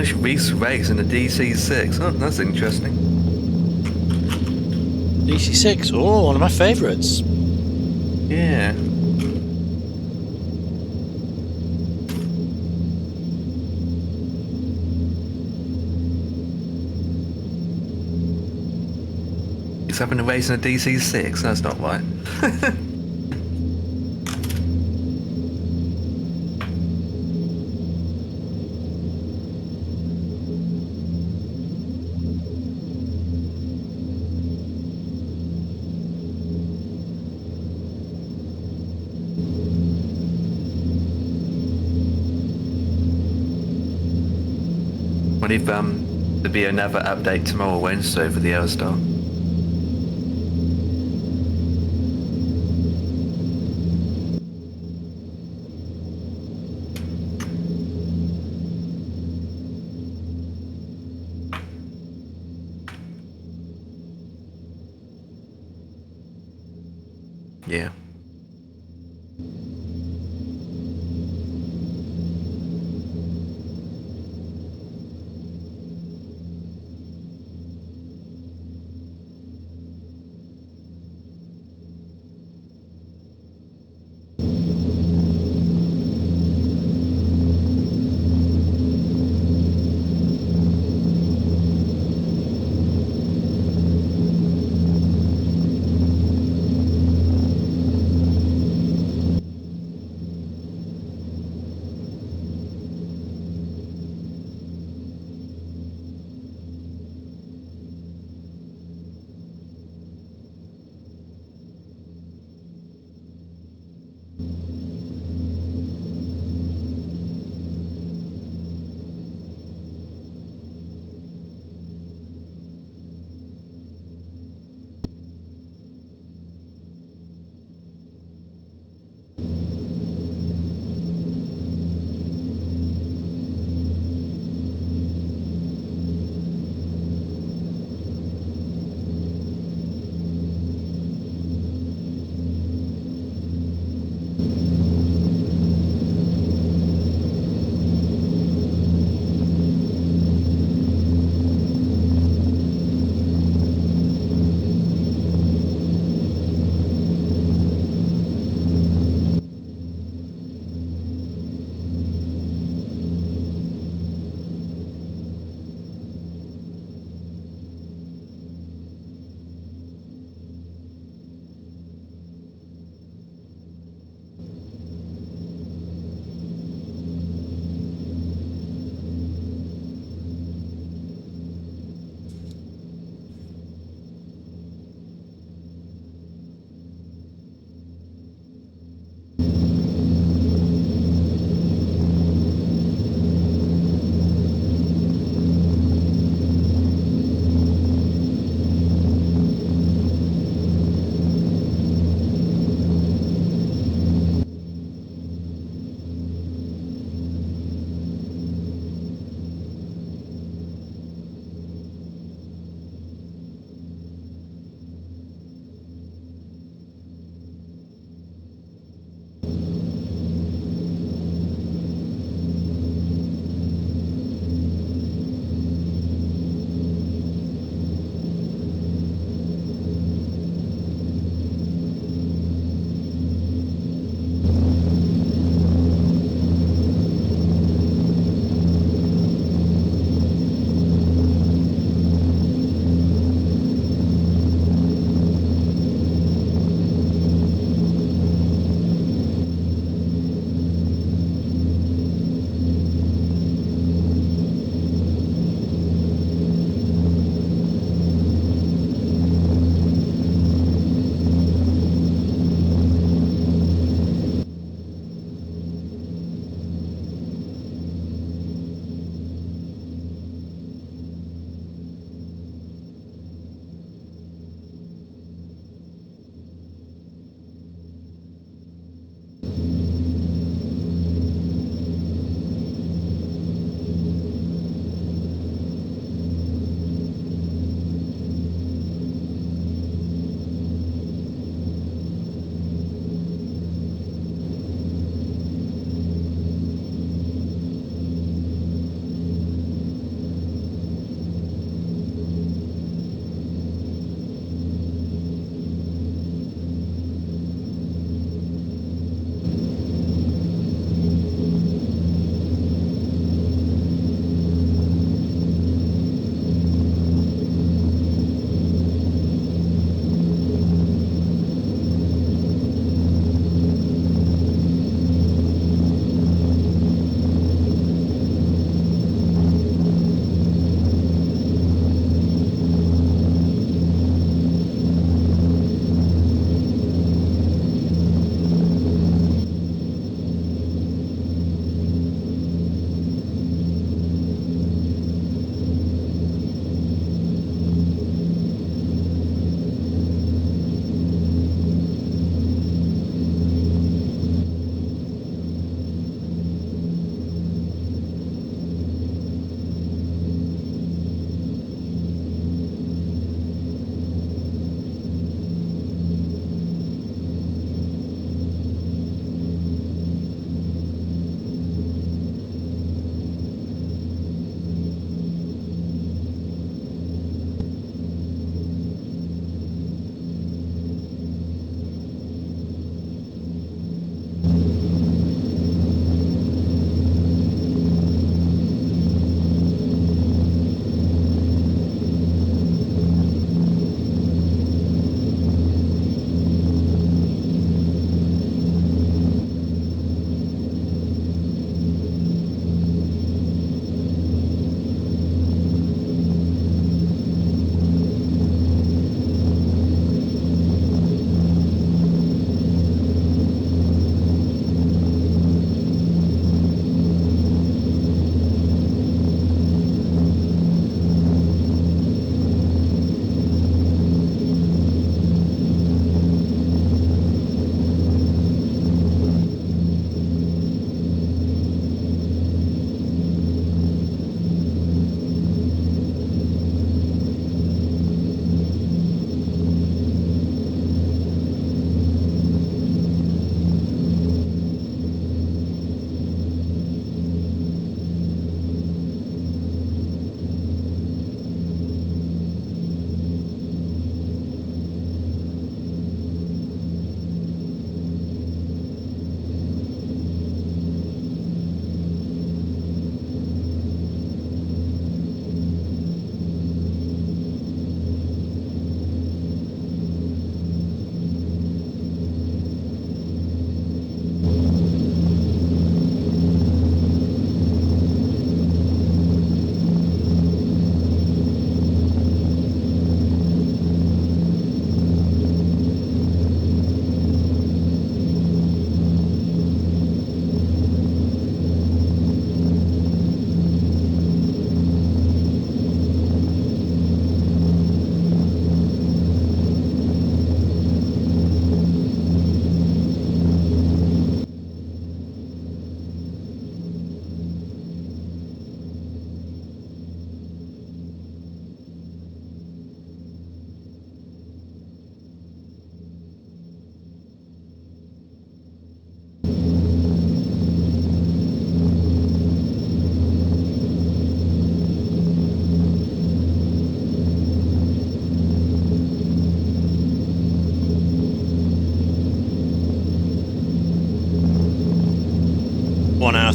Most recent race in the DC-6. Oh, that's interesting. DC-6. Oh, one of my favourites. Yeah. He's having a race in a DC-6. That's not right. What if there'll be another update tomorrow, Wednesday, for the Aerostar? Yeah.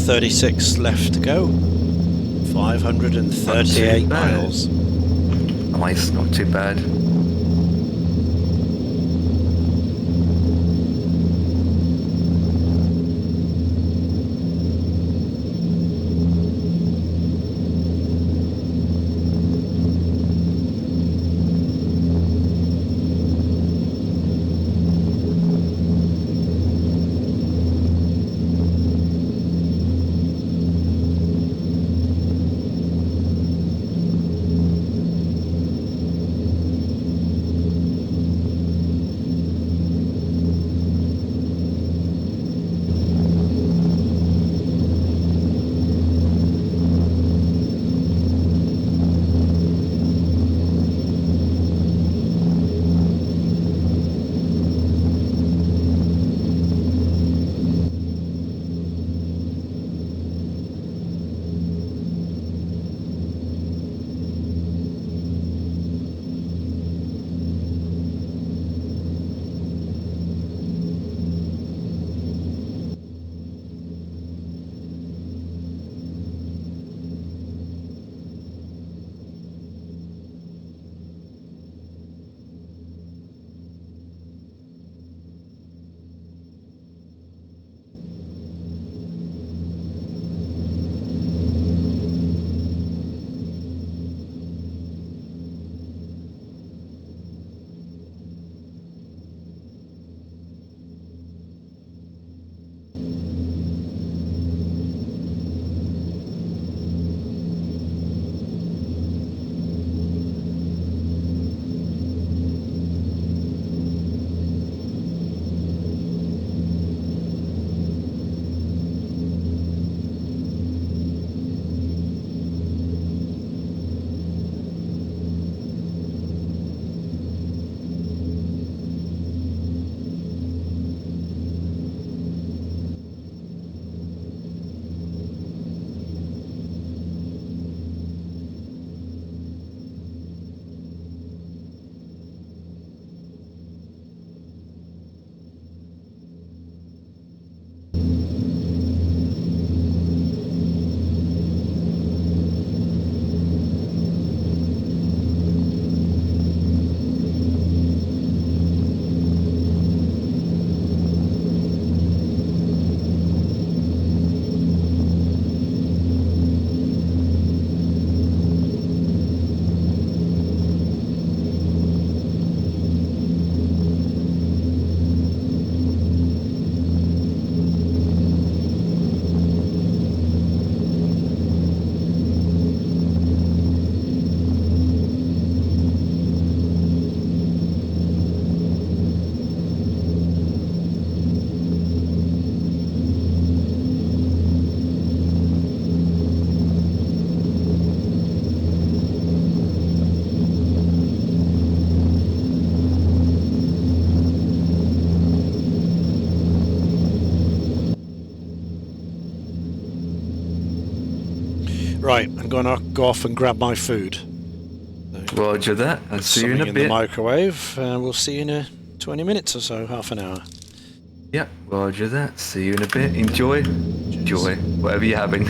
536 left to go. 538 miles. Nice, not too bad. Right, I'm going to go off and grab my food. Roger that. I'll see you in a in bit. the microwave. We'll see you in 20 minutes or so, half an hour. Yeah, roger that. See you in a bit. Enjoy. Enjoy. Whatever you're having.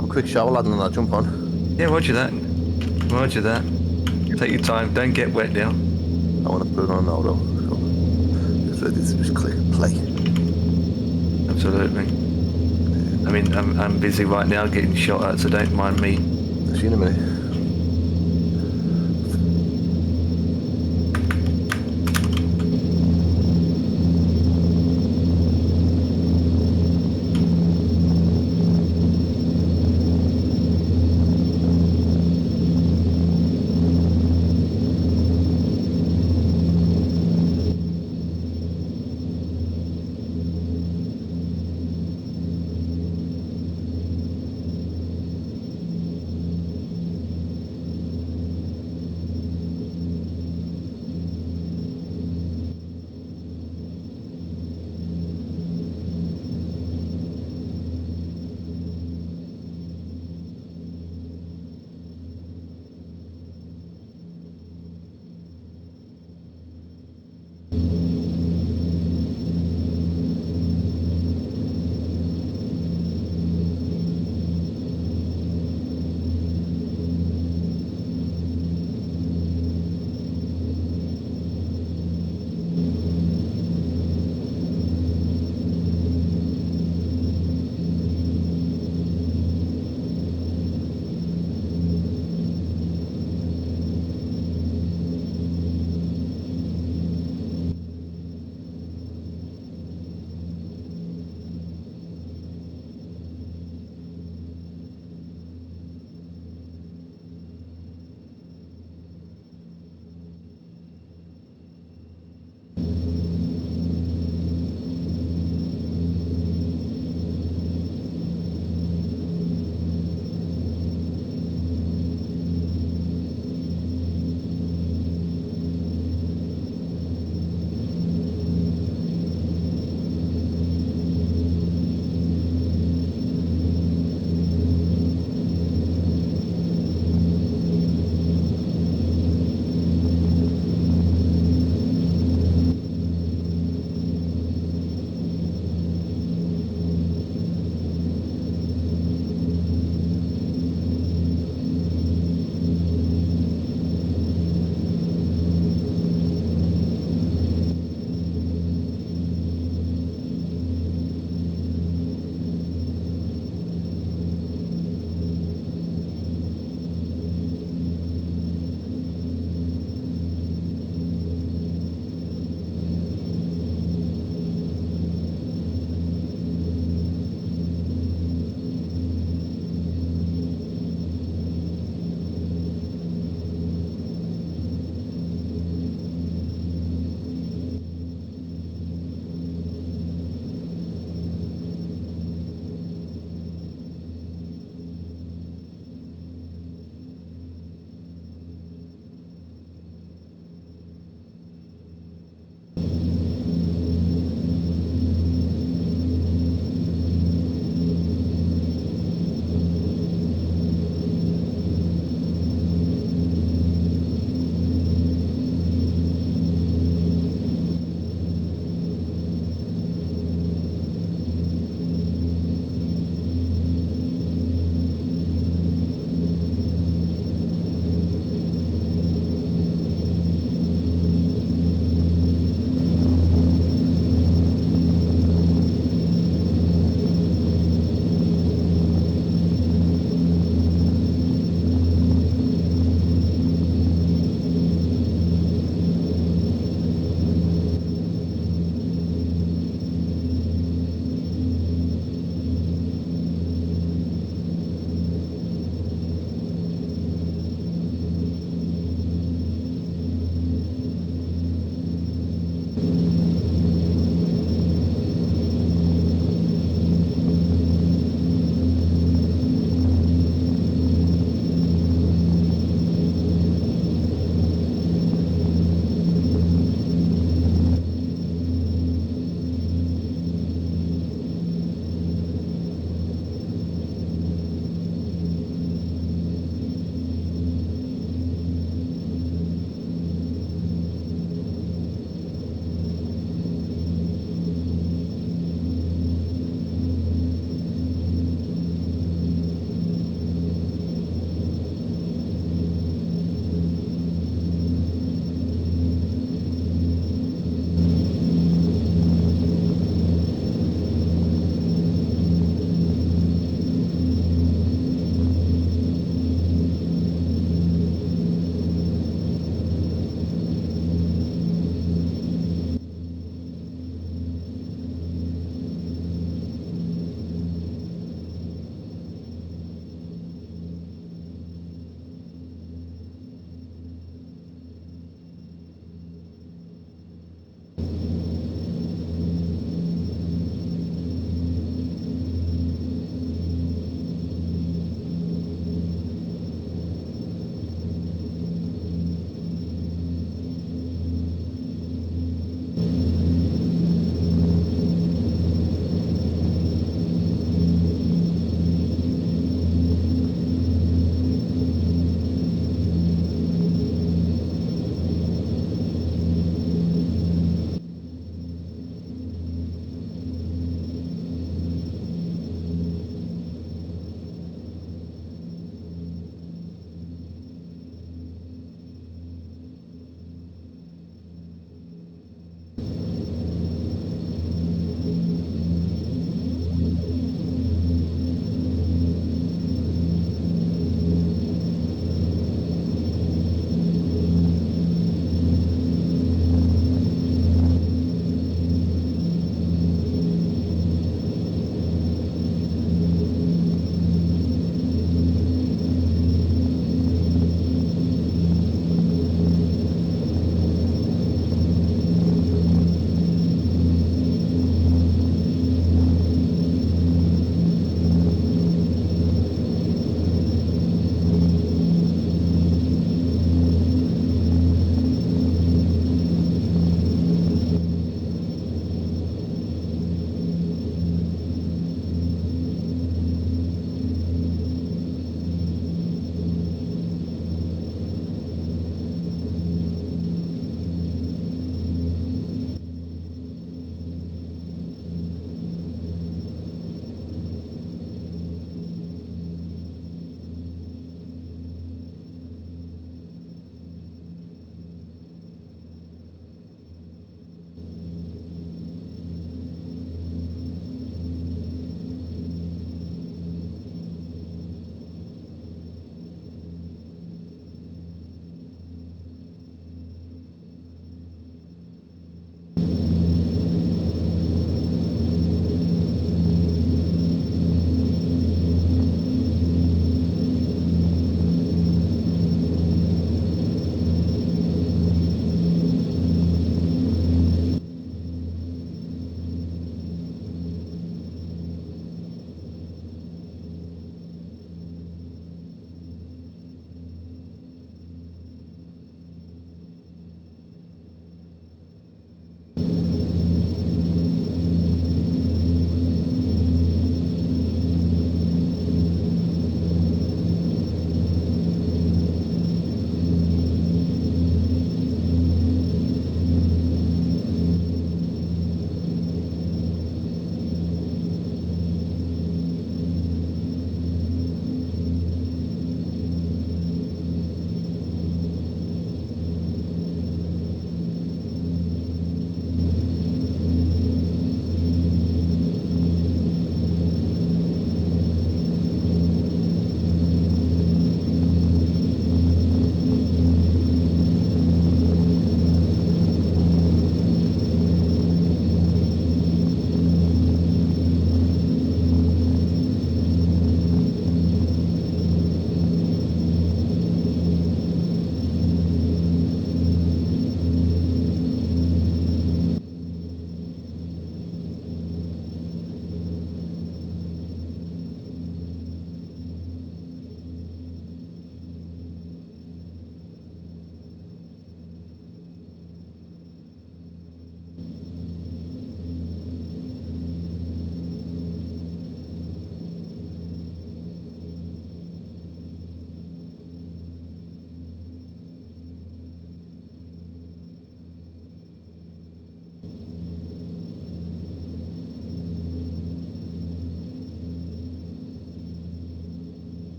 have a quick shower, lad, and then I'll jump on. Yeah, roger that. Roger that. Take your time. Don't get wet now. I want to put it on now, though. So just ready to just click play. Absolutely. I mean, I'm busy right now getting shot at, so don't mind me. I'll see you in a minute.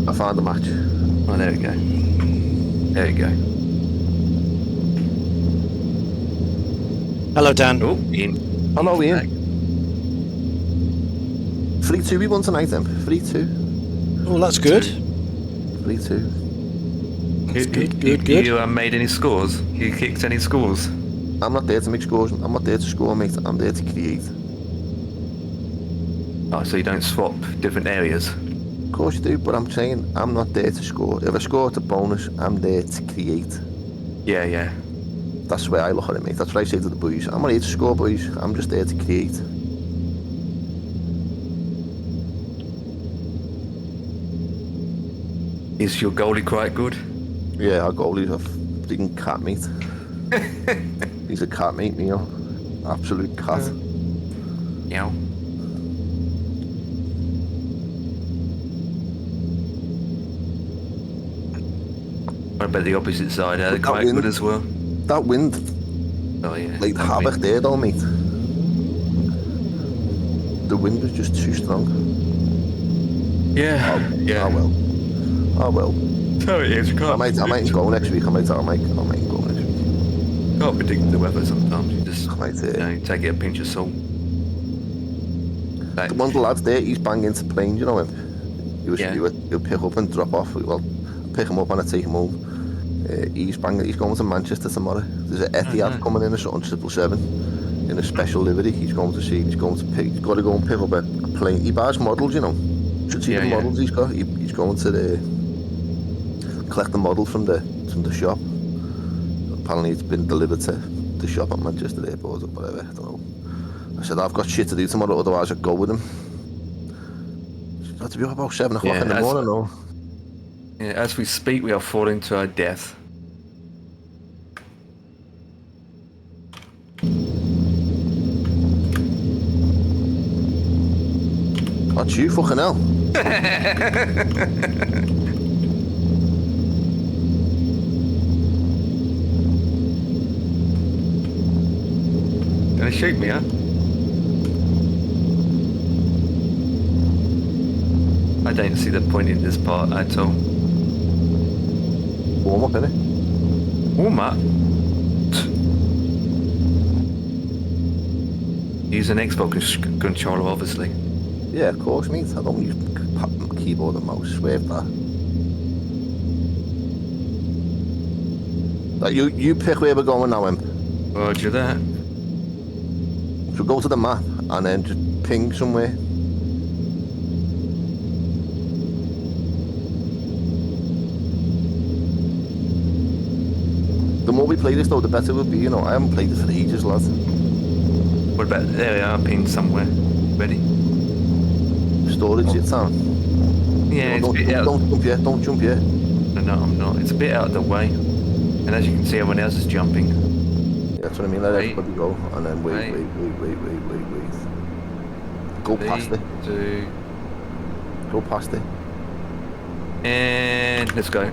I found the match. Oh, there we go. There we go. Hello, Dan. Oh, Ian. Hello, Ian. 3-2 we won tonight, then. 3-2. Oh, that's good. 3-2. Good. You made any scores? You kicked any scores? I'm not there to make scores. I'm not there to score, mate. I'm there to create. Oh, so you don't swap different areas? Of course you do, but I'm saying I'm not there to score. If I score, it's a bonus. I'm there to create. Yeah. That's the way I look at it, mate. That's what I say to the boys. I'm not here to score, boys. I'm just there to create. Is your goalie quite good? Yeah, our goalie's a freaking cat, mate. He's a cat, mate, you know. Absolute cat. Yeah. What about the opposite side? Are they quite good as well? That wind. Oh, yeah. Like havoc there, though, mate. The wind was just too strong. Yeah. Oh well. So it is. I might go next week. I might go next week. Can't predict the weather sometimes. You just take it a pinch of salt. One of the lads there, he's banging into planes, you know him. He'll pick up and drop off. Well, pick him up and I take him home. He's going to Manchester tomorrow. There's an Etihad coming in, a sort of 777 in a special livery. He's got to go and pick up a plane. He buys models, you know. Should see the models he's got. He's going to collect the model from the shop. Apparently it's been delivered to the shop at Manchester Airport or whatever. I don't know. I said I've got shit to do tomorrow, otherwise I'd go with him. It's got to be up about 7 o'clock in the morning, though. Yeah, as we speak, we are falling to our death. That's you, fucking hell. Gonna shoot me, huh? I don't see the point in this part at all. Warm up, innit? Warm up? Use an Xbox controller, obviously. Yeah, of course, mate. I don't use keyboard and mouse. Swear that. You pick where we're going now, Imp. Roger that. So go to the map and then just ping somewhere. The more we play this, though, the better it will be. You know, I haven't played it for ages, lad. What about there? We are pinned somewhere. Ready? Storage, it's on. Yeah, don't jump yet. Don't jump yet. No, I'm not. It's a bit out of the way, and as you can see, everyone else is jumping. Yeah, that's what I mean. Let everybody go, and then wait. Go past it. Go past it. And let's go.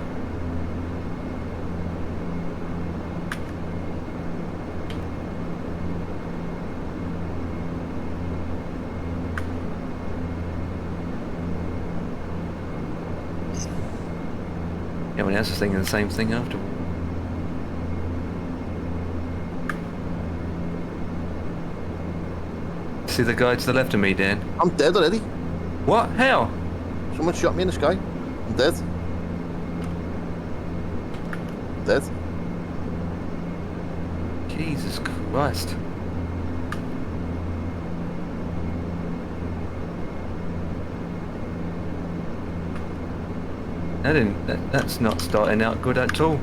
Everyone else is thinking the same thing after. See the guy to the left of me, Dan? I'm dead already. What? How? Someone shot me in the sky. I'm dead. Dead. Jesus Christ. That's not starting out good at all.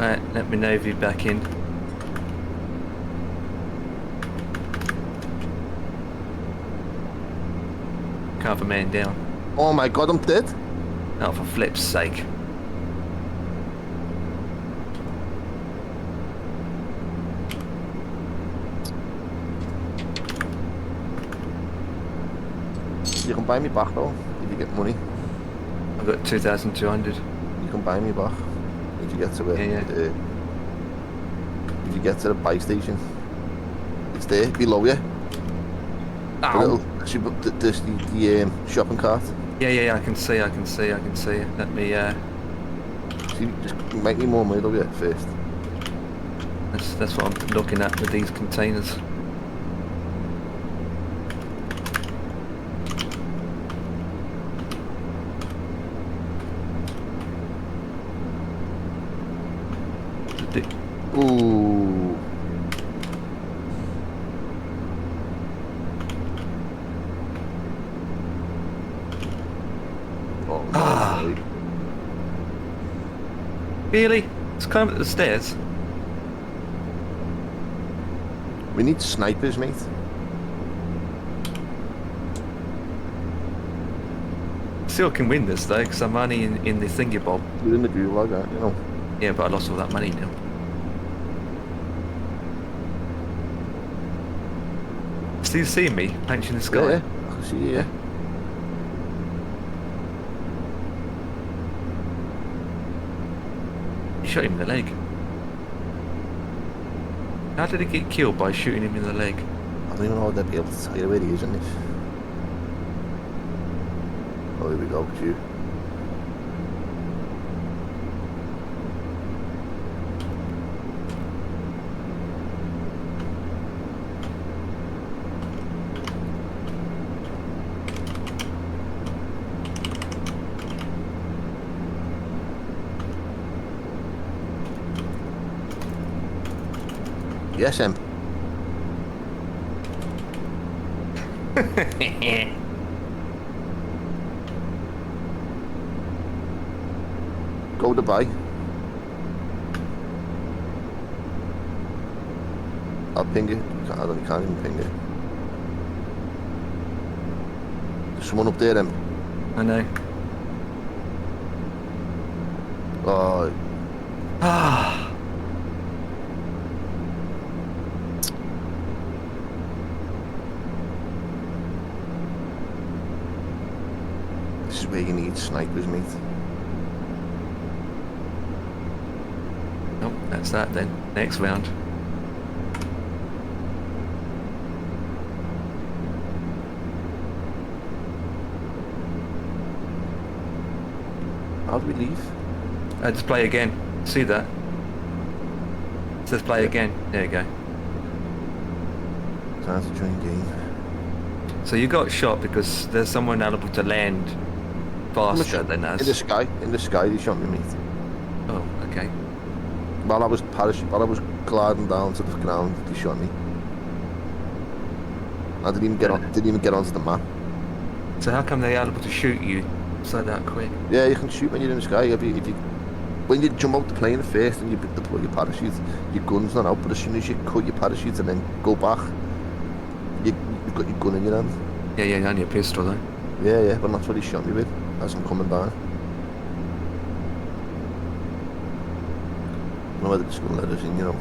Alright, let me know if you're back in. Can't have a man down. Oh my god, I'm dead. Oh, for flip's sake. You can buy me back though, if you get money. I've got 2,200. You can buy me back if you get to it. Yeah. If you get to the buy station, it's there below you. Ow. The shopping cart. Yeah, I can see it. Let me, See, just make me more money though, yeah, first. That's what I'm looking at with these containers. Ooh. Oh, no. Really? Let's climb up the stairs. We need snipers, mate. Still can win this though, because I'm only in the thingy bob. You're in the gulag, aren't you? Know? Yeah, but I lost all that money now. Still you see me punching the sky? Yeah, I can see you, yeah. You shot him in the leg. How did he get killed by shooting him in the leg? I don't even know how they'd be able to tell you where he is in this. Oh, here we go, Q. Yes, Em. Go to buy. I'll ping you. I can't even ping you. There's someone up there, Em. I know. Oh. Ah. This is where you need snipers, mate. Nope, that's that then. Next round. How do we leave? Just play again. See that? It says play again. There you go. Time to join game. So you got shot because there's someone able to land faster than us. In the sky, they shot me, mate. Oh, okay. While I was gliding down to the ground, they shot me. I didn't even get onto the map. So how come they're able to shoot you so that quick? Yeah, you can shoot when you're in the sky. When you jump out the plane at first and you deploy your parachute, your gun's not out. But as soon as you cut your parachute and then go back, you've got your gun in your hand. Yeah, only a pistol though. Yeah, but that's what he shot me with as I'm coming down. I don't know whether it's going to let us in, you know.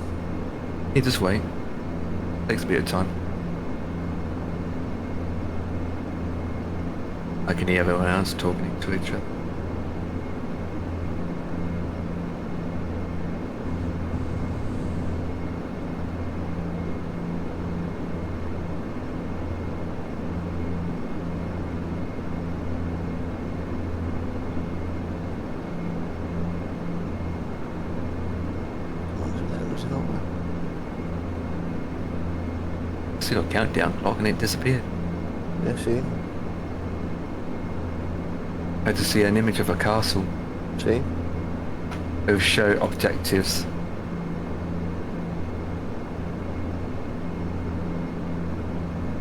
You just wait. Takes a bit of time. I can hear everyone else talking to each other. See a countdown clock and it disappeared. Yeah, see. I had to see an image of a castle. See? It will show objectives.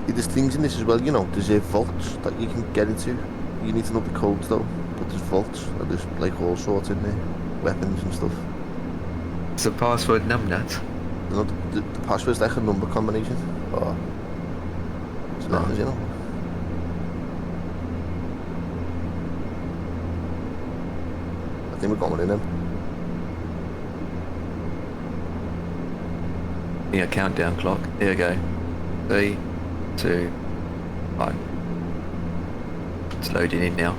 There's things in this as well, you know, there's vaults that you can get into. You need to know the codes though, but there's vaults and there's like all sorts in there, weapons and stuff. It's a password numbnut. No, the password's like a number combination. Or it's letters, you know. I think we're going in them. Yeah, countdown clock. Here we go. 3, 2, 1. It's loading in now.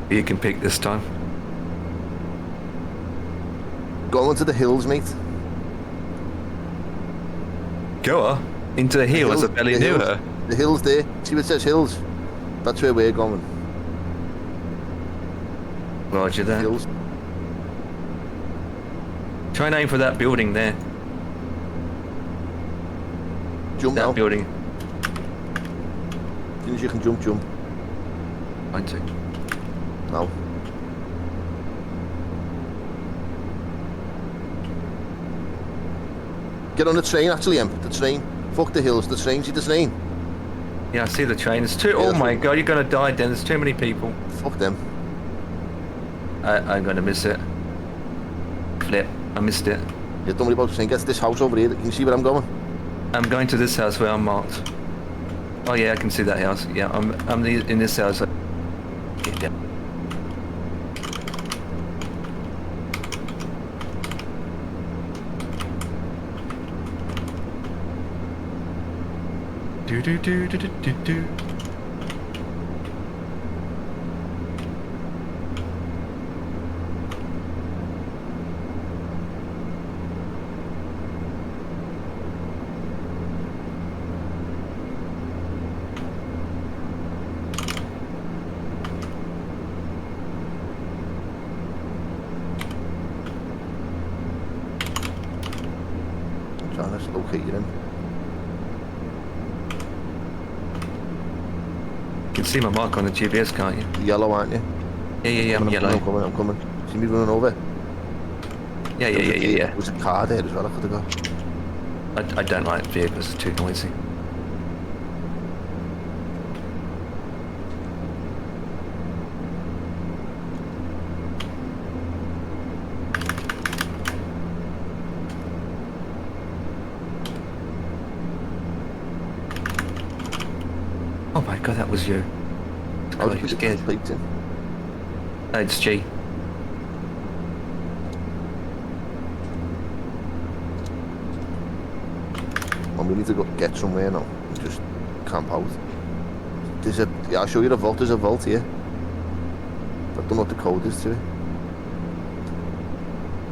You can pick this time. Go into the hills, mate. Go into the hills. I barely knew her. The hills there. See what it says hills? That's where we're going. Roger that. Hills. Try and aim for that building there. Jump that now. Building. As soon as you can jump, jump. Mine too. Now. Get on the train, actually, the train. Fuck the hills, the train, see the train? Yeah, I see the train. There's too. Oh my god, you're gonna die, then. There's too many people. Fuck them. I'm gonna miss it. Flip. I missed it. Yeah, don't worry about the train. Get to this house over here. Can you see where I'm going? I'm going to this house where I'm marked. Oh yeah, I can see that house. Yeah, I'm in this house. Yeah. Do do do do do do do. I'm trying to locate him. You can see my mark on the GPS, can't you? You're yellow, aren't you? Yeah, I'm yellow. I'm coming. See me running over? Yeah. There was a car there as well, I could have got. I don't like vehicles, it's too noisy. Oh my god, that was you. I was scared. It's G. Well, we need to go get somewhere now and just camp out. There's a, yeah, I'll show you the vault. There's a vault here. I don't know what the code is to it.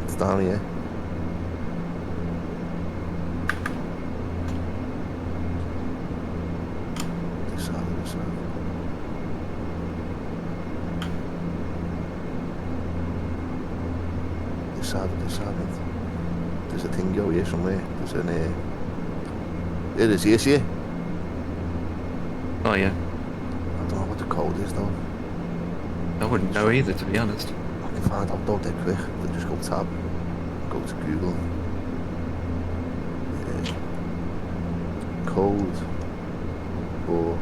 It's down here. This side. This side. There's a thing over here somewhere. There's an it is here, see it? Oh yeah. I don't know what the code is though. I wouldn't know either, to be honest. I can find out though dead quick. But just go tab, go to Google. Code for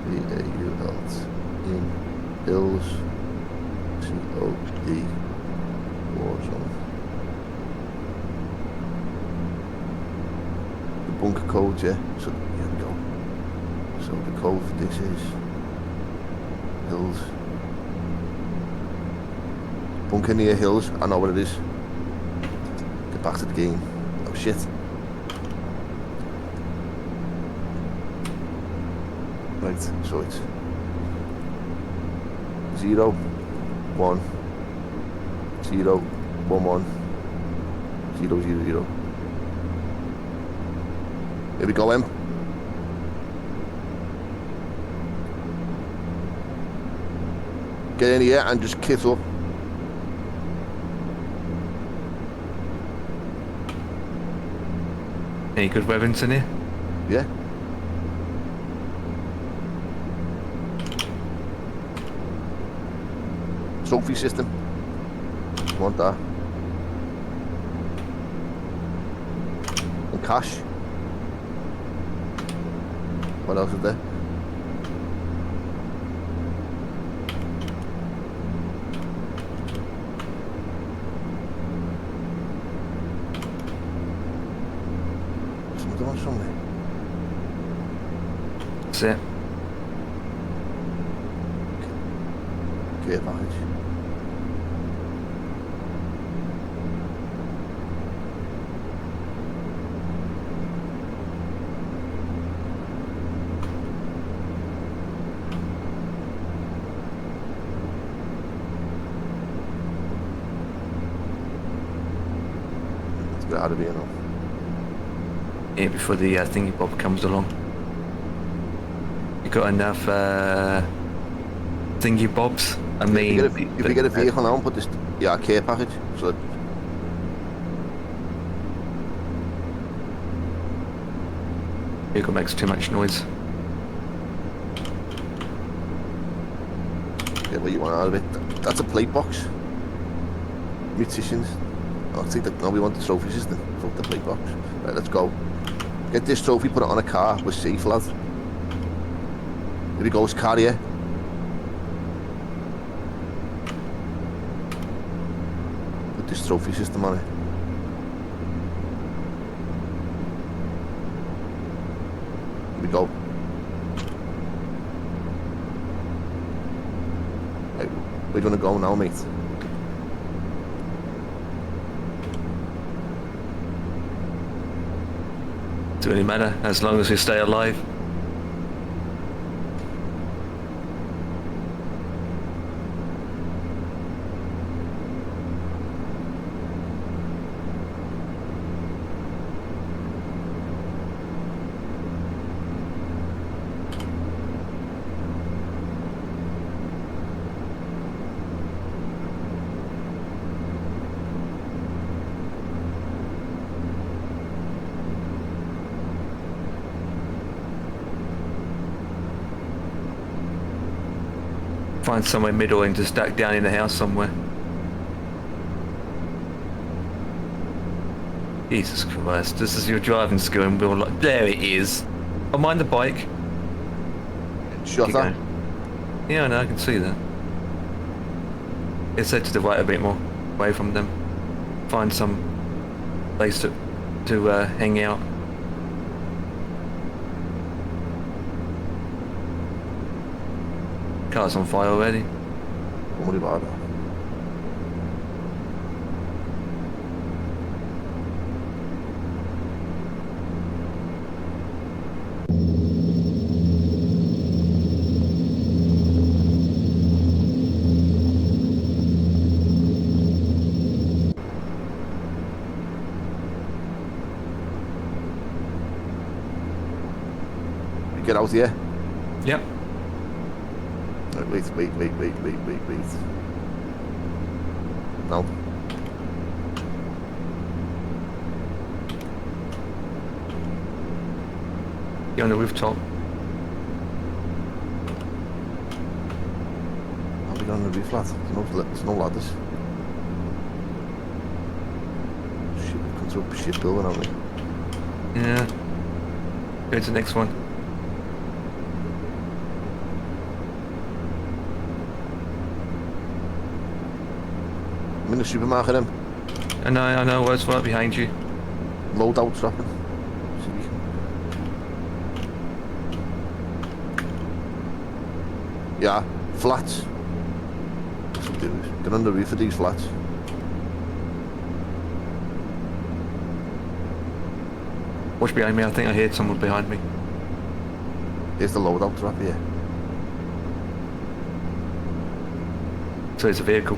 VAULT in Hills GOBD Warzone. The bunker code, yeah. So here we go. So the code for this is Hills. Bunker near Hills. I know what it is. Get back to the game. Oh shit. Right, so it's 0, 1, 0, 1, 1, 0, 0, 0. Here we go, Em. Get in here and just kit up. Any good weapons in here? Yeah. Trophy system. Want that. And cash. What else is there? Something on somewhere. That's it. Care package. Let's get out of here now. Yeah, before the thingy bob comes along. You got enough thingy bobs? I mean, if you get a vehicle now and put this, yeah, care package. So that vehicle makes too much noise. get what you want out of it. That's a plate box. Munitions. I think that no, we want the trophy system. Fuck the plate box. Right, let's go. Get this trophy, put it on a car. We're safe, lads. Here he goes, carrier. Put this trophy system on it. Here we go. Right, where do you want to go now, mate? Doesn't really matter as long as we stay alive. Find somewhere middle and just duck down in the house somewhere. Jesus Christ, this is your driving school and we're like, there it is. Oh, mind the bike. Shut up. Yeah, I know, I can see that. It's head to the right a bit more, away from them. Find some place to hang out. Car's on fire already. Don't worry about that. Get out here. Yep. Wait. No. You're on the rooftop. I'll be on the roof, lad. There's no ladders. Shit, we've come to a shit building, haven't we? Yeah. Go to the next one. I'm in the supermarket, him. I know, it's right behind you. Loadout dropping. Yeah, flats. That's what we do. Get on the roof of these flats. Watch behind me, I think I heard someone behind me. Here's the loadout drop here. So it's a vehicle.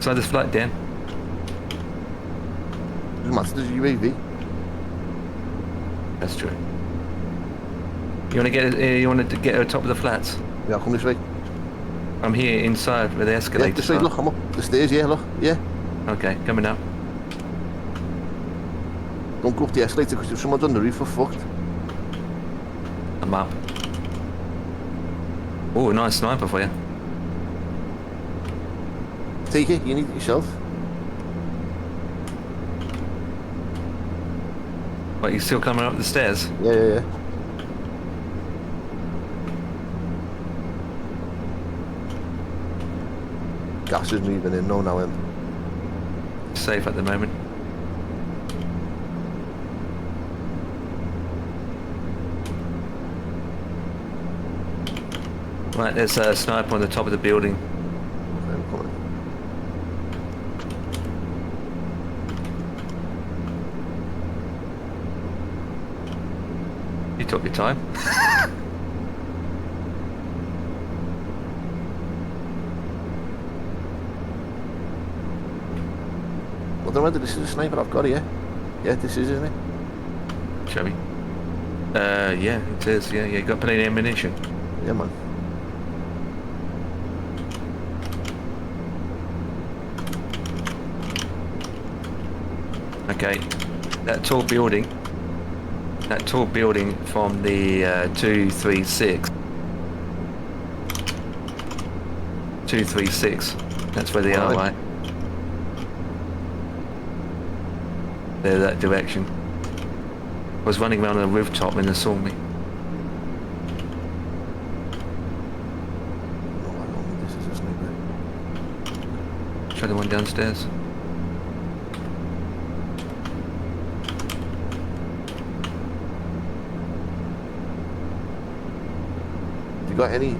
Slide this flight down. Doesn't matter, there's UAV. That's true. You want to get you want to get to the top of the flats? Yeah, I'll come this way. I'm here inside where the escalators Yeah, this way, are. look, I'm up the stairs, yeah, look, yeah. Okay, coming up. Don't go up the escalator because if someone's on the roof, we're fucked. I'm up. Oh, nice sniper for you. Take it, you need it yourself. What, you still coming up the stairs? Yeah. Gas is moving in, no, now in. Safe at the moment. Right, there's a sniper on the top of the building. Okay, I'm coming. You took your time. I don't know whether this is a sniper I've got here. Yeah, this is, isn't it? Shall we? Yeah, it is. Yeah, you got plenty of ammunition. Yeah, man. Okay, that tall building from the 236. 236. That's where they are, right? They're that direction. I was running around on the rooftop and they saw me. No, I don't think this is a sniper. Try the one downstairs. Have you got any,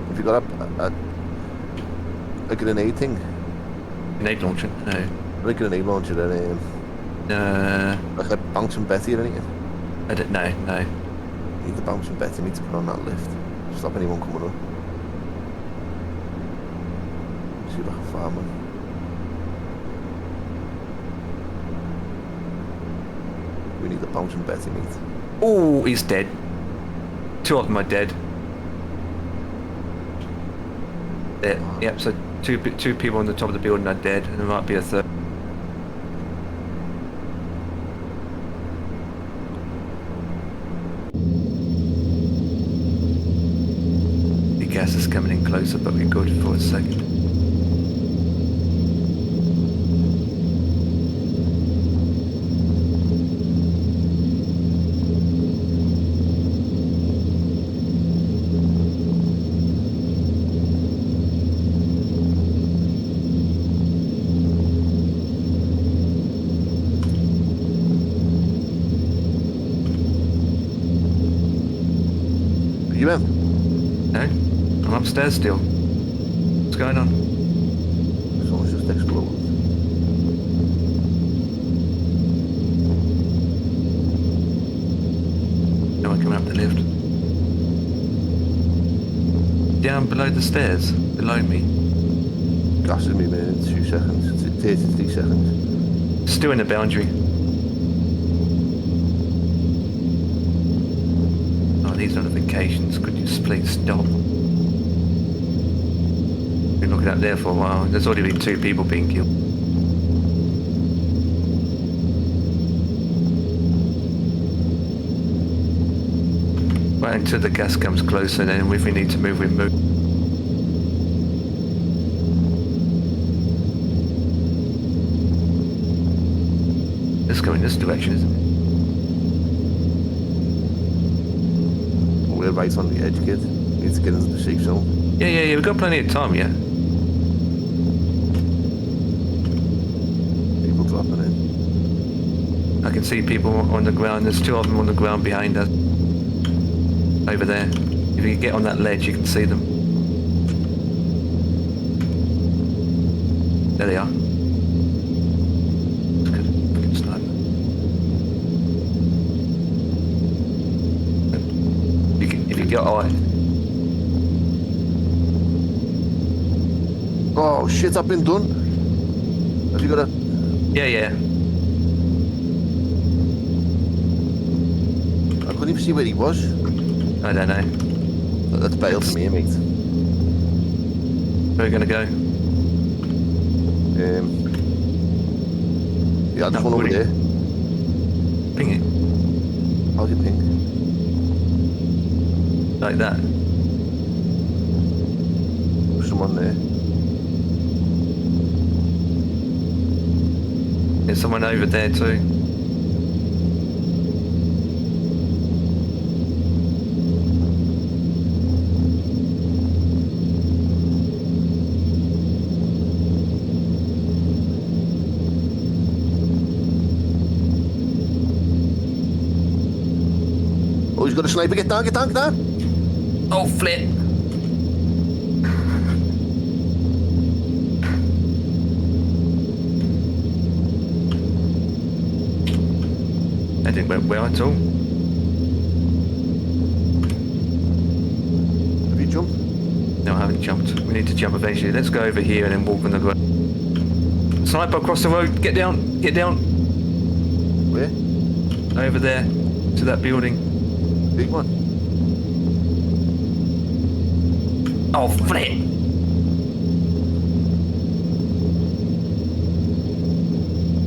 have you got a grenade thing? Grenade launcher? No. Like a grenade launcher and like a bouncing Betty or anything? I don't know, no. You need the bouncing Betty me to put on that lift. Stop anyone coming up. See like a fireman. We need the bouncing Betty meat. Oh, he's dead. Two of them are dead. There, yep, so two people on the top of the building are dead, and there might be a third. The gas is coming in closer, but we're good for a second. You in? No, I'm upstairs still. What's going on? Someone's just exploded. No one coming up the lift. Down below the stairs, below me. Gas is moving in 2 seconds, 33 seconds. Still in the boundary. These notifications, could you please stop? Been looking up there for a while. There's already been 2 people being killed. Right until the gas comes closer, then if we need to move, we move. Let's go in this direction, isn't it? We're right on the edge, kid. We need to get into the safe zone. Yeah, we've got plenty of time, yeah. People dropping in. I can see people on the ground. There's 2 of them on the ground behind us. Over there. If you get on that ledge, you can see them. There they are. Good sniper. If you get eye. Oh shit, I've been done. Have you got a... Yeah. I couldn't even see where he was. I don't know. That's bail for me, mate. Where are we going to go? Yeah, I just went over there. Ping it. How's your ping? Like that. There's someone there. There's someone over there too. Oh, he's got a sniper. Get down, get down, get down. Oh, flip. That didn't went well at all. Have you jumped? No, I haven't jumped. We need to jump eventually. Let's go over here and then walk on the ground. Sniper across the road. Get down. Get down. Where? Over there. To that building. Big one. Oh, flip.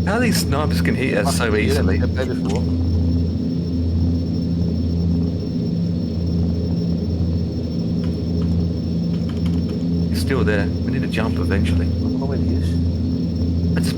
How these snipers can hit us so easily. I've played before. He's still there. We need to jump eventually. I don't know where he is. Let's...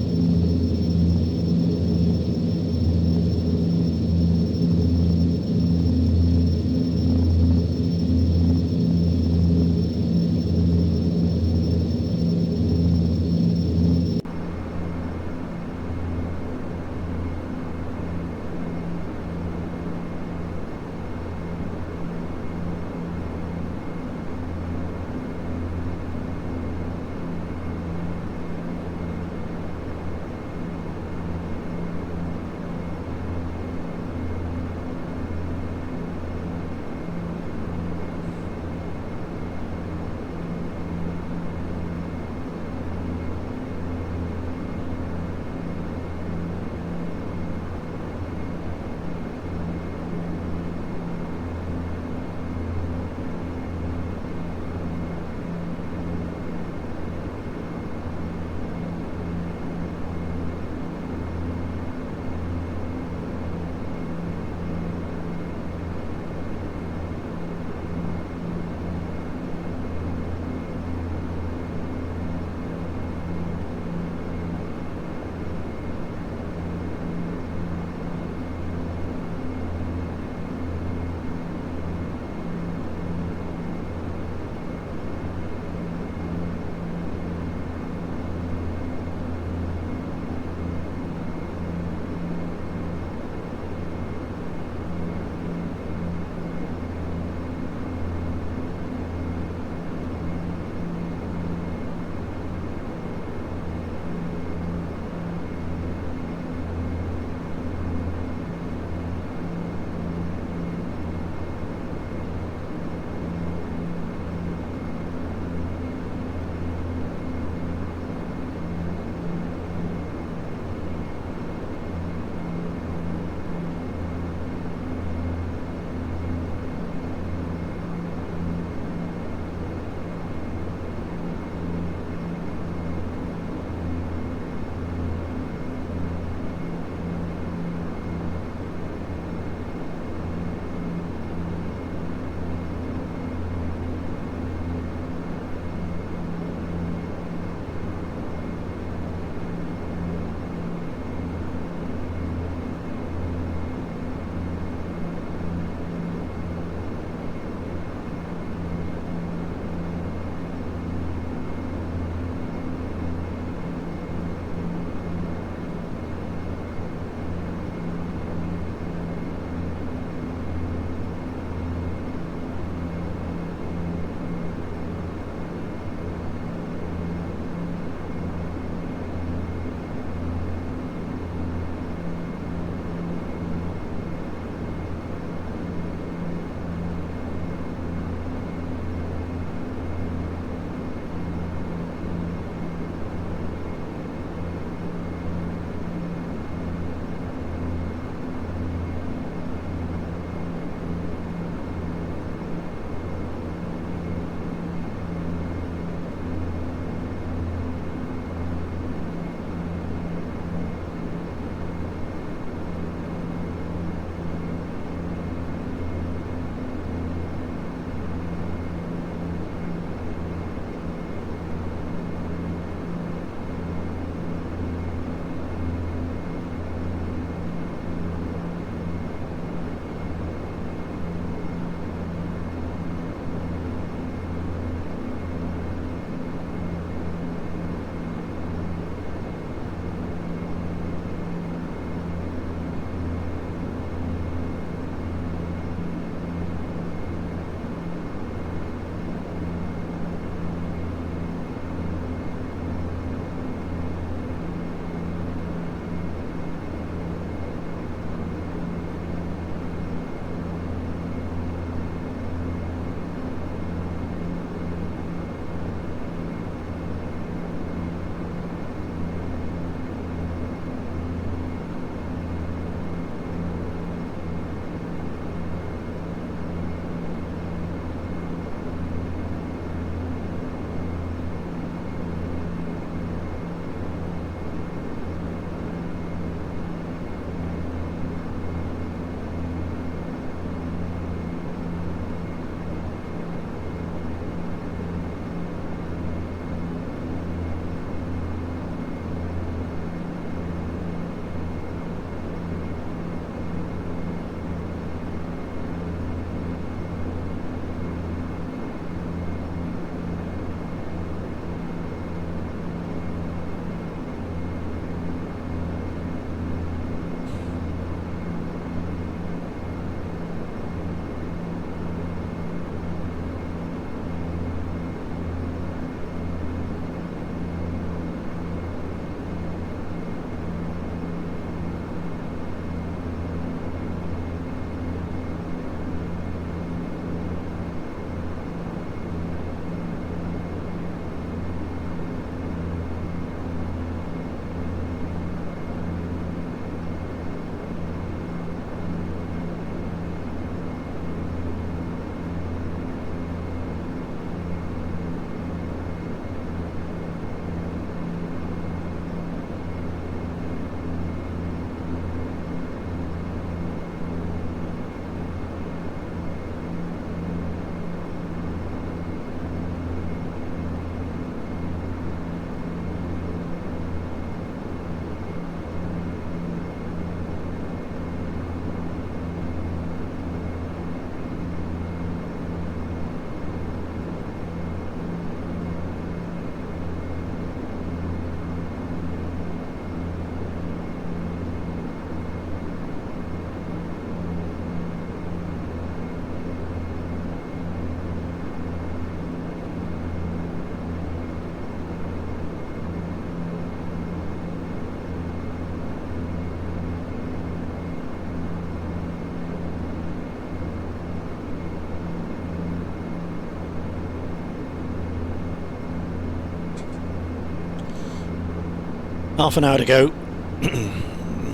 Half an hour to go.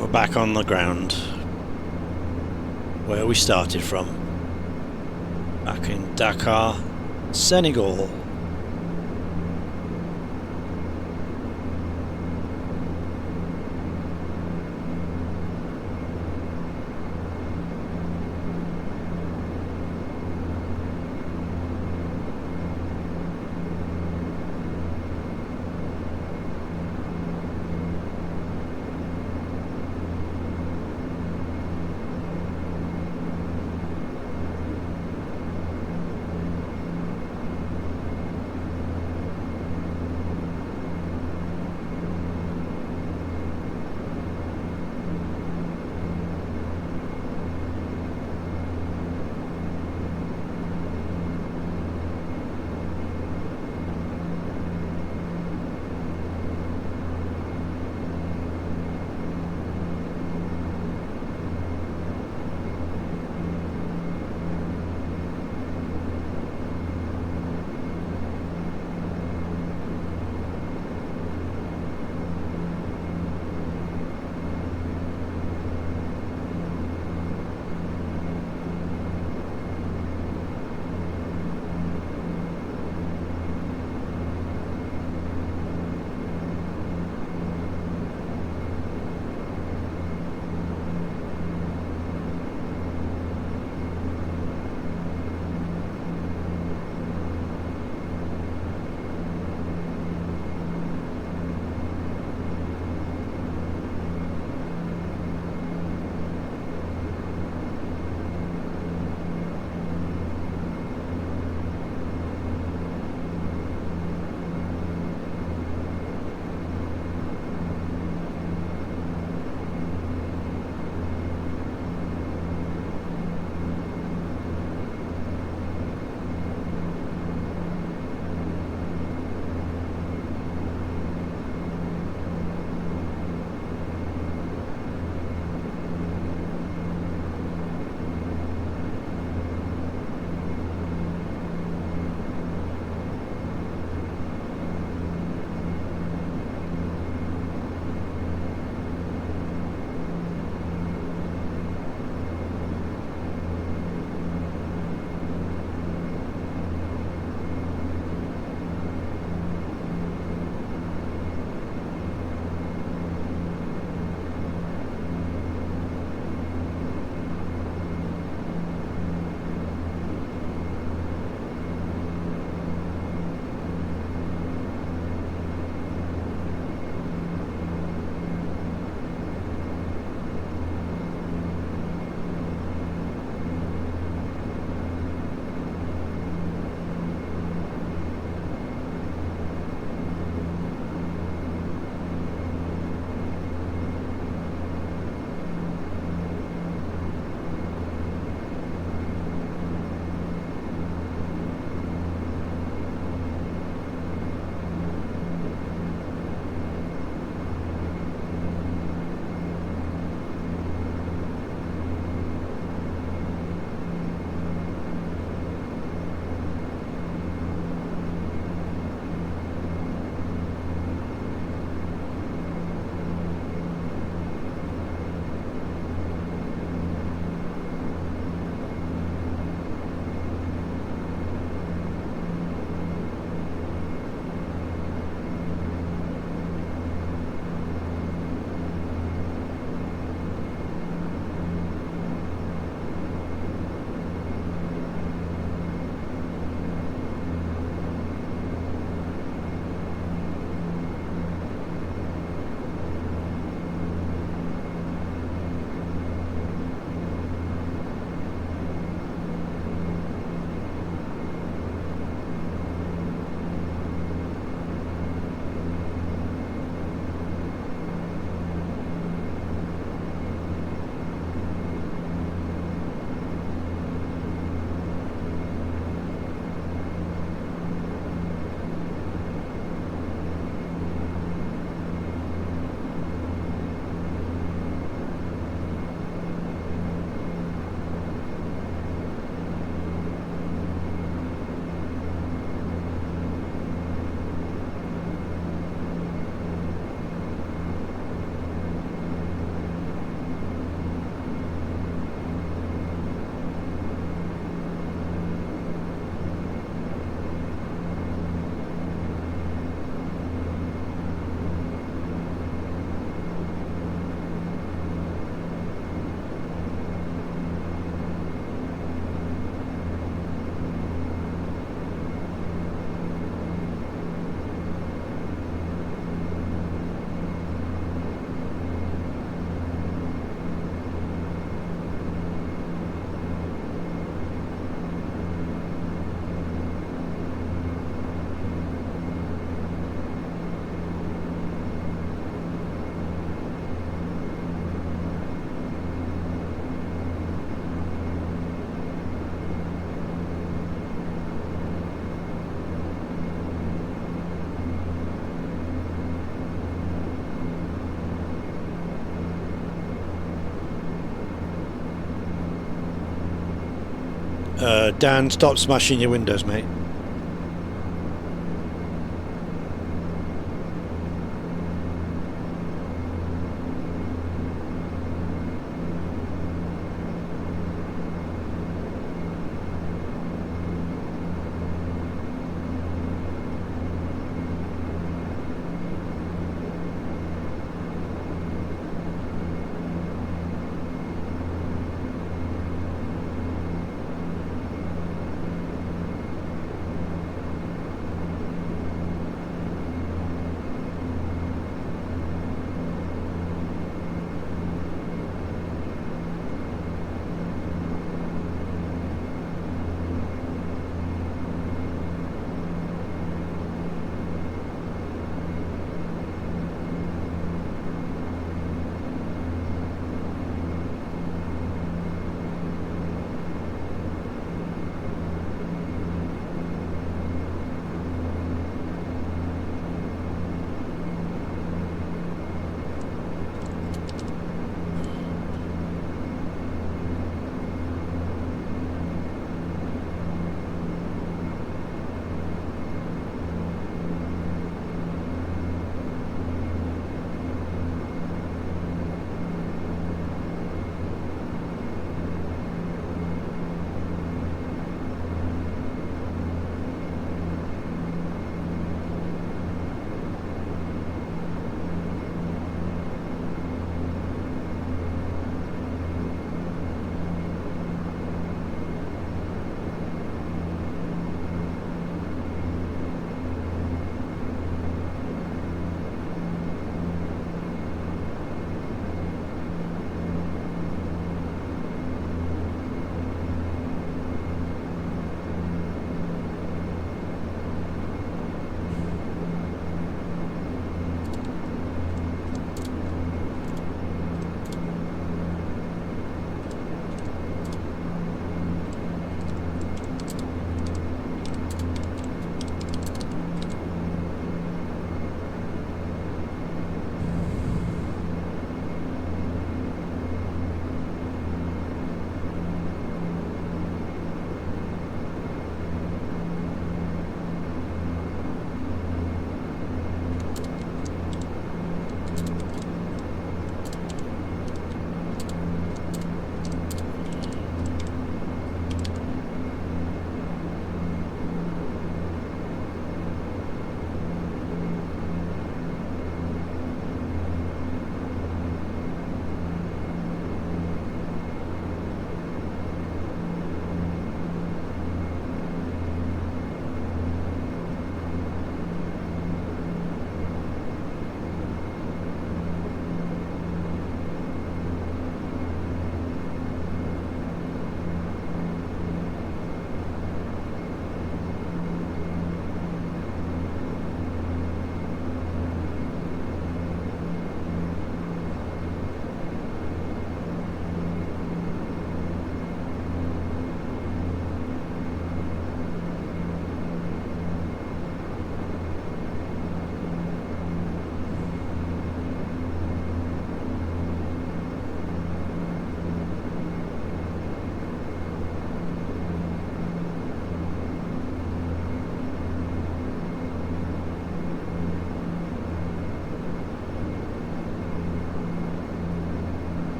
We're back on the ground where we started from. Back in Dakar, Senegal. Dan, stop smashing your windows, mate.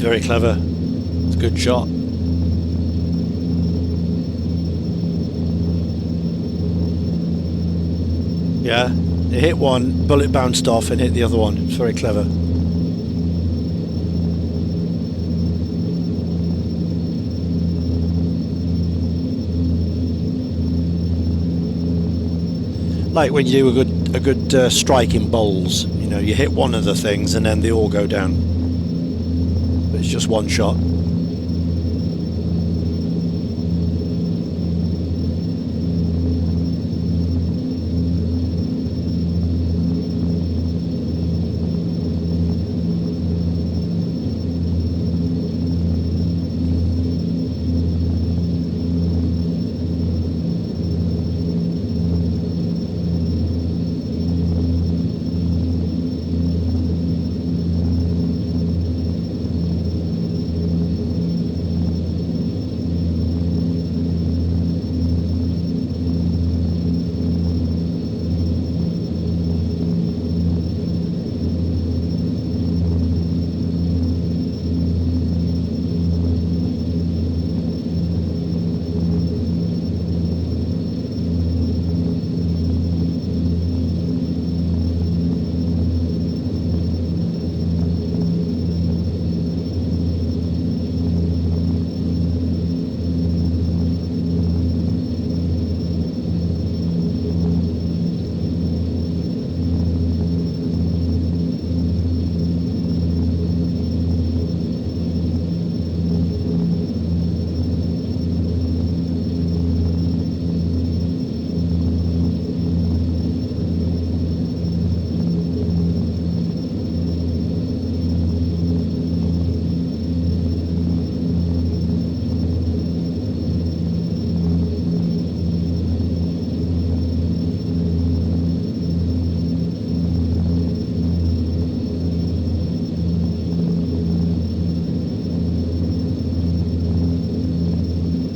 very clever. It's a good shot. Yeah, it hit one, bullet bounced off and hit the other one. It's very clever. Like when you do a good strike in bowls, you know, you hit one of the things and then they all go down. But it's just one shot.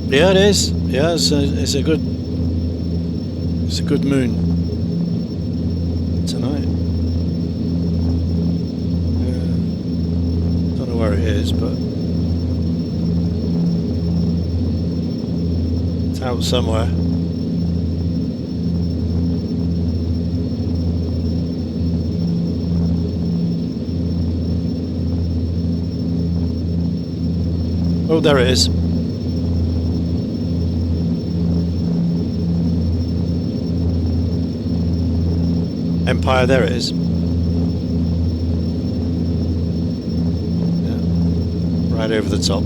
Yeah, it is. Yeah, it's a good moon tonight. Don't know where it is, but it's out somewhere. Oh, there it is. Empire, there it is. Yeah. Right over the top.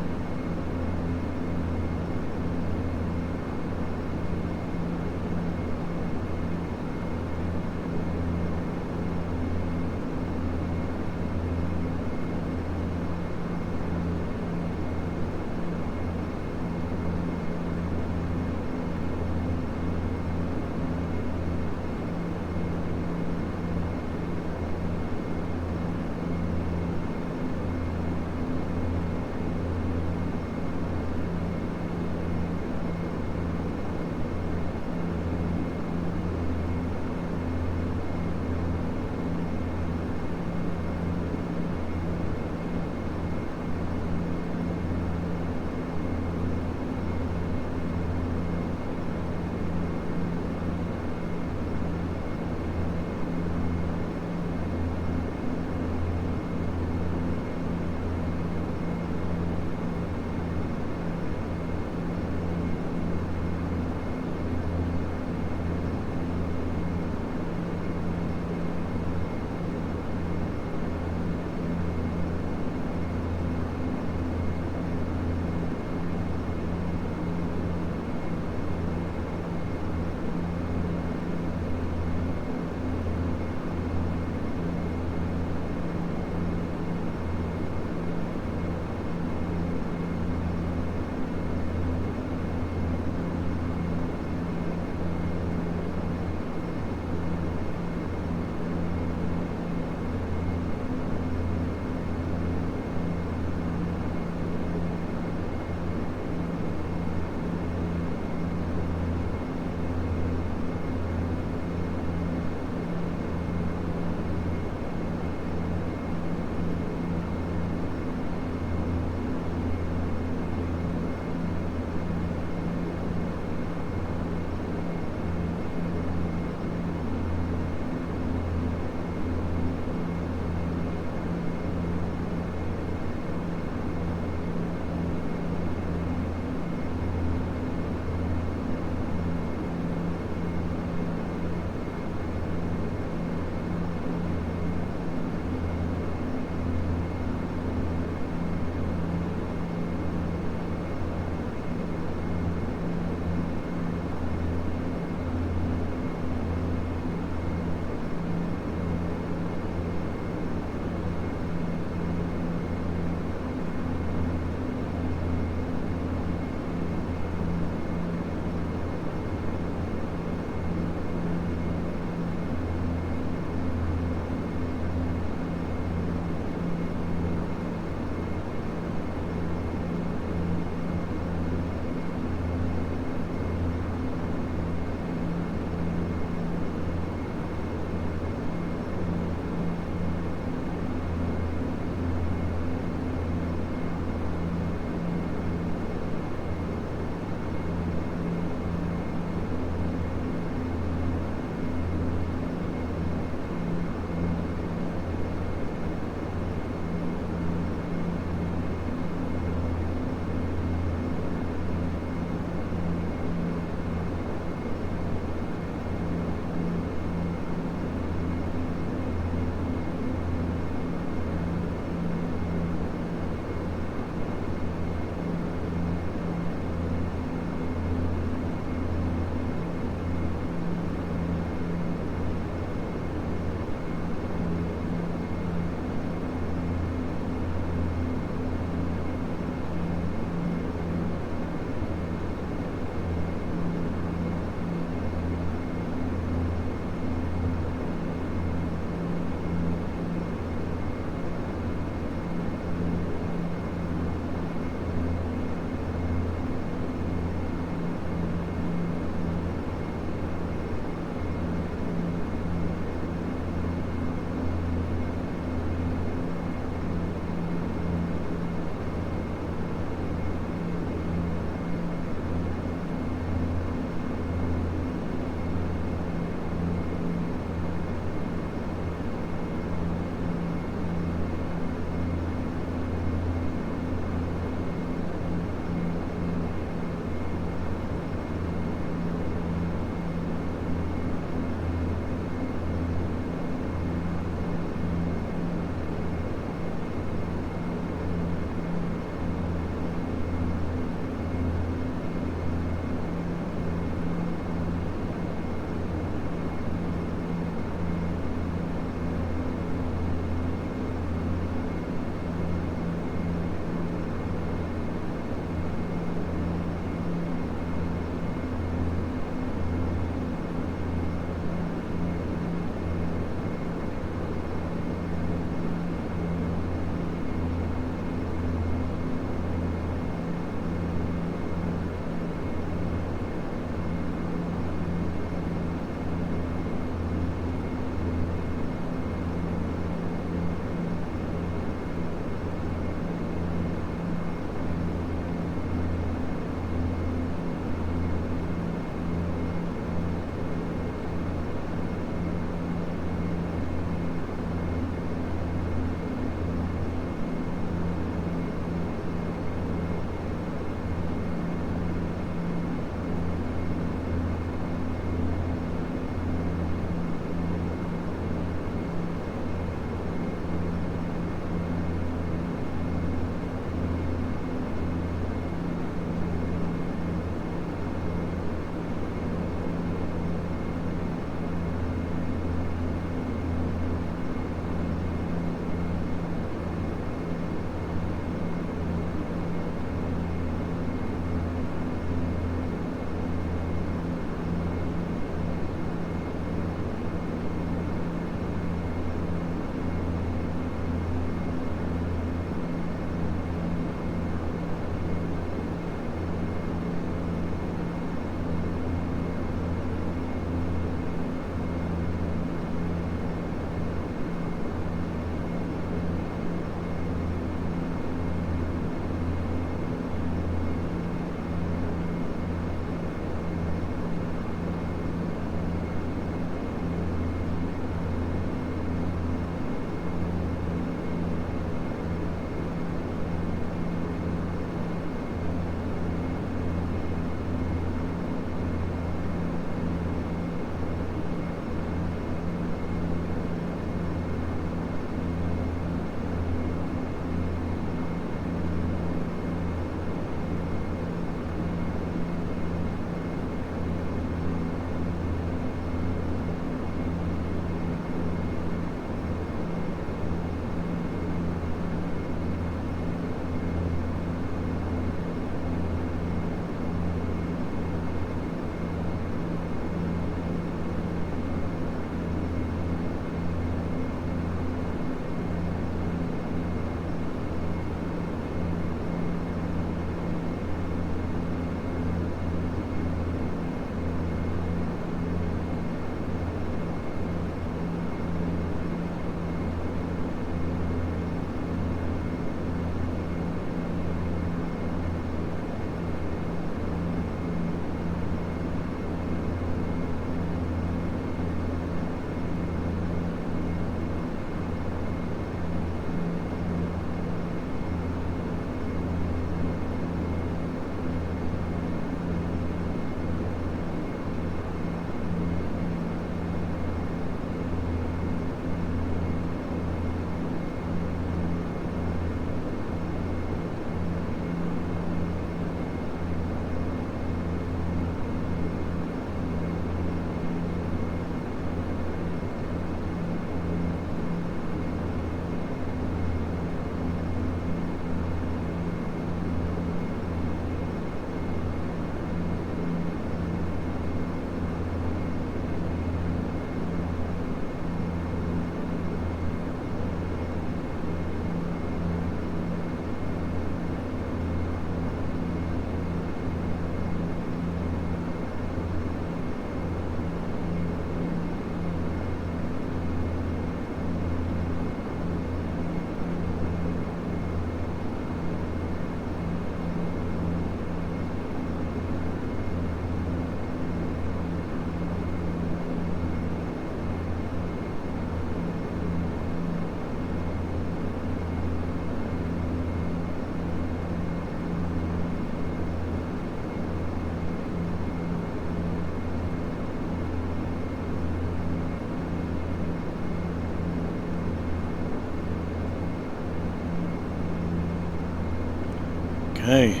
Okay.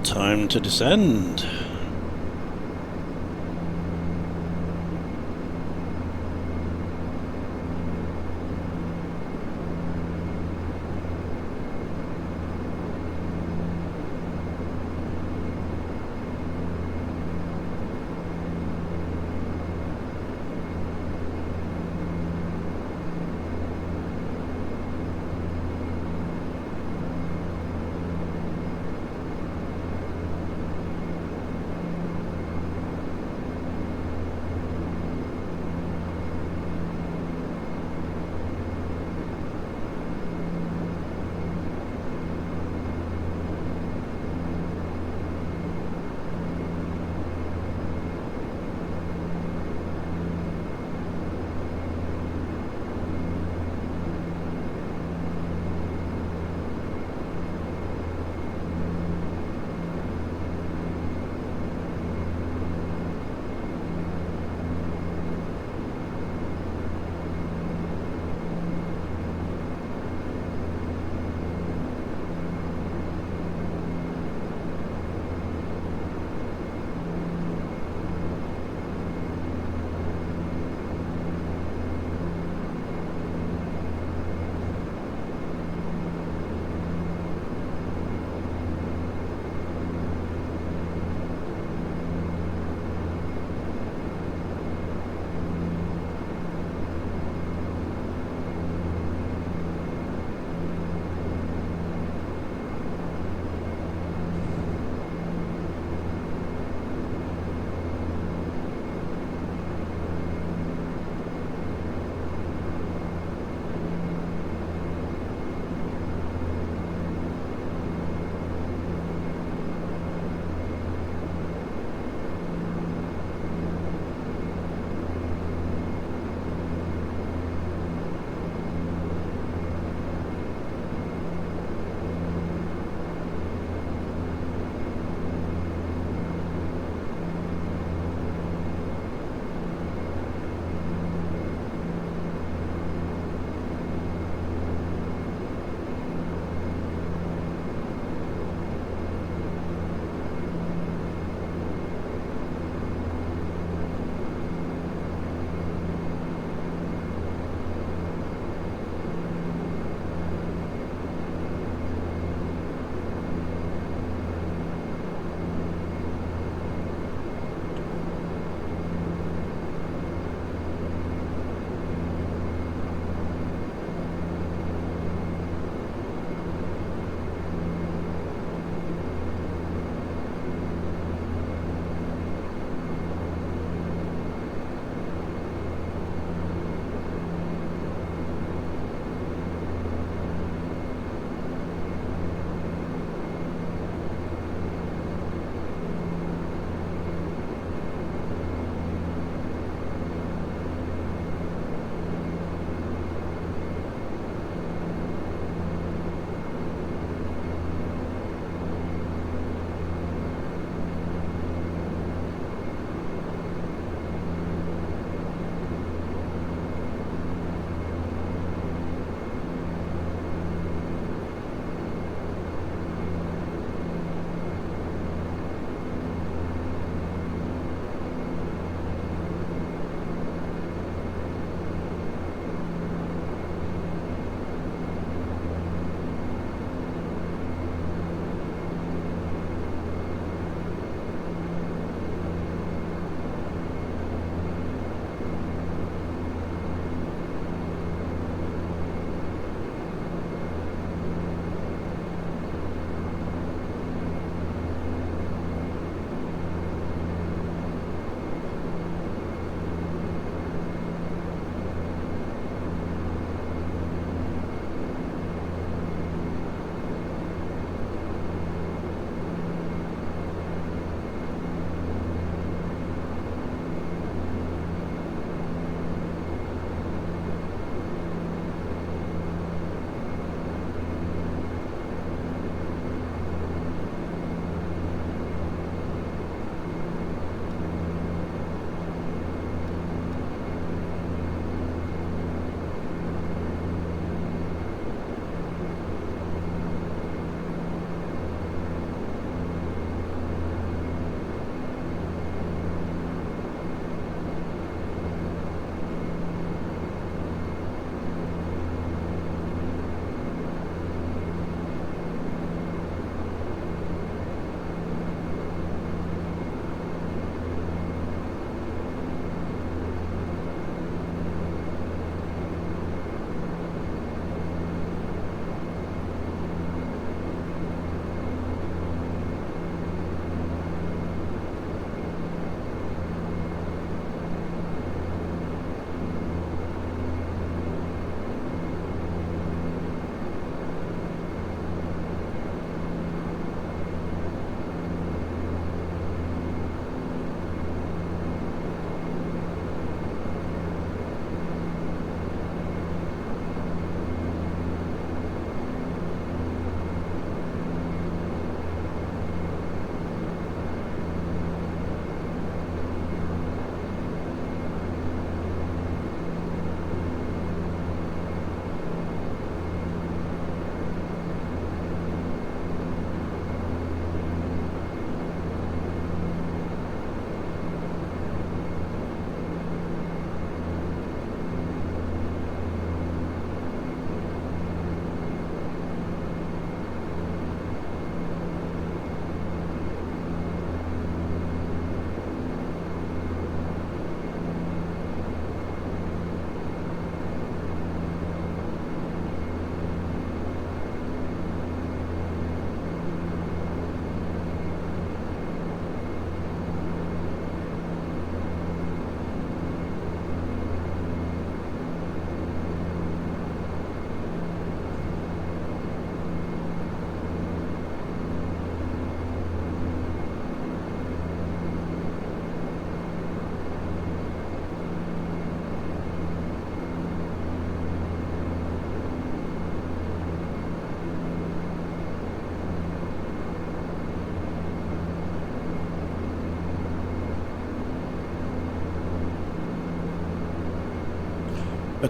Time to descend.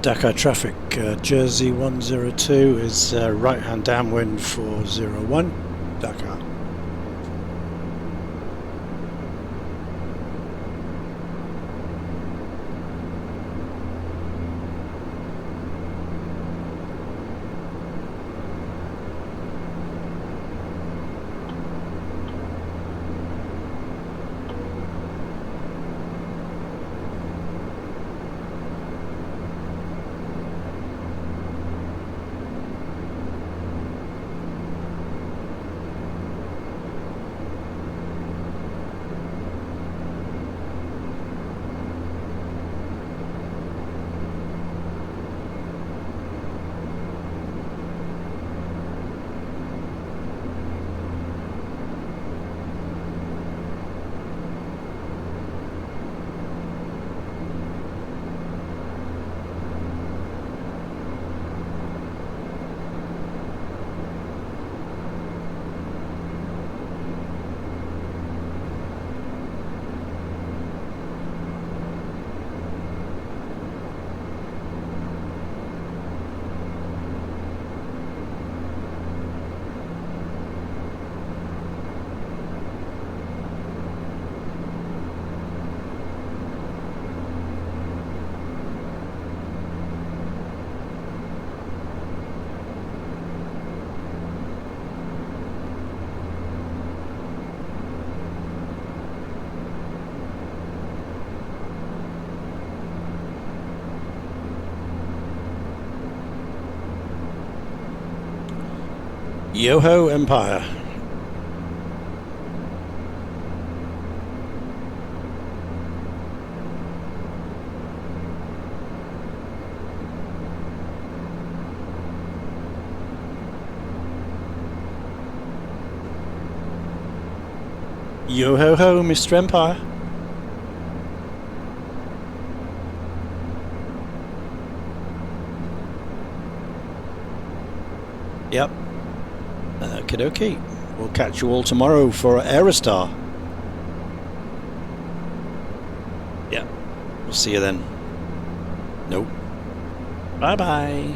Dakar traffic. Jersey 102 is right-hand downwind for 01, Dakar. Yoho Empire. Yo ho ho, Mr. Empire. Yep. Okie dokie. We'll catch you all tomorrow for Aerostar. Yeah. We'll see you then. Nope. Bye bye.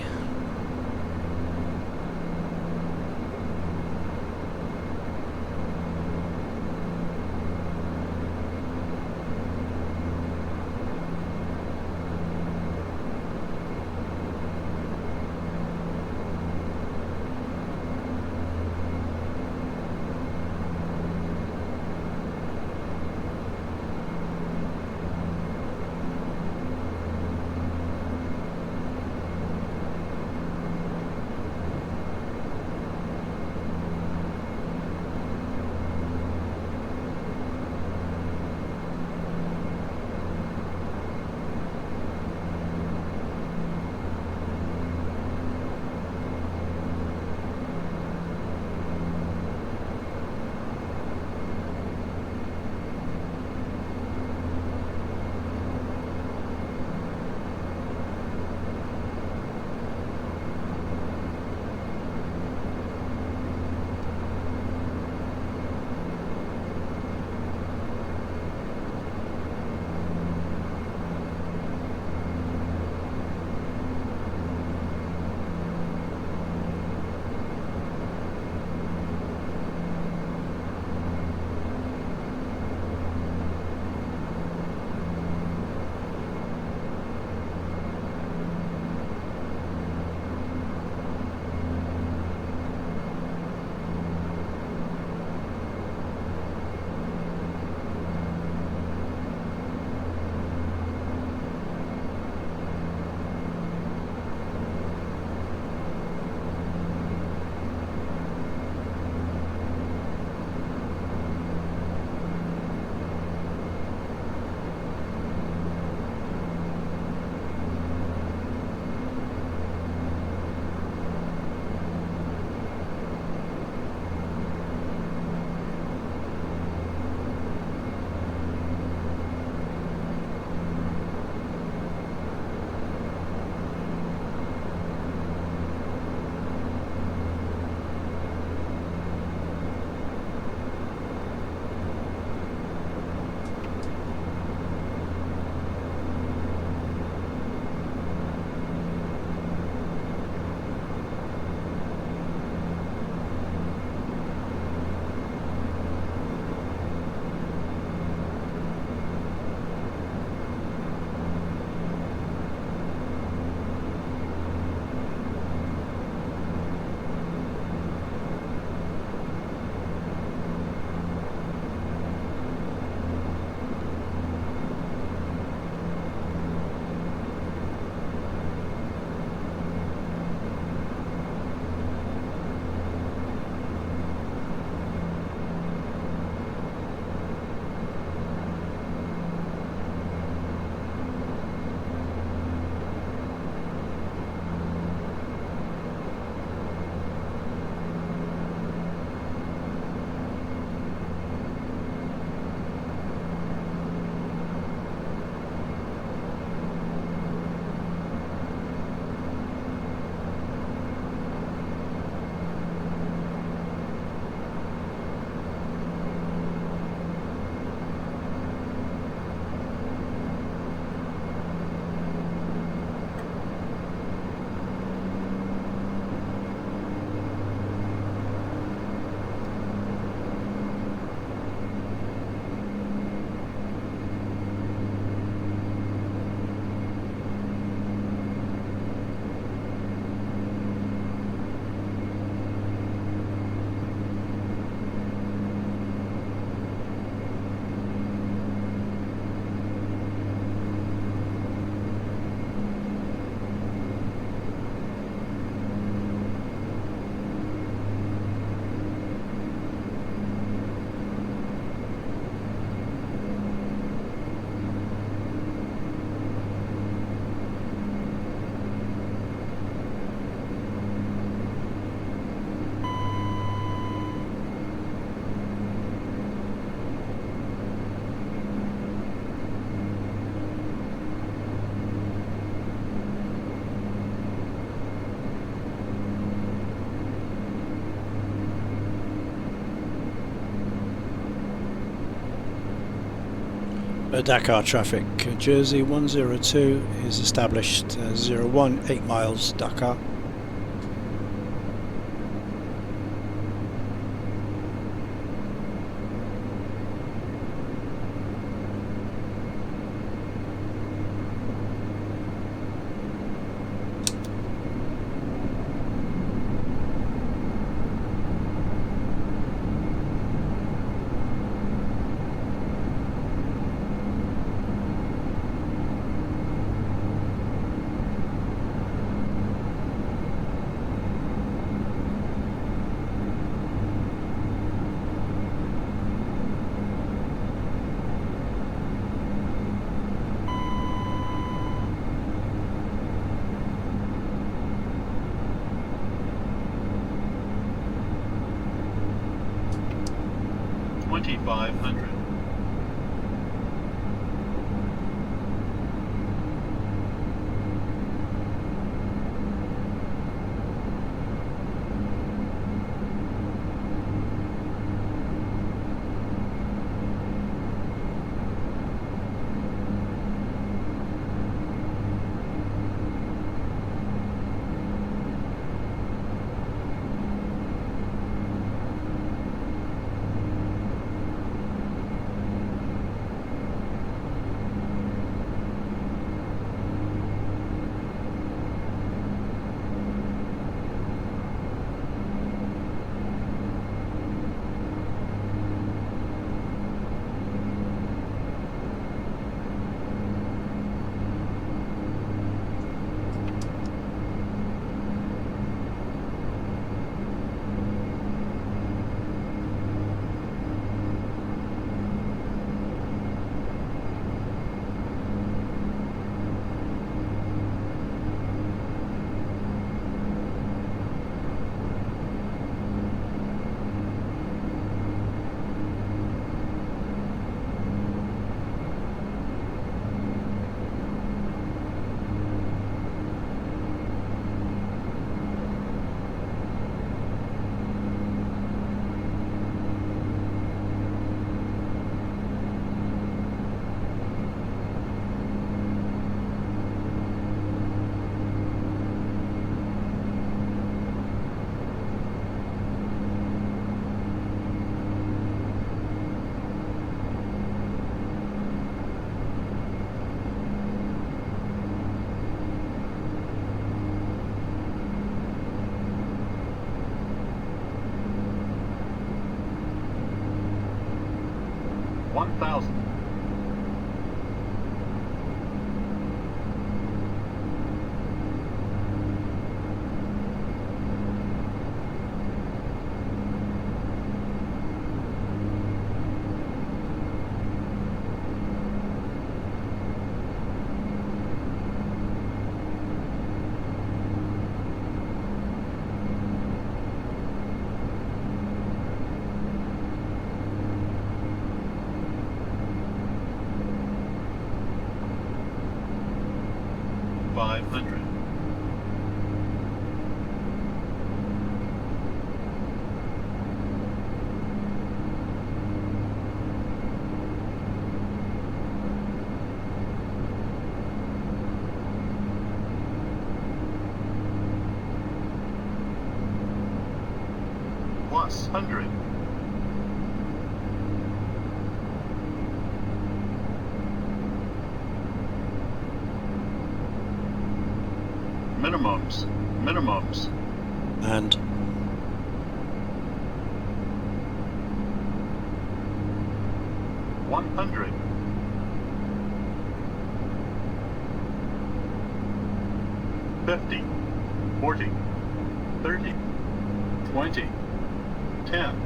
Dakar traffic. Jersey 102 is established 01, 8 miles, Dakar. $2,500. $1,000. $500. Plus 100. Minimums. And 100. 50, 40, 30, 20, 10.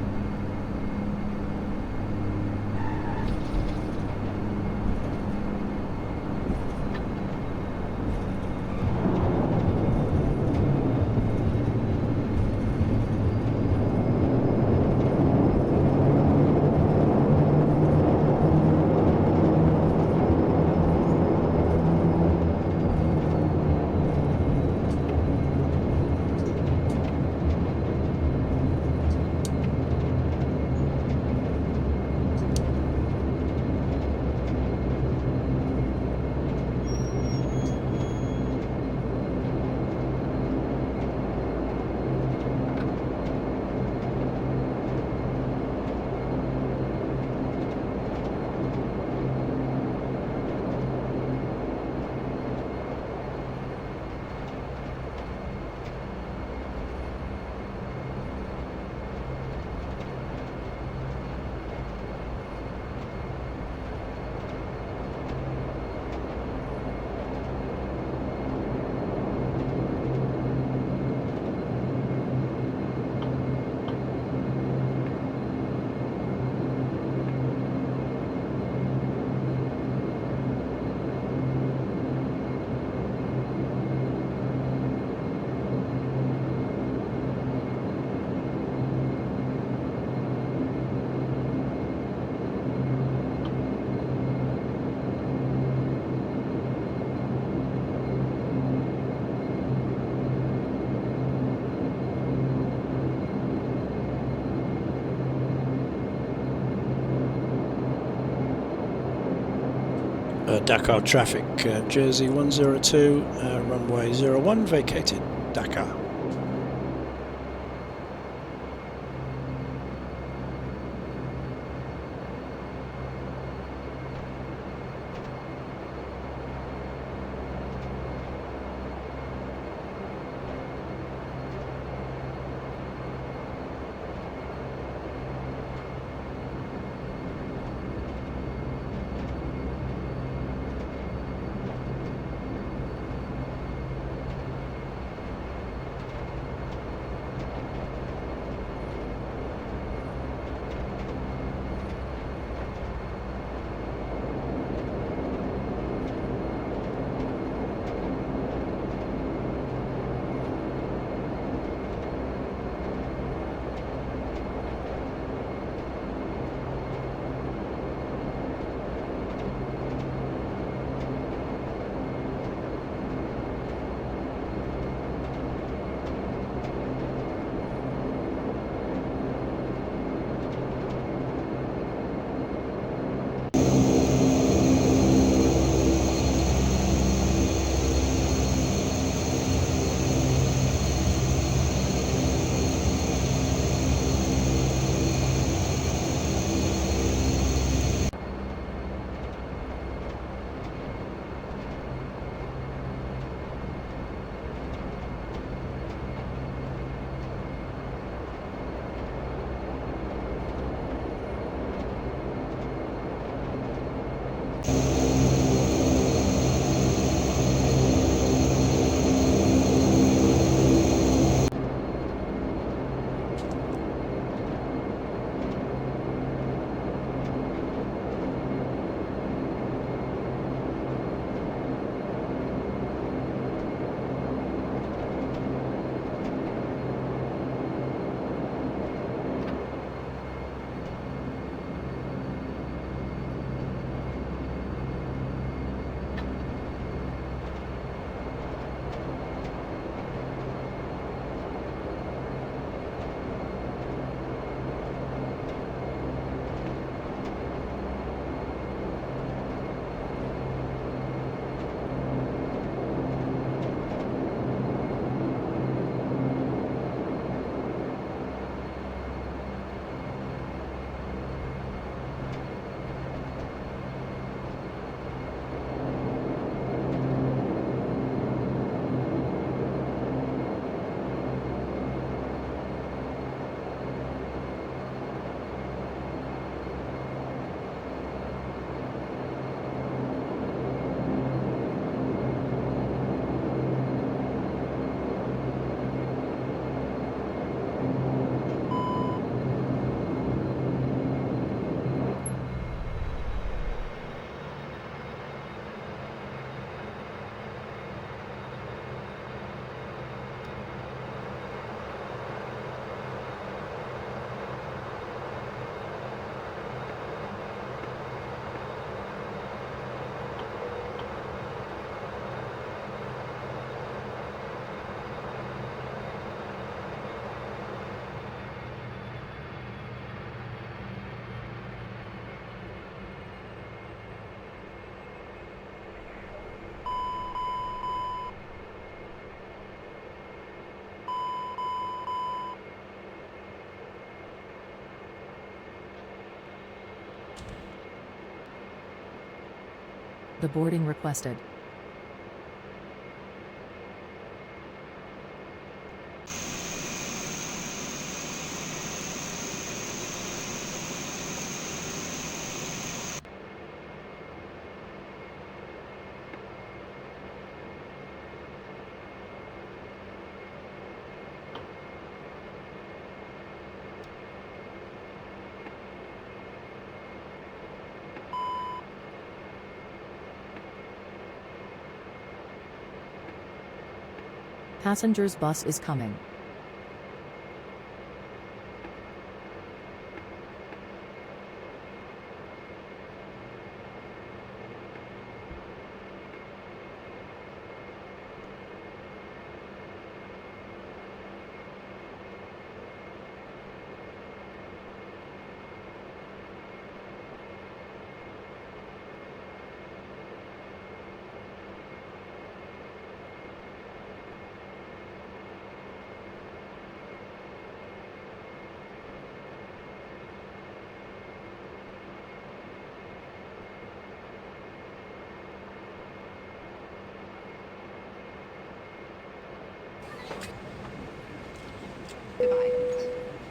Dakar traffic. Jersey 102, runway 01, vacated Dakar. The boarding requested. Passengers bus is coming.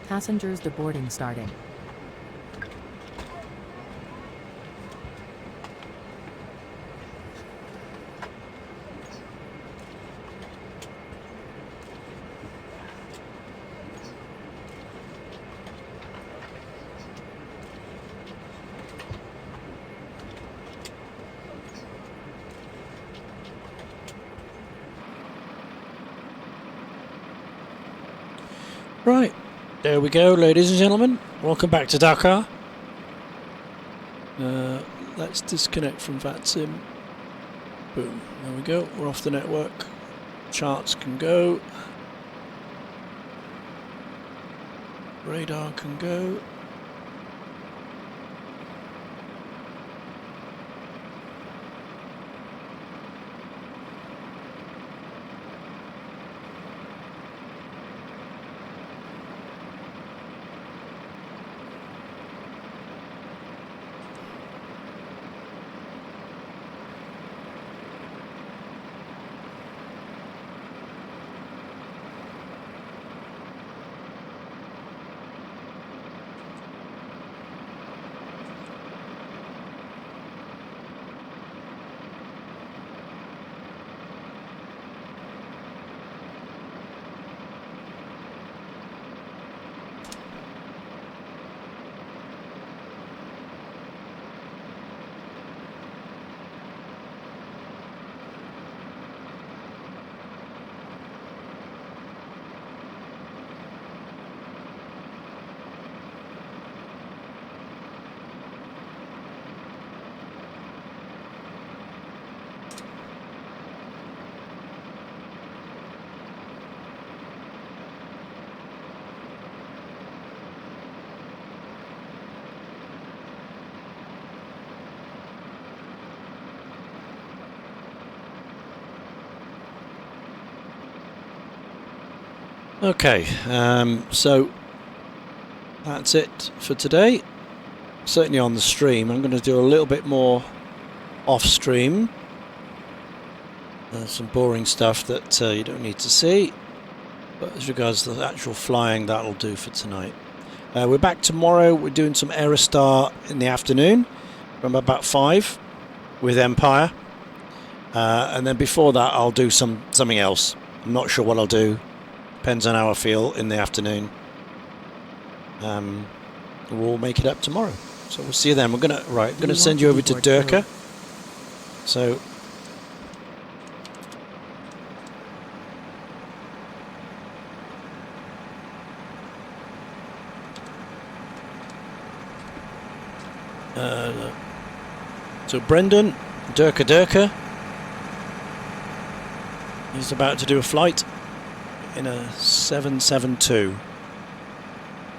Passengers deboarding starting. Right, there we go, ladies and gentlemen. Welcome back to Dakar. Let's disconnect from VATSIM. Boom, there we go, we're off the network. Charts can go. Radar can go. Okay, so that's it for today. Certainly on the stream. I'm going to do a little bit more off stream. Some boring stuff that you don't need to see. But as regards to the actual flying, that'll do for tonight. We're back tomorrow. We're doing some Aerostar in the afternoon from about 5 with Empire. And then before that, I'll do something else. I'm not sure what I'll do. Depends on how I feel in the afternoon. We'll make it up tomorrow. So we'll see you then. I'm gonna send you over to Durka. So Brendan, Durka, he's about to do a flight in a 772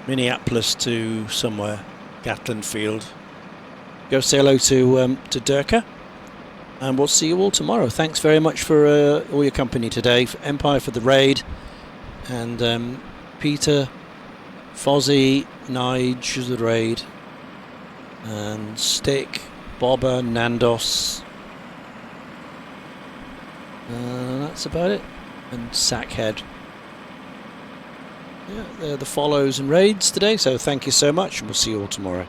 Minneapolis to somewhere, Gatland Field. Go say hello to Durka, and we'll see you all tomorrow. Thanks very much for all your company today. For Empire for the raid, and Peter, Fozzie, Nige the raid, and Stick, Bobber, Nandos. That's about it. And Sackhead. Yeah, they're the follows and raids today, so thank you so much, and we'll see you all tomorrow.